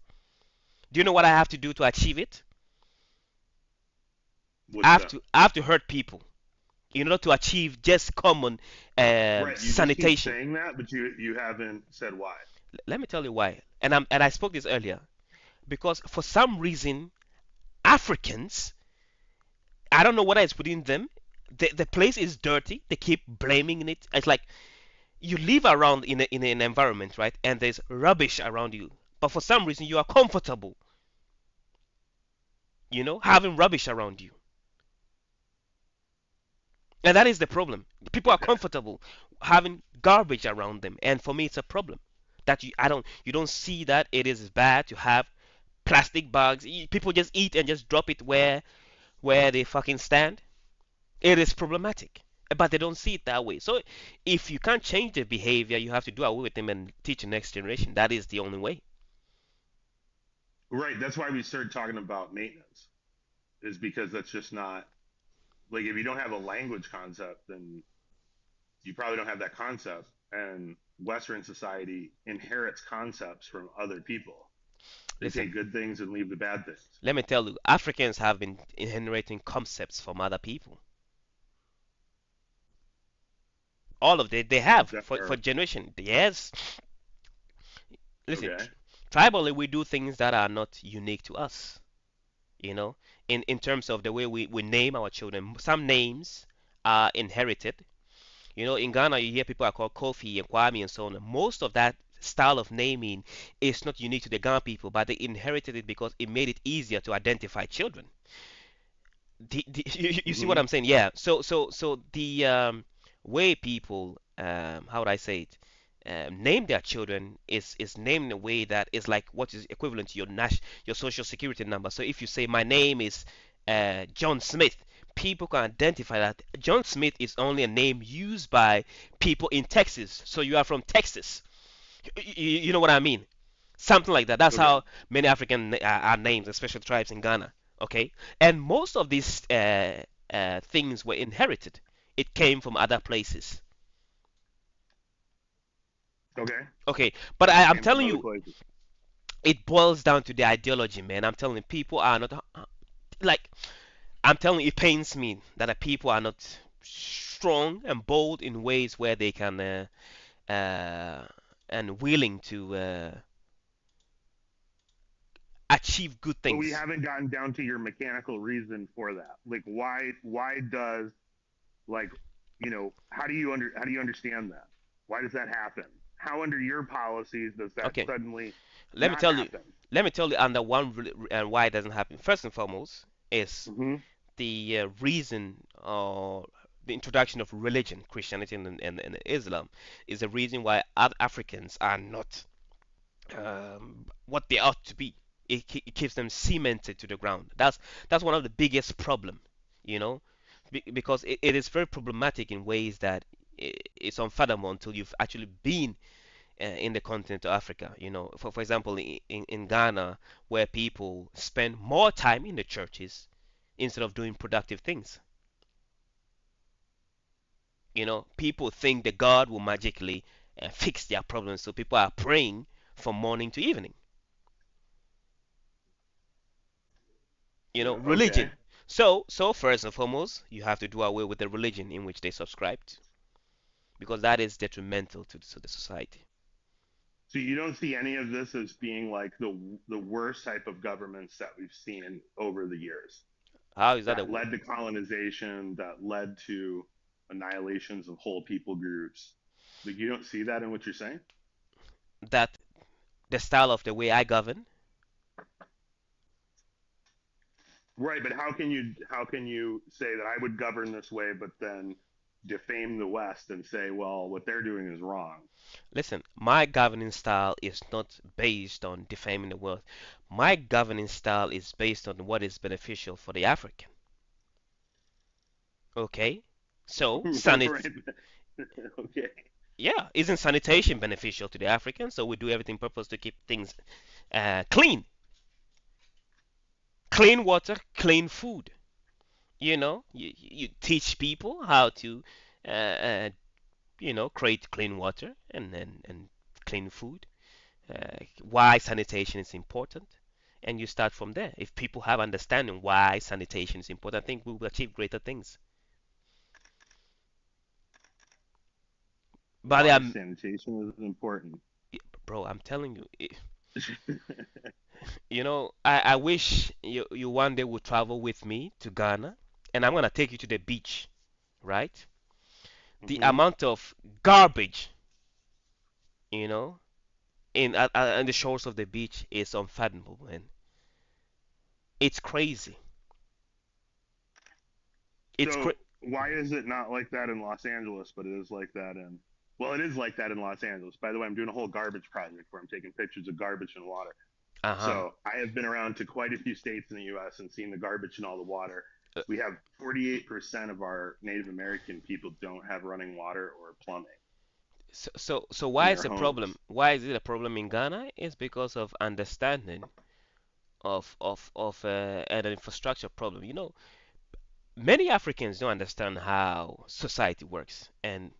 do you know what I have to do to achieve it? What's that? I have to hurt people in order to achieve just common Right. You just keep sanitation. saying that, but you haven't said why. Let me tell you why. And I spoke this earlier because for some reason Africans, I don't know what is within them. The place is dirty. They keep blaming it. It's like you live around in an environment, right? And there's rubbish around you. But for some reason you are comfortable, having rubbish around you. And that is the problem. People are Okay. comfortable having garbage around them, and for me, it's a problem. That you don't see that it is bad to have plastic bags. People just eat and just drop it where they fucking stand. It is problematic, but they don't see it that way. So if you can't change the behavior, you have to do away with them and teach the next generation. That is the only way. Right. That's why we started talking about maintenance, is because that's just not like if you don't have a language concept, then you probably don't have that concept. And Western society inherits concepts from other people. They Listen, take good things and leave the bad things. let me tell you, Africans have been inheriting concepts from other people. All of they have for Or generation. Yes, listen, okay. tribally we do things that are not unique to us. You know, in terms of the way we name our children, some names are inherited. In Ghana, you hear people are called Kofi and Kwame and so on. Most of that style of naming is not unique to the Ghana people, but they inherited it because it made it easier to identify children. You see what Hmm. I'm saying? Yeah. So the way people, how would I say it, name their children is named in a way that is like what is equivalent to your social security number. So if you say my name is John Smith, people can identify that John Smith is only a name used by people in Texas. So you are from Texas. You know what I mean? Something like that. That's Okay. how many African are names, especially tribes in Ghana. Okay, and most of these things were inherited. It came from other places. Okay. Okay, but I'm Came from telling other you, places. it boils down to the ideology, man. I'm telling you, people are not like I'm telling you, it pains me that the people are not strong and bold in ways where they can uh, and willing to achieve good But we things. haven't gotten down to your mechanical reason for that. Like why does like how do you understand that? Why does that happen? How under your policies does that Okay, suddenly let me not tell you. happen? Let me tell you under one and why it doesn't happen. First and foremost is Hmm. the reason or the introduction of religion, Christianity and Islam, is the reason why other Africans are not what they ought to be. It keeps them cemented to the ground. That's one of the biggest problem, you know, because it is very problematic in ways that it's unfathomable until you've actually been in the continent of Africa. You know, for example, in Ghana, where people spend more time in the churches instead of doing productive things. You know, people think that God will magically fix their problems, so people are praying from morning to evening. You know, Okay. religion. So first and foremost, you have to do away with the religion in which they subscribe to, because that is detrimental to the society. So you don't see any of this as being like the worst type of governments that we've seen over the years How is that that led to colonization, that led to annihilations of whole people groups. Like you don't see that in what you're saying? that the style of the way I govern? Right, but how can you say that I would govern this way, but then defame the West and say, well, what they're doing is wrong? Listen, my governing style is not based on defaming the world. My governing style is based on what is beneficial for the African. Okay? So, Right. Okay. yeah, isn't sanitation beneficial to the African? So we do everything purpose to keep things clean. Clean water, clean food. You know, you teach people how to, uh, uh, create clean water and clean food. Why sanitation is important, and you start from there. If people have understanding why sanitation is important, I think we will achieve greater things. But Why sanitation is important. bro, I'm telling you, I wish you one day would travel with me to Ghana, and I'm gonna take you to the beach, right? The Hmm. amount of garbage, you know, in the shores of the beach is unfathomable, and it's crazy. It's So cra- why is it not like that in Los Angeles, but it is like that in well, it is like that in Los Angeles. By the way, I'm doing a whole garbage project where I'm taking pictures of garbage and water. uh-huh. So I have been around to quite a few states in the U.S. and seen the garbage in all the water. Uh, We have 48% of our Native American people don't have running water or plumbing so in why is their a problem? homes. Why is it a problem in Ghana? It's because of understanding of an infrastructure problem. You know, many Africans don't understand how society works, and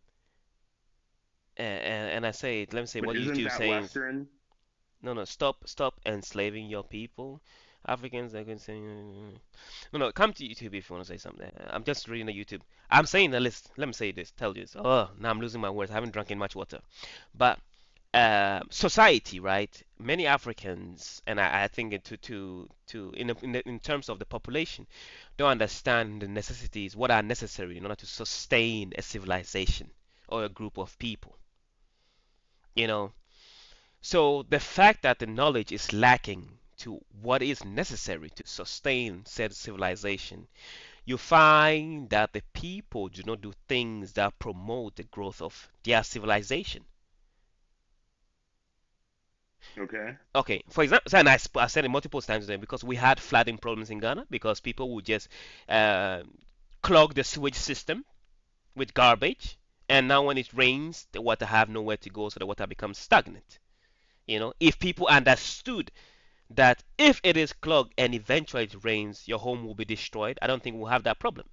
I say, let me say, But what you isn't do that saying, Western? no, no, stop enslaving your people. Africans are going to say, no, no, come to YouTube if you want to say something. I'm just reading the YouTube. I'm saying the list. Let me say this, tell you this. Oh, now I'm losing my words. I haven't drunk in much water. But society, right? Many Africans, and I think in terms of the population, don't understand the necessities, what are necessary in order to sustain a civilization or a group of people. You know, so the fact that the knowledge is lacking to what is necessary to sustain said civilization, you find that the people do not do things that promote the growth of their civilization. Okay. Okay, for example, and I said it multiple times today because we had flooding problems in Ghana because people would just uh, clog the sewage system with garbage, and now when it rains, the water have nowhere to go, so the water becomes stagnant. You know, if people understood that if it is clogged and eventually it rains, your home will be destroyed, I don't think we'll have that problem.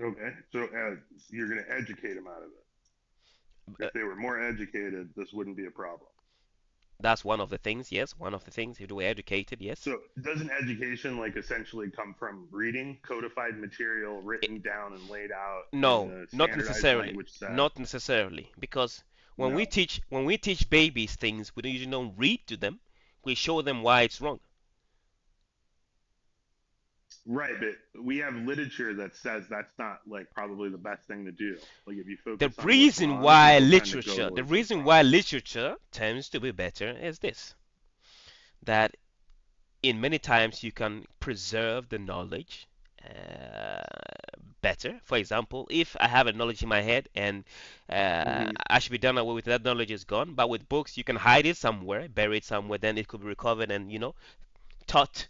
Okay, so you're going to educate them out of it. Uh, If they were more educated, this wouldn't be a problem. that's one of the things, yes. One of the things, if they were educated, yes. So doesn't education like essentially come from reading codified material It, written down and laid out in no, the not standardized necessarily. language set? Not necessarily, because No. when we teach babies things, we don't usually don't read to them. We show them why it's wrong. Right, but we have literature that says that's not like probably the best thing to do. Like if you The focus on what's reason wrong, why people tend to go literature, the towards what's reason wrong. why literature tends to be better is this: that in many times you can preserve the knowledge uh, better. For example, if I have a knowledge in my head and Hmm. I should be done away with that knowledge is gone, but with books you can hide it somewhere, bury it somewhere, then it could be recovered and taught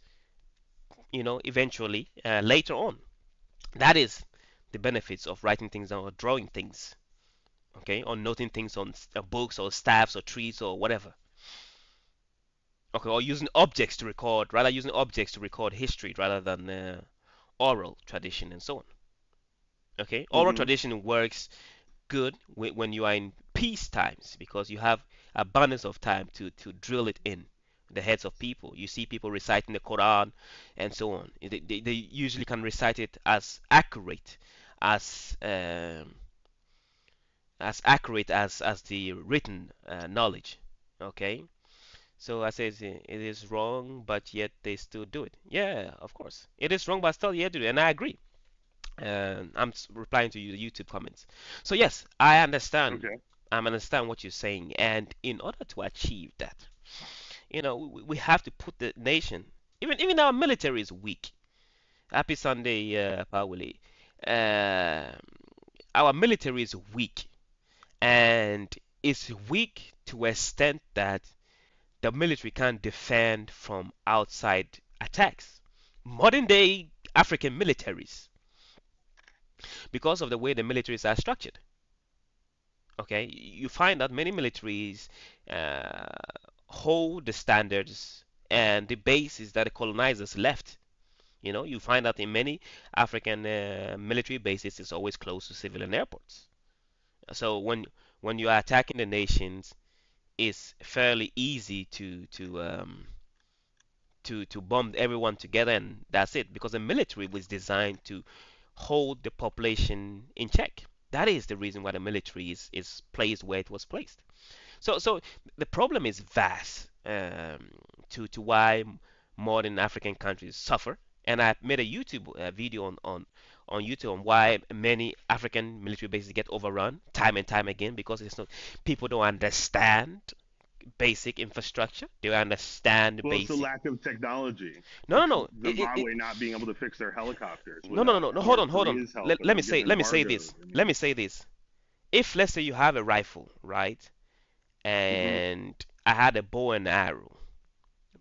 eventually later on. That is the benefits of writing things down or drawing things, okay, or noting things on books or staffs or trees or whatever. Okay, or using objects to record, rather using objects to record history rather than oral tradition and so on. Okay, oral Hmm. tradition works good when you are in peace times because you have abundance of time to drill it in the heads of people. You see people reciting the Quran and so on. They usually can recite it as as the written knowledge. Okay, so I say it is wrong, but yet they still do it. Yeah, of course, it is wrong, but still yet do it, and I agree. I'm replying to you, the YouTube comments. So yes, I understand. Okay. I understand what you're saying, and in order to achieve that, we have to put the nation. Even our military is weak. Happy Sunday, Pauli. Uh, our military is weak, and it's weak to an extent that the military can't defend from outside attacks. Modern day African militaries, because of the way the militaries are structured. Okay, you find that many militaries uh, hold the standards and the bases that the colonizers left. You find that in many African military bases, it's always close to civilian airports. So when you are attacking the nations, it's fairly easy to bomb everyone together, and that's it, because the military was designed to hold the population in check. That is the reason why the military is placed where it was placed. So the problem is vast, to why modern African countries suffer. And I made a YouTube video on YouTube on why many African military bases get overrun time and time again, because it's not people don't understand basic infrastructure. They don't understand Well, it's the basic. lack of technology. No, no, It's no. Zimbabwe not being able to fix their helicopters No, no, no, without no, no. Hold North on, hold on. Korea's help, Let, and let they're me say getting let me say embargoed. this. I Let mean, me say this. If let's say you have a rifle, right, hmm. and I had a bow and arrow,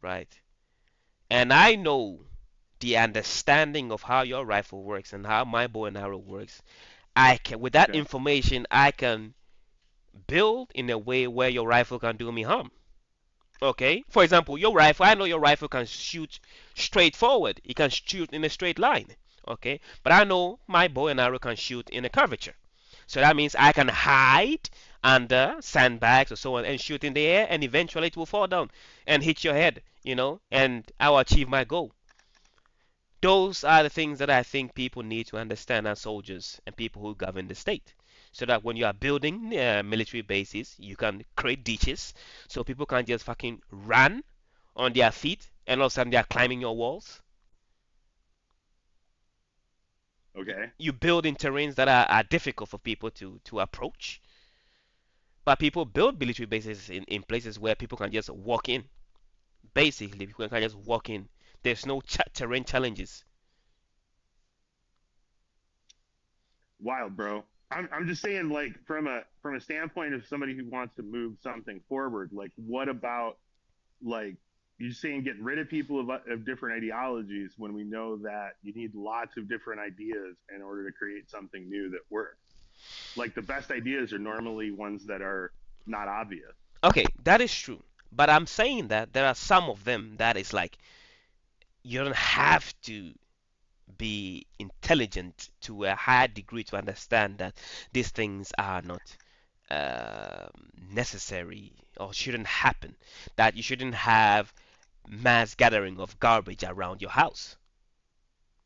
right, and I know the understanding of how your rifle works and how my bow and arrow works, I can, with that Okay. information, I can build in a way where your rifle can do me harm. Okay, for example, your rifle, I know your rifle can shoot straight forward, it can shoot in a straight line. Okay, but I know my bow and arrow can shoot in a curvature. So that means I can hide under sandbags or so on and shoot in the air, and eventually it will fall down and hit your head, and I will achieve my goal. Those are the things that I think people need to understand as soldiers and people who govern the state. So that when you are building military bases, you can create ditches so people can just fucking run on their feet and all of a sudden they are climbing your walls. Okay. You build in terrains that are difficult for people to approach. But people build military bases in places where people can just walk in. Basically, people can just walk in. There's no terrain challenges. Wild, bro. I'm just saying, like from a standpoint of somebody who wants to move something forward. Like, what about like you're saying getting rid of people of different ideologies when we know that you need lots of different ideas in order to create something new that works. Like the best ideas are normally ones that are not obvious. Okay, that is true. But I'm saying that there are some of them that is like you don't have to be intelligent to a high degree to understand that these things are not necessary or shouldn't happen. That you shouldn't have mass gathering of garbage around your house.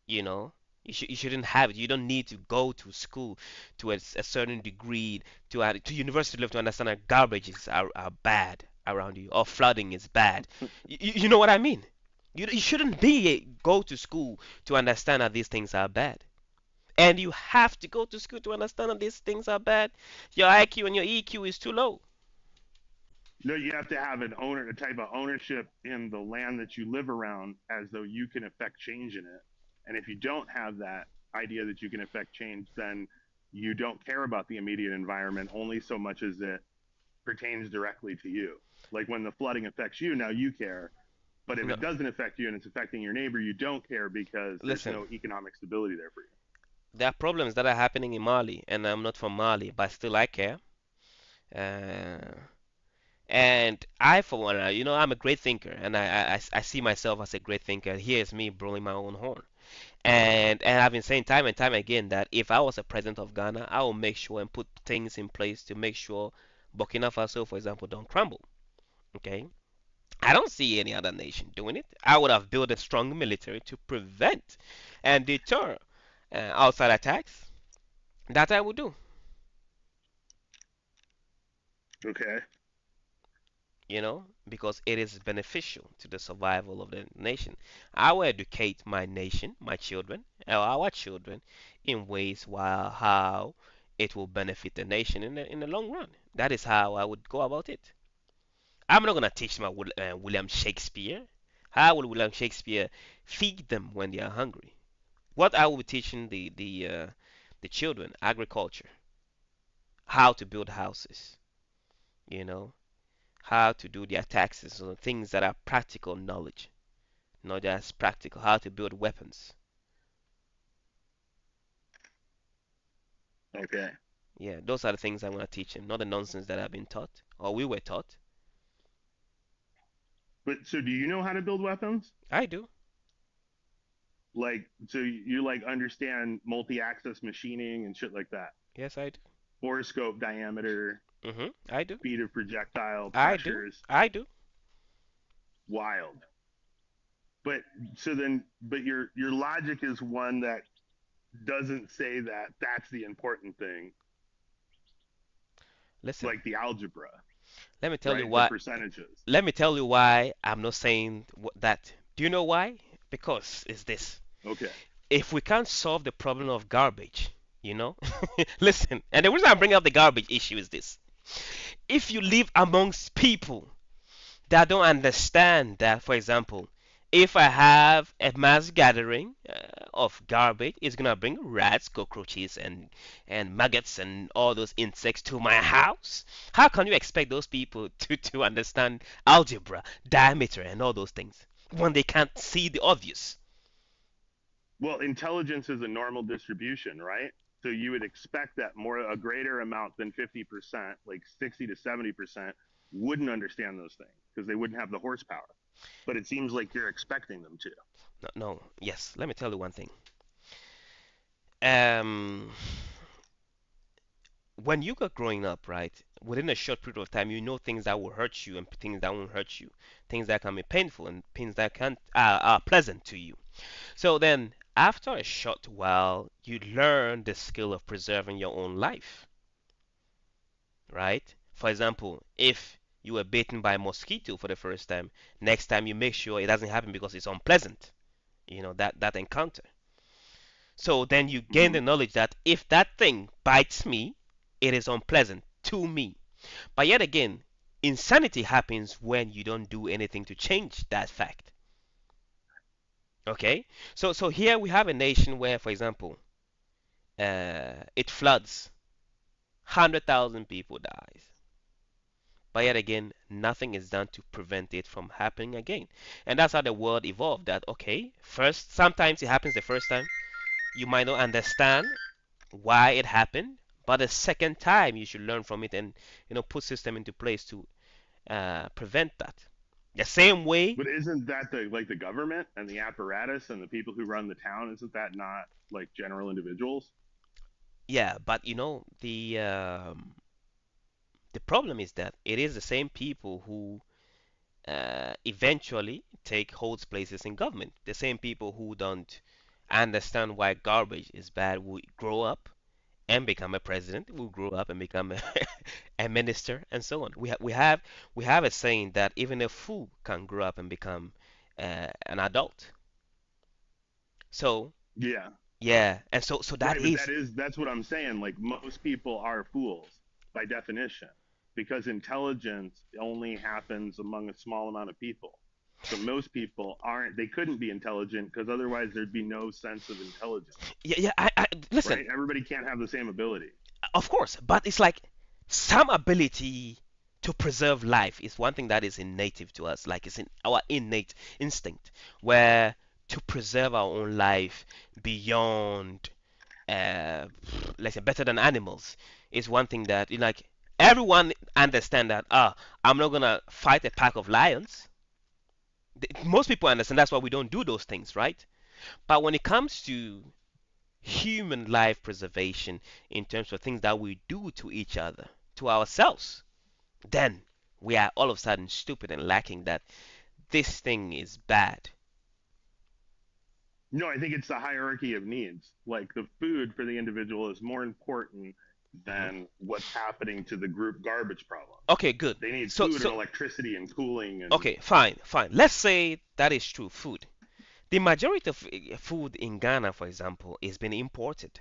You know, you shouldn't have it. You don't need to go to school to a certain degree to university level to understand that are bad around you or flooding is bad. You know what I mean? You shouldn't go to school to understand that these things are bad. And you have to go to school to understand that these things are bad. Your IQ and your EQ is too low. No, you have to have a type of ownership in the land that you live around, as though you can affect change in it. And if you don't have that idea that you can affect change, then you don't care about the immediate environment only so much as it pertains directly to you. Like when the flooding affects you, now you care. But if No, it doesn't affect you and it's affecting your neighbor, you don't care because there's listen. no economic stability there for you. There are problems that are happening in Mali, and I'm not from Mali, but still I care. Uh, and I, for one, I'm a great thinker, and I see myself as a great thinker. Here's me blowing my own horn. And I've been saying time and time again that if I was a president of Ghana, I will make sure and put things in place to make sure Burkina Faso, for example, don't crumble. Okay? I don't see any other nation doing it. I would have built a strong military to prevent and deter outside attacks. That I would do. Okay. Because it is beneficial to the survival of the nation. I will educate my nation, my children, or our children, in ways while how it will benefit the nation in the long run. That is how I would go about it. I'm not gonna teach my William Shakespeare. How will William Shakespeare feed them when they are hungry? What I will be teaching the children agriculture, how to build houses, you know, how to do their taxes, so things that are practical knowledge, not just practical, how to build weapons. Okay. Yeah, those are the things I'm going to teach them, not the nonsense that I've been taught or we were taught. But so do you know how to build weapons? I do. Like, so you like understand multi-axis machining and shit like that? Yes, I do. Borescope diameter, I do. speed of projectile, I do. pressures. I do. Wild. But but your logic is one that doesn't say that that's the important thing, Listen, like the algebra, let me tell you right? The why. percentages. Let me tell you why I'm not saying that. Do you know why? Because it's this. Okay. If we can't solve the problem of garbage, you know, listen, and the reason I bring up the garbage issue is this. If you live amongst people that don't understand that, for example, if I have a mass gathering of garbage, it's gonna bring rats, cockroaches, and maggots and all those insects to my house. How can you expect those people to understand algebra, diameter, and all those things when they can't see the obvious? Well, intelligence is a normal distribution, right? So you would expect that a greater amount than 50%, like 60 to 70%, wouldn't understand those things because they wouldn't have the horsepower. But it seems like you're expecting them to. No, no. Yes. Let me tell you one thing. Um, when you got growing up, right, within a short period of time, you know things that will hurt you and things that won't hurt you, things that can be painful and things that can are pleasant to you. So then, after a short while, you learn the skill of preserving your own life, right? For example, if you were bitten by a mosquito for the first time, next time you make sure it doesn't happen because it's unpleasant, that encounter. So then you gain Hmm. the knowledge that if that thing bites me, it is unpleasant to me. But yet again, insanity happens when you don't do anything to change that fact. Okay? So here we have a nation where, for example, it floods, 100,000 people dies. But yet again, nothing is done to prevent it from happening again. And that's how the world evolved. That okay, first sometimes it happens the first time. You might not understand why it happened, but the second time you should learn from it and put system into place to prevent that. The same way, But isn't that the government and the apparatus and the people who run the town? Isn't that not like general individuals? yeah, but the problem is that it is the same people who eventually take holds places in government. The same people who don't understand why garbage is bad will grow up and become a president, will grow up and become a minister, and so on. We have a saying that even a fool can grow up and become an adult. So Yeah. yeah, and so that Right, but is that's what I'm saying. Like most people are fools by definition because intelligence only happens among a small amount of people. So most people aren't they couldn't be intelligent because otherwise there'd be no sense of intelligence, yeah, yeah. I listen. right? Everybody can't have the same ability. Of course, but it's like some ability to preserve life is one thing that is innate to us, like it's in our innate instinct, where to preserve our own life beyond, uh, let's say, better than animals is one thing that, like, everyone understand that, I'm not gonna fight a pack of lions. Most people understand that's why we don't do those things, right? But when it comes to human life preservation in terms of things that we do to each other, to ourselves, then we are all of a sudden stupid and lacking that this thing is bad. No, I think it's the hierarchy of needs. Like the food for the individual is more important Mhm. than what's happening to the group garbage problem. Okay, good. They need So, food and so electricity and cooling and okay, fine, fine. Let's say that is true. Food. The majority of food in Ghana, for example, is being imported.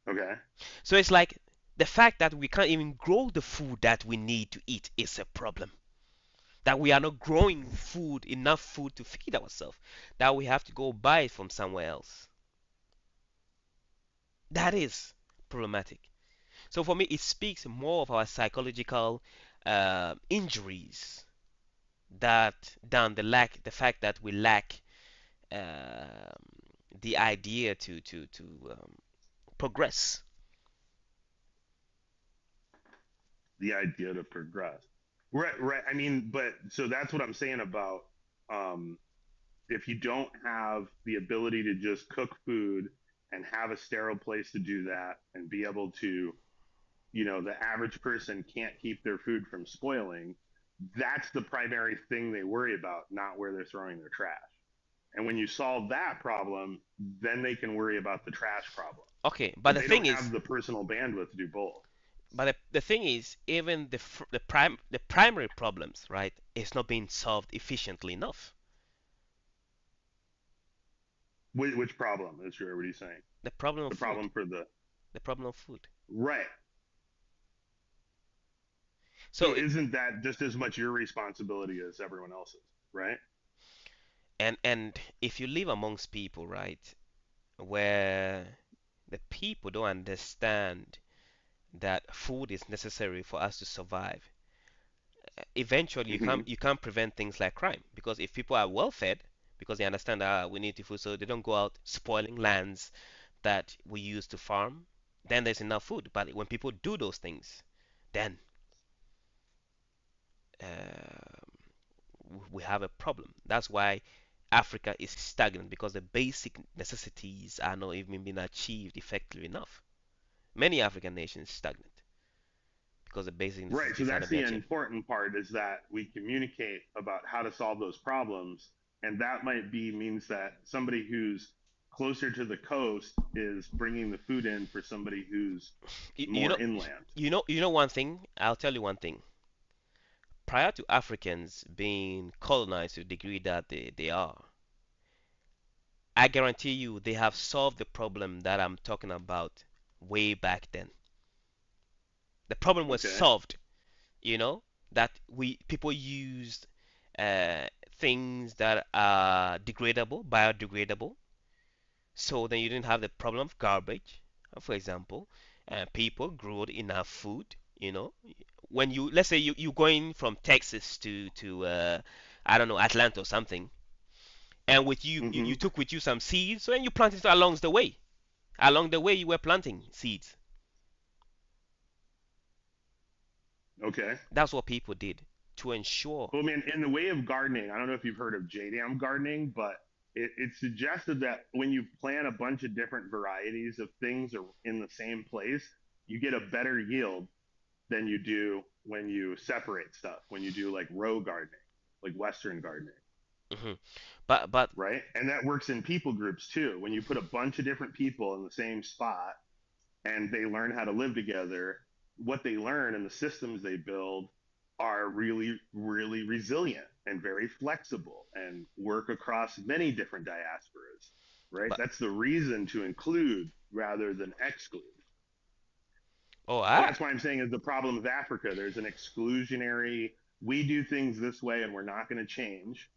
okay. So it's like the fact that we can't even grow the food that we need to eat is a problem. That we are not growing food, enough food to feed ourselves, that we have to go buy it from somewhere else. That is problematic. So for me, it speaks more of our psychological injuries that than the fact that we lack um, the idea to progress. The idea to progress. Right, right. I mean, but so that's what I'm saying about um, if you don't have the ability to just cook food and have a sterile place to do that and be able to, the average person can't keep their food from spoiling. That's the primary thing they worry about, not where they're throwing their trash. And when you solve that problem, then they can worry about the trash problem. Okay, but But the they thing don't is, have the personal bandwidth to do both. the thing is, even the primary problems, right, is not being solved efficiently enough. Which problem is you're already saying? The problem of The food. problem for the The problem of food. right. So So isn't that just as much your responsibility as everyone else's, right? and if you live amongst people, right, where the people don't understand that food is necessary for us to survive, eventually Hmm. you can't prevent things like crime, because if people are well fed, because they understand that we need to food, so they don't go out spoiling lands that we use to farm, then there's enough food. But when people do those things, then uh, we have a problem. That's why Africa is stagnant, because the basic necessities are not even being achieved effectively enough. Many African nations stagnant because the basic Right. So necessities are that's not being the achieved. important part is that we communicate about how to solve those problems. And that might be means that somebody who's closer to the coast is bringing the food in for somebody who's You, you more know, inland. you know one thing. I'll tell you one thing. Prior to Africans being colonized to the degree that they are, I guarantee you they have solved the problem that I'm talking about way back then. The problem was Okay. solved, that we people used uh, things that are degradable, biodegradable. So then you didn't have the problem of garbage, for example. People grew enough food, you know. When you, let's say you going from Texas to I don't know, Atlanta or something, and with you Hmm. took with you some seeds, so and you planted it along the way. Along the way you were planting seeds. Okay. That's what people did. to ensure. Well, man, in the way of gardening, I don't know if you've heard of JDAM gardening, but it suggested that when you plant a bunch of different varieties of things in the same place, you get a better yield than you do when you separate stuff, when you do like row gardening, like Western gardening, Hmm. But right? And that works in people groups too. When you put a bunch of different people in the same spot and they learn how to live together, what they learn and the systems they build are really, really resilient and very flexible and work across many different diasporas, right? but That's the reason to include rather than exclude. oh, And I that's why I'm saying is the problem with Africa. There's an exclusionary, we do things this way and we're not going to change.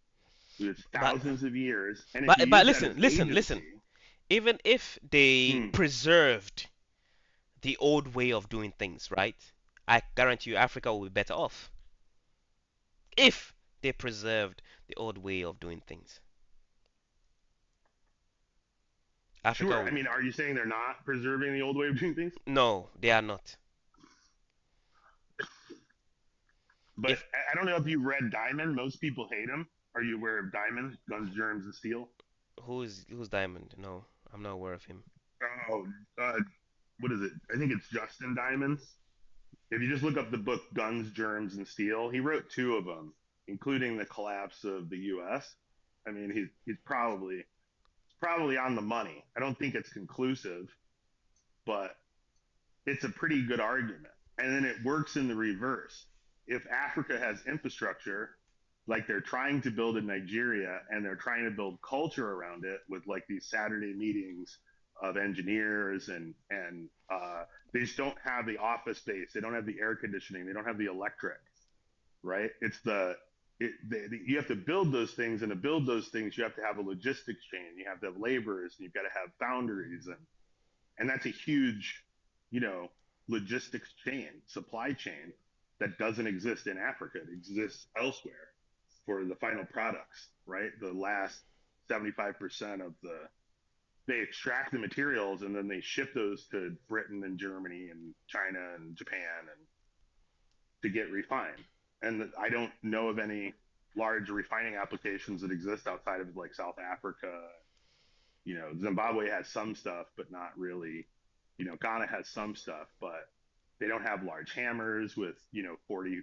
It's but thousands of years. And if you but use that as listen. agency, Even if they hmm, preserved the old way of doing things, right? I guarantee you, Africa will be better off if they preserved the old way of doing things. Africa sure. I will, mean, are you saying they're not preserving the old way of doing things? no, they are not. But If I don't know if you read Diamond. Most people hate him. Are you aware of Diamond? Guns, Germs, and Steel? who's Diamond? No, I'm not aware of him. Oh, uh, what is it? I think it's Justin Diamond. If you just look up the book Guns, Germs, and Steel, he wrote two of them, including the collapse of the U.S. I mean, he's probably on the money. I don't think it's conclusive, but it's a pretty good argument. And then it works in the reverse. If Africa has infrastructure, like they're trying to build in Nigeria, and they're trying to build culture around it with like these Saturday meetings of engineers and they just don't have the office space, they don't have the air conditioning, they don't have the electric, right? It's you have to build those things, and to build those things, you have to have a logistics chain, you have to have laborers, and you've got to have foundries, and that's a huge, you know, logistics chain, supply chain that doesn't exist in Africa. It exists elsewhere for the final products, right? The last 75% of they extract the materials and then they ship those to Britain and Germany and China and Japan and to get refined. And I don't know of any large refining applications that exist outside of like South Africa. You know, Zimbabwe has some stuff, but not really. You know, Ghana has some stuff, but they don't have large hammers with, you know, 40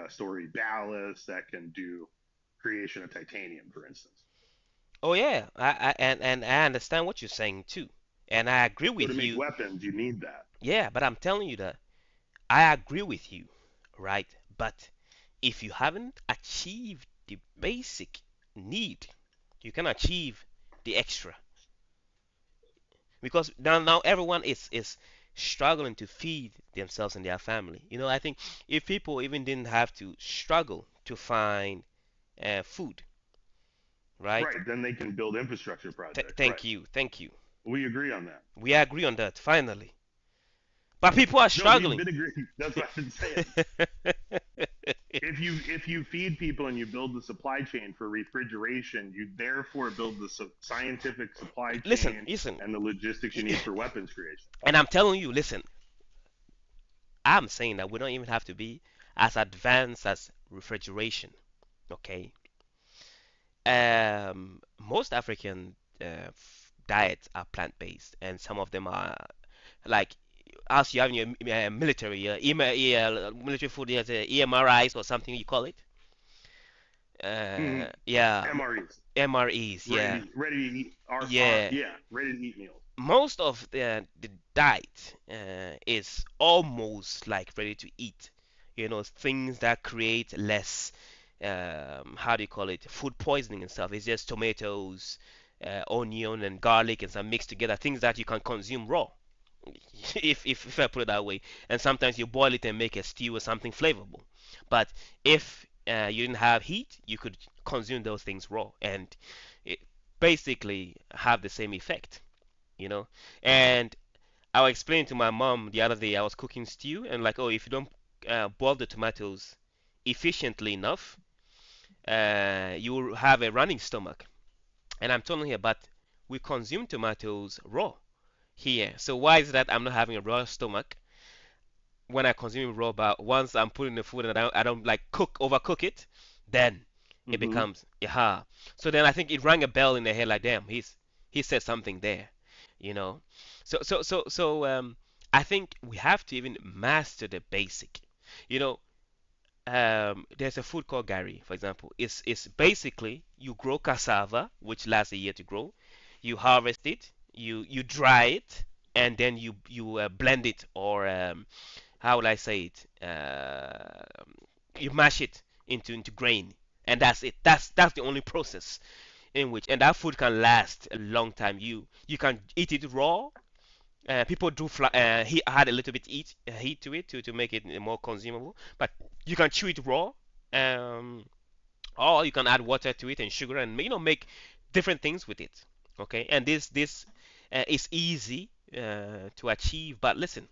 story ballast that can do creation of titanium, for instance. Oh yeah, and I understand what you're saying too, and I agree So to with make you. weapons, you need that. Yeah, but I'm telling you that I agree with you, right? But if you haven't achieved the basic need, you can achieve the extra because now everyone is struggling to feed themselves and their family. You know, I think if people even didn't have to struggle to find food, right? Right. Then they can build infrastructure projects. Right. Thank you, thank you. We agree on that. We agree on that finally. But people are No, we've struggling. been agreeing. That's what I've been saying. If you feed people and you build the supply chain for refrigeration, you therefore build the scientific supply Listen, chain listen, and the logistics you need for weapons creation. and I'm telling you, listen, I'm saying that we don't even have to be as advanced as refrigeration, okay? Most African diets are plant-based, and some of them are like as you have in your military, military food, yes, EMRIs or something you call it. Mm-hmm. Yeah, MREs, MREs, yeah, ready to eat, yeah. yeah, ready to eat meals. Most of the diet is almost like ready to eat. You know, things that create less, how do you call it, food poisoning and stuff. It's just tomatoes, onion, and garlic and some mixed together, things that you can consume raw, if I put it that way. And sometimes you boil it and make a stew or something flavorful. But if you didn't have heat, you could consume those things raw and it basically have the same effect, you know. And I was explaining to my mom the other day, I was cooking stew, and like, oh, if you don't boil the tomatoes efficiently enough, you will have a running stomach. And I'm telling her, but we consume tomatoes raw here. So why is that I'm not having a raw stomach? when I consume raw, but once I'm putting the food and I don't like overcook it, then it Mm-hmm. becomes yeah. So then I think it rang a bell in the head like damn, he said something there, you know. So I think we have to even master the basic. You know, there's a food called gari, for example. It's basically you grow cassava, which lasts a year to grow. You harvest it, you dry it, and then you blend it, or how would I say it? You mash it into grain, and that's it. That's the only process in which, and that food can last a long time. You can eat it raw. People do he add a little bit heat to it to make it more consumable, but you can chew it raw, um, or you can add water to it and sugar, and make different things with it. Okay, and this is easy to achieve. But listen,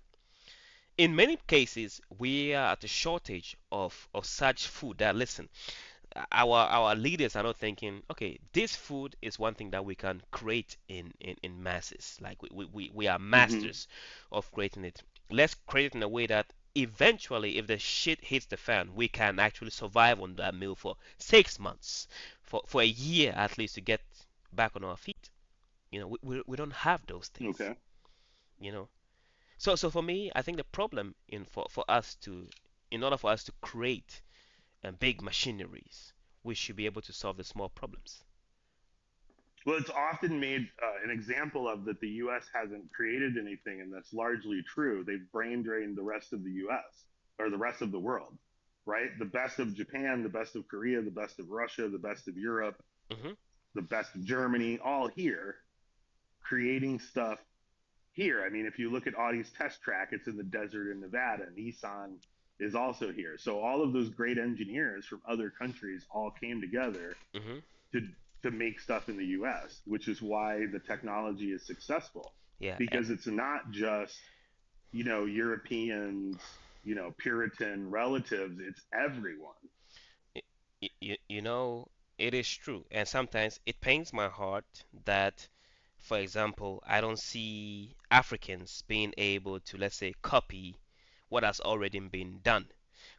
in many cases, we are at a shortage of such food that listen, our leaders are not thinking, okay, this food is one thing that we can create in masses. Like we are Mm-hmm. masters of creating it. Let's create it in a way that eventually, if the shit hits the fan, we can actually survive on that meal for 6 months, for a year at least, to get back on our feet. We don't have those things. Okay. You know, so for me, I think the problem for us to, in order for us to create big machineries, we should be able to solve the small problems. Well, it's often made an example of that the U.S. hasn't created anything, and that's largely true. They've brain drained the rest of the U.S. or the rest of the world, right? The best of Japan, the best of Korea, the best of Russia, the best of Europe, Hmm. the best of Germany, all here creating stuff here. I mean, if you look at Audi's test track, it's in the desert in Nevada. Nissan is also here. So all of those great engineers from other countries all came together Hmm. to to make stuff in the US, which is why the technology is successful, Yeah, because it's not just, Europeans, Puritan relatives, it's everyone. you know, it is true, and sometimes it pains my heart that, for example, I don't see Africans being able to, let's say, copy what has already been done.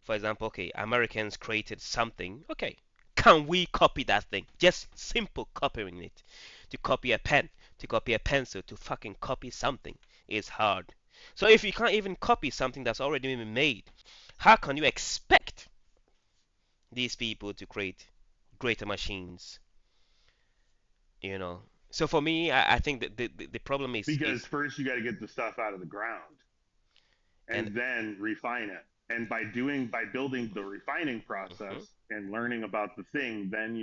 For example, okay, Americans created something. Okay, can we copy that thing? Just simple copying it. To copy a pen, to copy a pencil, to fucking copy something is hard. So if you can't even copy something that's already been made, how can you expect these people to create greater machines? You know. So for me, I think that the problem Because is first you got to get the stuff out of the ground and and then refine it. And by building the refining mhm, process and learning about the thing, then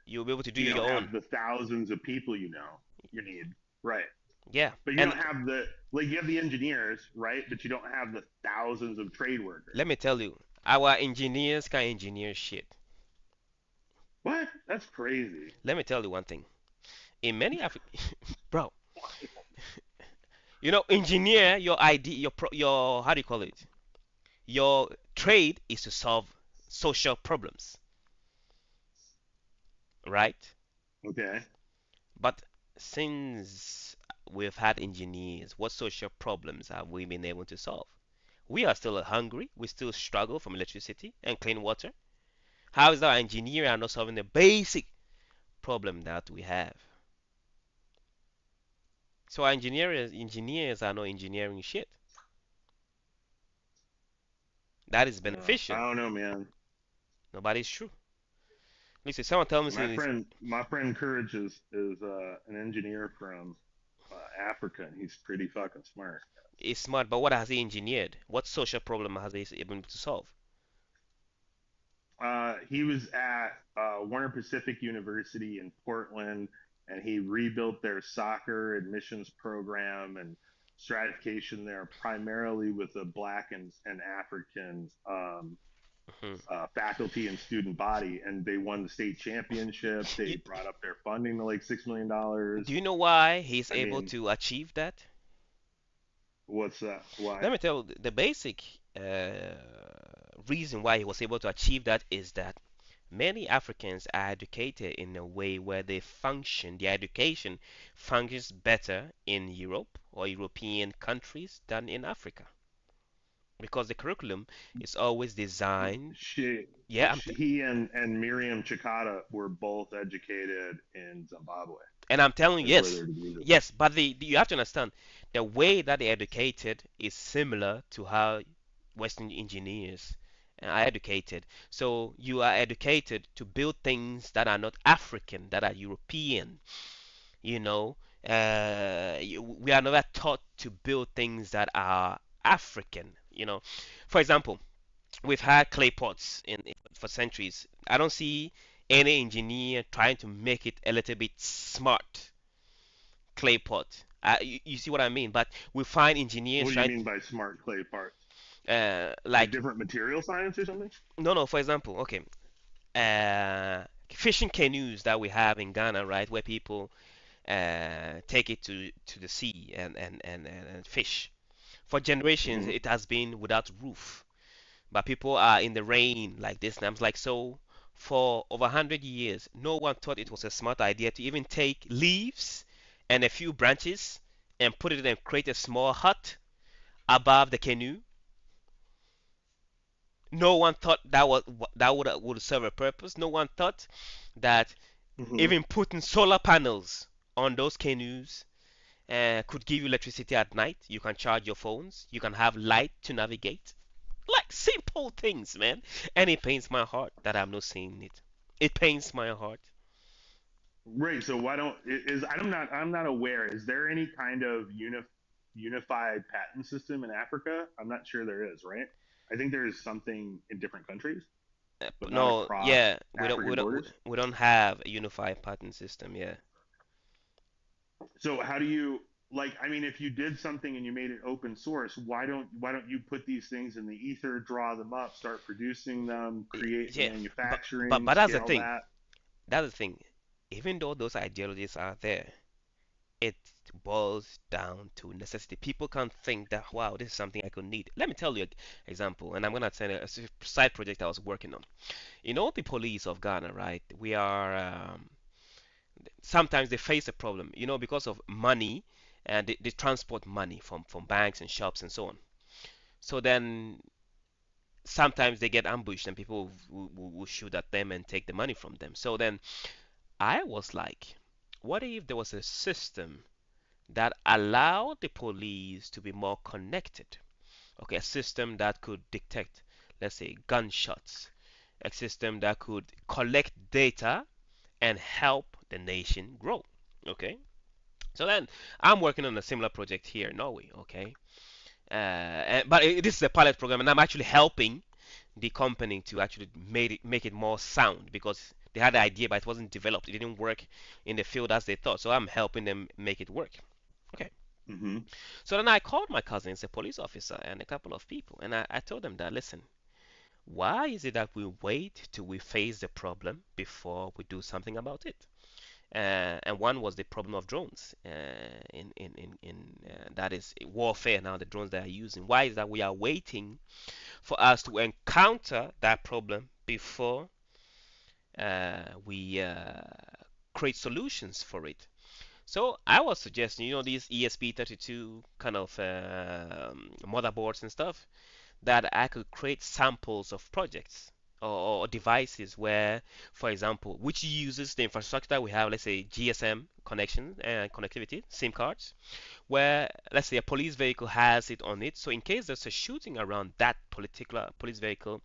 you'll be able to do you know your own. have the thousands of people you need, right? Yeah, But you and don't have the like you have the engineers, right? But you don't have the thousands of trade workers. let me tell you, our engineers can engineer shit. What? That's crazy. Let me tell you one thing. In many African, bro, engineer your idea, your how do you call it? Your trade is to solve social problems, right? Okay. But since we've had engineers, what social problems have we been able to solve? We are still hungry. We still struggle from electricity and clean water. How is our engineer are not solving the basic problem that we have? So our engineers are not engineering shit. That is I beneficial. don't know, man. Nobody's true. Listen, someone tell me My this friend, my friend Courage is an engineer from Africa, and he's pretty fucking smart. is smart, but what has he engineered? What social problem has he been able to solve? He was at Warner Pacific University in Portland, and he rebuilt their soccer admissions program and stratification there, primarily with a Black and African Hmm. faculty and student body. And they won the state championship. They You, brought up their funding to like $6 million. do you know why he's I able mean, to achieve that? what's that? Why? Let me tell you, the basic reason why he was able to achieve that is that many Africans are educated in a way where their education functions better in Europe or European countries than in Africa. because the curriculum is always designed. She, Yeah, he and Miriam Chikata were both educated in Zimbabwe. and I'm telling you, That's where yes, their degrees are from. yes, but you have to understand the way that they're educated is similar to how Western engineers are educated. So you are educated to build things that are not African, that are European. You know, we are never taught to build things that are African. For example, we've had clay pots for centuries. I don't see any engineer trying to make it a little bit smart clay pot. You see what I mean? But we find engineers What do you trying, mean by smart clay parts? Like like, different material science or something? no, no. For example, okay, fishing canoes that we have in Ghana, right, where people take it to the sea and fish. For generations, Hmm. it has been without roof, but people are in the rain like this. And I'm like, so for over 100 years, no one thought it was a smart idea to even take leaves and a few branches and put it and create a small hut above the canoe. No one thought that would serve a purpose. No one thought that Hmm. even putting solar panels on those canoes could give you electricity at night. You can charge your phones. You can have light to navigate. Like simple things, man. And it pains my heart that I'm not seeing it. It pains my heart. Right. So why don't is I'm not aware. Is there any kind of unified patent system in Africa? I'm not sure there is. Right. I think there is something in different countries, but not No, across yeah, African borders. we don't have a unified patent system. Yeah. So how do you like? I mean, if you did something and you made it open source, why don't you put these things in the ether, draw them up, start producing them, create the Yeah, but manufacturing, that's the scale thing. that? That's the thing. Even though those ideologies are there, it boils down to necessity. People can't think that, wow, this is something I could need. Let me tell you an example, and I'm gonna tell you a side project I was working on. The police of Ghana, right? We are sometimes they face a problem, because of money, and they transport money from banks and shops and so on. So then sometimes they get ambushed and people will shoot at them and take the money from them. So then I was like, what if there was a system that allowed the police to be more connected? Okay, a system that could detect, let's say, gunshots, a system that could collect data and help the nation grow. Okay, so then I'm working on a similar project here in Norway. Okay, but this is a pilot program, and I'm actually helping the company to actually make it more sound because they had the idea, but it wasn't developed. It didn't work in the field as they thought. So I'm helping them make it work. Okay. Hmm. So then I called my cousins, a police officer, and a couple of people, and I told them that, listen, why is it that we wait till we face the problem before we do something about it? And one was the problem of drones in that is warfare now, the drones they are using. Why is that we are waiting for us to encounter that problem before we create solutions for it? So I was suggesting, these ESP32 kind of motherboards and stuff, that I could create samples of projects or devices where, for example, which uses the infrastructure that we have, let's say GSM connection and connectivity, SIM cards, where let's say a police vehicle has it on it. So in case there's a shooting around that particular police vehicle,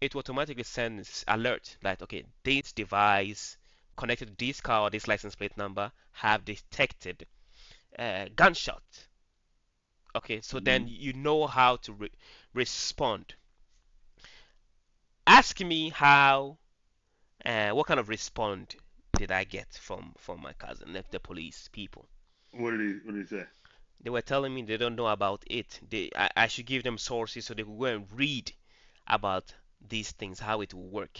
it automatically sends alert that, okay, this device connected to this car or this license plate number have detected gunshot. Okay, so then Hmm. you know how to respond. Ask me what kind of response did I get from my cousin, the police people. What did he say? They were telling me they don't know about it. I should give them sources so they could go and read about these things, how it will work,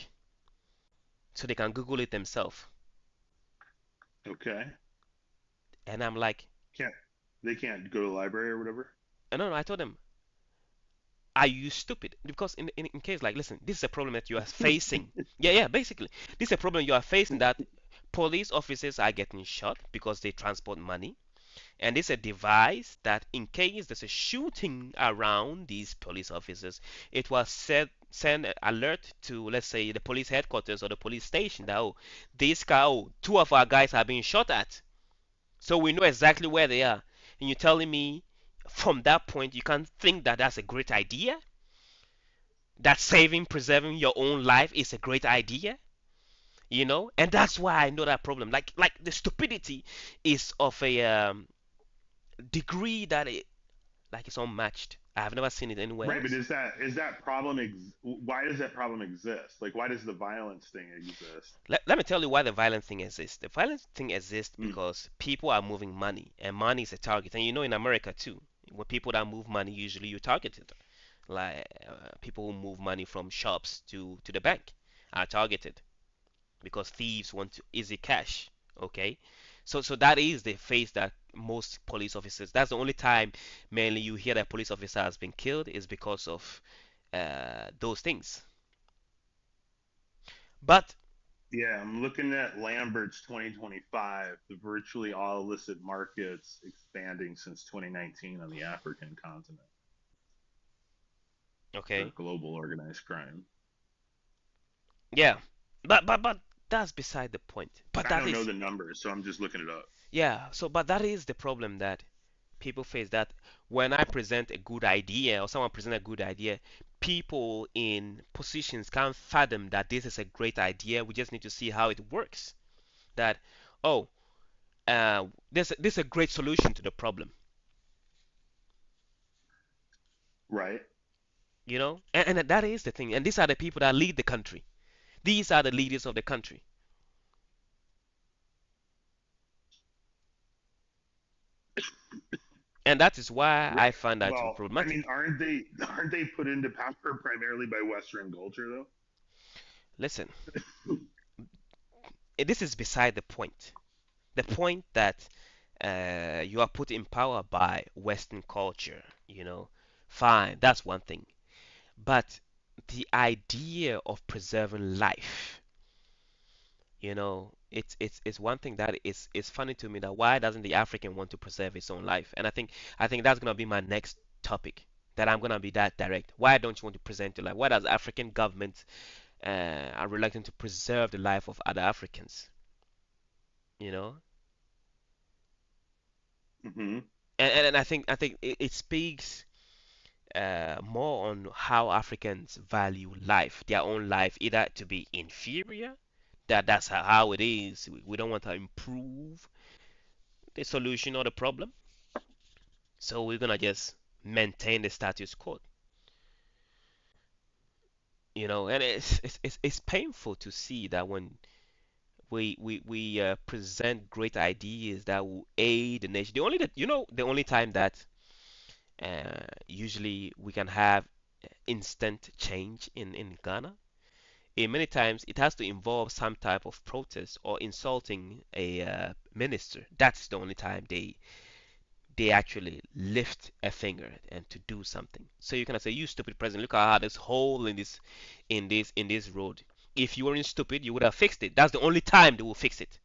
so they can Google it themselves. Okay. And I'm like, Can't they can't go to the library or whatever? no, no. I told them, are you stupid? Because in case, like, listen, this is a problem that you are facing. Yeah, yeah, basically, this is a problem you are facing, that police officers are getting shot because they transport money. And it's a device that, in case there's a shooting around these police officers, it will send an alert to, let's say, the police headquarters or the police station that, oh, this guy, oh, two of our guys are being shot at. So we know exactly where they are. And you're telling me from that point you can't think that that's a great idea? That saving, preserving your own life is a great idea? And that's why I know that problem. Like the stupidity is of a degree that like it's unmatched. I have never seen it anywhere Right, but else. is that problem why does that problem exist? Like, why does the violence thing exist? Let me tell you why the violent thing exists. The violent thing exists Mm, because people are moving money, and money is a target. And in America too, when people that move money, usually you targeted. Like people who move money from shops to the bank are targeted because thieves want to easy cash. Okay, so that is the face that most police officers. That's the only time mainly you hear that police officer has been killed is because of those things. But yeah, I'm looking at Lambert's 2025, the virtually all illicit markets expanding since 2019 on the African continent for okay, global organized crime. yeah, but that's beside the point. But I that don't know is the numbers, so I'm just looking it up. yeah. So but that is the problem that people face, that when I present a good idea or someone present a good idea, people in positions can't fathom that this is a great idea. We just need to see how it works. That, oh, this is a great solution to the problem, Right. and that is the thing. And these are the people that lead the country. These are the leaders of the country, and that is why I Right. find that to be Well, I problematic. mean, aren't they put into power primarily by Western culture though? Listen, this is beside the point. The point that you are put in power by Western culture, fine, that's one thing. But the idea of preserving life, it's one thing that is funny to me, that why doesn't the African want to preserve his own life? And I think that's gonna be my next topic. That I'm gonna be that direct. Why don't you want to present your life? Why does African governments are reluctant to preserve the life of other Africans? You know, Hmm. and I think it speaks more on how Africans value life, their own life, either to be inferior, that's how it is. We don't want to improve the solution or the problem, so we're gonna just maintain the status quo. And it's painful to see that when we present great ideas that will aid the nation. The only time that usually we can have instant change in Ghana. Many times it has to involve some type of protest or insulting a minister. That's the only time they actually lift a finger and to do something. So you can say, "You stupid president! Look at this hole in this road. If you weren't stupid, you would have fixed it." That's the only time they will fix it,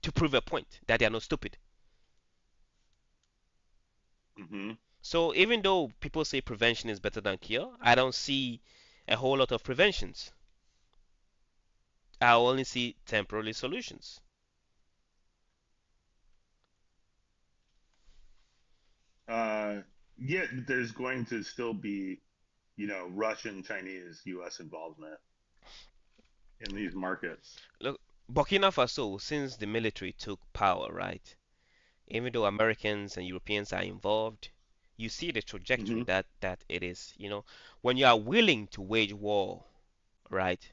to prove a point that they are not stupid. Hmm. So even though people say prevention is better than cure, I don't see a whole lot of preventions. I only see temporary solutions. Yeah, there's going to still be, Russian, Chinese, U.S. involvement in these markets. Look, Burkina Faso, since the military took power, right? Even though Americans and Europeans are involved, you see the trajectory Hmm. that it is. When you are willing to wage war, right?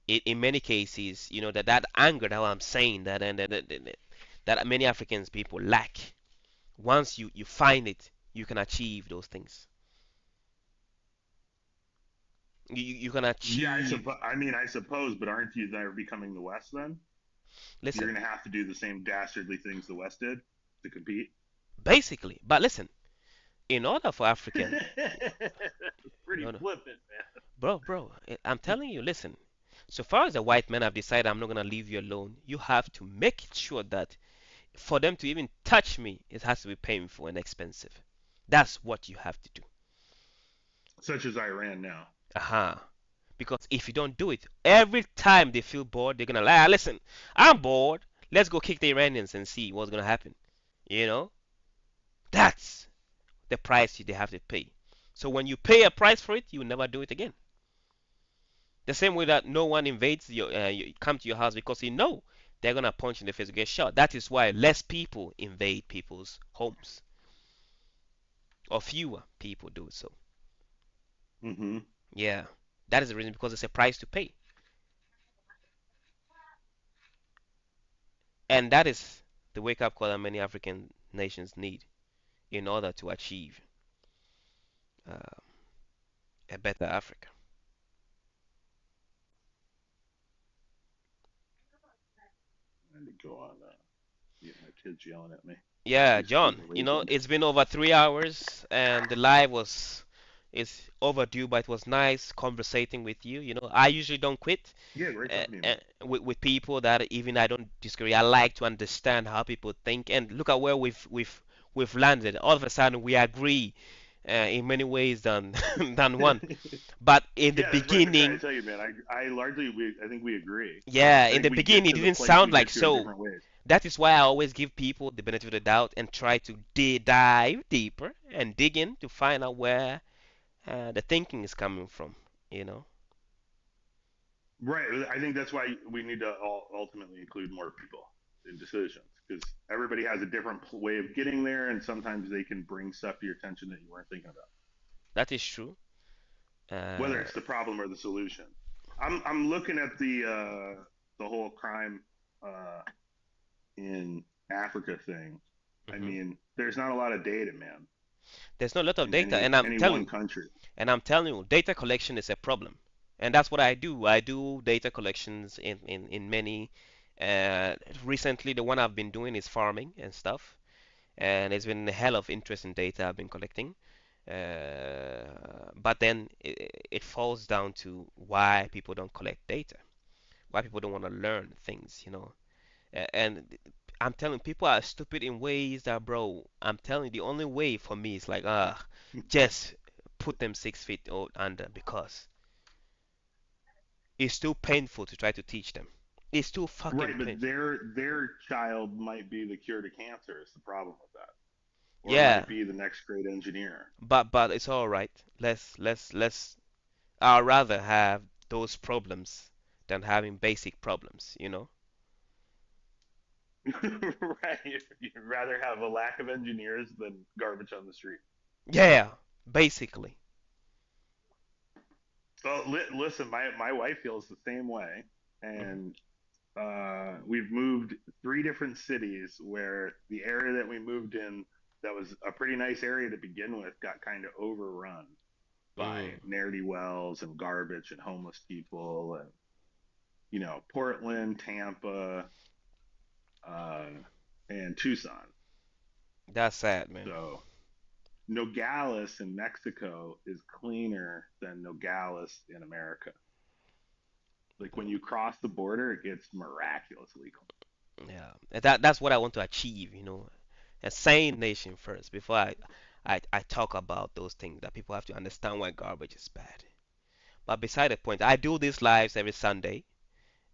In many cases, that anger that I'm saying that many Africans people lack. Once you find it, you can achieve those things. You can Yeah, achieve. I suppose, but aren't you there becoming the West then? You're Listen, going to have to do the same dastardly things the West did to compete. basically, but listen, in order for African, Pretty no, no, flippant, man. bro, I'm telling you, listen. So far as the white men have decided, I'm not gonna leave you alone, you have to make sure that For them to even touch me, it has to be painful and expensive. That's what you have to do. Such as Iran now. Uh-huh. Because if you don't do it, every time they feel bored, they're gonna lie. Listen, I'm bored. Let's go kick the Iranians and see what's gonna happen. You know, that's the price they have to pay. So when you pay a price for it, you will never do it again. The same way that no one invades you come to your house because you know they're gonna punch you in the face and get shot. That is why less people invade people's homes, or fewer people do so. Mm-hmm. Yeah, that is the reason, because it's a price to pay, and that is the wake up call that many African nations need in order to achieve uh, a better Africa. I need to go on. Get my kids yelling at me. Yeah, Do some John, supervision. it's been over 3 hours and the live was is overdue, but it was nice conversating with you. I usually don't quit Yeah, great talking to you, man. with people that even I don't disagree. I like to understand how people think, and look at where we've landed. All of a sudden, we agree in many ways than than one. But in the Yeah, that's what I've been trying to beginning, tell you, man. I largely, I think we agree. yeah, I in think the we get beginning, it to the didn't place sound we like get to in so. different ways. That is why I always give people the benefit of the doubt and try to dive deeper and dig in to find out where the thinking is coming from. You know, Right. I think that's why we need to ultimately include more people in decisions, because everybody has a different way of getting there, and sometimes they can bring stuff to your attention that you weren't thinking about, that is true. whether Uh, it's the problem or the solution. I'm looking at the whole crime uh, in Africa thing. I mhm. mean, there's not a lot of data, man, There's not a lot of in data, any one country. and I'm telling you, data collection is a problem, and that's what I do. I do data collections in many. Uh, Recently, the one I've been doing is farming and stuff, and it's been a hell of interesting data I've been collecting. But then it falls down to why people don't collect data, why people don't want to learn things, And I'm telling people are stupid in ways that, bro, I'm telling you, the only way for me is like, just put them 6 feet or under, because it's too painful to try to teach them. It's too fucking Right, but painful. their child might be the cure to cancer. Is the problem with that, or Yeah, might be the next great engineer. but it's all right. Let's. I'd rather have those problems than having basic problems. Right, you'd rather have a lack of engineers than garbage on the street. Yeah, basically. So listen, my wife feels the same way, Hmm. and we've moved three different cities where the area that we moved in, that was a pretty nice area to begin with, got kind of overrun by Mm, ne'er do wells and garbage and homeless people, and Portland, Tampa, uh, and Tucson. that's sad, man. So Nogales in Mexico is cleaner than Nogales in America. Like when you cross the border, it gets miraculously clean. Yeah, and that's what I want to achieve. A sane nation first before I talk about those things that people have to understand why garbage is bad. But beside the point, I do these lives every Sunday,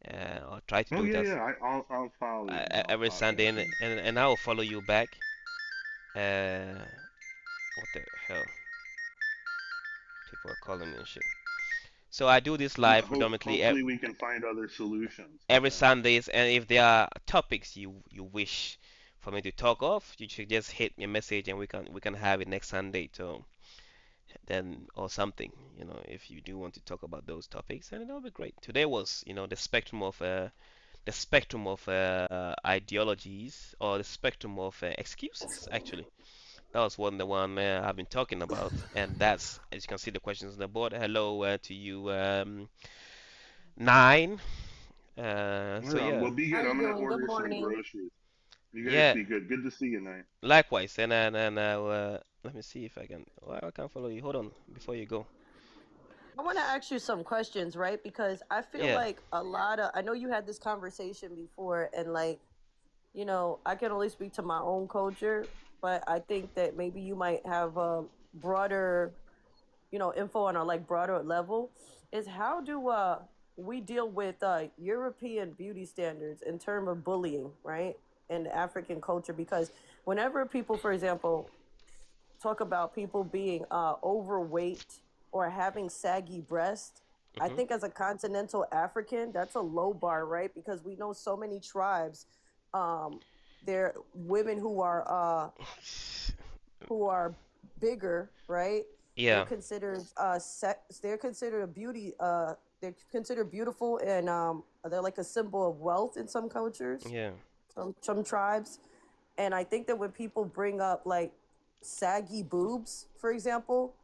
or try to Oh do it yeah, as yeah. I'll follow you. every I'll Sunday, add and, you. and and I will follow you back. Uh, what the hell? People are calling me and shit. So I do this live predominantly Hopefully we can find other solutions. But every Sundays, and if there are topics you wish for me to talk of, you should just hit me a message and we can have it next Sunday to then or something. If you do want to talk about those topics, and it'll be great. Today was, the spectrum of ideologies, or the spectrum of excuses actually. That was the one I've been talking about, and that's, as you can see, the questions on the board. Hello to you, Nine. all So right, yeah, well, be How good. you I'm gonna doing? Good order some morning. groceries. You guys yeah. be good. Good to see you, Night. Likewise, and let me see if I can. Well, I can follow you. Hold on, before you go. I want to ask you some questions, right? Because I feel Yeah. like a lot of, I know you had this conversation before, and like, I can only speak to my own culture, but I think that maybe you might have a broader, info on a like broader level. Is how do we deal with European beauty standards in terms of bullying, right? In African culture, because whenever people, for example, talk about people being overweight or having saggy breasts, I Hmm. think as a continental African, that's a low bar, right? Because we know so many tribes, um, they're women who are bigger, right? They're Yeah, considered they're considered a beauty they're considered beautiful, and they're like a symbol of wealth in some cultures, yeah. some tribes. And I think that when people bring up like saggy boobs, for example,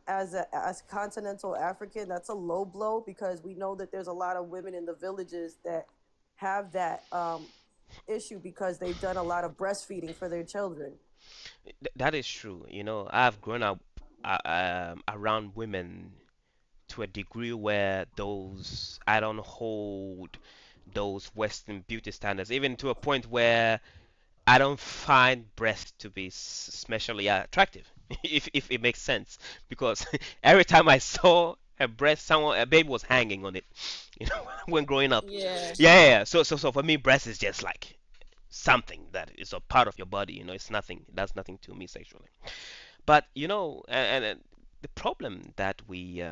as continental African, that's a low blow because we know that there's a lot of women in the villages that have that issue because they've done a lot of breastfeeding for their children. That is true. I've grown up around women to a degree where those I don't hold those Western beauty standards, even to a point where I don't find breasts to be especially attractive, if it makes sense. Because every time I saw a breast, a baby was hanging on it, when growing up. Yeah. Yeah, yeah, yeah. So for me, breast is just like something that is a part of your body. It's nothing. That's nothing to me sexually. But and the problem that we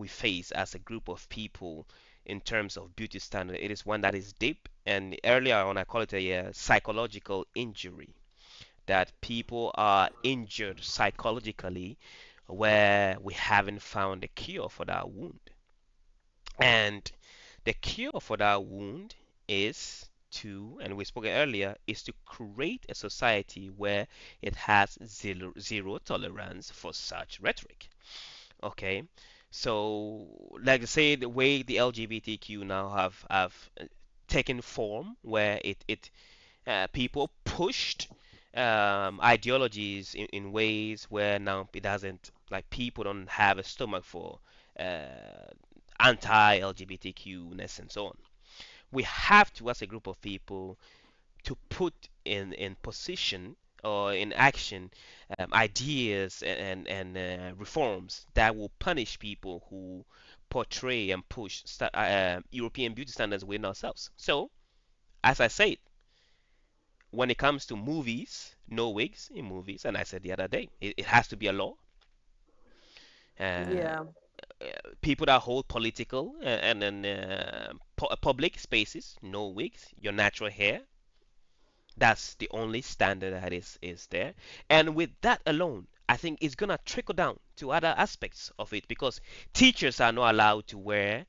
face as a group of people in terms of beauty standard, it is one that is deep. And earlier on, I call it a psychological injury. That people are injured psychologically, where we haven't found a cure for that wound. And the cure for that wound is and we spoke earlier, is to create a society where it has zero tolerance for such rhetoric. Okay, so like say the way the LGBTQ now have taken form, where it people pushed ideologies in ways where now it doesn't, like, people don't have a stomach for uh, anti-LGBTQ-ness and so on. We have to, as a group of people, to put in position or in action ideas and reforms that will punish people who portray and push European beauty standards within ourselves. So, as I said, when it comes to movies, no wigs in movies, and I said the other day, it has to be a law. Uh, Yeah. People that hold political and public spaces, no wigs, your natural hair. That's the only standard that is there. And with that alone, I think it's gonna trickle down to other aspects of it, because teachers are not allowed to wear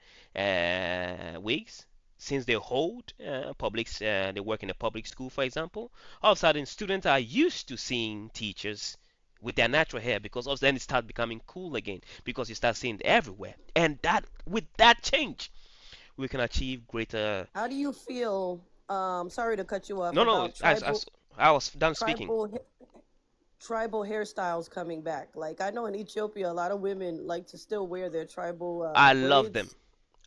wigs since they hold they work in a public school, for example. All of a sudden, students are used to seeing teachers with their natural hair, because also then it starts becoming cool again, because you start seeing it everywhere. And that with that change, we can achieve greater. How do you feel? Sorry to cut you off No, no, about tribal I was done speaking. tribal tribal hairstyles coming back. Like I know in Ethiopia, a lot of women like to still wear their tribal I love them. braids,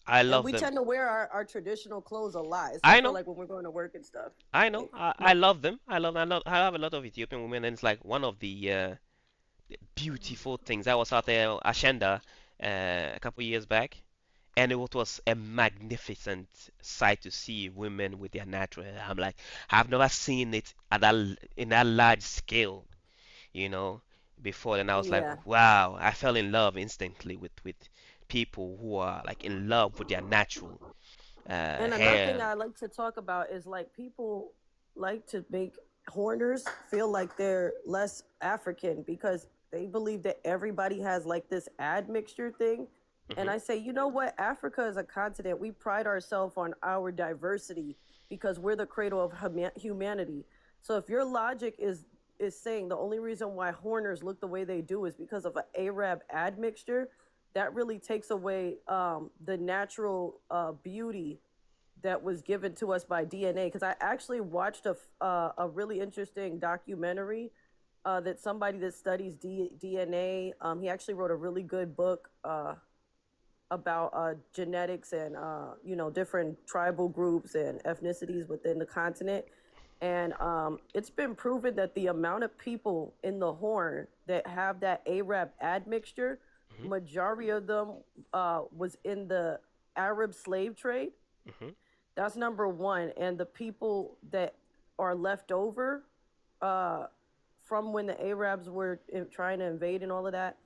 I and love we them. tend to wear our traditional clothes a lot, I except for know. like when we're going to work and stuff. I know. Like I my love them. I have a lot of Ethiopian women, and it's like one of the beautiful things. I was out there Ashenda a couple years back, and it was a magnificent sight to see women with their natural hair. I'm like, I've never seen it at in that large scale, you know, before. And I was like, yeah. wow, I fell in love instantly with people who are like in love with their natural And another thing hair. I like to talk about is like people like to make Horners feel like they're less African because they believe that everybody has like this admixture thing. And Hmm. I say, you know what? Africa is a continent. We pride ourselves on our diversity because we're the cradle of humanity. So if your logic is saying the only reason why Horners look the way they do is because of an Arab admixture, that really takes away the natural beauty that was given to us by DNA. Because I actually watched a really interesting documentary that somebody that studies DNA. He actually wrote a really good book about genetics and different tribal groups and ethnicities within the continent. And it's been proven that the amount of people in the Horn that have that Arab admixture, Hmm. majority of them was in the Arab slave trade. Hmm. That's number one. And the people that are left over uh, from when the Arabs were trying to invade and all of that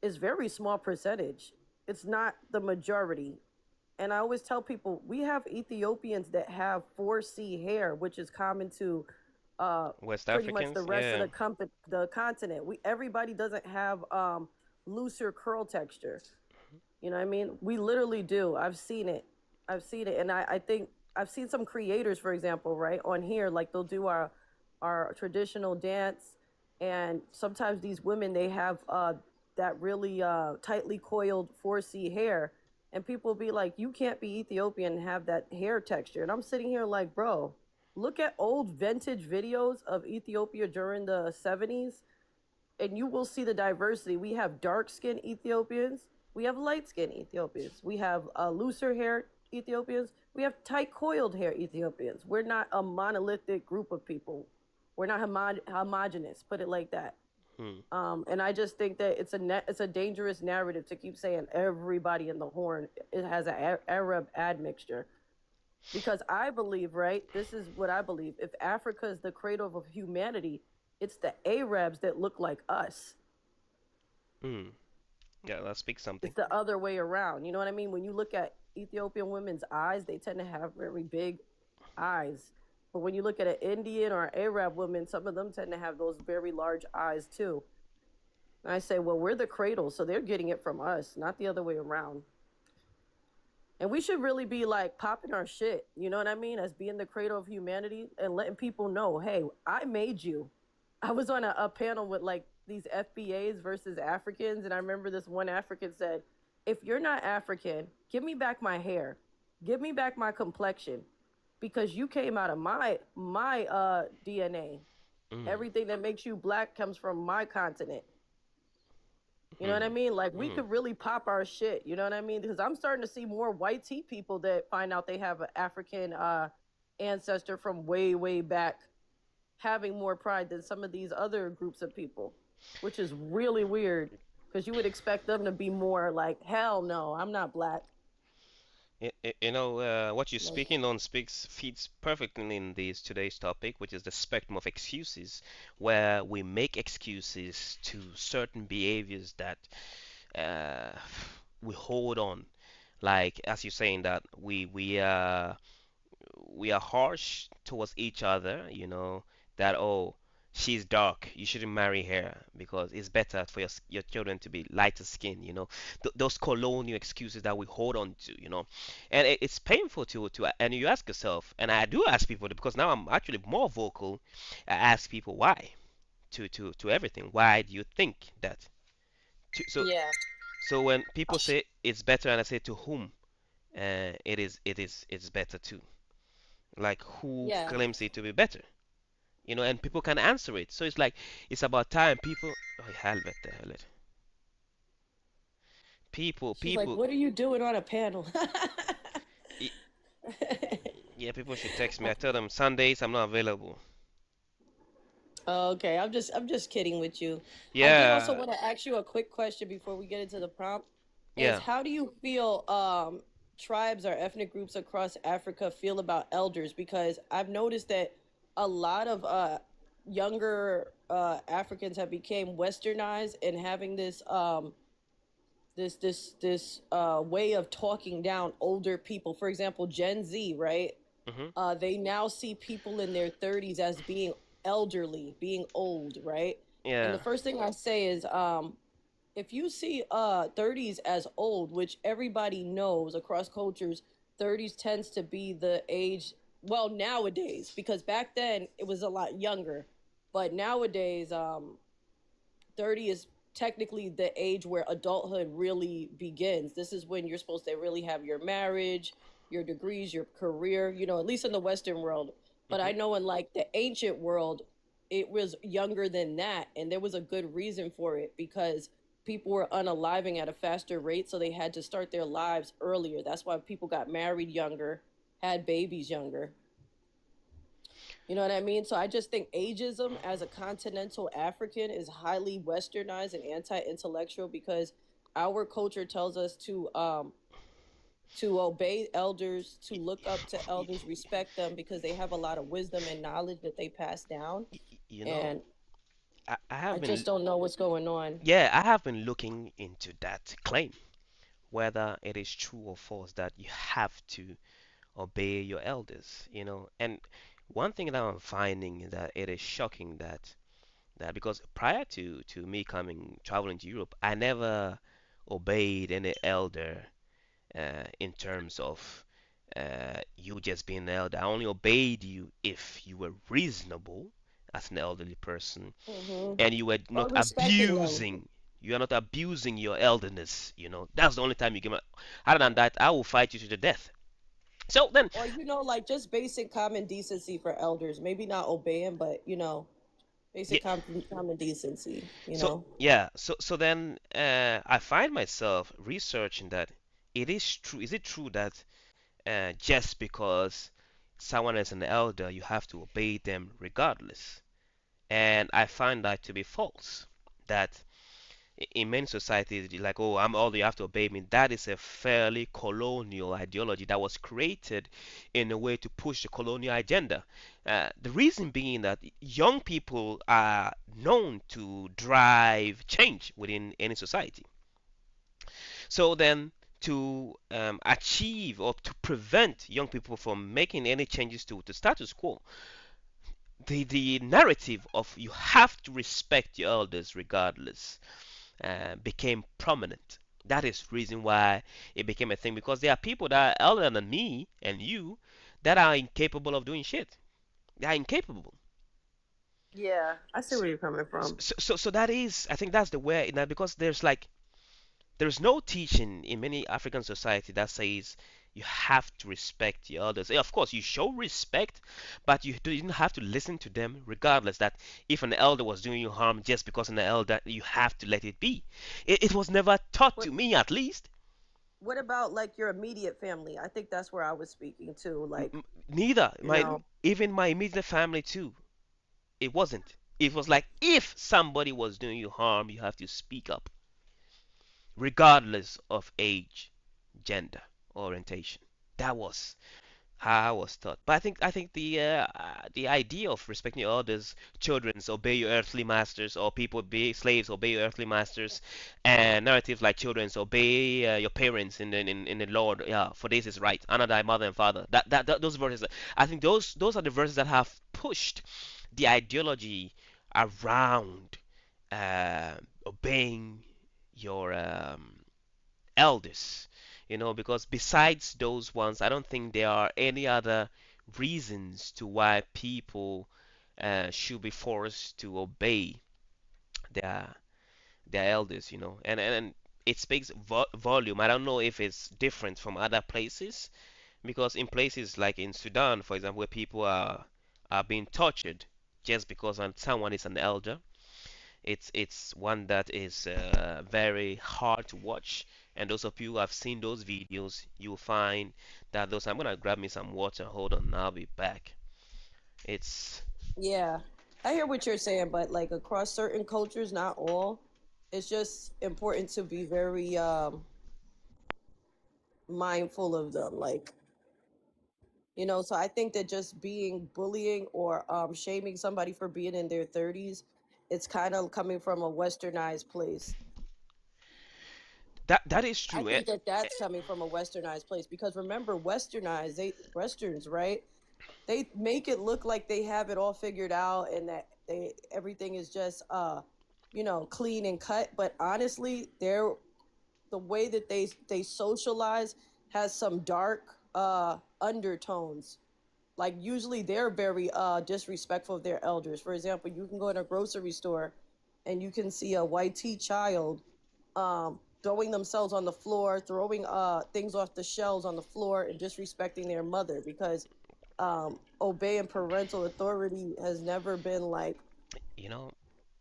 is very small percentage. It's not the majority. And I always tell people we have Ethiopians that have 4C hair, which is common to uh, West pretty much the Africans, rest of yeah. the continent. We everybody doesn't have looser curl texture. You know what I mean? We literally do. I've seen it. I've seen it, and I think I've seen some creators, for example, right on here, like they'll do our traditional dance, and sometimes these women they have that really tightly coiled 4C hair, and people will be like, "You can't be Ethiopian and have that hair texture," and I'm sitting here like, bro, look at old vintage videos of Ethiopia during the 70s and you will see the diversity. We have dark skinned Ethiopians, we have light skinned Ethiopians, we have looser hair Ethiopians, we have tight coiled hair Ethiopians. We're not a monolithic group of people. We're not homogenous, put it like that. Hmm. And I just think that it's a dangerous narrative to keep saying everybody in the Horn it has an Arab admixture because I believe, right? This is what I believe. If Africa is the cradle of humanity, it's the Arabs that look like us. Hmm. Yeah, that speaks something. It's the other way around. You know what I mean? When you look at Ethiopian women's eyes, they tend to have very big eyes. But when you look at an Indian or an Arab woman, some of them tend to have those very large eyes too. And I say, well, we're the cradle, so they're getting it from us, not the other way around. And we should really be like popping our shit, you know what I mean? As being the cradle of humanity and letting people know, hey, I made you. I was on a panel with like these FBAs versus Africans, and I remember this one African said, if you're not African, give me back my hair, give me back my complexion, because you came out of my DNA. Mm. Everything that makes you black comes from my continent. You know what I Mm. mean? Like we Mm. could really pop our shit. You know what I mean? Because I'm starting to see more white tea people that find out they have an African ancestor from way, way back, having more pride than some of these other groups of people, which is really weird. Because you would expect them to be more like, hell no, I'm not black. What you're Like, speaking on speaks feeds perfectly in this today's topic, which is the spectrum of excuses, where we make excuses to certain behaviors that uh, we hold on. Like as you're saying that we are harsh towards each other, that oh, she's dark, you shouldn't marry her because it's better for your children to be lighter skin, those colonial excuses that we hold on to, and it's painful to and you ask yourself, and I do ask people because now I'm actually more vocal. I ask people why to everything. Why do you think that? To, so yeah, so when people say it's better, and I say to whom, it's better too. Like who yeah. claims it to be better, and people can answer it. So it's like it's about time people. Oh, helvete heller. She's like, People. what are you doing on a panel? y- Yeah, people should text me. I tell them Sundays I'm not available. Okay, I'm just kidding with you. I did also Yeah, want to ask you a quick question before we get into the prompt. Is yeah. how do you feel tribes or ethnic groups across Africa feel about elders? Because I've noticed that a lot of younger Africans have become westernized and having this way of talking down older people. For example, Gen Z, right? Mhm. They now see people in their 30s as being elderly, being old, right? And Yeah. the first thing I say is, if you see 30s as old, which everybody knows across cultures, 30s tends to be the age, well, nowadays, because back then it was a lot younger, but nowadays 30 is technically the age where adulthood really begins. This is when you're supposed to really have your marriage, your degrees, your career, at least in the Western world. But I Mhm. know in like the ancient world, it was younger than that. And there was a good reason for it because people were unaliving at a faster rate. So they had to start their lives earlier. That's why people got married younger, had babies younger. You know what I mean? So I just think ageism as a continental African is highly westernized and anti-intellectual because our culture tells us to obey elders, to look up to elders, respect them because they have a lot of wisdom and knowledge that they pass down. You know, And I I have just been, don't know what's going on. yeah, I have been looking into that claim, whether it is true or false that you have to obey your elders, you know. And one thing that I'm finding is that it is shocking that because prior to me coming traveling to Europe, I never obeyed any elder in terms of you just being an elder. I only obeyed you if you were reasonable as an elderly person Hmm. and you were Or not respecting them. abusing. You are not abusing your elderness. You know that's the only time you give. Other than that, I will fight you to the death. So then, Or, like just basic common decency for elders. Maybe not obeying, but, yeah. basic common decency, So yeah. So then, I find myself researching that it is true. Is it true that just because someone is an elder, you have to obey them regardless? And I find that to be false. That in many societies, like, oh, I'm older, you have to obey me. That is a fairly colonial ideology that was created in a way to push the colonial agenda. The reason being that young people are known to drive change within any society. So then, to achieve or to prevent young people from making any changes to the status quo, the narrative of you have to respect your elders regardless became prominent. That is the reason why it became a thing because there are people that are elder than me and you that are incapable of doing shit. They are incapable. Yeah, I see So, where you're coming from. so that is, I think that's the way now because there's no teaching in many African society that says you have to respect the elders. Of course, you show respect, but you didn't have to listen to them regardless that if an elder was doing you harm just because an elder, you have to let it be. It was never taught What to me, at least. what about like your immediate family? I think that's where I was speaking to. Like, Neither. you know, Even my immediate family, too. It wasn't. It was like if somebody was doing you harm, you have to speak up, regardless of age, gender, orientation. That was how I was taught. But I think the idea of respecting your elders, children's obey your earthly masters, or people be slaves obey your earthly masters, and narratives like children's obey your parents in the Lord. Yeah, for this is right. Honor thy mother and father. That those verses. I think those are the verses that have pushed the ideology around obeying your elders, because besides those ones, I don't think there are any other reasons to why people should be forced to obey their their elders, and it speaks volume. I don't know if it's different from other places because in places like in Sudan, for example, where people are being tortured just because someone is an elder, it's one that is very hard to watch. And those of you who have seen those videos, you'll find that those. I'm gonna grab me some water. Hold on, I'll be back. It's yeah, I hear what you're saying, but like across certain cultures, not all. It's just important to be very mindful of them. Like, so I think that just being bullying or shaming somebody for being in their 30s, it's kind of coming from a westernized place. that is I true. think that that's coming from a westernized place because remember, westerns, right? They make it look like they have it all figured out and that everything is just clean and cut. But honestly, the way that they socialize has some dark undertones. Like usually they're very disrespectful of their elders. For example, you can go in a grocery store and you can see a white tea child throwing themselves on the floor, throwing things off the shelves on the floor, and disrespecting their mother because obeying parental authority has never been like You know,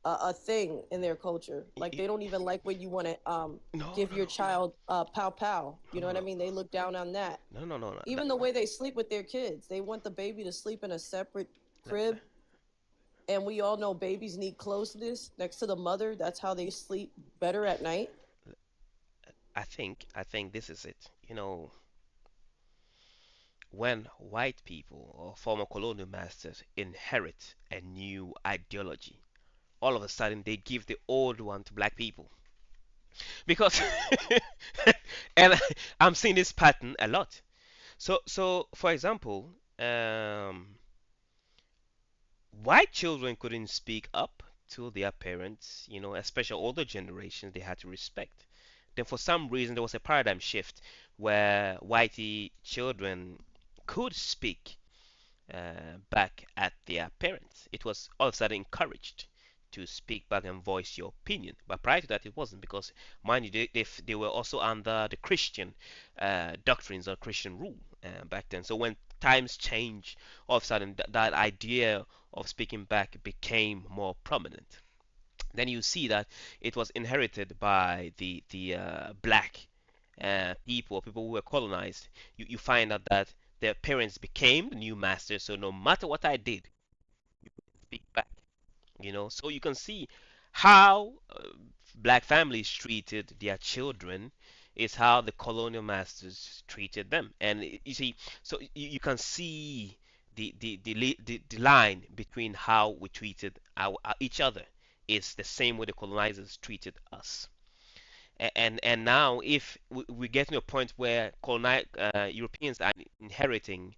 a thing in their culture. Like they don't even like when you want to no, give no, your no, child pow pow. no, You know no, what I no, mean? They look down on that. no, no, no, no. Even the way they sleep with their kids, they want the baby to sleep in a separate crib, and we all know babies need closeness next to the mother. That's how they sleep better at night. I think this is it. When white people or former colonial masters inherit a new ideology, all of a sudden they give the old one to black people because and I'm seeing this pattern a lot. So for example, white children couldn't speak up to their parents, especially older generations, they had to respect. Then for some reason there was a paradigm shift where whitey children could speak back at their parents. It was all of a sudden encouraged to speak back and voice your opinion. But prior to that, it wasn't because, mind you, they were also under the Christian doctrines or Christian rule back then. So when times change, all of a sudden that idea of speaking back became more prominent. Then you see that it was inherited by the black people who were colonized. You find out that their parents became the new masters, so no matter what I did, you couldn't speak back. So you can see how black families treated their children is how the colonial masters treated them. And you see, so you can see the line between how we treated each other is the same way the colonizers treated us. And now if we get to a point where Europeans are inheriting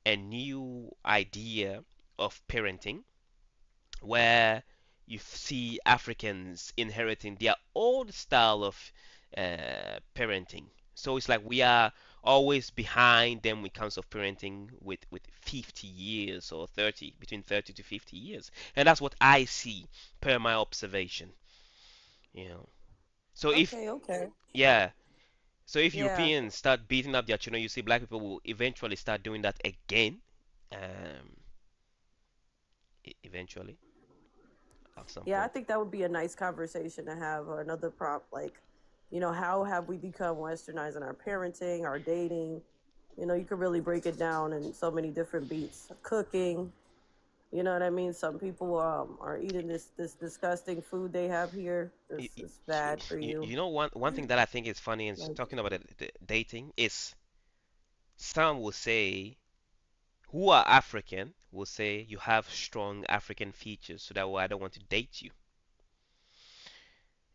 a new idea of parenting, where you see Africans inheriting their old style of parenting. So it's like we are always behind them when it comes of parenting with 50 years or 30, between 30 to 50 years. And that's what I see per my observation, you know. So if, Okay, okay. yeah, so if Yeah. Europeans start beating up their children, you see black people will eventually start doing that again, um, eventually, at some Yeah, I point. think that would be a nice conversation to have, or another prompt, like, how have we become westernized in our parenting, our dating? You could really break it down in so many different beats. Cooking, you know what I mean? Some people are eating this disgusting food they have here. You, This is bad for you. one thing that I think is funny is Like, talking about the dating is some will say who are African will say you have strong African features, so that way I don't want to date you.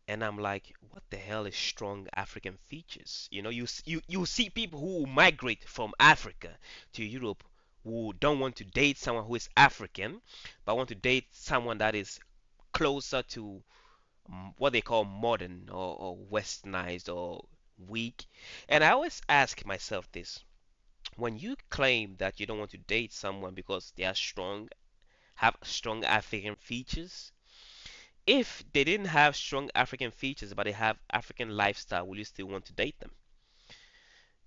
And I'm like, what the hell is strong African features? You see people who migrate from Africa to Europe who don't want to date someone who is African, but want to date someone that is closer to what they call modern or westernized or weak. And I always ask myself this: when you claim that you don't want to date someone because they are strong, have strong African features, if they didn't have strong African features but they have African lifestyle, will you still want to date them?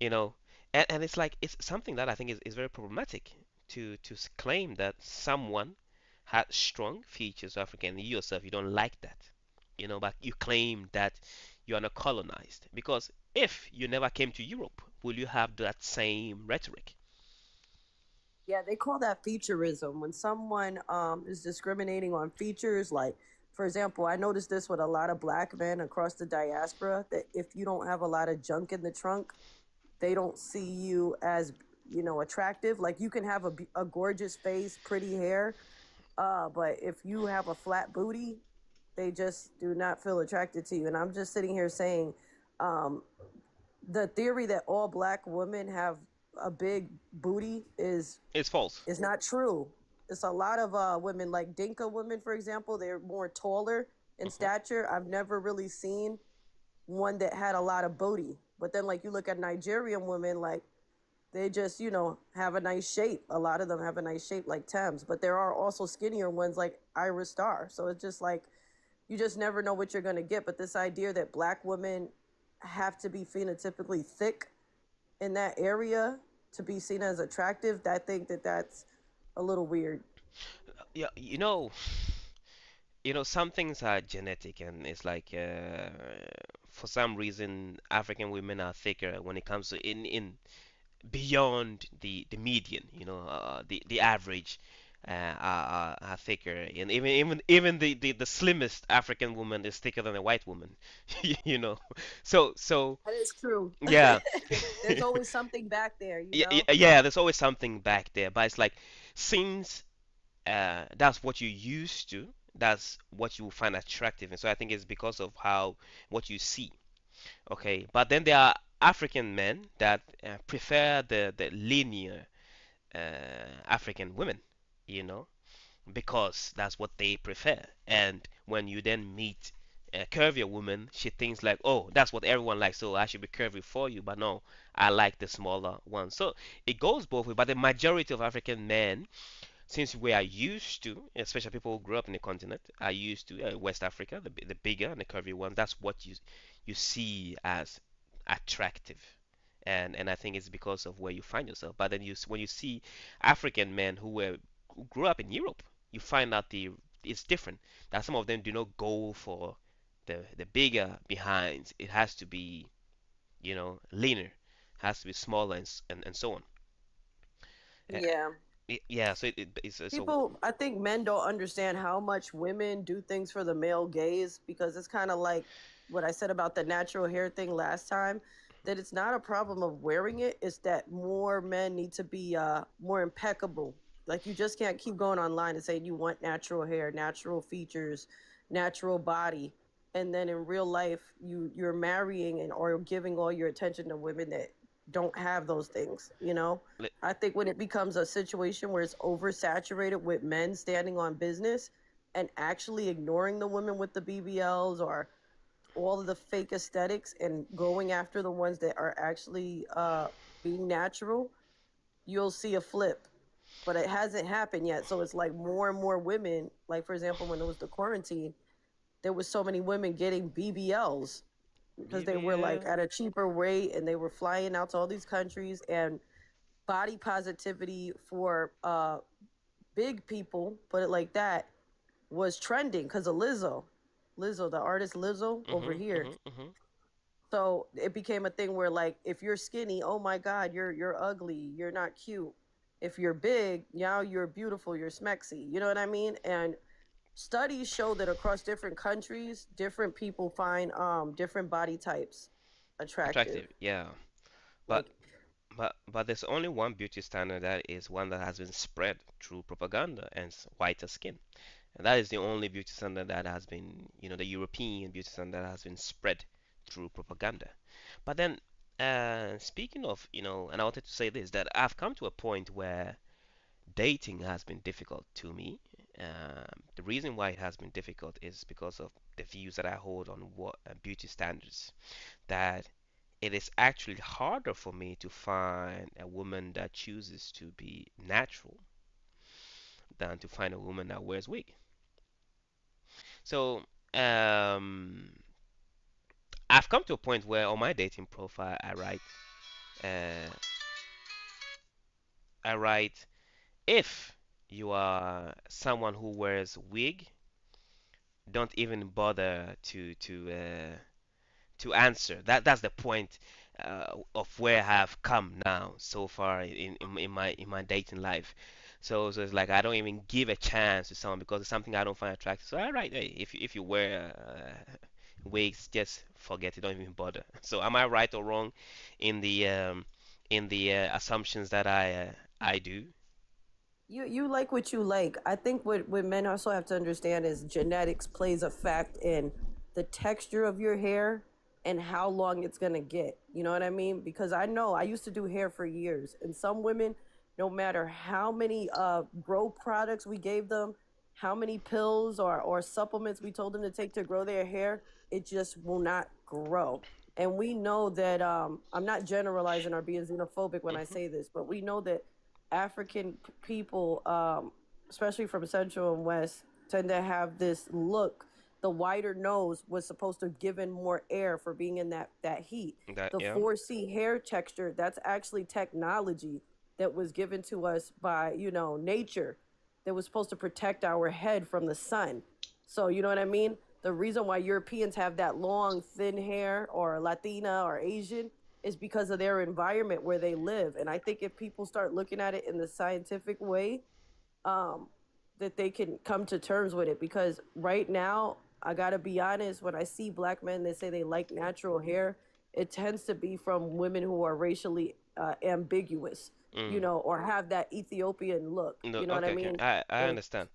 You know, and it's like it's something that I think is very problematic to claim that someone had strong features of African. You yourself, you don't like that, but you claim that you are not colonized because if you never came to Europe, will you have that same rhetoric? yeah, they call that featureism. When someone is discriminating on features, like, for example, I noticed this with a lot of black men across the diaspora, that if you don't have a lot of junk in the trunk, they don't see you as, attractive. Like, you can have a gorgeous face, pretty hair, but if you have a flat booty, they just do not feel attracted to you. And I'm just sitting here saying, um, the theory that all black women have a big booty It's false. is not true. It's a lot of women, like Dinka women, for example, they're more taller in Hmm. stature. I've never really seen one that had a lot of booty. But then, like, you look at Nigerian women, like, they just, have a nice shape. A lot of them have a nice shape, like Thames. But there are also skinnier ones, like Iris Star. So it's just like, you just never know what you're going to get. But this idea that black women have to be phenotypically thick in that area to be seen as attractive, I think that that's a little weird. Yeah, some things are genetic, and it's like for some reason African women are thicker when it comes to in beyond the median, the average. are thicker, and even the slimmest African woman is thicker than a white woman. You know, so That is true. yeah. There's always something back there, you Yeah, know? yeah, there's always something back there, but it's like since that's what you used to, that's what you find attractive, and so I think it's because of how what you see. Okay, but then there are African men that prefer the linear African women, you know, because that's what they prefer. And when you then meet a curvier woman, she thinks like, oh, that's what everyone likes, so I should be curvy for you. But no, I like the smaller one. So it goes both ways. But the majority of African men, since we are used to, especially people who grew up in the continent, are used to West Africa, the bigger and the curvy ones. That's what you see as attractive, and I think it's because of where you find yourself. But then when you see African men who grew up in Europe, you find out the it's different. That some of them do not go for the bigger behinds. It has to be leaner, has to be smaller and so on. Uh, Yeah. yeah, so so. People, I think men don't understand how much women do things for the male gaze, because it's kind of like what I said about the natural hair thing last time, that it's not a problem of wearing it, it's that more men need to be more impeccable. Like, you just can't keep going online and saying you want natural hair, natural features, natural body, and then in real life you're marrying and or giving all your attention to women that don't have those things, you know? I think when it becomes a situation where it's oversaturated with men standing on business and actually ignoring the women with the BBLs or all of the fake aesthetics and going after the ones that are actually being natural, you'll see a flip. But it hasn't happened yet. So it's like more and more women, like for example, when there was the quarantine, there was so many women getting BBLs because they were like BBL. at a cheaper rate and they were flying out to all these countries, and body positivity for big people, put it like that, was trending because of Lizzo. Lizzo, the artist Lizzo over Mhm, here. mhm, mhm. So it became a thing where like if you're skinny, oh my God, you're ugly, you're not cute. If you're big, now you're beautiful, you're smexy. You know what I mean? And studies show that across different countries, different people find different body types attractive. Attractive, yeah. But Like, but there's only one beauty standard that is one that has been spread through propaganda, and it's whiter skin. And that is the only beauty standard that has been, the European beauty standard that has been spread through propaganda. But then, speaking of, and I wanted to say this, that I've come to a point where dating has been difficult to me. The reason why it has been difficult is because of the views that I hold on what beauty standards. That it is actually harder for me to find a woman that chooses to be natural than to find a woman that wears wig. So, I've come to a point where on my dating profile uh, I write if you are someone who wears wig, don't even bother to answer. That's the point of where I have come now so far in my dating life. So it's like I don't even give a chance to someone because it's something I don't find attractive. So I write, hey, if you wear wigs, just forget it. Don't even bother. So am I right or wrong in the assumptions that I do? you like what you like. I think what men also have to understand is genetics plays a fact in the texture of your hair and how long it's gonna get. You know what I mean? Because I know I used to do hair for years, and some women, no matter how many growth products we gave them, how many pills or supplements we told them to take to grow their hair, it just will not grow. And we know that I'm not generalizing or being xenophobic when I Hmm. say this, but we know that African people, especially from Central and West, tend to have this look. The wider nose was supposed to give in more air for being in that heat. That The yeah. 4C hair texture, that's actually technology that was given to us by, nature, that was supposed to protect our head from the sun. So, you know what I mean? The reason why Europeans have that long, thin hair, or Latina or Asian, is because of their environment where they live. And I think if people start looking at it in the scientific way, um, that they can come to terms with it. Because right now, I gotta be honest, when I see black men that say they like natural hair, it tends to be from women who are racially ambiguous, Mm. or have that Ethiopian look. No, You know what I okay, okay. mean? I And understand.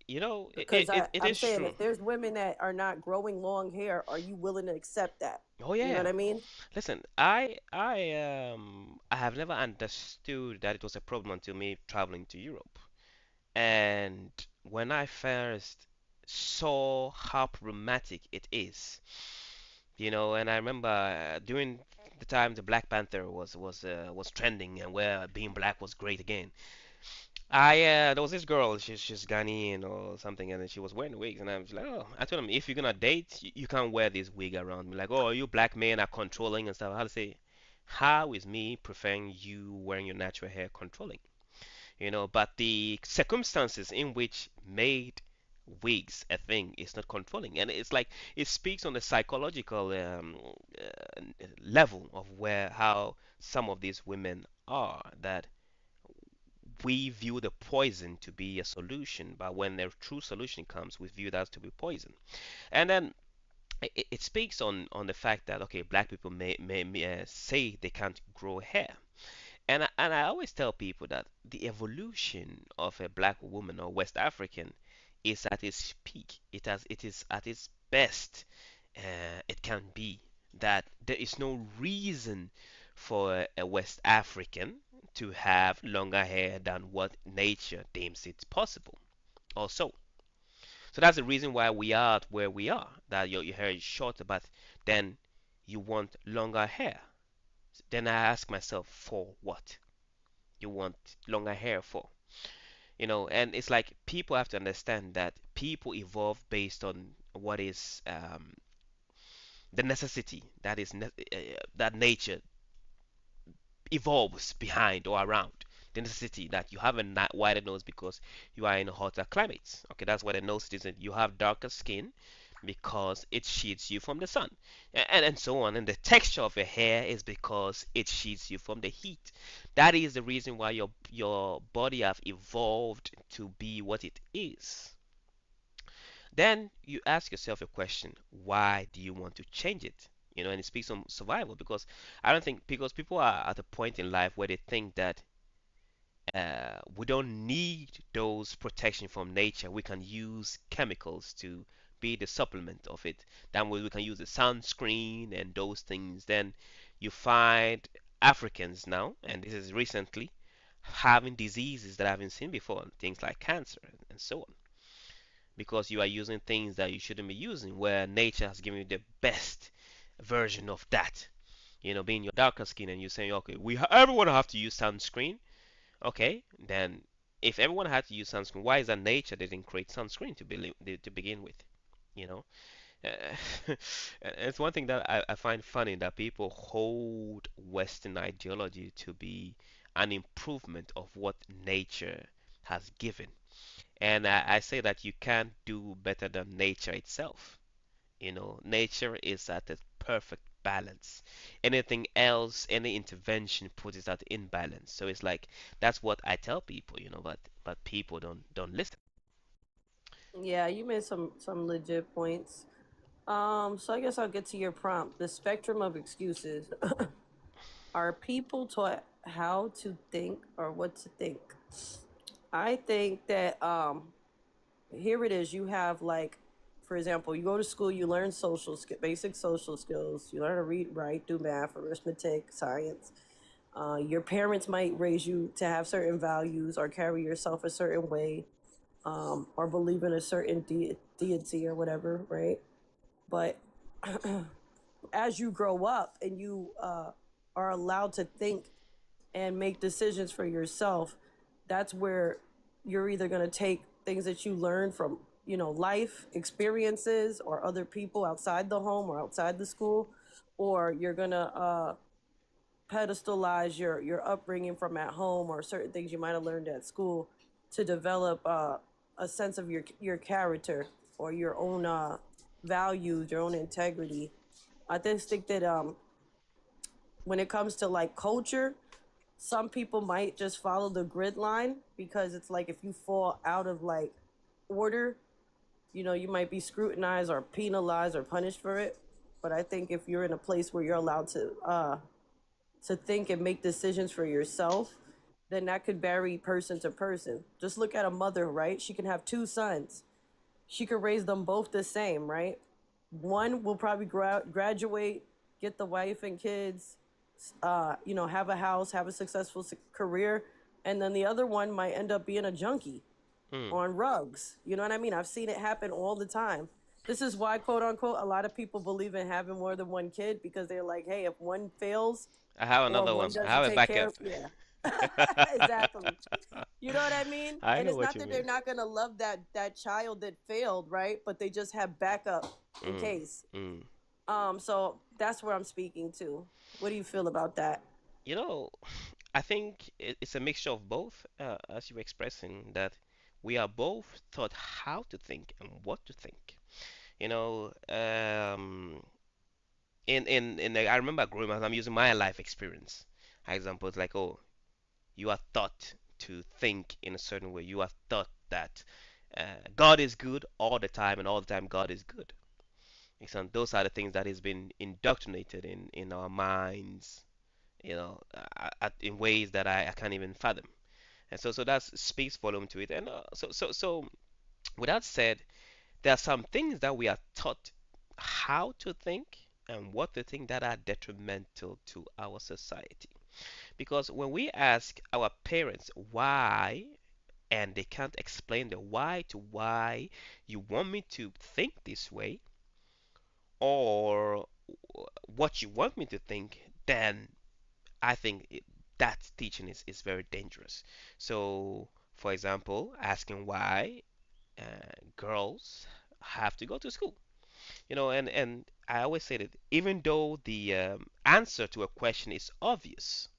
You know, because it I'm is saying, true. if there's women that are not growing long hair, are you willing to accept that? Oh You know yeah. what I mean? Listen, I have never understood that it was a problem until me traveling to Europe. And when I first saw how problematic it is, and I remember during the time the Black Panther was trending and where being black was great again. There was this girl, she's Ghanaian or something, and then she was wearing wigs, and I was like, oh, I told him if you're gonna date, you can't wear this wig around me. Like, oh, you black men are controlling and stuff. How to say, how is me preferring you wearing your natural hair controlling? But the circumstances in which made wigs a thing is not controlling, and it's like it speaks on the psychological level of where how some of these women are that we view the poison to be a solution, but when the true solution comes, we view that to be poison. And then it speaks on the fact that okay, black people may say they can't grow hair, and I always tell people that the evolution of a black woman or West African is at its peak. It is at its best. It can be that there is no reason for a West African to have longer hair than what nature deems it possible. Also, so that's the reason why we are where we are. That your hair is shorter, but then you want longer hair. Then I ask myself, for what? You want longer hair for? And it's like people have to understand that people evolve based on what is the necessity that nature evolves behind or around. The necessity that you have a wider nose because you are in hotter climates. Okay, that's what a nose is. You have darker skin because it shields you from the sun, and so on. And the texture of your hair is because it shields you from the heat. That is the reason why your body have evolved to be what it is. Then you ask yourself a question: why do you want to change it? And it speaks on survival because I don't think because people are at a point in life where they think that we don't need those protection from nature. We can use chemicals to be the supplement of it. That way we can use the sunscreen and those things. Then you find Africans now, and this is recently, having diseases that I haven't seen before, things like cancer and so on, because you are using things that you shouldn't be using, where nature has given you the best version of that. Being your darker skin, and you're saying, okay, everyone have to use sunscreen. Okay, then if everyone had to use sunscreen, why is that nature didn't create sunscreen to begin with? You know, it's one thing that I find funny that people hold Western ideology to be an improvement of what nature has given, and I say that you can't do better than nature itself. Nature is at a perfect balance. Anything else, any intervention puts it at imbalance. So it's like that's what I tell people, but people don't listen. Yeah, you made some legit points. So I guess I'll get to your prompt. The spectrum of excuses. Are people taught how to think or what to think? I think that here it is. You have, like, for example, you go to school, you learn basic social skills. You learn to read, write, do math, arithmetic, science. Your parents might raise you to have certain values or carry yourself a certain way, or believe in a certain deity or whatever, right? But as you grow up and you are allowed to think and make decisions for yourself, that's where you're either going to take things that you learn from, life experiences or other people outside the home or outside the school, or you're going to pedestalize your upbringing from at home or certain things you might have learned at school to develop a sense of your character or your own values, your own integrity. I just think that when it comes to like culture, Some people might just follow the grid line because it's like if you fall out of like order, you might be scrutinized or penalized or punished for it. But I think if you're in a place where you're allowed to think and make decisions for yourself, then that could vary person to person. Just look at a mother, right? She can have two sons. She could raise them both the same, right? One will probably graduate, get the wife and kids, have a house, have a successful career, and then the other one might end up being a junkie Mm. on rugs. You know what I mean? I've seen it happen all the time. This is why, quote unquote, a lot of people believe in having more than one kid because they're like, hey, if one fails I have or another one one. I doesn't have a take care backup. of, yeah, exactly. You know what I mean? I And know it's what not you that they're mean. not gonna love that child that failed, right? But they just have backup in Mm. case. Mm. So that's where I'm speaking to. What do you feel about that? You know, I think it's a mixture of both, as you were expressing that we are both taught how to think and what to think. You know, I remember growing up, I'm using my life experience. Example, it's like, oh, you are taught to think in a certain way. You are taught that God is good all the time, and all the time God is good. So those are the things that has been indoctrinated in our minds, in ways that I can't even fathom. And so that speaks volume to it. And so with that said, there are some things that we are taught how to think and what to think that are detrimental to our society. Because when we ask our parents why, and they can't explain the why to why you want me to think this way, or what you want me to think, then I think that teaching is very dangerous. So, for example, asking why girls have to go to school. And I always say that even though the answer to a question is obvious,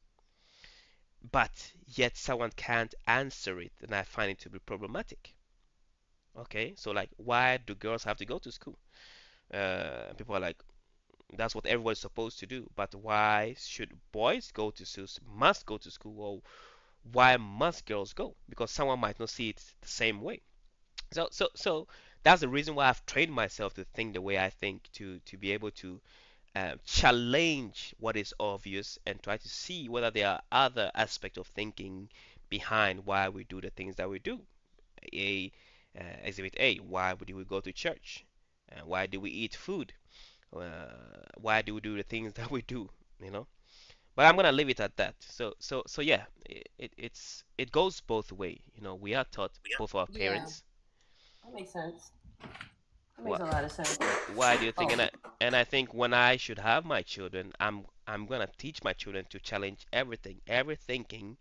but yet someone can't answer it, and I find it to be problematic. Okay, so like, why do girls have to go to school? People are like, that's what everyone's supposed to do, but why should boys go to school, must go to school, or why must girls go? Because someone might not see it the same way. So that's the reason why I've trained myself to think the way I think, to be able to challenge what is obvious and try to see whether there are other aspects of thinking behind why we do the things that we do. A Exhibit A: why do we go to church? Why do we eat food? Why do we do the things that we do? You know. But I'm gonna leave it at that. So yeah, it goes both way. We are taught both our Yeah, parents. that makes sense. That makes What a lot of sense. why do you think? Oh, And I think when I should have my children, I'm gonna teach my children to challenge everything, every thinking.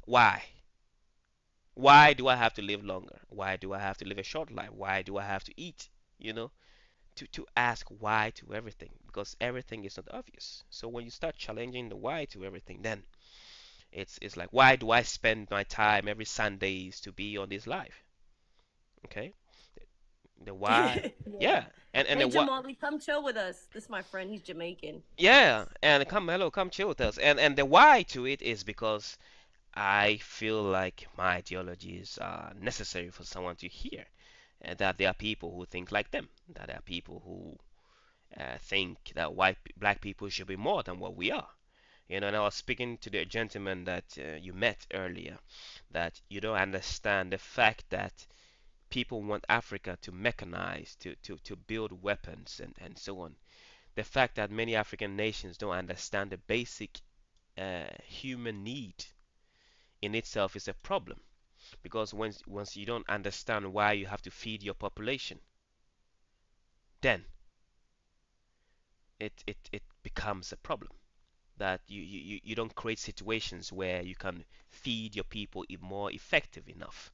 Why? Why do I have to live longer? Why do I have to live a short life? Why do I have to eat? You know, to ask why to everything, because everything is not obvious. So when you start challenging the why to everything, then it's like, why do I spend my time every Sundays to be on this live? Okay, the why, yeah. yeah, and Hey, the what, Jamali, come chill with us. This is my friend. He's Jamaican. yeah, and come chill with us, and the why to it is because I feel like my ideologies are necessary for someone to hear, and that there are people who think like them, that there are people who think that black people should be more than what we are. And I was speaking to the gentleman that you met earlier, that you don't understand the fact that people want Africa to mechanize, to build weapons and so on. The fact that many African nations don't understand the basic human need in itself is a problem, because once you don't understand why you have to feed your population, then it becomes a problem, that you don't create situations where you can feed your people more effective enough,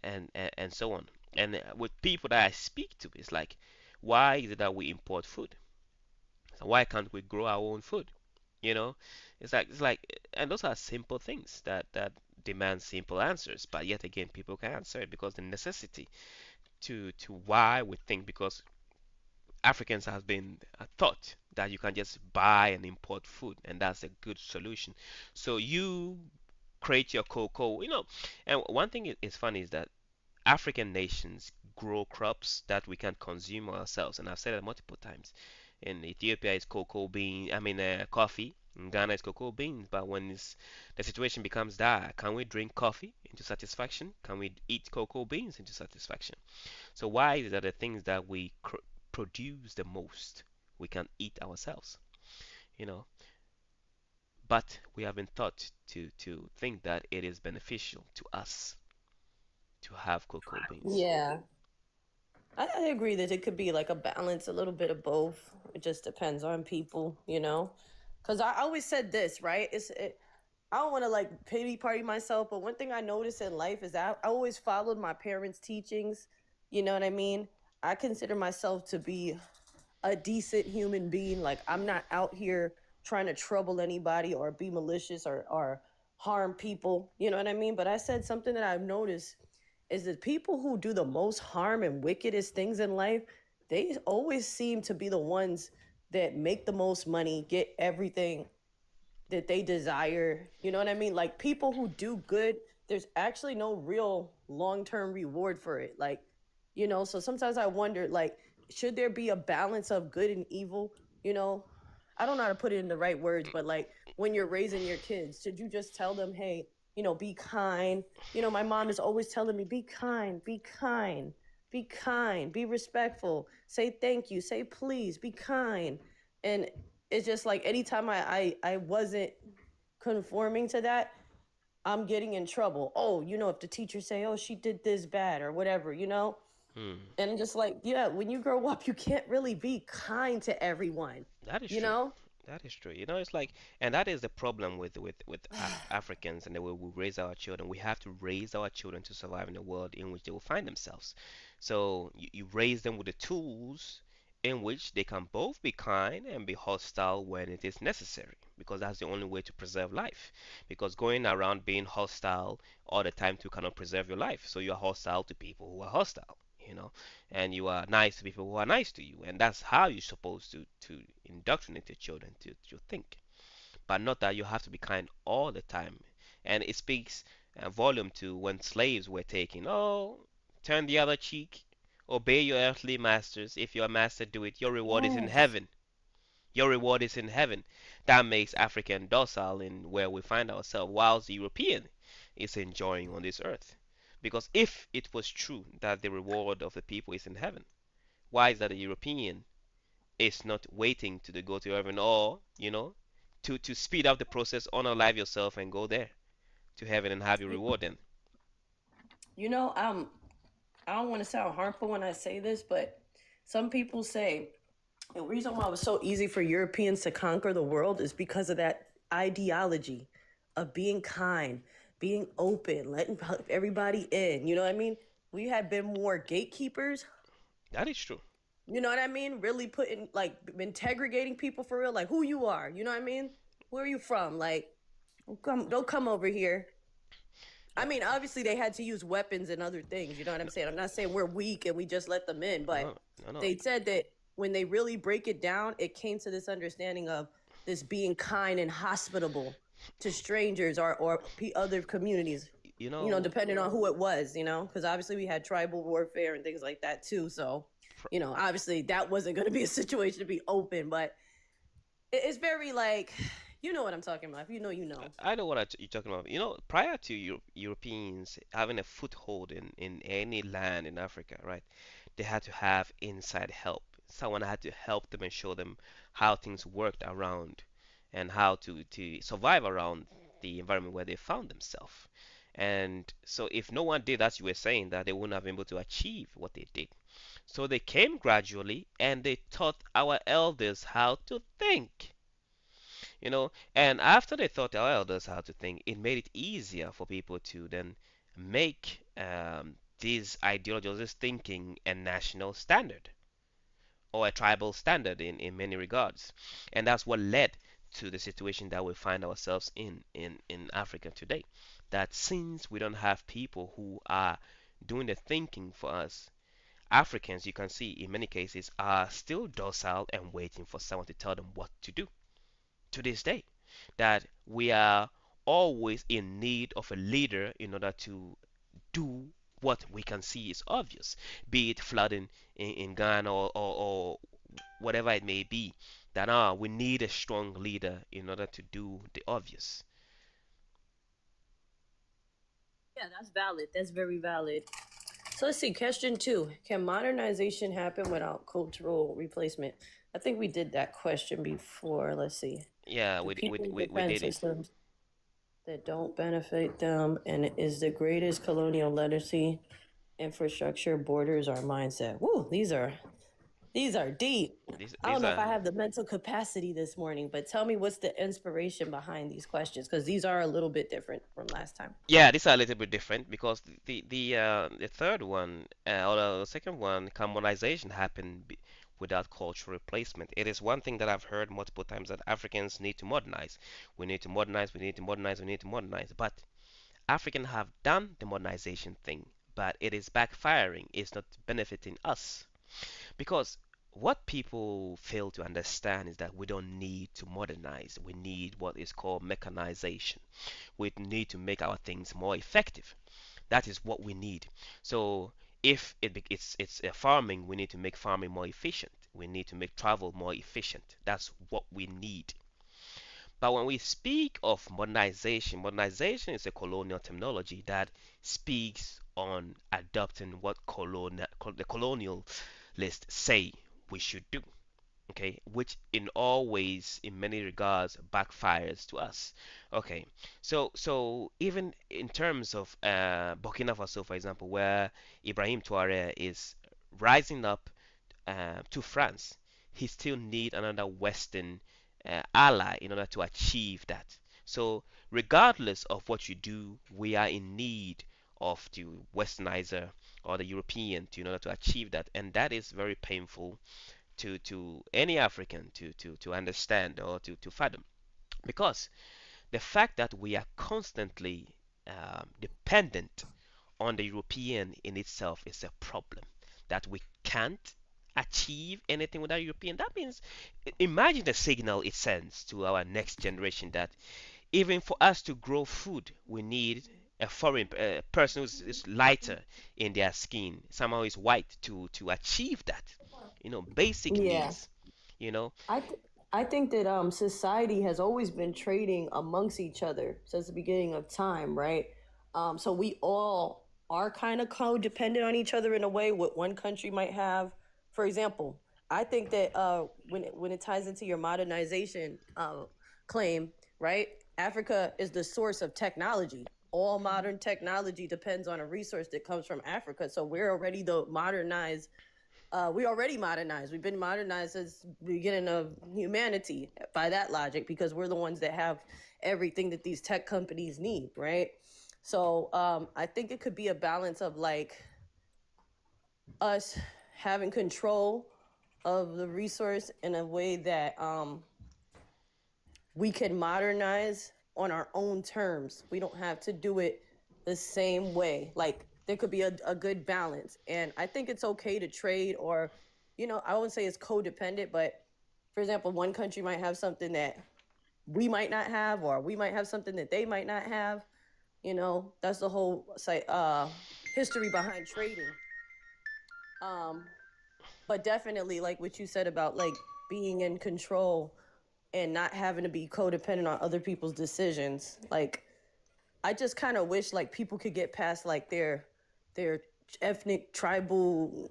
and so on. And with people that I speak to, it's like, why is it that we import food? So why can't we grow our own food? You know, it's like, and those are simple things that demand simple answers, but yet again, people can answer it because the necessity to why we think, because Africans have been taught that you can just buy and import food, and that's a good solution. So you create your cocoa, and one thing is funny is that African nations grow crops that we can consume ourselves, and I've said it multiple times. In Ethiopia, it's cocoa bean. I mean, coffee. In Ghana, it's cocoa beans. But when the situation becomes dire, can we drink coffee into satisfaction? Can we eat cocoa beans into satisfaction? So why is that the things that we produce the most we can eat ourselves? You know, but we have been taught to think that it is beneficial to us to have cocoa beans. Yeah. I agree that it could be like a balance, a little bit of both. It just depends on people, you know? Because I always said this, right? I don't want to like pity party myself, but one thing I noticed in life is that I always followed my parents' teachings. You know what I mean? I consider myself to be a decent human being. Like I'm not out here trying to trouble anybody or be malicious or harm people. You know what I mean? But I said something that I've noticed is that people who do the most harm and wickedest things in life, they always seem to be the ones that make the most money, get everything that they desire. You know what I mean? Like people who do good, there's actually no real long-term reward for it. Like, so sometimes I wonder, like, should there be a balance of good and evil? You know, I don't know how to put it in the right words, but like when you're raising your kids, should you just tell them, hey, be kind? My mom is always telling me, be kind, be kind, be kind, be respectful, say thank you, say please, be kind. And it's just like anytime I wasn't conforming to that, I'm getting in trouble. Oh, if the teacher say, oh, she did this bad or whatever. Hmm. And just like, yeah, when you grow up, you can't really be kind to everyone, That is you true. know? That is true. It's like, and that is the problem with Africans and the way we raise our children. We have to raise our children to survive in the world in which they will find themselves. So you raise them with the tools in which they can both be kind and be hostile when it is necessary, because that's the only way to preserve life. Because going around being hostile all the time too cannot preserve your life. So you are hostile to people who are hostile. You know, and you are nice to people who are nice to you, and that's how you're supposed to indoctrinate your children to think, but not that you have to be kind all the time. And it speaks volume to when slaves were taken. Oh, turn the other cheek, obey your earthly masters. If your master do it, your reward is in Yes. heaven. Your reward is in heaven. That makes African docile in where we find ourselves, whilst the European is enjoying on this earth. Because if it was true that the reward of the people is in heaven, why is that the European is not waiting to go to heaven, or to speed up the process, unalive yourself and go there to heaven and have your You, reward then? you know, I don't want to sound harmful when I say this, but some people say the reason why it was so easy for Europeans to conquer the world is because of that ideology of being kind, being open, letting everybody in. You know what I mean? We had been more gatekeepers. That is true. You know what I mean? Really putting like integrating people for real, like who you are. You know what I mean? Where are you from? Like, don't come over here. I Yeah. mean, obviously they had to use weapons and other things. You know what I'm saying? I'm not saying we're weak and we just let them in, but No, no, no. they said that when they really break it down, it came to this understanding of this being kind and hospitable to strangers or other communities. You know, Depending on who it was. Because obviously we had tribal warfare and things like that too. So, obviously that wasn't going to be a situation to be open, but it's very like, you know what I'm talking about. If you know, you know. I know what you're talking about. Prior to Europeans having a foothold in any land in Africa, right? They had to have inside help. Someone had to help them and show them how things worked around and how to survive around the environment where they found themselves. And so if no one did, as you were saying, that they wouldn't have been able to achieve what they did. So they came gradually and they taught our elders how to think. And after they taught our elders how to think, it made it easier for people to then make these ideologies, this thinking, a national standard or a tribal standard in many regards. And that's what led to the situation that we find ourselves in Africa today. That since we don't have people who are doing the thinking for us, Africans, you can see in many cases, are still docile and waiting for someone to tell them what to do to this day. That we are always in need of a leader in order to do what we can see is obvious, be it flooding in Ghana or whatever it may be. That we need a strong leader in order to do the obvious. Yeah, that's valid. That's very valid. So let's see. Question 2: can modernization happen without cultural replacement? I think we did that question before. Let's see. Yeah, Do we, we, people we, we defend did it. systems that don't benefit them, and is the greatest colonial legacy infrastructure, borders, our mindset? Woo, these are deep. I don't These know if are I have the mental capacity this morning, but tell me what's the inspiration behind these questions, because these are a little bit different from last time. Yeah, these are a little bit different because the third one or the second one, commonization happened without cultural replacement. It is one thing that I've heard multiple times that Africans need to modernize. We need to modernize. We need to modernize. We need to modernize. But Africans have done the modernization thing, but it is backfiring. It's not benefiting us. Because what people fail to understand is that we don't need to modernize. We need what is called mechanization. We need to make our things more effective. That is what we need. So if it's farming, we need to make farming more efficient. We need to make travel more efficient. That's what we need. But when we speak of modernization, modernization is a colonial terminology that speaks on adopting what the colonialists say we should do. Okay, which in all ways, in many regards, backfires to us. Okay, so even in terms of Burkina Faso, for example, where Ibrahim Traoré is rising up to France, he still need another Western ally in order to achieve that. So regardless of what you do, we are in need of the Westernizer or the European in order to achieve that, and that is very painful to any African to understand or to fathom. Because the fact that we are constantly dependent on the European in itself is a problem. That we can't achieve anything without European. That means, imagine the signal it sends to our next generation that even for us to grow food, we need a foreign person who's lighter in their skin, somehow is white to achieve that. Basic Yeah. needs. You know, I th- I think that society has always been trading amongst each other since the beginning of time, right? So we all are kind of codependent on each other in a way. What one country might have, for example, I think that when it ties into your modernization claim, right? Africa is the source of technology. All modern technology depends on a resource that comes from Africa. So we're already the modernized we already modernized. We've been modernized since the beginning of humanity by that logic, because we're the ones that have everything that these tech companies need, right? So I think it could be a balance of like us having control of the resource in a way that we can modernize on our own terms. We don't have to do it the same way. Like there could be a good balance. And I think it's okay to trade, or, I wouldn't say it's codependent, but for example, one country might have something that we might not have, or we might have something that they might not have. That's the whole history behind trading. But definitely, like what you said about like being in control and not having to be codependent on other people's decisions. Like, I just kind of wish like people could get past like their ethnic, tribal,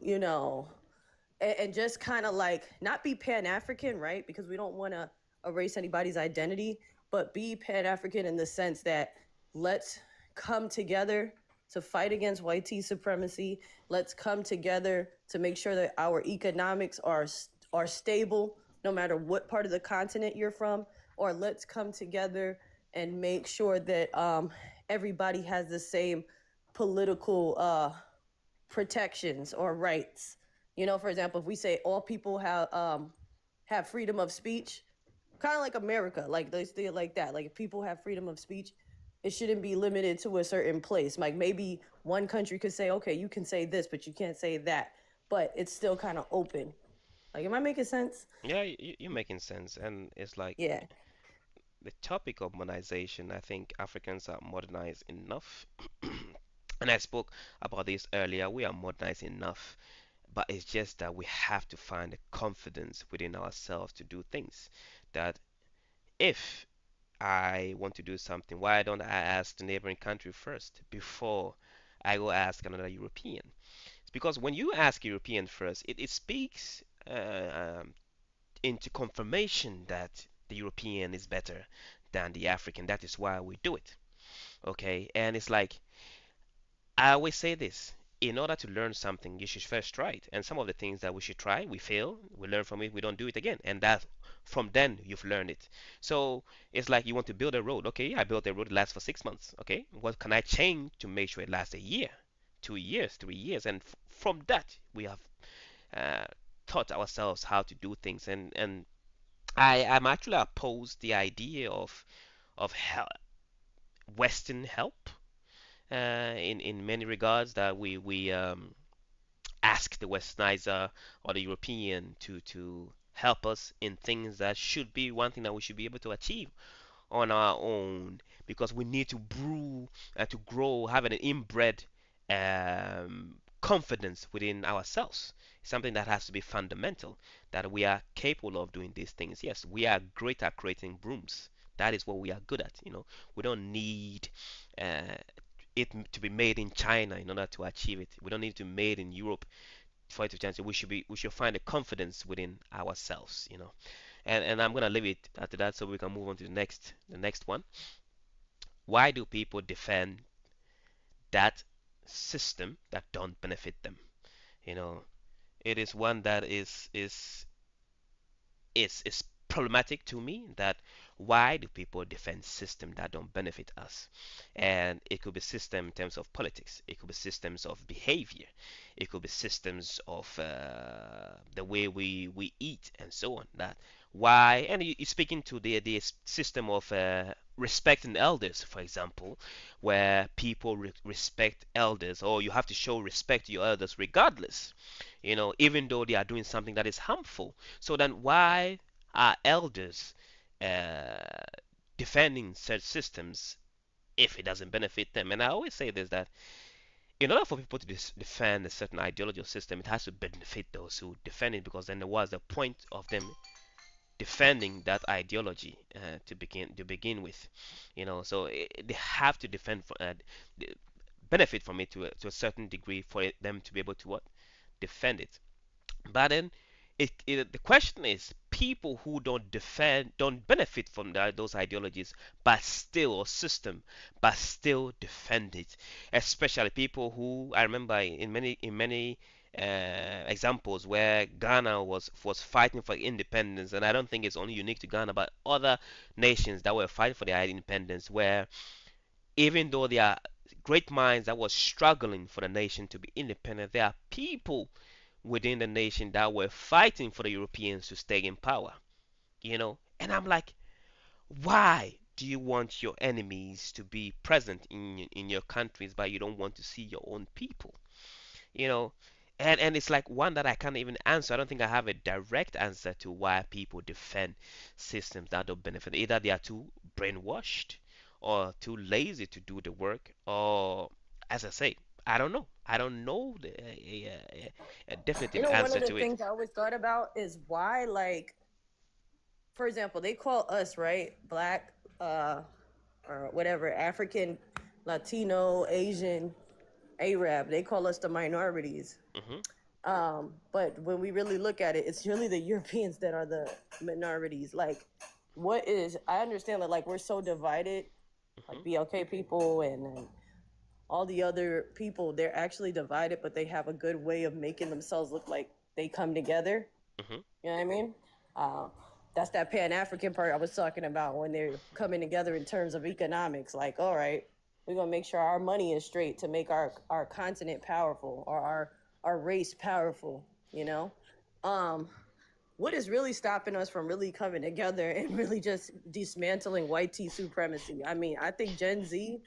and just kind of like not be Pan African, right? Because we don't want to erase anybody's identity, but be Pan African in the sense that let's come together to fight against white supremacy. Let's come together to make sure that our economics are stable, no matter what part of the continent you're from. Or let's come together and make sure that everybody has the same political protections or rights. For example, if we say all people have freedom of speech, kind of like America, like they still like that. Like if people have freedom of speech, it shouldn't be limited to a certain place. Like maybe one country could say, okay, you can say this, but you can't say that. but it's still kind of open. Like, am I making sense? Yeah, you're making sense, and it's like Yeah. the topic of modernization. I think Africans are modernized enough, and I spoke about this earlier. We are modernized enough, but it's just that we have to find the confidence within ourselves to do things. That if I want to do something, why don't I ask the neighboring country first before I go ask another European? It's because when you ask European first, it speaks into confirmation that the European is better than the African. That is why we do it. Okay, and it's like I always say this. In order to learn something, you should first try it. And some of the things that we should try, we fail, we learn from it, we don't do it again. And that from then you've learned it. So it's like you want to build a road. Okay, I built a road, it lasts for 6 months. Okay, what can I change to make sure it lasts a year, 2 years, 3 years? And from that, we have uh, taught ourselves how to do things. And I am actually opposed the idea of Western help in many regards that we ask the Westernizer or the European to help us in things that should be one thing that we should be able to achieve on our own because we need to brew and to grow, have an inbred confidence within ourselves. Something that has to be fundamental that we are capable of doing these things. Yes, we are great at creating brooms. That is what we are good at. We don't need uh, it to be made in China in order to achieve it. We don't need to be made in Europe for it to change. We should find the confidence within ourselves. And I'm gonna leave it after that so we can move on to the next one. Why do people defend that system that don't benefit them? You know, it is one that is problematic to me that why do people defend systems that don't benefit us? And it could be system in terms of politics, it could be systems of behavior, it could be systems of the way we eat and so on. That why, and you speaking to the system of respecting elders, for example, where people respect elders, or you have to show respect to your elders regardless, even though they are doing something that is harmful. So then, why are elders uh, defending such systems if it doesn't benefit them? And I always say this that in order for people to defend a certain ideology or system, it has to benefit those who defend it, because then there was the point of them defending that ideology to begin with. So they have to defend benefit from it to a certain degree for them to be able to what defend it. But then the question is people who don't benefit from those ideologies, but still, or system, but still defend it. Especially people who I remember in many examples where Ghana was fighting for independence, and I don't think it's only unique to Ghana, but other nations that were fighting for their independence, where even though there are great minds that were struggling for the nation to be independent, there are people within the nation that were fighting for the Europeans to stay in power. And I'm like, why do you want your enemies to be present in your countries, but you don't want to see your own people? You know, and it's like one that I can't even answer. I don't think I have a direct answer to why people defend systems that don't benefit. Either they are too brainwashed or too lazy to do the work, or as I say, I don't know. I don't know a definitive One answer of the to it. things I always thought about is why, like, for example, they call us, right, black, or whatever, African, Latino, Asian, Arab. They call us the minorities. But when we really look at it, it's really the Europeans that are the minorities. Like, I understand that, like, we're so divided, like BLK people and all the other people, they're actually divided, but they have a good way of making themselves look like they come together. You know what I mean? That's that Pan-African part I was talking about, when they're coming together in terms of economics. Like, all right, we're going to make sure our money is straight to make our continent powerful, or our race powerful, What is really stopping us from really coming together and really just dismantling white tea supremacy? I mean, I think Gen Z,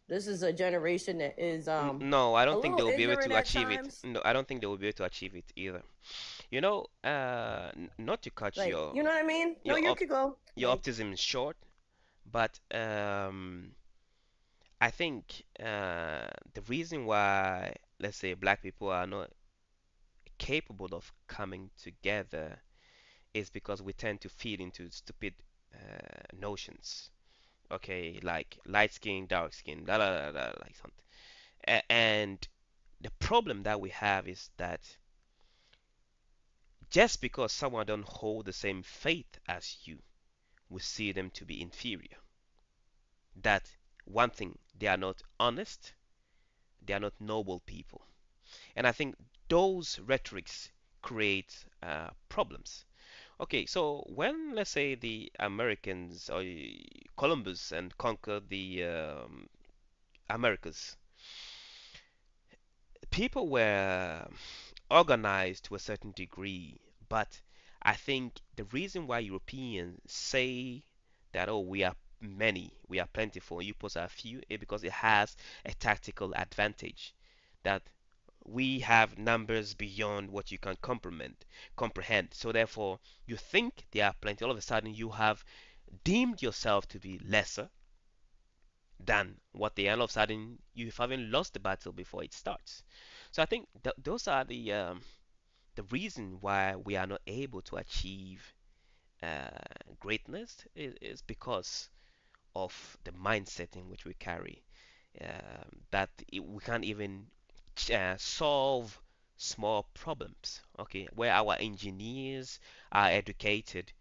This is a generation that is No, I a don't think they little will be able ignorant to at achieve it. times. No, I don't think they will be able to achieve it either. Not to cut Like, you know what I mean? No, your you op could go. your Like, optimism short, but I think the reason why, let's say, black people are not capable of coming together is because we tend to feed into stupid notions. Okay, like light skin, dark skin, da da da da, like something. And the problem that we have is that just because someone don't hold the same faith as you, we see them to be inferior. That one thing, they are not honest, they are not noble people. And I think those rhetorics create problems. Okay, so when, let's say, the Americans or Columbus and conquered the Americas, people were organized to a certain degree, but I think the reason why Europeans say that, oh, we are many, we are plentiful, you pose are few, is because it has a tactical advantage that we have numbers beyond what you can comprehend. So therefore, you think there are plenty. All of a sudden, you have deemed yourself to be lesser than what they are. All of a sudden, you haven't lost the battle before it starts. So I think those are the reason why we are not able to achieve uh, greatness is because of the mindset in which we carry. We can't even solve small problems. Okay, where our engineers are educated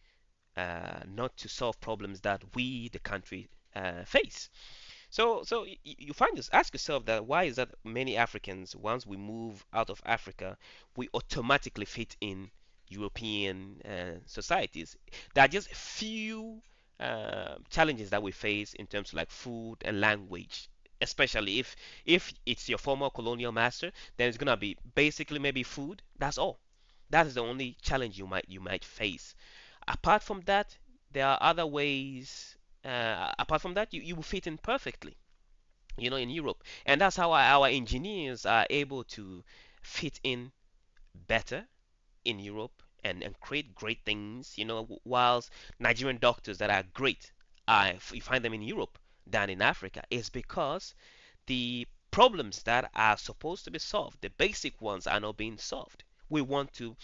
not to solve problems that we, the country, face. So you find this, ask yourself that why is that many Africans, once we move out of Africa, we automatically fit in European societies. There are just few challenges that we face in terms of like food and language. Especially if it's your former colonial master, then it's gonna be basically maybe food. That's all. That is the only challenge you might face. Apart from that, there are other ways. Apart from that, you will fit in perfectly, in Europe, and that's how our engineers are able to fit in better in Europe and create great things. Whilst Nigerian doctors that are great, you find them in Europe than in Africa, is because the problems that are supposed to be solved, the basic ones, are not being solved. We want to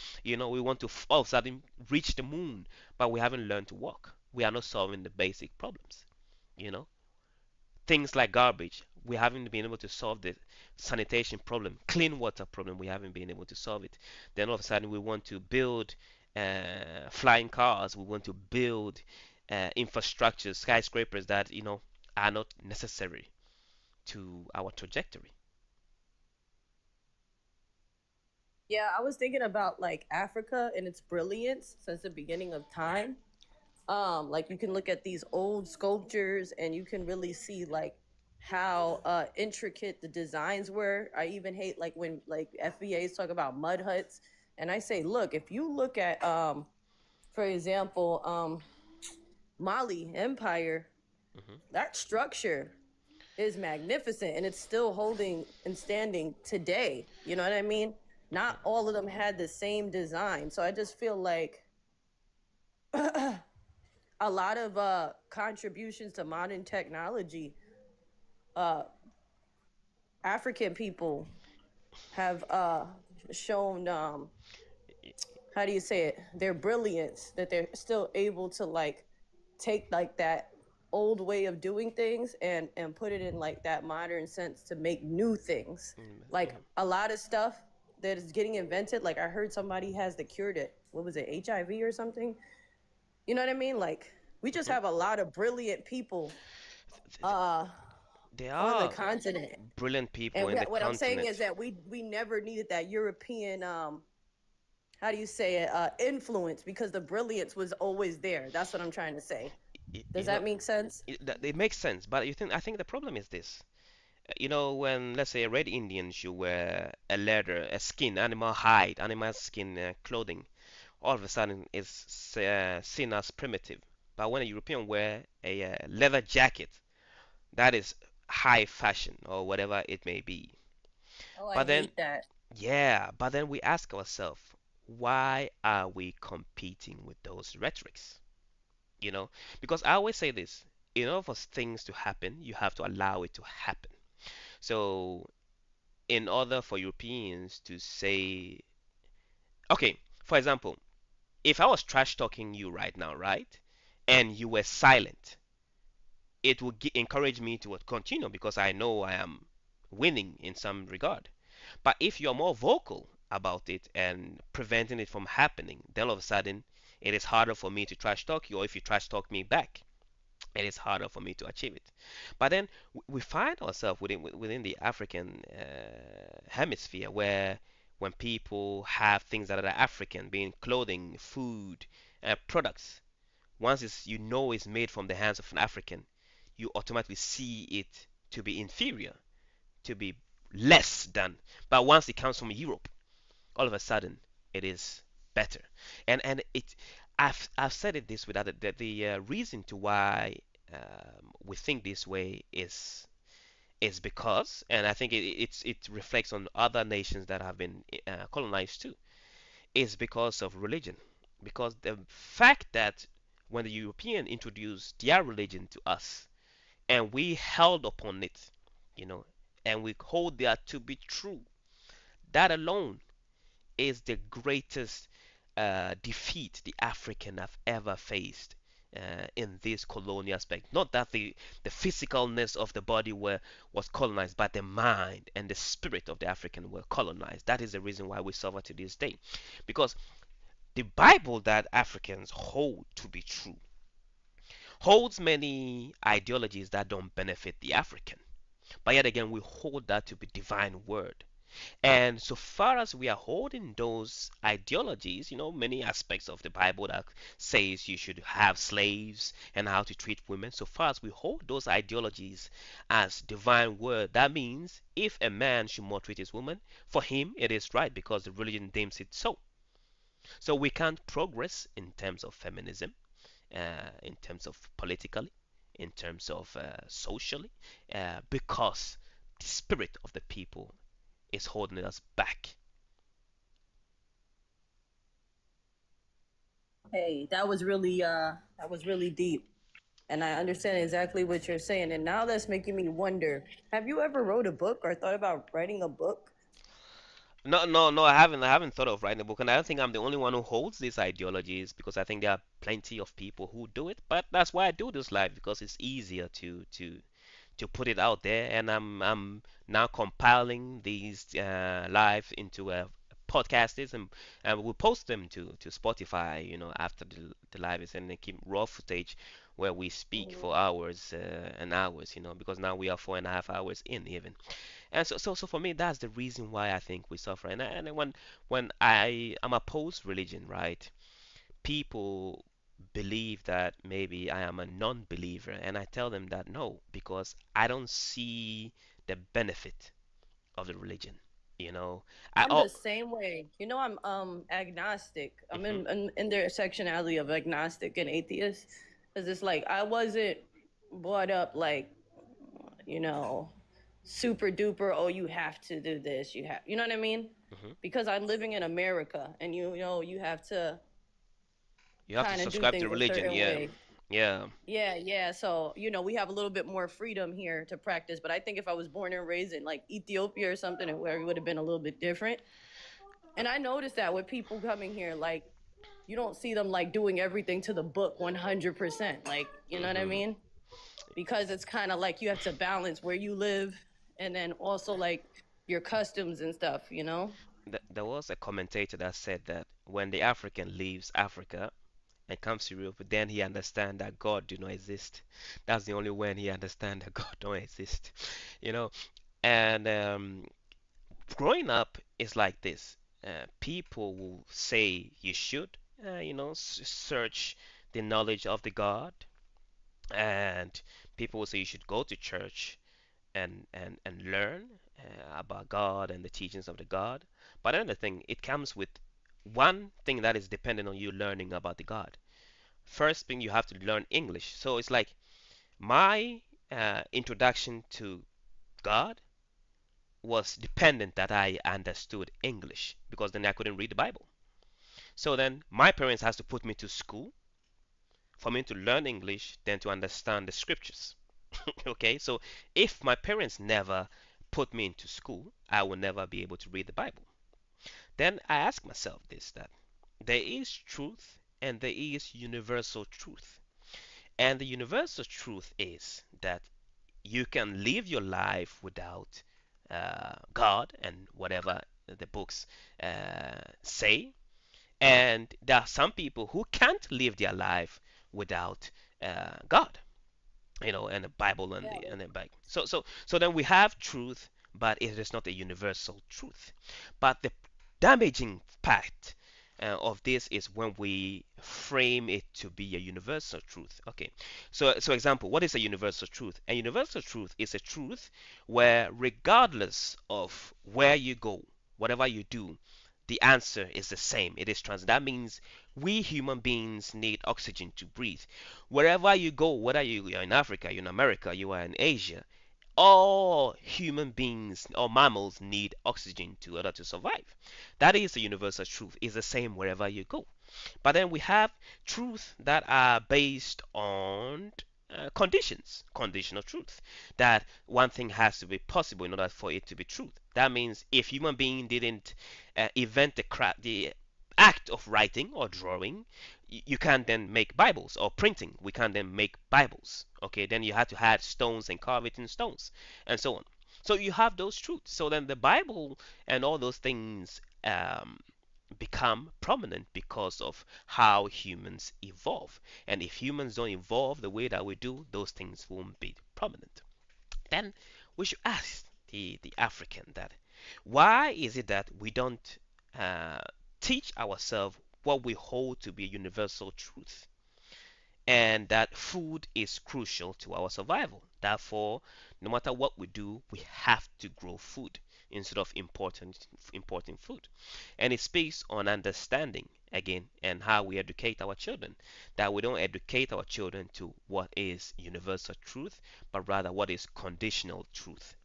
all of a sudden reach the moon, but we haven't learned to walk. We are not solving the basic problems. You know, things like garbage. We haven't been able to solve the sanitation problem, clean water problem. We haven't been able to solve it. Then all of a sudden we want to build flying cars. We want to build infrastructure, skyscrapers that are not necessary to our trajectory. yeah, I was thinking about like Africa and its brilliance since the beginning of time. Like you can look at these old sculptures and you can really see like how intricate the designs were. I even hate like when like FBAs talk about mud huts, and I say, look, if you look at for example, Mali Empire, Hmm. that structure is magnificent and it's still holding and standing today. You know what I mean? Not all of them had the same design. So I just feel like a lot of contributions to modern technology, uh, African people have shown, how do you say it, their brilliance, that they're still able to like take like that old way of doing things and put it in like that modern sense to make new things. Like Yeah. a lot of stuff that is getting invented, like I heard somebody has the cure to, what was it, HIV or something. You know what I mean? Like we just Hmm. have a lot of brilliant people uh There on the are continent. brilliant people And in the what I'm saying is continent. that we never needed that European how do you say it, influence, because the brilliance was always there. That's what I'm trying to say. Y- Does You know, that make sense? it makes sense, but I think the problem is this. When, let's say, red Indians, you wear a leather, a skin, animal hide, animal skin clothing, all of a sudden it's seen as primitive. But when a European wear a leather jacket that is high fashion or whatever it may be. Oh, I But then, hate that. yeah, but then we ask ourselves, why are we competing with those rhetorics? You know, because I always say this, in order for things to happen, you have to allow it to happen. So, in order for Europeans to say, okay, for example, if I was trash talking you right now, right, and you were silent, it would encourage me to continue because I know I am winning in some regard. But if you're more vocal about it and preventing it from happening, then all of a sudden it is harder for me to trash talk you, or if you trash talk me back, it is harder for me to achieve it. But then we find ourselves within the African hemisphere where when people have things that are African, being clothing, food, products, once you know it's made from the hands of an African, you automatically see it to be inferior, to be less than. But once it comes from Europe, all of a sudden it is better. And it, I've said it this way that the reason to why we think this way is because, and I think it reflects on other nations that have been colonized too, is because of religion. Because the fact that when the European introduced their religion to us, and we held upon it, you know, and we hold that to be true, that alone is the greatest defeat the African have ever faced in this colonial aspect. Not that the physicalness of the body was colonized, but the mind and the spirit of the African were colonized. That is the reason why we suffer to this day. Because the Bible that Africans hold to be true holds many ideologies that don't benefit the African. But yet again, we hold that to be divine word. And so far as we are holding those ideologies, many aspects of the Bible that says you should have slaves and how to treat women, so far as we hold those ideologies as divine word, that means if a man should maltreat his woman, for him it is right because the religion deems it so. So we can't progress in terms of feminism, in terms of politically, in terms of socially, because the spirit of the people is holding us back. Hey, that was really deep. And I understand exactly what you're saying. And now that's making me wonder, have you ever wrote a book or thought about writing a book? No, no, no. I haven't thought of writing a book, and I don't think I'm the only one who holds these ideologies because I think there are plenty of people who do it. But that's why I do this live because it's easier to put it out there, and I'm now compiling these live into a podcasts and we'll post them to Spotify, after the live is, and they keep raw footage where we speak for hours and hours, because now we are 4.5 hours in even. And so for me, that's the reason why I think we suffer. And when I am opposed religion, right? People believe that maybe I am a non-believer, and I tell them that no, because I don't see the benefit of the religion. You know, I I'm oh, the same way. I'm agnostic. I'm mhm, in their sectionality of agnostic and atheist. Because it's like I wasn't brought up like, you know, super duper, oh, you have to do this, you know what I mean? mhm. Because I'm living in America and you have to You have to kind of do subscribe to things a religion. certain Yeah, way. yeah. Yeah, yeah. So, we have a little bit more freedom here to practice. But I think if I was born and raised in like Ethiopia or something, where it would have been a little bit different. And I noticed that with people coming here, like, you don't see them like doing everything to the book 100%. Like, you know what I Mhm. mean? Because it's kind of like you have to balance where you live and then also like your customs and stuff. There was a commentator that said that when the African leaves Africa and comes to Europe, then he understands that God do not exist. That's the only when he understands that God don't exist. You know, and growing up is like this. People will say you should, search the knowledge of the God, and people will say you should go to church and learn about God and the teachings of the God. But another thing, it comes with one thing that is dependent on you learning about the God. First thing, you have to learn English. So it's like my introduction to God was dependent that I understood English because then I couldn't read the Bible. So then my parents has to put me to school for me to learn English, then to understand the scriptures. Okay, so if my parents never put me into school, I will never be able to read the Bible. Then I ask myself this, that there is truth and there is universal truth. And the universal truth is that you can live your life without God and whatever the books say. And there are some people who can't live their life without God, and the Bible and Yeah. the Bible. So then we have truth, but it is not a universal truth. But the damaging part of this is when we frame it to be a universal truth. Okay, so example, what is a universal truth? A universal truth is a truth where regardless of where you go, whatever you do, the answer is the same. It is trans. That means we human beings need oxygen to breathe. Wherever you go, whether you are in Africa, you're in America, you are in Asia, all human beings or mammals need oxygen in order to survive. That is the universal truth. It's the same wherever you go. But then we have truths that are based on conditions, conditional truth. That one thing has to be possible in order for it to be truth. That means if human being didn't invent the act of writing or drawing, you can't then make Bibles, or printing. We can't then make Bibles. Okay, then you have to add stones and carve it in stones, and so on. So you have those truths. So then the Bible and all those things become prominent because of how humans evolve. And if humans don't evolve the way that we do, those things won't be prominent. Then we should ask the African that why is it that we don't uh, teach ourselves what we hold to be a universal truth, and that food is crucial to our survival. Therefore, no matter what we do, we have to grow food instead of importing food. And it speaks on understanding again and how we educate our children. That we don't educate our children to what is universal truth, but rather what is conditional truth.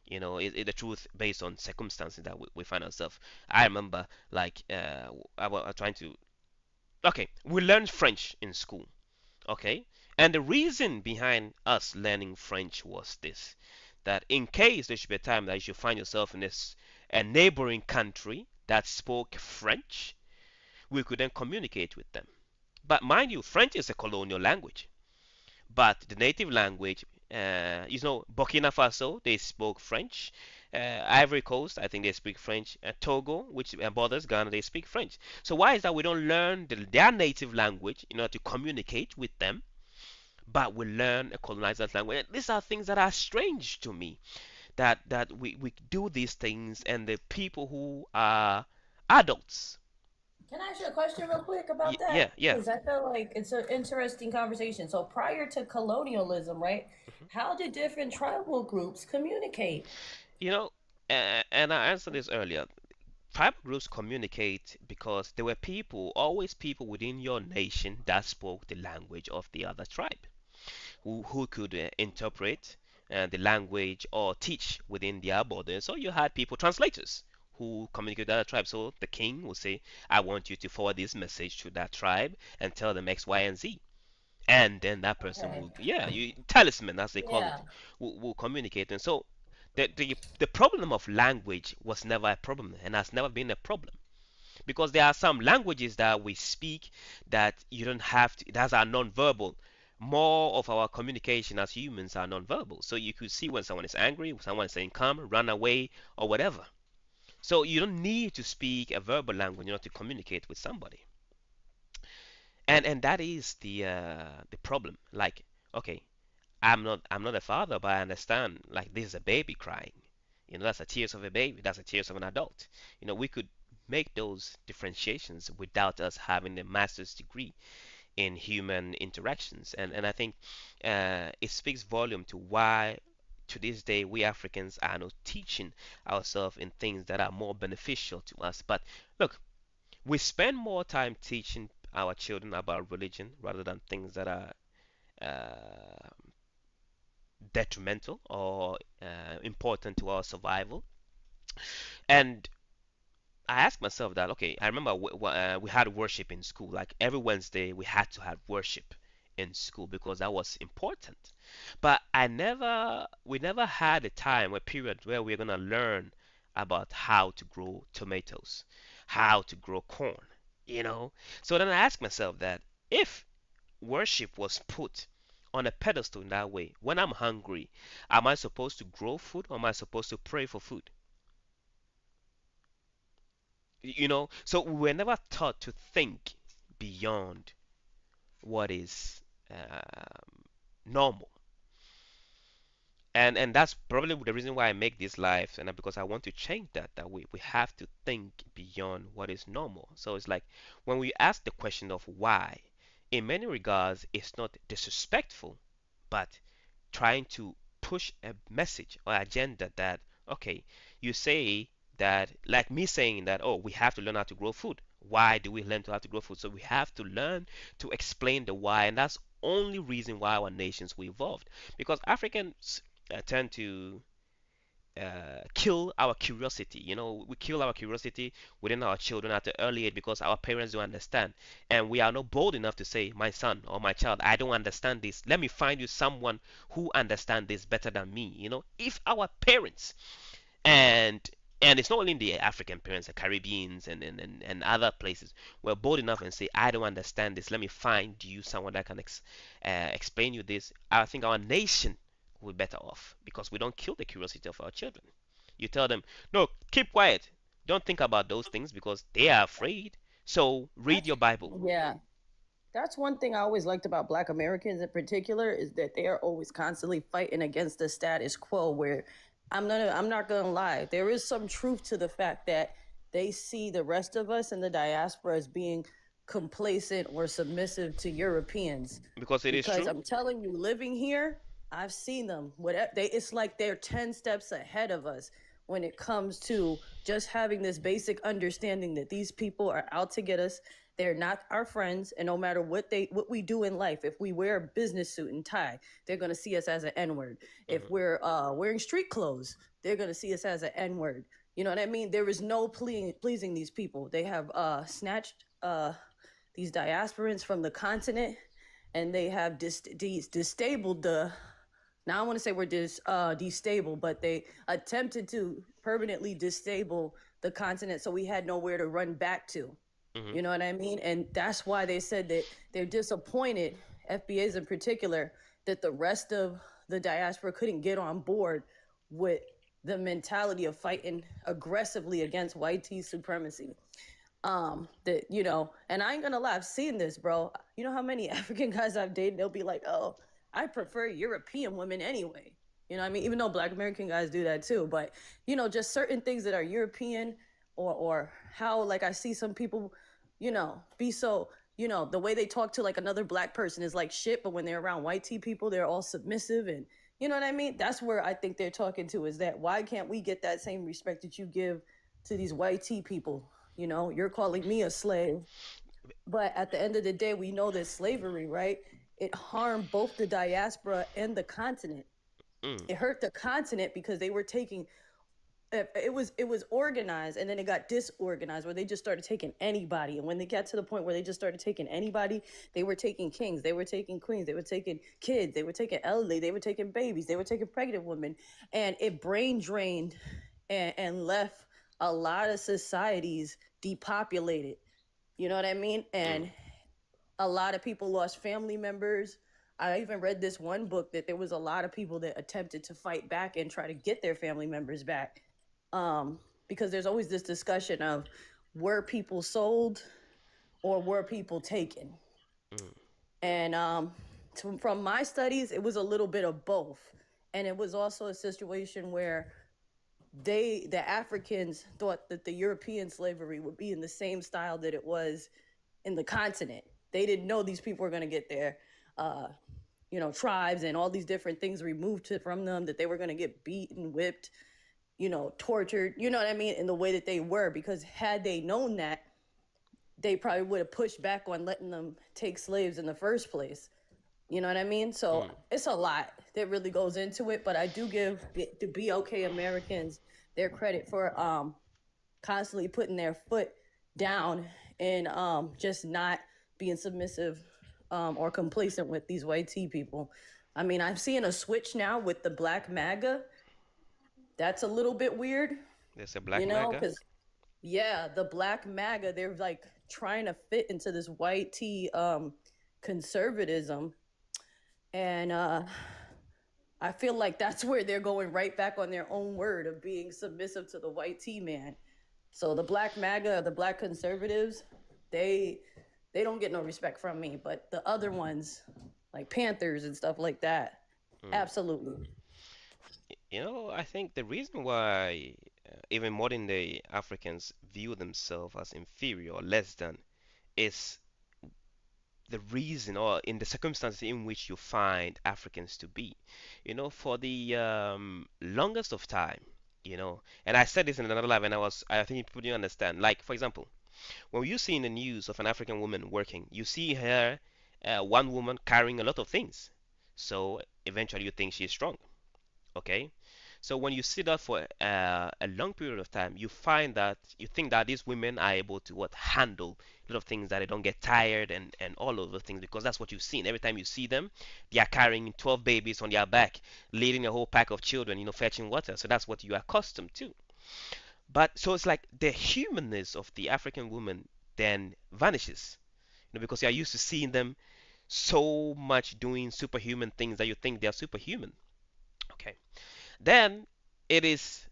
The truth based on circumstances that we find ourselves. I remember, like, I was trying to. Okay, we learned French in school. Okay, and the reason behind us learning French was this: that in case there should be a time that you should find yourself in a neighboring country that spoke French, we could then communicate with them. But mind you, French is a colonial language. But the native language, Burkina Faso, they spoke French. Ivory Coast, I think they speak French. Togo, which borders Ghana, they speak French. So why is that we don't learn their native language in order to communicate with them, but we learn a colonized language? And these are things that are strange to me. That we do these things, and the people who are adults. Can I ask you a question real quick about Yeah, that? yeah. Because I feel like it's an interesting conversation. So prior to colonialism, right? Mhm. How did different tribal groups communicate? You know, and I answered this earlier. Tribal groups communicate because there were people, always people within your nation that spoke the language of the other tribe, who could interpret the language or teach within their borders. So you had people, translators, who communicate with other tribes. So the king will say, I want you to forward this message to that tribe and tell them X, Y, and Z. And then that person Okay. will, yeah, talisman as they call it, Yeah. will communicate. And so the problem of language was never a problem and has never been a problem, because there are some languages that we speak that you don't have to, that are non-verbal. More of our communication as humans are non-verbal, so you could see when someone is angry, when someone is saying come, run away, or whatever. So you don't need to speak a verbal language in order to communicate with somebody. And that is the problem. Like, okay, I'm not a father, but I understand, like, this is a baby crying. That's the tears of a baby, that's the tears of an adult. We could make those differentiations without us having a master's degree in human interactions. And I think it speaks volume to why to this day we Africans are not teaching ourselves in things that are more beneficial to us. But look, we spend more time teaching our children about religion rather than things that are uh, detrimental or important to our survival. And I asked myself that, okay, I remember we had worship in school. Like every Wednesday, we had to have worship in school because that was important. But we never had a time, a period where we're gonna learn about how to grow tomatoes, how to grow corn, you know? So then I asked myself that if worship was put on a pedestal in that way, when I'm hungry, am I supposed to grow food or am I supposed to pray for food? So we were never taught to think beyond what is normal. And that's probably the reason why I make this live, and because I want to change that we have to think beyond what is normal. So it's like when we ask the question of why, in many regards it's not disrespectful, but trying to push a message or agenda that, okay, you say that, like me saying that, oh, we have to learn how to grow food. Why do we learn to how to grow food? So we have to learn to explain the why, and that's only reason why our nations were evolved, because Africans tend to kill our curiosity. We kill our curiosity within our children at an early age because our parents don't understand. And we are not bold enough to say, my son or my child, I don't understand this. Let me find you someone who understands this better than me. If our parents and and it's not only the African parents, the Caribbeans and other places were bold enough and say, I don't understand this. Let me find you someone that can explain you this. I think our nation will be better off because we don't kill the curiosity of our children. You tell them, no, keep quiet. Don't think about those things because they are afraid. So read your Bible. Yeah. That's one thing I always liked about Black Americans in particular is that they are always constantly fighting against the status quo. Where I'm not gonna lie, there is some truth to the fact that they see the rest of us in the diaspora as being complacent or submissive to Europeans. Because it is Because true. I'm telling you, living here, I've seen them. It's like they're 10 steps ahead of us when it comes to just having this basic understanding that these people are out to get us. They're not our friends, and no matter what we do in life, if we wear a business suit and tie, they're gonna see us as an N-word. If we're wearing street clothes, they're gonna see us as an N-word. You know what I mean? There is no pleasing these people. They have snatched these diasporans from the continent, and they have disabled the. Now I want to say we're destable, but they attempted to permanently disable the continent, so we had nowhere to run back to. Hmm. You know what I mean? And that's why they said that they're disappointed, FBAs in particular, that the rest of the diaspora couldn't get on board with the mentality of fighting aggressively against white supremacy. And I ain't gonna lie, I've seen this, bro. You know how many African guys I've dated, they'll be like, oh, I prefer European women anyway. You know what I mean? Even though Black American guys do that too, but just certain things that are European, or how, like, I see some people, be so, the way they talk to like another Black person is like shit, but when they're around white people, they're all submissive, and you know what I mean? That's where I think they're talking to, is that why can't we get that same respect that you give to these white people? You're calling me a slave, but at the end of the day, we know that slavery, right? It harmed both the diaspora and the continent. Mm. It hurt the continent because they were taking it was organized, and then it got disorganized where they just started taking anybody. And when they got to the point where they just started taking anybody, they were taking kings, they were taking queens, they were taking kids, they were taking elderly, they were taking babies, they were taking pregnant women, and it brain drained and left a lot of societies depopulated. You know what I mean? And a lot of people lost family members. I even read this one book that there was a lot of people that attempted to fight back and try to get their family members back. Because there's always this discussion of, were people sold or were people taken? And from my studies, it was a little bit of both. And it was also a situation where the Africans thought that the European slavery would be in the same style that it was in the continent. They didn't know these people were going to get their tribes and all these different things removed from them, that they were going to get beaten, whipped, tortured, you know what I mean, in the way that they were. Because had they known that, they probably would have pushed back on letting them take slaves in the first place. You know what I mean? So Mm. it's a lot that really goes into it, but I do give the BOK Americans their credit for constantly putting their foot down and just not being submissive or complacent with these white tea people. I mean, I'm seeing a switch now with the black MAGA. That's a little bit weird, There's a black maga. because yeah, the black MAGA, they're like trying to fit into this white tea conservatism. And I feel like that's where they're going right back on their own word of being submissive to the white tea man. So the black MAGA, the black conservatives, they they don't get no respect from me, but the other ones, like Panthers and stuff like that, Mm. absolutely. I think the reason why even modern day Africans view themselves as inferior or less than is the reason or in the circumstances in which you find Africans to be. For the longest of time, and I said this in another live, and I think people didn't understand. Like, for example, when you see in the news of an African woman working, you see her, one woman carrying a lot of things. So eventually you think she's strong. Okay, so when you see that for a long period of time, you think that these women are able to what handle a lot of things, that they don't get tired and all of those things, because that's what you've seen every time you see them. They are carrying 12 babies on their back, leading a whole pack of children, fetching water. So that's what you are accustomed to. But so it's like the humanness of the African woman then vanishes, because you are used to seeing them so much doing superhuman things that you think they are superhuman. Okay. Then it is,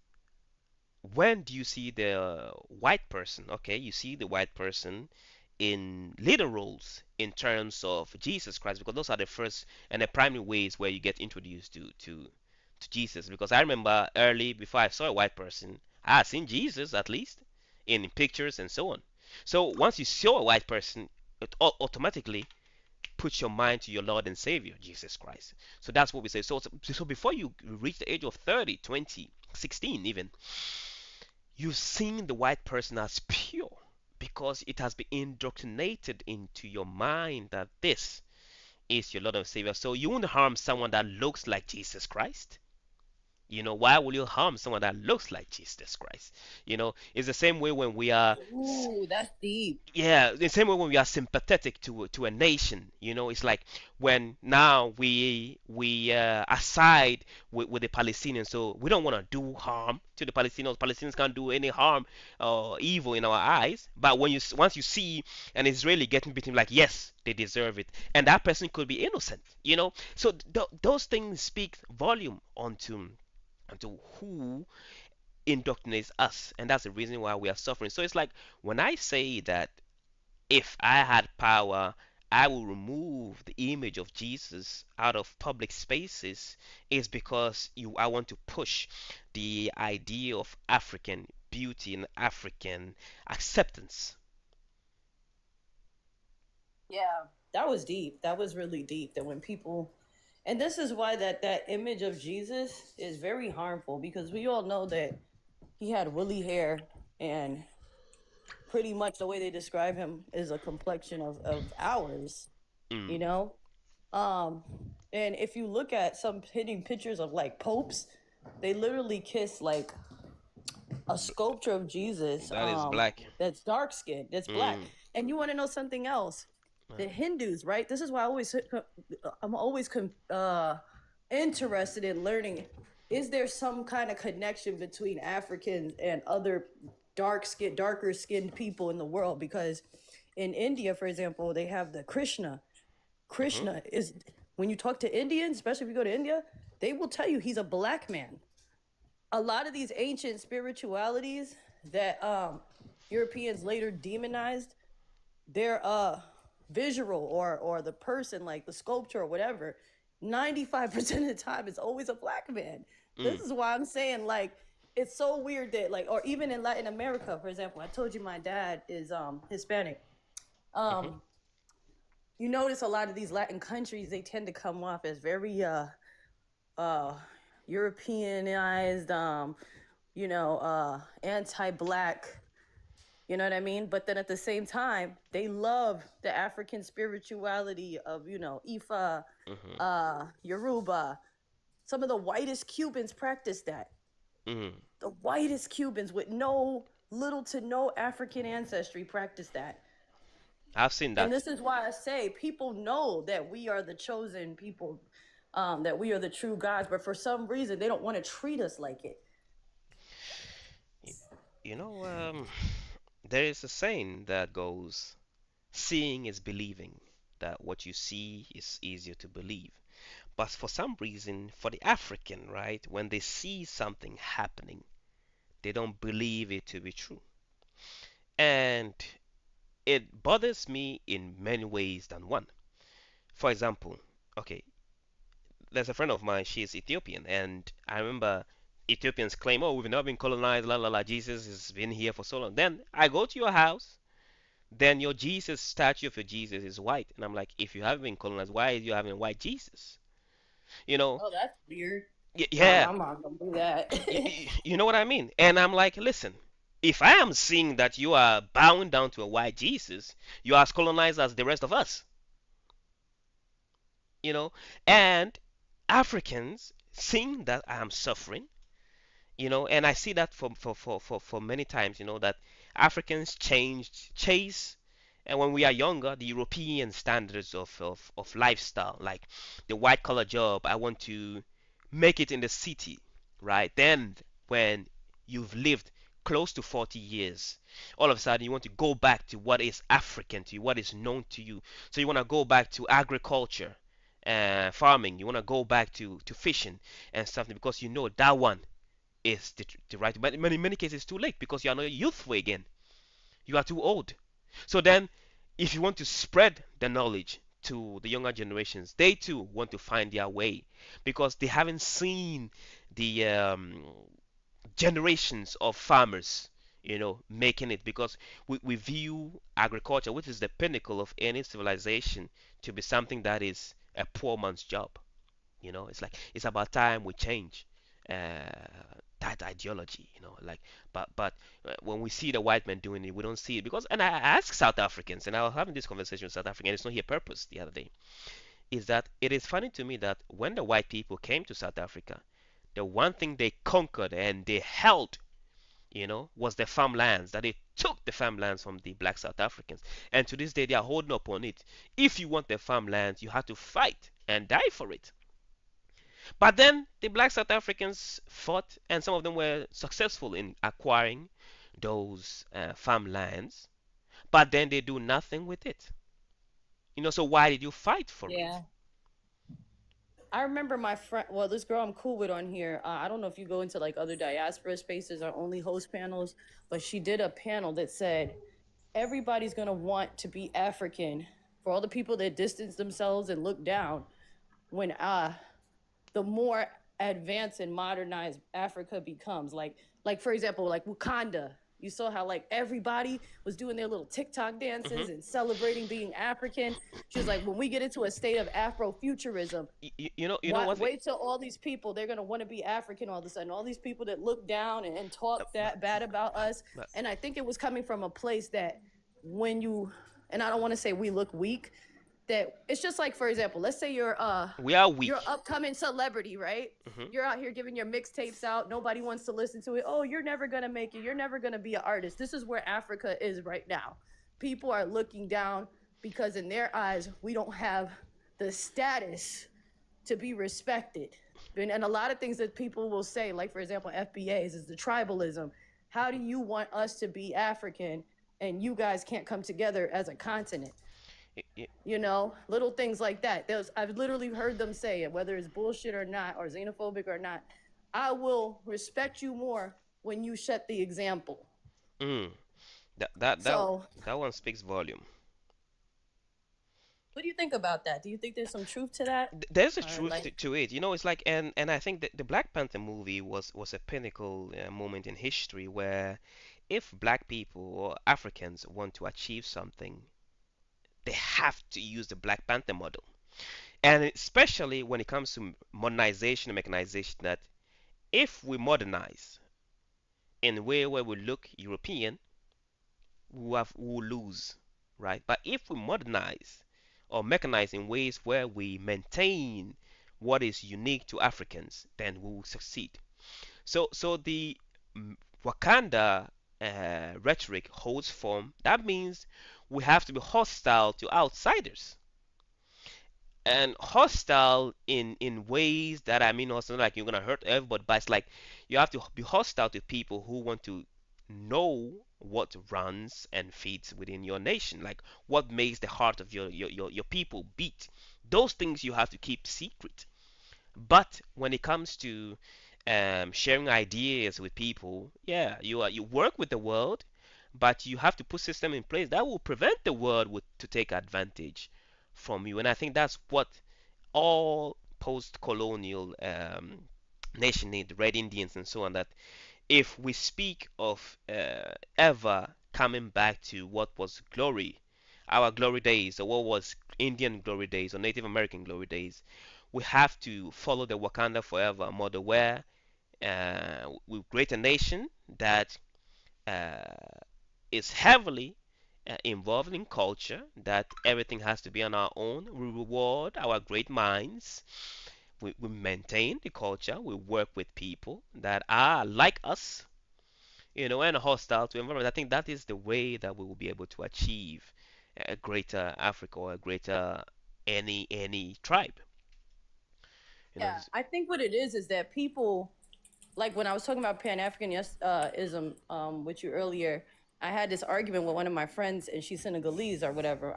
when do you see the white person? Okay, you see the white person in leader roles in terms of Jesus Christ, because those are the first and the primary ways where you get introduced to Jesus. Because I remember early, before I saw a white person, I had seen Jesus at least in pictures and so on. So once you saw a white person, it automatically put your mind to your Lord and Savior, Jesus Christ. So that's what we say. So before you reach the age of 30, 20, 16 even, you've seen the white person as pure, because it has been indoctrinated into your mind that this is your Lord and Savior. So you won't harm someone that looks like Jesus Christ. Why will you harm someone that looks like Jesus Christ? It's the same way when we are, Ooh, that's deep. yeah, the same way when we are sympathetic to a nation. It's like when now we aside with the Palestinians, so we don't want to do harm to the Palestinians. Palestinians can't do any harm or evil in our eyes. But once you see an Israeli getting beaten, like, yes, they deserve it, and that person could be innocent. So those things speak volume onto who indoctrinates us, and that's the reason why we are suffering. So it's like, when I say that if I had power, I will remove the image of Jesus out of public spaces, is because I want to push the idea of African beauty and African acceptance. Yeah, that was deep. That was really deep. That when people, and this is why that image of Jesus is very harmful, because we all know that he had woolly hair, and pretty much the way they describe him is a complexion of ours, Mm, you know? Um, and if you look at some hidden pictures of like popes, they literally kiss like a sculpture of Jesus that is black. that's dark skinned, that's black. Mm, And you want to know something else? The Hindus, right? This is why I'm always interested in learning, is there some kind of connection between Africans and other darker skinned people in the world? Because in India, for example, they have the Krishna. mm-hmm, Krishna is, when you talk to Indians, especially if you go to India, they will tell you he's a black man. A lot of these ancient spiritualities that Europeans later demonized, they're visual, or the person, like the sculpture or whatever, 95% of the time it's always a black man. This mm, is why I'm saying, like, it's so weird that, like, or even in Latin America, for example, I told you my dad is Hispanic. mm-hmm, You notice a lot of these Latin countries, they tend to come off as very uh Europeanized, anti-black, You know what I mean? But then at the same time, they love the African spirituality of, Ifa, Hmm. Yoruba. Some of the whitest Cubans practice that. Hmm. The whitest Cubans with no little to no African ancestry practice that. I've seen And that. this is why I say people know that we are the chosen people, that we are the true gods, but for some reason they don't want to treat us like it. Y- You know, there is a saying that goes, seeing is believing. That what you see is easier to believe. But for some reason, for the African, right, when they see something happening, they don't believe it to be true. And it bothers me in many ways than one. For example, okay, there's a friend of mine, she is Ethiopian, and I remember Ethiopians claim, oh, we've not been colonized, la la la, Jesus has been here for so long. Then I go to your house, then your Jesus statue of your Jesus is white. And I'm like, if you haven't been colonized, why are you having a white Jesus? You know, Oh, that's weird. No, yeah, my mom don't do that. you know what I mean? And I'm like, listen, if I am seeing that you are bowing down to a white Jesus, you are as colonized as the rest of us, you know? And Africans seeing that I am suffering, and I see that for many times, that Africans chase, and when we are younger, the European standards of lifestyle, like the white collar job, I want to make it in the city, right? Then when you've lived close to 40 years, all of a sudden you want to go back to what is African to you, what is known to you. So you want to go back to agriculture, farming. You want to go back to fishing and stuff because you know that one is the right. But in many cases, it's too late because you are not youthful again. You are too old. So then, if you want to spread the knowledge to the younger generations, they too want to find their way because they haven't seen the generations of farmers, making it because we view agriculture, which is the pinnacle of any civilization, to be something that is a poor man's job. It's like it's about time we change that ideology. Like but when we see the white men doing it, we don't see it because. And I ask South Africans, and I was having this conversation with South African. It's not here purpose the other day. Is that it is funny to me that when the white people came to South Africa, the one thing they conquered and they held, was the farmlands. That they took the farmlands from the black South Africans, and to this day they are holding up on it. If you want the farmlands, you have to fight and die for it. But then the black South Africans fought, and some of them were successful in acquiring those farmlands. But then they do nothing with it. So why did you fight for it? Yeah. I remember my friend, well, this girl I'm cool with on here. I don't know if you go into like other diaspora spaces or only host panels, but she did a panel that said everybody's going to want to be African for all the people that distance themselves and look down when the more advanced and modernized Africa becomes. Like for example, like Wakanda. You saw how like everybody was doing their little TikTok dances Hmm. and celebrating being African. She was like, when we get into a state of Afrofuturism, You know one thing. wait till all these people they're gonna want to be African all of a sudden. All these people that look down and Uh, talk but, that bad about us. but And I think it was coming from a place that when you and I don't want to say we look weak, that it's just like, for example, let's say we are you're weak. upcoming celebrity, right? Hmm. You're out here giving your mixtapes out. Nobody wants to listen to it. Oh, you're never gonna make it. You're never gonna be an artist. This is where Africa is right now. People are looking down because in their eyes we don't have the status to be respected. And a lot of things that people will say, like for example, FBAs is the tribalism. How do you want us to be African and you guys can't come together as a continent? Little things like that. I've literally heard them say it, whether it's bullshit or not, or xenophobic or not. I will respect you more when you set the example. Mm. That that that So, that one speaks volume. what do you think about that? Do you think there's some truth to that? There's a Or truth like, to it. It's like, and I think that the Black Panther movie was a pinnacle moment in history where if black people or Africans want to achieve something, they have to use the Black Panther model. And especially when it comes to modernization and mechanization, that if we modernize in a way where we look European, we will lose, right? But if we modernize or mechanize in ways where we maintain what is unique to Africans, then we will succeed. So the Wakanda rhetoric holds form. That means we have to be hostile to outsiders, and hostile in ways that I mean also like you're gonna hurt everybody, but it's like you have to be hostile to people who want to know what runs and feeds within your nation, like what makes the heart of your people beat. Those things you have to keep secret. But when it comes to sharing ideas with people, yeah, you work with the world, but you have to put system in place that will prevent the world to take advantage from you. And I think that's what all post-colonial nation need, the Red Indians and so on. That if we speak of ever coming back to what was glory, our glory days, or what was Indian glory days or Native American glory days, we have to follow the Wakanda Forever model where we create a nation that uh, is heavily involved in culture, that everything has to be on our own. We reward our great minds. We maintain the culture. We work with people that are like us, and hostile to environment. I think that is the way that we will be able to achieve a greater Africa or a greater any tribe. You know, Yeah, I think what it is that people, like when I was talking about Pan Africanism with you earlier, I had this argument with one of my friends, and she's Senegalese or whatever.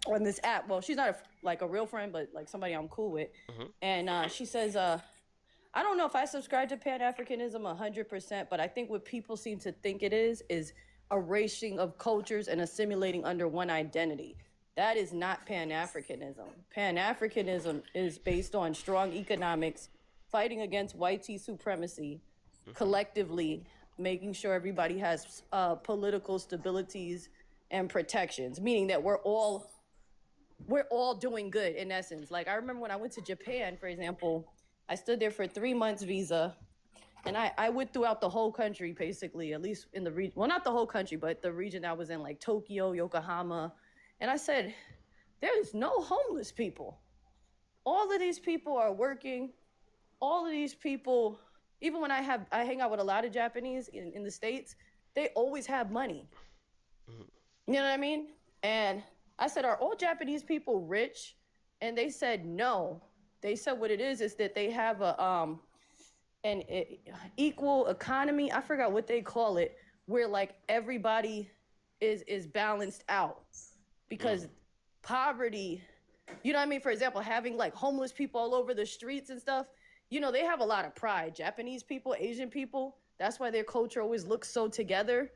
On this app. Well, she's not like a real friend, but like somebody I'm cool with. mhm, And she says, I don't know if I subscribe to Pan Africanism 100%, but I think what people seem to think it is erasing of cultures and assimilating under one identity. That is not Pan Africanism. Pan Africanism is based on strong economics, fighting against white supremacy, mhm, collectively making sure everybody has political stabilities and protections, meaning that we're all doing good in essence. Like I remember when I went to Japan, for example, I stood there for 3 months visa, and I went throughout the whole country basically, at least in the region. Well, not the whole country, but the region I was in, like Tokyo, Yokohama, and I said, there is no homeless people. All of these people are working. All of these people, even when I hang out with a lot of Japanese in the States, they always have money. mhm, You know what I mean? And I said, are all Japanese people rich? And they said no. They said what it is that they have an equal economy. I forgot what they call it, where like everybody is balanced out because mhm, poverty, you know what I mean? For example, having like homeless people all over the streets and stuff, they have a lot of pride. Japanese people, Asian people, that's why their culture always looks so together.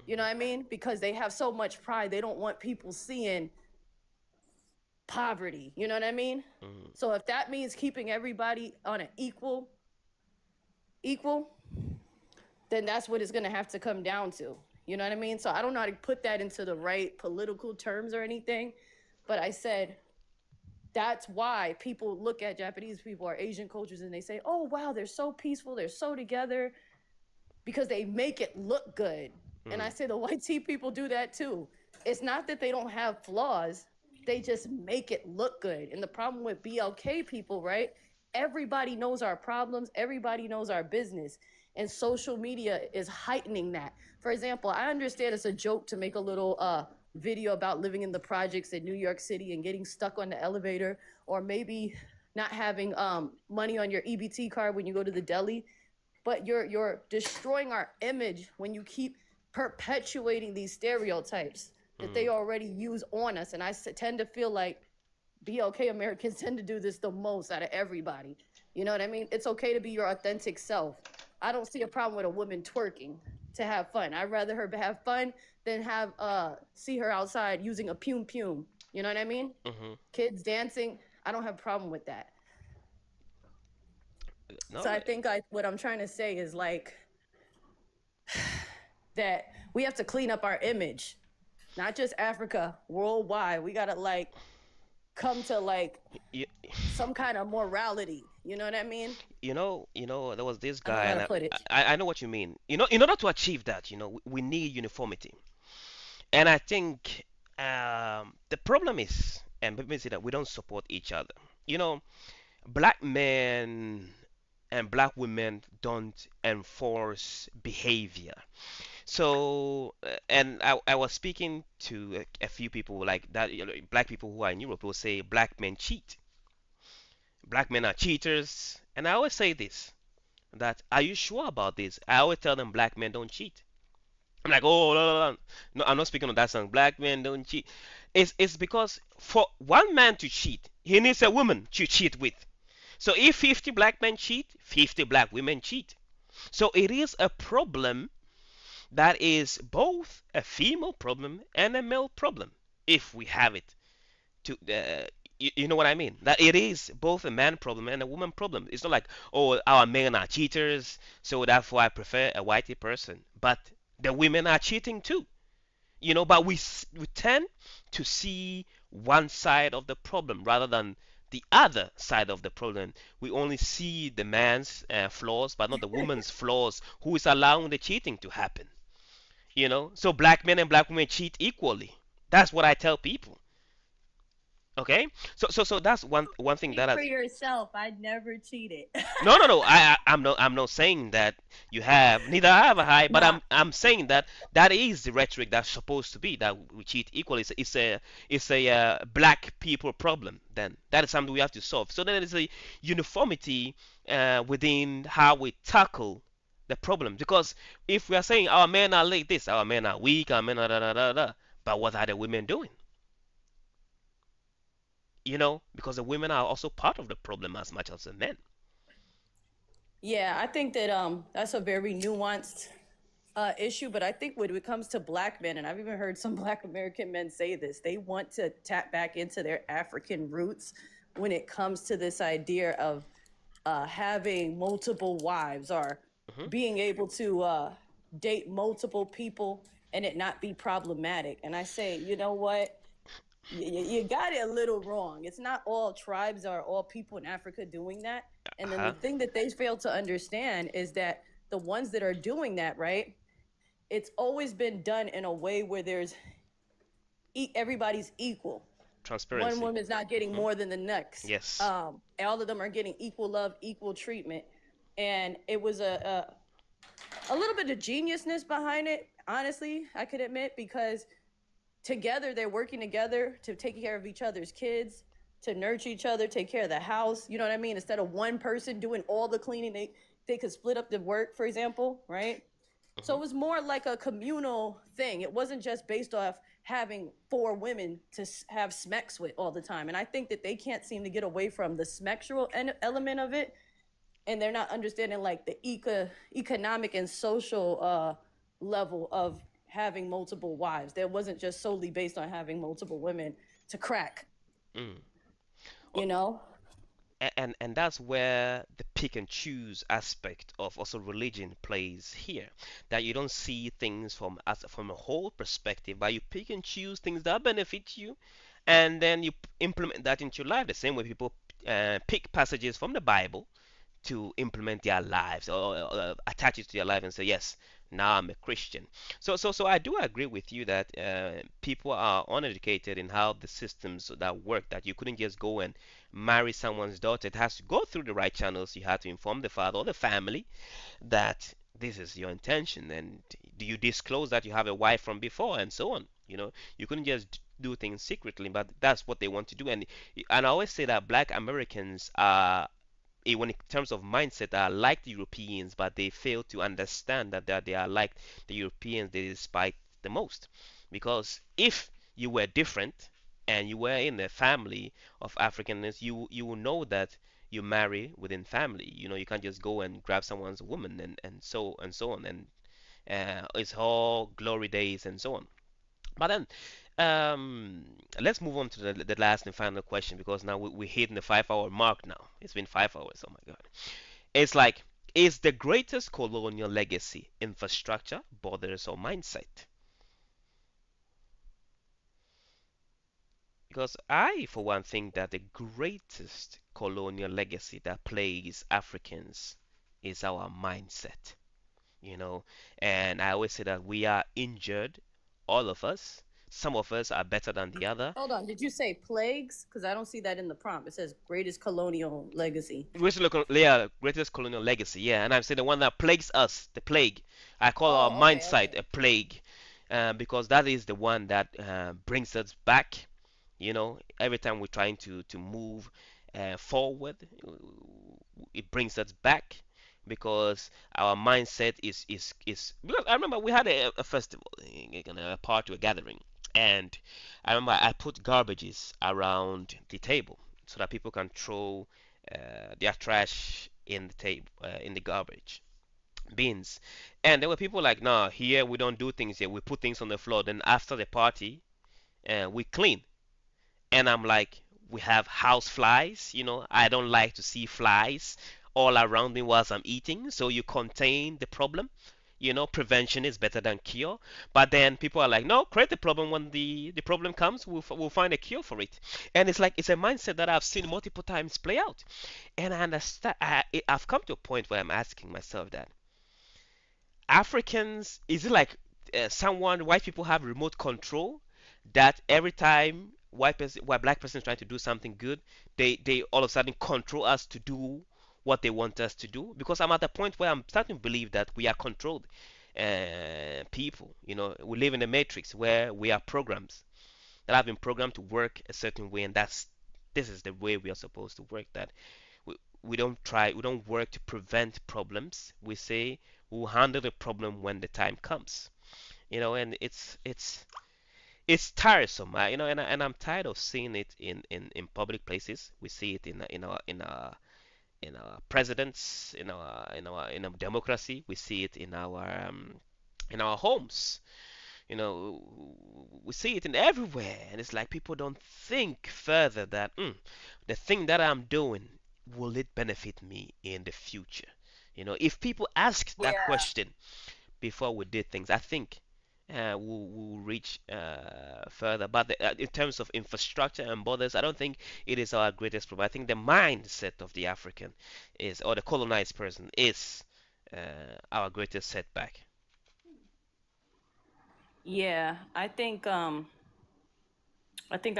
You know mhm, what I mean? Because they have so much pride. They don't want people seeing poverty. You know what I mean? mhm, So if that means keeping everybody on an equal, then that's what it's going to have to come down to. You know what I mean? So I don't know how to put that into the right political terms or anything, but I said that's why people look at Japanese people or Asian cultures and they say, "Oh wow, they're so peaceful, they're so together," because they make it look good. And I mhm, say the white tea people do that too. It's not that they don't have flaws, they just make it look good. And the problem with BLK people, right? Everybody knows our problems, everybody knows our business. And social media is heightening that. For example, I understand it's a joke to make a little video about living in the projects in New York City and getting stuck on the elevator, or maybe not having money on your EBT card when you go to the deli, but you're destroying our image when you keep perpetuating these stereotypes that they mhm, already use on us. And I tend to feel like BLK Americans tend to do this the most out of everybody. You know what I mean? It's okay to be your authentic self. I don't see a problem with a woman twerking to have fun. I'd rather her have fun than have see her outside using a pum pum. You know what I mean? mhm. Kids dancing. I don't have a problem with that. So No, I think what I'm trying to say is like that we have to clean up our image, not just Africa, worldwide. We gotta like come to like you, some kind of morality. You know what I mean? there was this I don't know guy, how and to put it. I know what you mean. In order to achieve that, we need uniformity. And I think the problem is, and let me say that we don't support each other. You know, black men and black women don't enforce behavior. So, and I was speaking to a few people like that, black people who are in Europe will say black men cheat, black men are cheaters, and I always say this, that are you sure about this? I always tell them black men don't cheat. I'm like, oh, no, no, no, no, I'm not speaking on that song. Black men don't cheat. It's because for one man to cheat, he needs a woman to cheat with. So if 50 black men cheat, 50 black women cheat. So it is a problem that is both a female problem and a male problem if we have it to you know what I mean? That it is both a man problem and a woman problem. It's not like, oh, our men are cheaters, so therefore I prefer a whitey person. But the women are cheating too, but we tend to see one side of the problem rather than the other side of the problem. We only see the man's flaws, but not the woman's flaws, who is allowing the cheating to happen. So black men and black women cheat equally. That's what I tell people. Okay, so that's one thing Speak that for has. yourself. I never cheated. No, no, no. I'm not saying that you have. Neither have I. But Nah. I'm saying that that is the rhetoric that's supposed to be, that we cheat equally. It's a black people problem. Then that is something we have to solve. So then there's a uniformity within how we tackle the problem. Because if we are saying our men are like this, our men are weak, our men are da da da da, but what are the women doing? Because the women are also part of the problem as much as the men. Yeah, I think that that's a very nuanced issue, but I think when it comes to black men, and I've even heard some black American men say this, they want to tap back into their African roots when it comes to this idea of having multiple wives or Hmm. being able to date multiple people and it not be problematic. And I say, you know what? You got it a little wrong. It's not all tribes or all people in Africa doing that. And then the Uh-huh. thing that they fail to understand is that the ones that are doing that, right? It's always been done in a way where everybody's equal. One Transparency. woman's not getting Hmm. more than the next. Yes. All of them are getting equal love, equal treatment, and it was a little bit of geniusness behind it. Honestly, I could admit, because together they're working together to take care of each other's kids, to nurture each other, take care of the house. You know what I mean? Instead of one person doing all the cleaning, they could split up the work, for example, right? So it Hmm. was more like a communal thing. It wasn't just based off having four women to have smex with all the time. And I think that they can't seem to get away from the smexual element of it, and they're not understanding like the economic and social level of having multiple wives. That wasn't just solely based on having multiple women to crack, Mm. you know? And that's where the pick and choose aspect of also religion plays here. That you don't see things from a whole perspective, but you pick and choose things that benefit you, and then you implement that into your life. The same way people pick passages from the Bible to implement their lives, or attach it to their life and say, yes, now I'm a Christian. So I do agree with you that people are uneducated in how the systems that work, that you couldn't just go and marry someone's daughter. It has to go through the right channels. You have to inform the father or the family that this is your intention, and do you disclose that you have a wife from before, and so on. You couldn't just do things secretly, but that's what they want to do. And I always say that black Americans are, when in terms of mindset, are like the Europeans, but they fail to understand that they are like the Europeans they despise the most. Because if you were different and you were in a family of Africanness, you will know that you marry within family. You can't just go and grab someone's woman, and so on, and it's all glory days and so on. But then, let's move on to the last and final question, because now we're hitting the 5 hour mark now. It's been 5 hours. Oh my God. It's like, is the greatest colonial legacy infrastructure, borders, or mindset? Because I, for one, think that the greatest colonial legacy that plagues Africans is our mindset. you know and I always say that we are injured all of us. Some of us are better than the other. Hold on. Did you say plagues? Because I don't see that in the prompt. It says greatest colonial legacy. Yeah, greatest colonial legacy. Yeah, and I'm saying the one that plagues us, the plague. I call our Oh, okay, mindset okay. a plague, because that is the one that brings us back. Every time we're trying to move forward, it brings us back because our mindset is because I remember we had a festival, a party, a gathering, and I remember I put garbages around the table so that people can throw their trash in the table, in the garbage bins. And there were people like, nah, here we don't do things here, we put things on the floor, then after the party we clean. And I'm like, we have house flies. I don't like to see flies all around me whilst I'm eating. So you contain the problem. Prevention is better than cure. But then people are like, no, create the problem. When the problem comes, we'll find a cure for it. And it's like, it's a mindset that I've seen multiple times play out. And I understand. I've come to a point where I'm asking myself that Africans, is it like white people have remote control that every time white black person is trying to do something good, they all of a sudden control us to do what they want us to do? Because I'm at the point where I'm starting to believe that we are controlled people. We live in a matrix where we are programs that have been programmed to work a certain way, and this is the way we are supposed to work. That we don't work to prevent problems. We say we'll handle the problem when the time comes. And it's tiresome. And I'm tired of seeing it in public places. We see it in our presidents, in our democracy. We see it in our homes. We see it in everywhere, and it's like people don't think further that the thing that I'm doing, will it benefit me in the future? If people ask that Yeah. question before we did things, I think we'll reach further. But in terms of infrastructure and borders, I don't think it is our greatest problem. I think the mindset of the African or the colonized person is our greatest setback. Yeah, I think I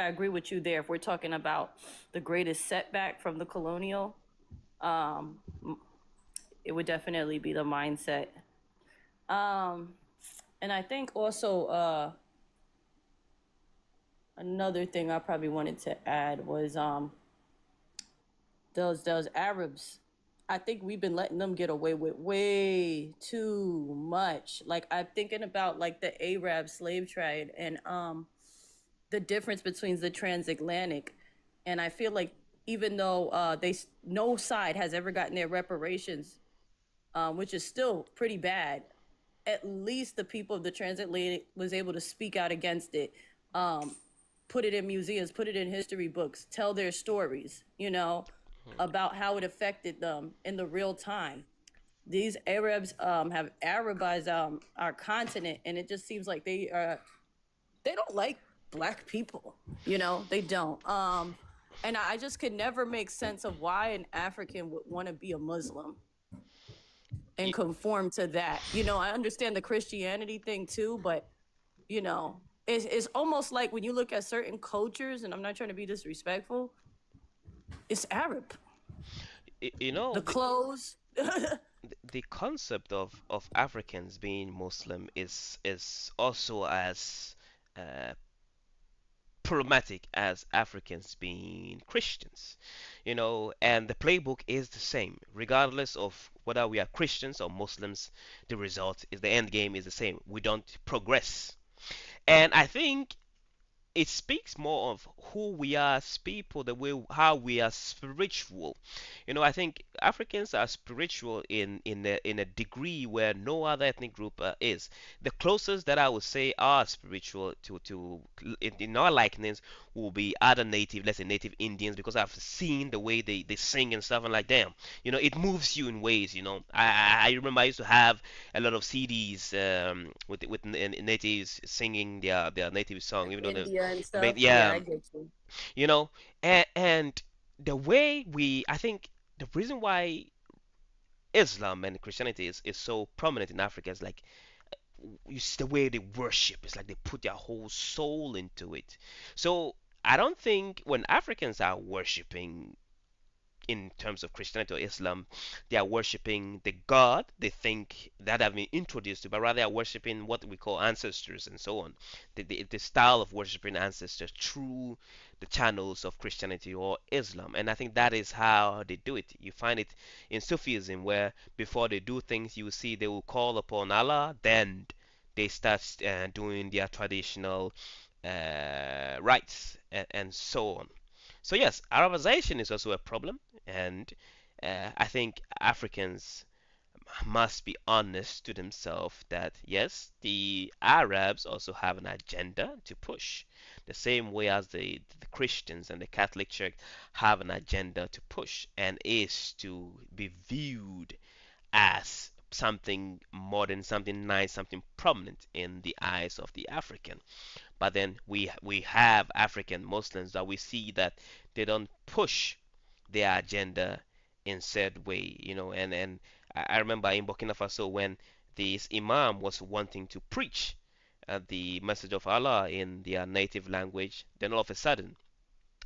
agree with you there. If we're talking about the greatest setback from the colonial, um, it would definitely be the mindset. Um, and I think also another thing I probably wanted to add was those Arabs. I think we've been letting them get away with way too much. Like I'm thinking about like the Arab slave trade and the difference between the transatlantic, and I feel like even though no side has ever gotten their reparations, which is still pretty bad, at least the people of the transatlantic was able to speak out against it, um, put it in museums, put it in history books, tell their stories, about how it affected them in the real time. These Arabs have Arabized our continent, and it just seems like they don't like black people. They don't. And I just could never make sense of why an African would want to be a Muslim and conform to that. I understand the Christianity thing too, but it's almost like when you look at certain cultures, and I'm not trying to be disrespectful, it's Arab. Y- you know The the clothes. the concept of Africans being Muslim is also as uh, problematic as Africans being Christians. And the playbook is the same, regardless of whether we are Christians or Muslims. The result is the end game is the same. We don't progress, and I think it speaks more of who we are as people, the way how we are spiritual. I think Africans are spiritual in a degree where no other ethnic group is. The closest that I would say are spiritual to in our likeness will be other native, let's say native Indians, because I've seen the way they sing and stuff, and like them. It moves you in ways. I remember I used to have a lot of CDs with natives singing their native song, even though the India and but stuff. Yeah, yeah, I get you. you know, and the way I think the reason why Islam and Christianity is so prominent in Africa is like you see the way they worship. It's like they put their whole soul into it. So I don't think when Africans are worshiping in terms of Christianity or Islam, they are worshiping the God they think that have been introduced to, but rather are worshiping what we call ancestors and so on. The style of worshiping ancestors through the channels of Christianity or Islam. And I think that is how they do it. You find it in Sufism, where before they do things, you will see they will call upon Allah, then they start doing their traditional rites and so on. So yes, Arabization is also a problem, and I think Africans must be honest to themselves that yes, the Arabs also have an agenda to push, the same way as the Christians and the Catholic Church have an agenda to push, and is to be viewed as something modern, something nice, something prominent in the eyes of the African. But then we have African Muslims that we see that they don't push their agenda in said way, and I remember in Burkina Faso when this imam was wanting to preach the message of Allah in their native language, then all of a sudden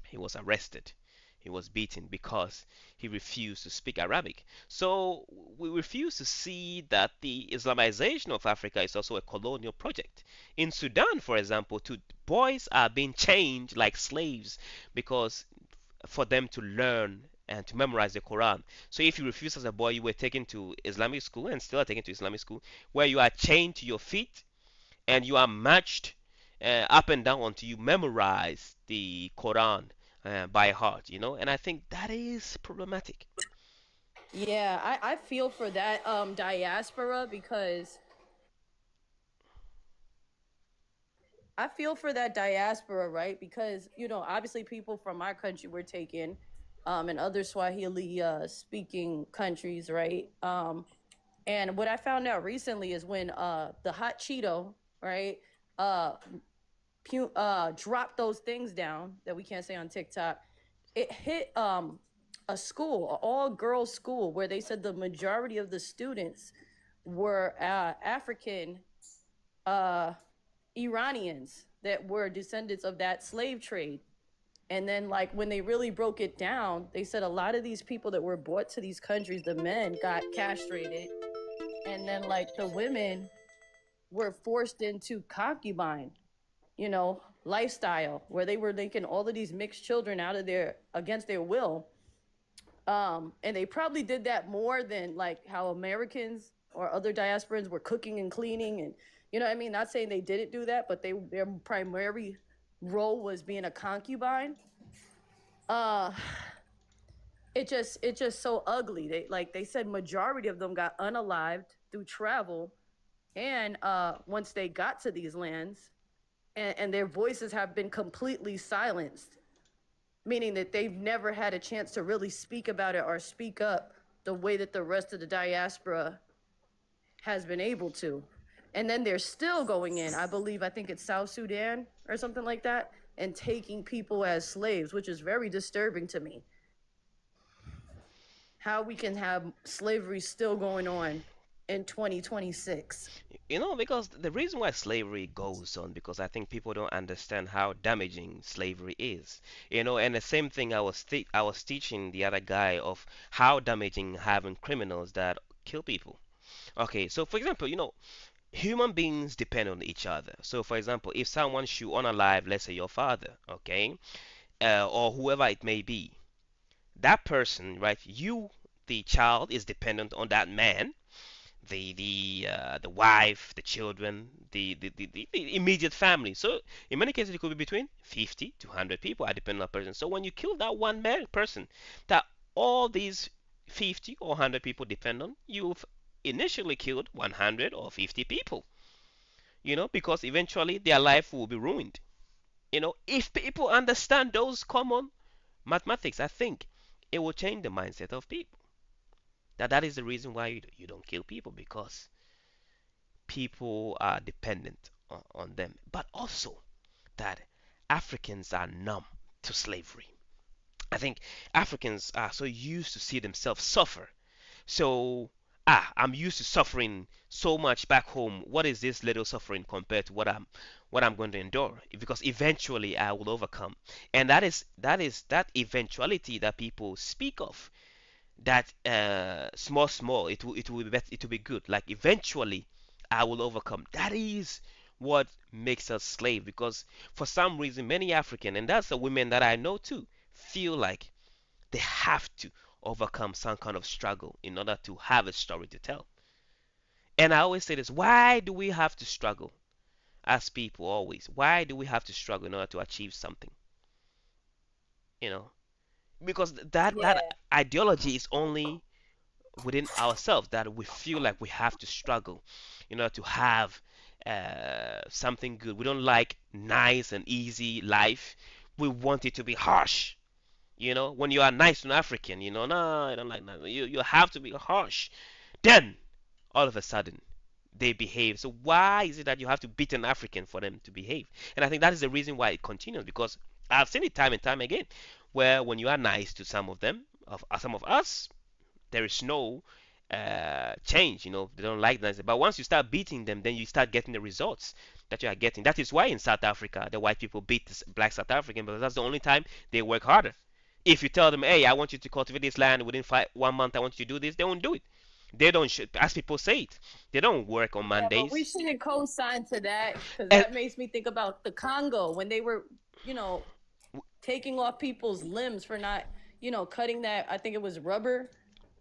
he was arrested. He was beaten because he refused to speak Arabic. So we refuse to see that the Islamization of Africa is also a colonial project. In Sudan, for example, boys are being chained like slaves because for them to learn and to memorize the Quran. So if you refuse as a boy, you were taken to Islamic school and still are taken to Islamic school, where you are chained to your feet and you are marched up and down until you memorize the Quran by heart, and I think that is problematic. Yeah, I feel for that diaspora because I feel for that diaspora, right? Because, obviously people from our country were taken, and other Swahili speaking countries, right? And what I found out recently is when the hot Cheeto, right, uh, dropped those things down that we can't say on TikTok, it hit a school, an all girls school, where they said the majority of the students were African uh, Iranians that were descendants of that slave trade. And then, like, when they really broke it down, they said a lot of these people that were brought to these countries, the men got castrated, and then, like, the women were forced into concubine, lifestyle, where they were making all of these mixed children out of their against their will. And they probably did that more than like how Americans or other diasporans were cooking and cleaning, and what I mean. Not saying they didn't do that, but their primary role was being a concubine. Uh, it just so ugly. They said majority of them got unalived through travel, and once they got to these lands, and their voices have been completely silenced, meaning that they've never had a chance to really speak about it or speak up the way that the rest of the diaspora has been able to. And then they're still going in, I think it's South Sudan or something like that, and taking people as slaves, which is very disturbing to me. How we can have slavery still going on in 2026. Because the reason why slavery goes on, because I think people don't understand how damaging slavery is. And the same thing I was teaching the other guy of how damaging having criminals that kill people. Okay, so for example, human beings depend on each other. So for example, if someone should unalive, let's say your father, okay, or whoever it may be, that person, right? You, the child, is dependent on that man, the wife, the children, the immediate family. So in many cases, it could be between 50 to 100 people are dependent on a person. So when you kill that one man person, that all these 50 or 100 people depend on, you've initially killed 100 or 50 people. Because eventually their life will be ruined. If people understand those common mathematics, I think it will change the mindset of people. That is the reason why you don't kill people, because people are dependent on them. But also that Africans are numb to slavery. I think Africans are so used to see themselves suffer. So I'm used to suffering so much back home. What is this little suffering compared to what I'm going to endure? Because eventually I will overcome. And that eventuality that people speak of. That small, it will be better, it will be good. Like eventually I will overcome. That is what makes us slave, because for some reason many African, and that's the women that I know too, feel like they have to overcome some kind of struggle in order to have a story to tell. And I always say this: why do we have to struggle as people? Always, why do we have to struggle in order to achieve something? You know, because that Yeah. ideology is only within ourselves, that we feel like we have to struggle in order to have something good. We don't like nice and easy life. We want it to be harsh. When you are nice to an African, no, I don't like that. You have to be harsh. Then all of a sudden they behave. So why is it that you have to beat an African for them to behave? And I think that is the reason why it continues, because I've seen it time and time again, where when you are nice to some of them, of some of us, there is no change. They don't like that. But once you start beating them, then you start getting the results that you are getting. That is why in South Africa the white people beat the black South African, because that's the only time they work harder. If you tell them, hey, I want you to cultivate this land within 1 month, I want you to do this, they won't do it. They don't, as people say it, they don't work on Yeah, but we Mondays. shouldn't co-sign to that because And that makes me think about the Congo when they were, you know, taking off people's limbs for not, cutting that. I think it was rubber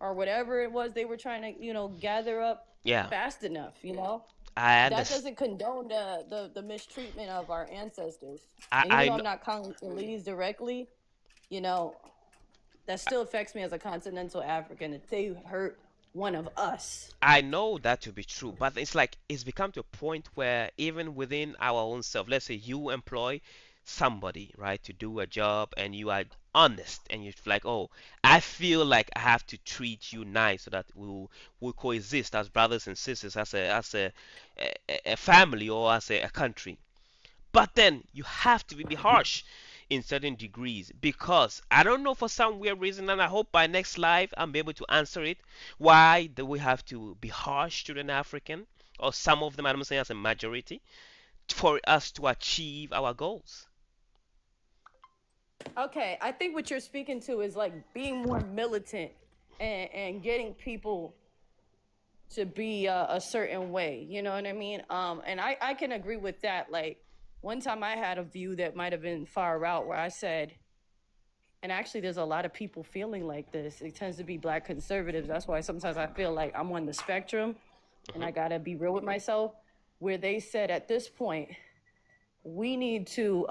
or whatever it was they were trying to, gather up yeah, fast enough. I That understand. doesn't condone the mistreatment of our ancestors. I, And even I though know. I'm not Congolese directly, you know, that still affects me as a continental African if they hurt one of us. I know that to be true, but it's like it's become to a point where even within our own self, let's say you employ somebody, right, to do a job, and you are honest, and you're like, oh, I feel like I have to treat you nice so that we'll coexist as brothers and sisters, as a family, or as a country. But then you have to be harsh in certain degrees, because I don't know, for some weird reason, and I hope by next live I'm able to answer it. Why do we have to be harsh to an African, or some of them? I'm saying as a majority, for us to achieve our goals. Okay, I think what you're speaking to is like being more militant and getting people to be a certain way. You know what I mean? And I can agree with that. Like one time I had a view that might have been far out where I said, and actually there's a lot of people feeling like this. It tends to be black conservatives. That's why sometimes I feel like I'm on the spectrum and Hmm. I gotta be real with myself. Where they said at this point, we need to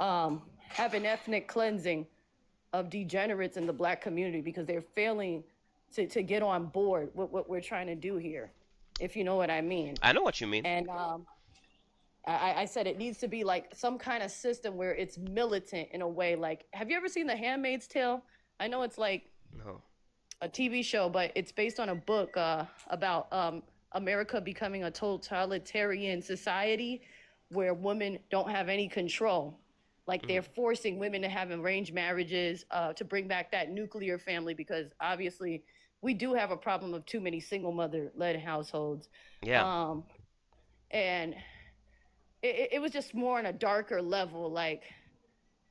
have an ethnic cleansing of degenerates in the black community because they're failing to get on board with what we're trying to do here, if you know what I mean. I know what you mean. And I said it needs to be like some kind of system where it's militant in a way. Like, have you ever seen The Handmaid's Tale? I know it's like No. a TV show, but it's based on a book about America becoming a totalitarian society where women don't have any control. Like Mm. they're forcing women to have arranged marriages to bring back that nuclear family because obviously we do have a problem of too many single mother led households. Yeah. Um, and it was just more on a darker level, like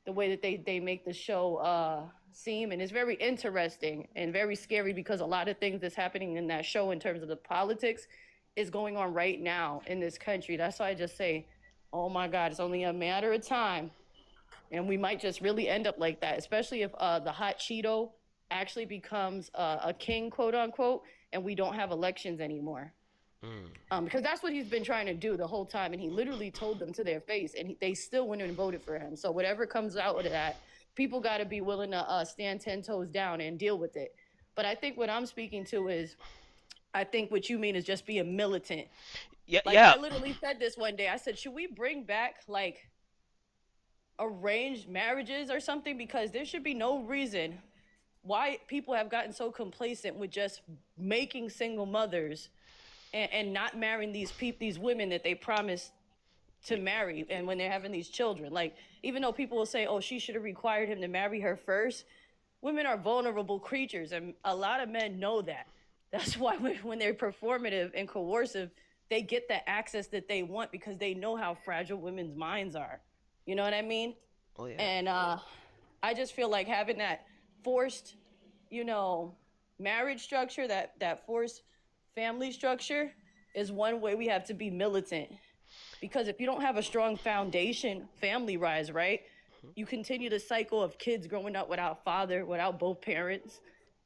the way that they make the show seem, and it's very interesting and very scary because a lot of things that's happening in that show in terms of the politics is going on right now in this country. That's why I just say, oh my God, it's only a matter of time, and we might just really end up like that, especially if the hot Cheeto actually becomes a king, quote unquote, and we don't have elections anymore. Mm. Because that's what he's been trying to do the whole time, and he literally told them to their face, and they still went and voted for him. So whatever comes out of that, people got to be willing to stand 10 toes down and deal with it. But I think what I'm speaking to is, I think what you mean is just being militant. Yeah. Like Yeah. I literally said this one day. I said, should we bring back like arranged marriages or something? Because there should be no reason why people have gotten so complacent with just making single mothers and not marrying these women that they promised to marry, and when they're having these children, like even though people will say, oh, she should have required him to marry her first, women are vulnerable creatures and a lot of men know that. That's why when they're performative and coercive, they get the access that they want because they know how fragile women's minds are. You know what I mean? Oh yeah. And I just feel like having that forced, you know, marriage structure, that forced family structure, is one way we have to be militant. Because if you don't have a strong foundation, family rise, right? Mhm. You continue the cycle of kids growing up without father, without both parents,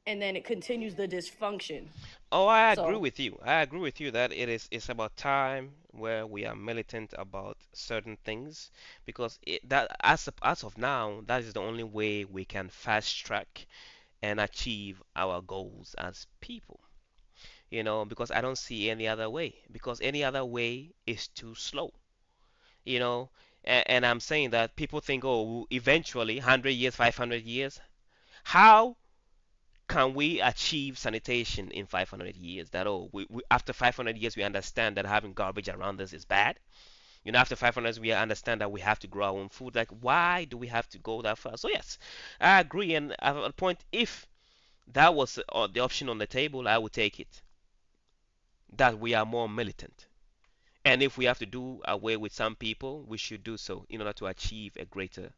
and then it continues the dysfunction. Oh, I agree So with you. I agree with you that it's about time where we are militant about certain things because that as of now, that is the only way we can fast track and achieve our goals as people. Because I don't see any other way. Because any other way is too slow. You know, and I'm saying that people think, oh, eventually, 100 years, 500 years. How can we achieve sanitation in 500 years? That oh, after 500 years we understand that having garbage around us is bad. After 500 years we understand that we have to grow our own food. Like, why do we have to go that far? So yes, I agree. And at a point, if that was the option on the table, I would take it. That we are more militant. And if we have to do away with some people, we should do so in order to achieve a greater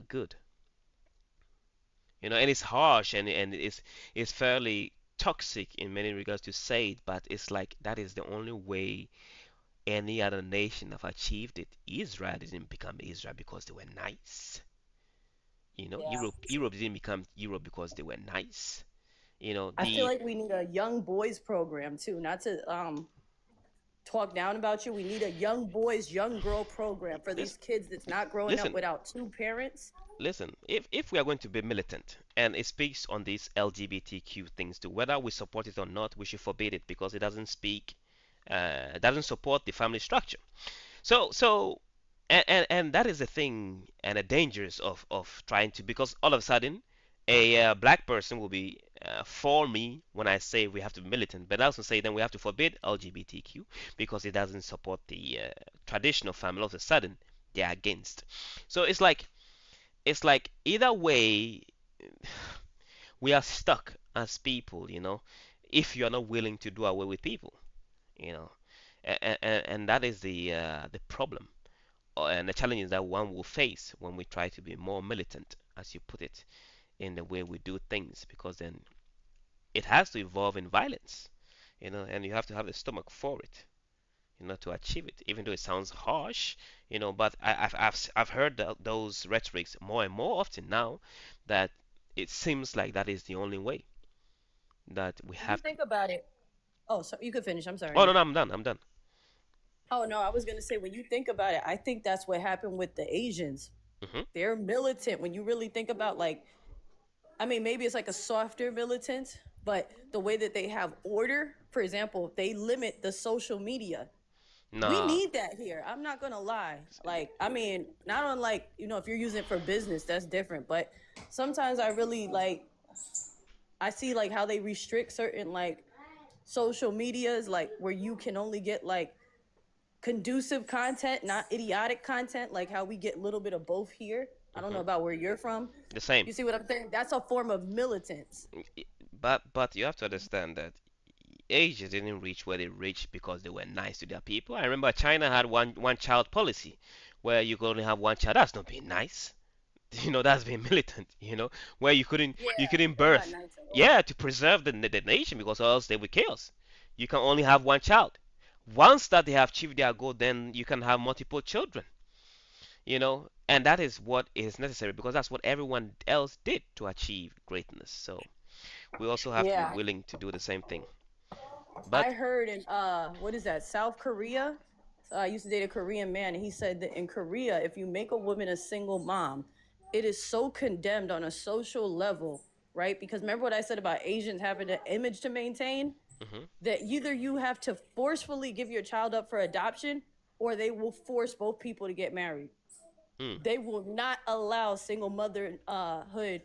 good. And it's harsh and it's fairly toxic in many regards to say it, but it's like that is the only way any other nation have achieved it. Israel didn't become Israel because they were nice. yeah, Europe didn't become Europe because they were nice. I feel The like we need a young boys program too. Not to talk down about you. We need a young boys, young girl program for these listen, kids that's not growing up listen, without two parents. listen. If we are going to be militant, and it speaks on these LGBTQ things too, whether we support it or not, we should forbid it because it doesn't speak, doesn't support the family structure. So and that is the thing and the dangers of trying to, because all of a sudden a black person will be for me when I say we have to be militant, but I also say then we have to forbid LGBTQ because it doesn't support the traditional family. All of a sudden they're against. So it's like either way we are stuck as people, if you are not willing to do away with people, you know, and that is the problem and the challenges that one will face when we try to be more militant, as you put it, in the way we do things, because then it has to evolve in violence, and you have to have the stomach for it, to achieve it, even though it sounds harsh, but I've heard those rhetorics more and more often now that it seems like that is the only way that we When you have to. think about it, oh, so you could finish. I'm Oh sorry. no, no, I'm done. Oh no, I was gonna say when you think about it, I think that's what happened with the Asians. Hmm. They're militant when you really think about, like, I mean, maybe it's like a softer militant, but the way that they have order, for example, they limit the social media. We No. need that here. I'm not gonna lie. Like, I mean, not on, like, if you're using it for business, that's different. But sometimes I really like, I see like how they restrict certain like social medias, like where you can only get like conducive content, not idiotic content, like how we get a little bit of both here. I don't know Hmm. about where you're from. The same. You see what I'm saying? That's a form of militance. But you have to understand that Asia didn't reach where they reached because they were nice to their people. I remember China had one child policy where you could only have one child. That's not being nice. That's being militant. Where Yeah, you couldn't that's not birth. nice at all. Yeah, to preserve the nation because or else they would chaos. You can only have one child. Once that they have achieved their goal, then you can have multiple children. And that is what is necessary because that's what everyone else did to achieve greatness. So we also have to be Yeah, willing to do the same thing. I But heard in what is that? South Korea. I used to date a Korean man, and he said that in Korea, if you make a woman a single mom, it is so condemned on a social level, right? Because remember what I said about Asians having an image to maintain? mhm, That either you have to forcefully give your child up for adoption, or they will force both people to get married. mm, They will not allow single motherhood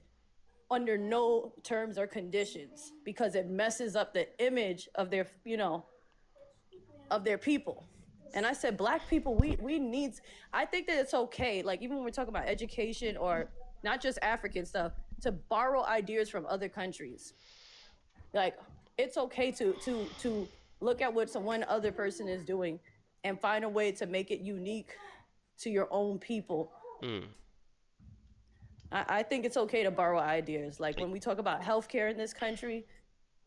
under no terms or conditions because it messes up the image of their people. And I said, black people, we need. I think that it's okay. Like, even when we're talking about education or not just African stuff, to borrow ideas from other countries. Like, it's okay to look at what some one other person is doing and find a way to make it unique to your own people. Mm. I think it's okay to borrow ideas. Like when we talk about healthcare in this country,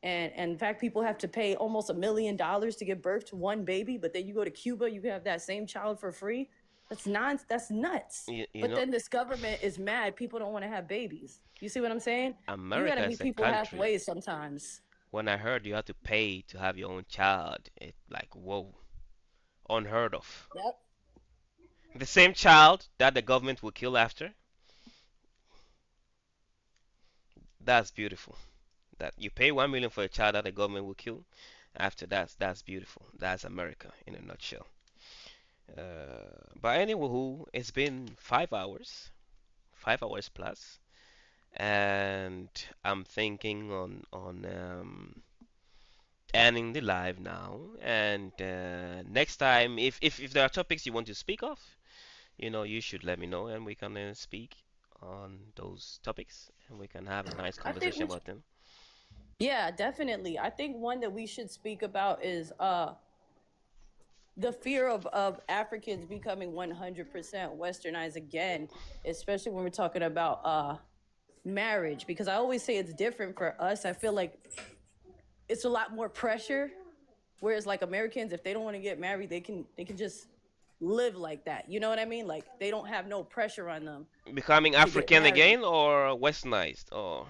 and in fact, people have to pay almost $1 million to give birth to one baby, but then you go to Cuba, you can have that same child for free. That's nuts. You But know, then this government is mad. People don't want to have babies. You see what I'm saying? You got to America is meet a people country. halfway sometimes. When I heard you had to pay to have your own child, it like whoa, unheard of. Yep. The same child that the government will kill after. That's beautiful. That you pay 1 million for a child that the government will kill. After that's beautiful. That's America in a nutshell. But anywho, it's been 5 hours, 5 hours plus, and I'm thinking on ending the live now. And next time, if there are topics you want to speak of, you should let me know, and we can speak on those topics, and we can have a nice I think conversation we about them. Yeah, definitely. I think one that we should speak about is the fear of Africans becoming 100% westernized again, especially when we're talking about marriage, because I always say it's different for us. I feel like it's a lot more pressure, whereas like Americans, if they don't want to get married, they can just live like that. You know what I mean? Like they don't have no pressure on them Becoming to get African married. again or westernized? Or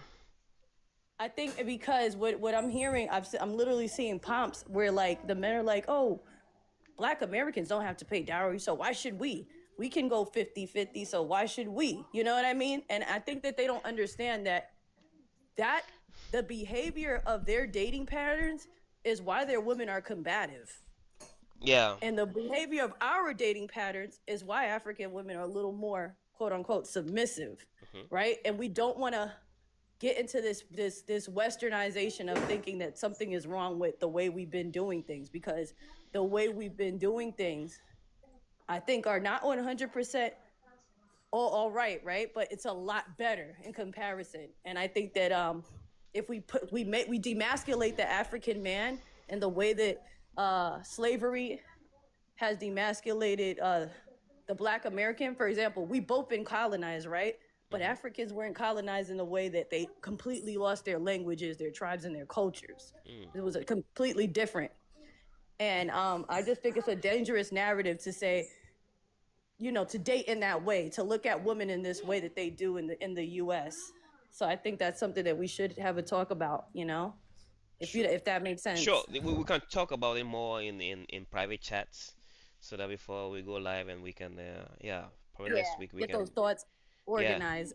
I think because what I'm hearing, I'm literally seeing pomps where like the men are like, oh, Black Americans don't have to pay dowry, so why should we? We can go 50-50, so why should we? You know what I mean? And I think that they don't understand that the behavior of their dating patterns is why their women are combative. yeah. And the behavior of our dating patterns is why African women are a little more quote unquote submissive, Hmm. right? And we don't want to get into this westernization of thinking that something is wrong with the way we've been doing things, because the way we've been doing things I think are not 100% all right, but it's a lot better in comparison. And I think that if we demasculate the African man and the way that slavery has demasculated the Black American, for example, we both been colonized, right? But Hmm. Africans weren't colonized in the way that they completely lost their languages, their tribes, and their cultures. Mm. It was a completely different. And I just think it's a dangerous narrative to say, to date in that way, to look at women in this way that they do in the U.S. So I think that's something that we should have a talk about. Sure. If that makes Sure. sense. We can talk about it more in private chats, so that before we go live, and we can yeah, probably Yeah, next week we get those can. thoughts Yeah, organized.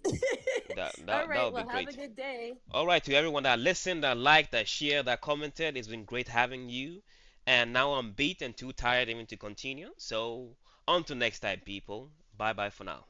that All that that right. would be Well, have a great. good day. All right, to everyone that listened, that liked, that shared, that commented, it's been great having you. And now I'm beat and too tired even to continue. So, on to next time, people. Bye bye for now.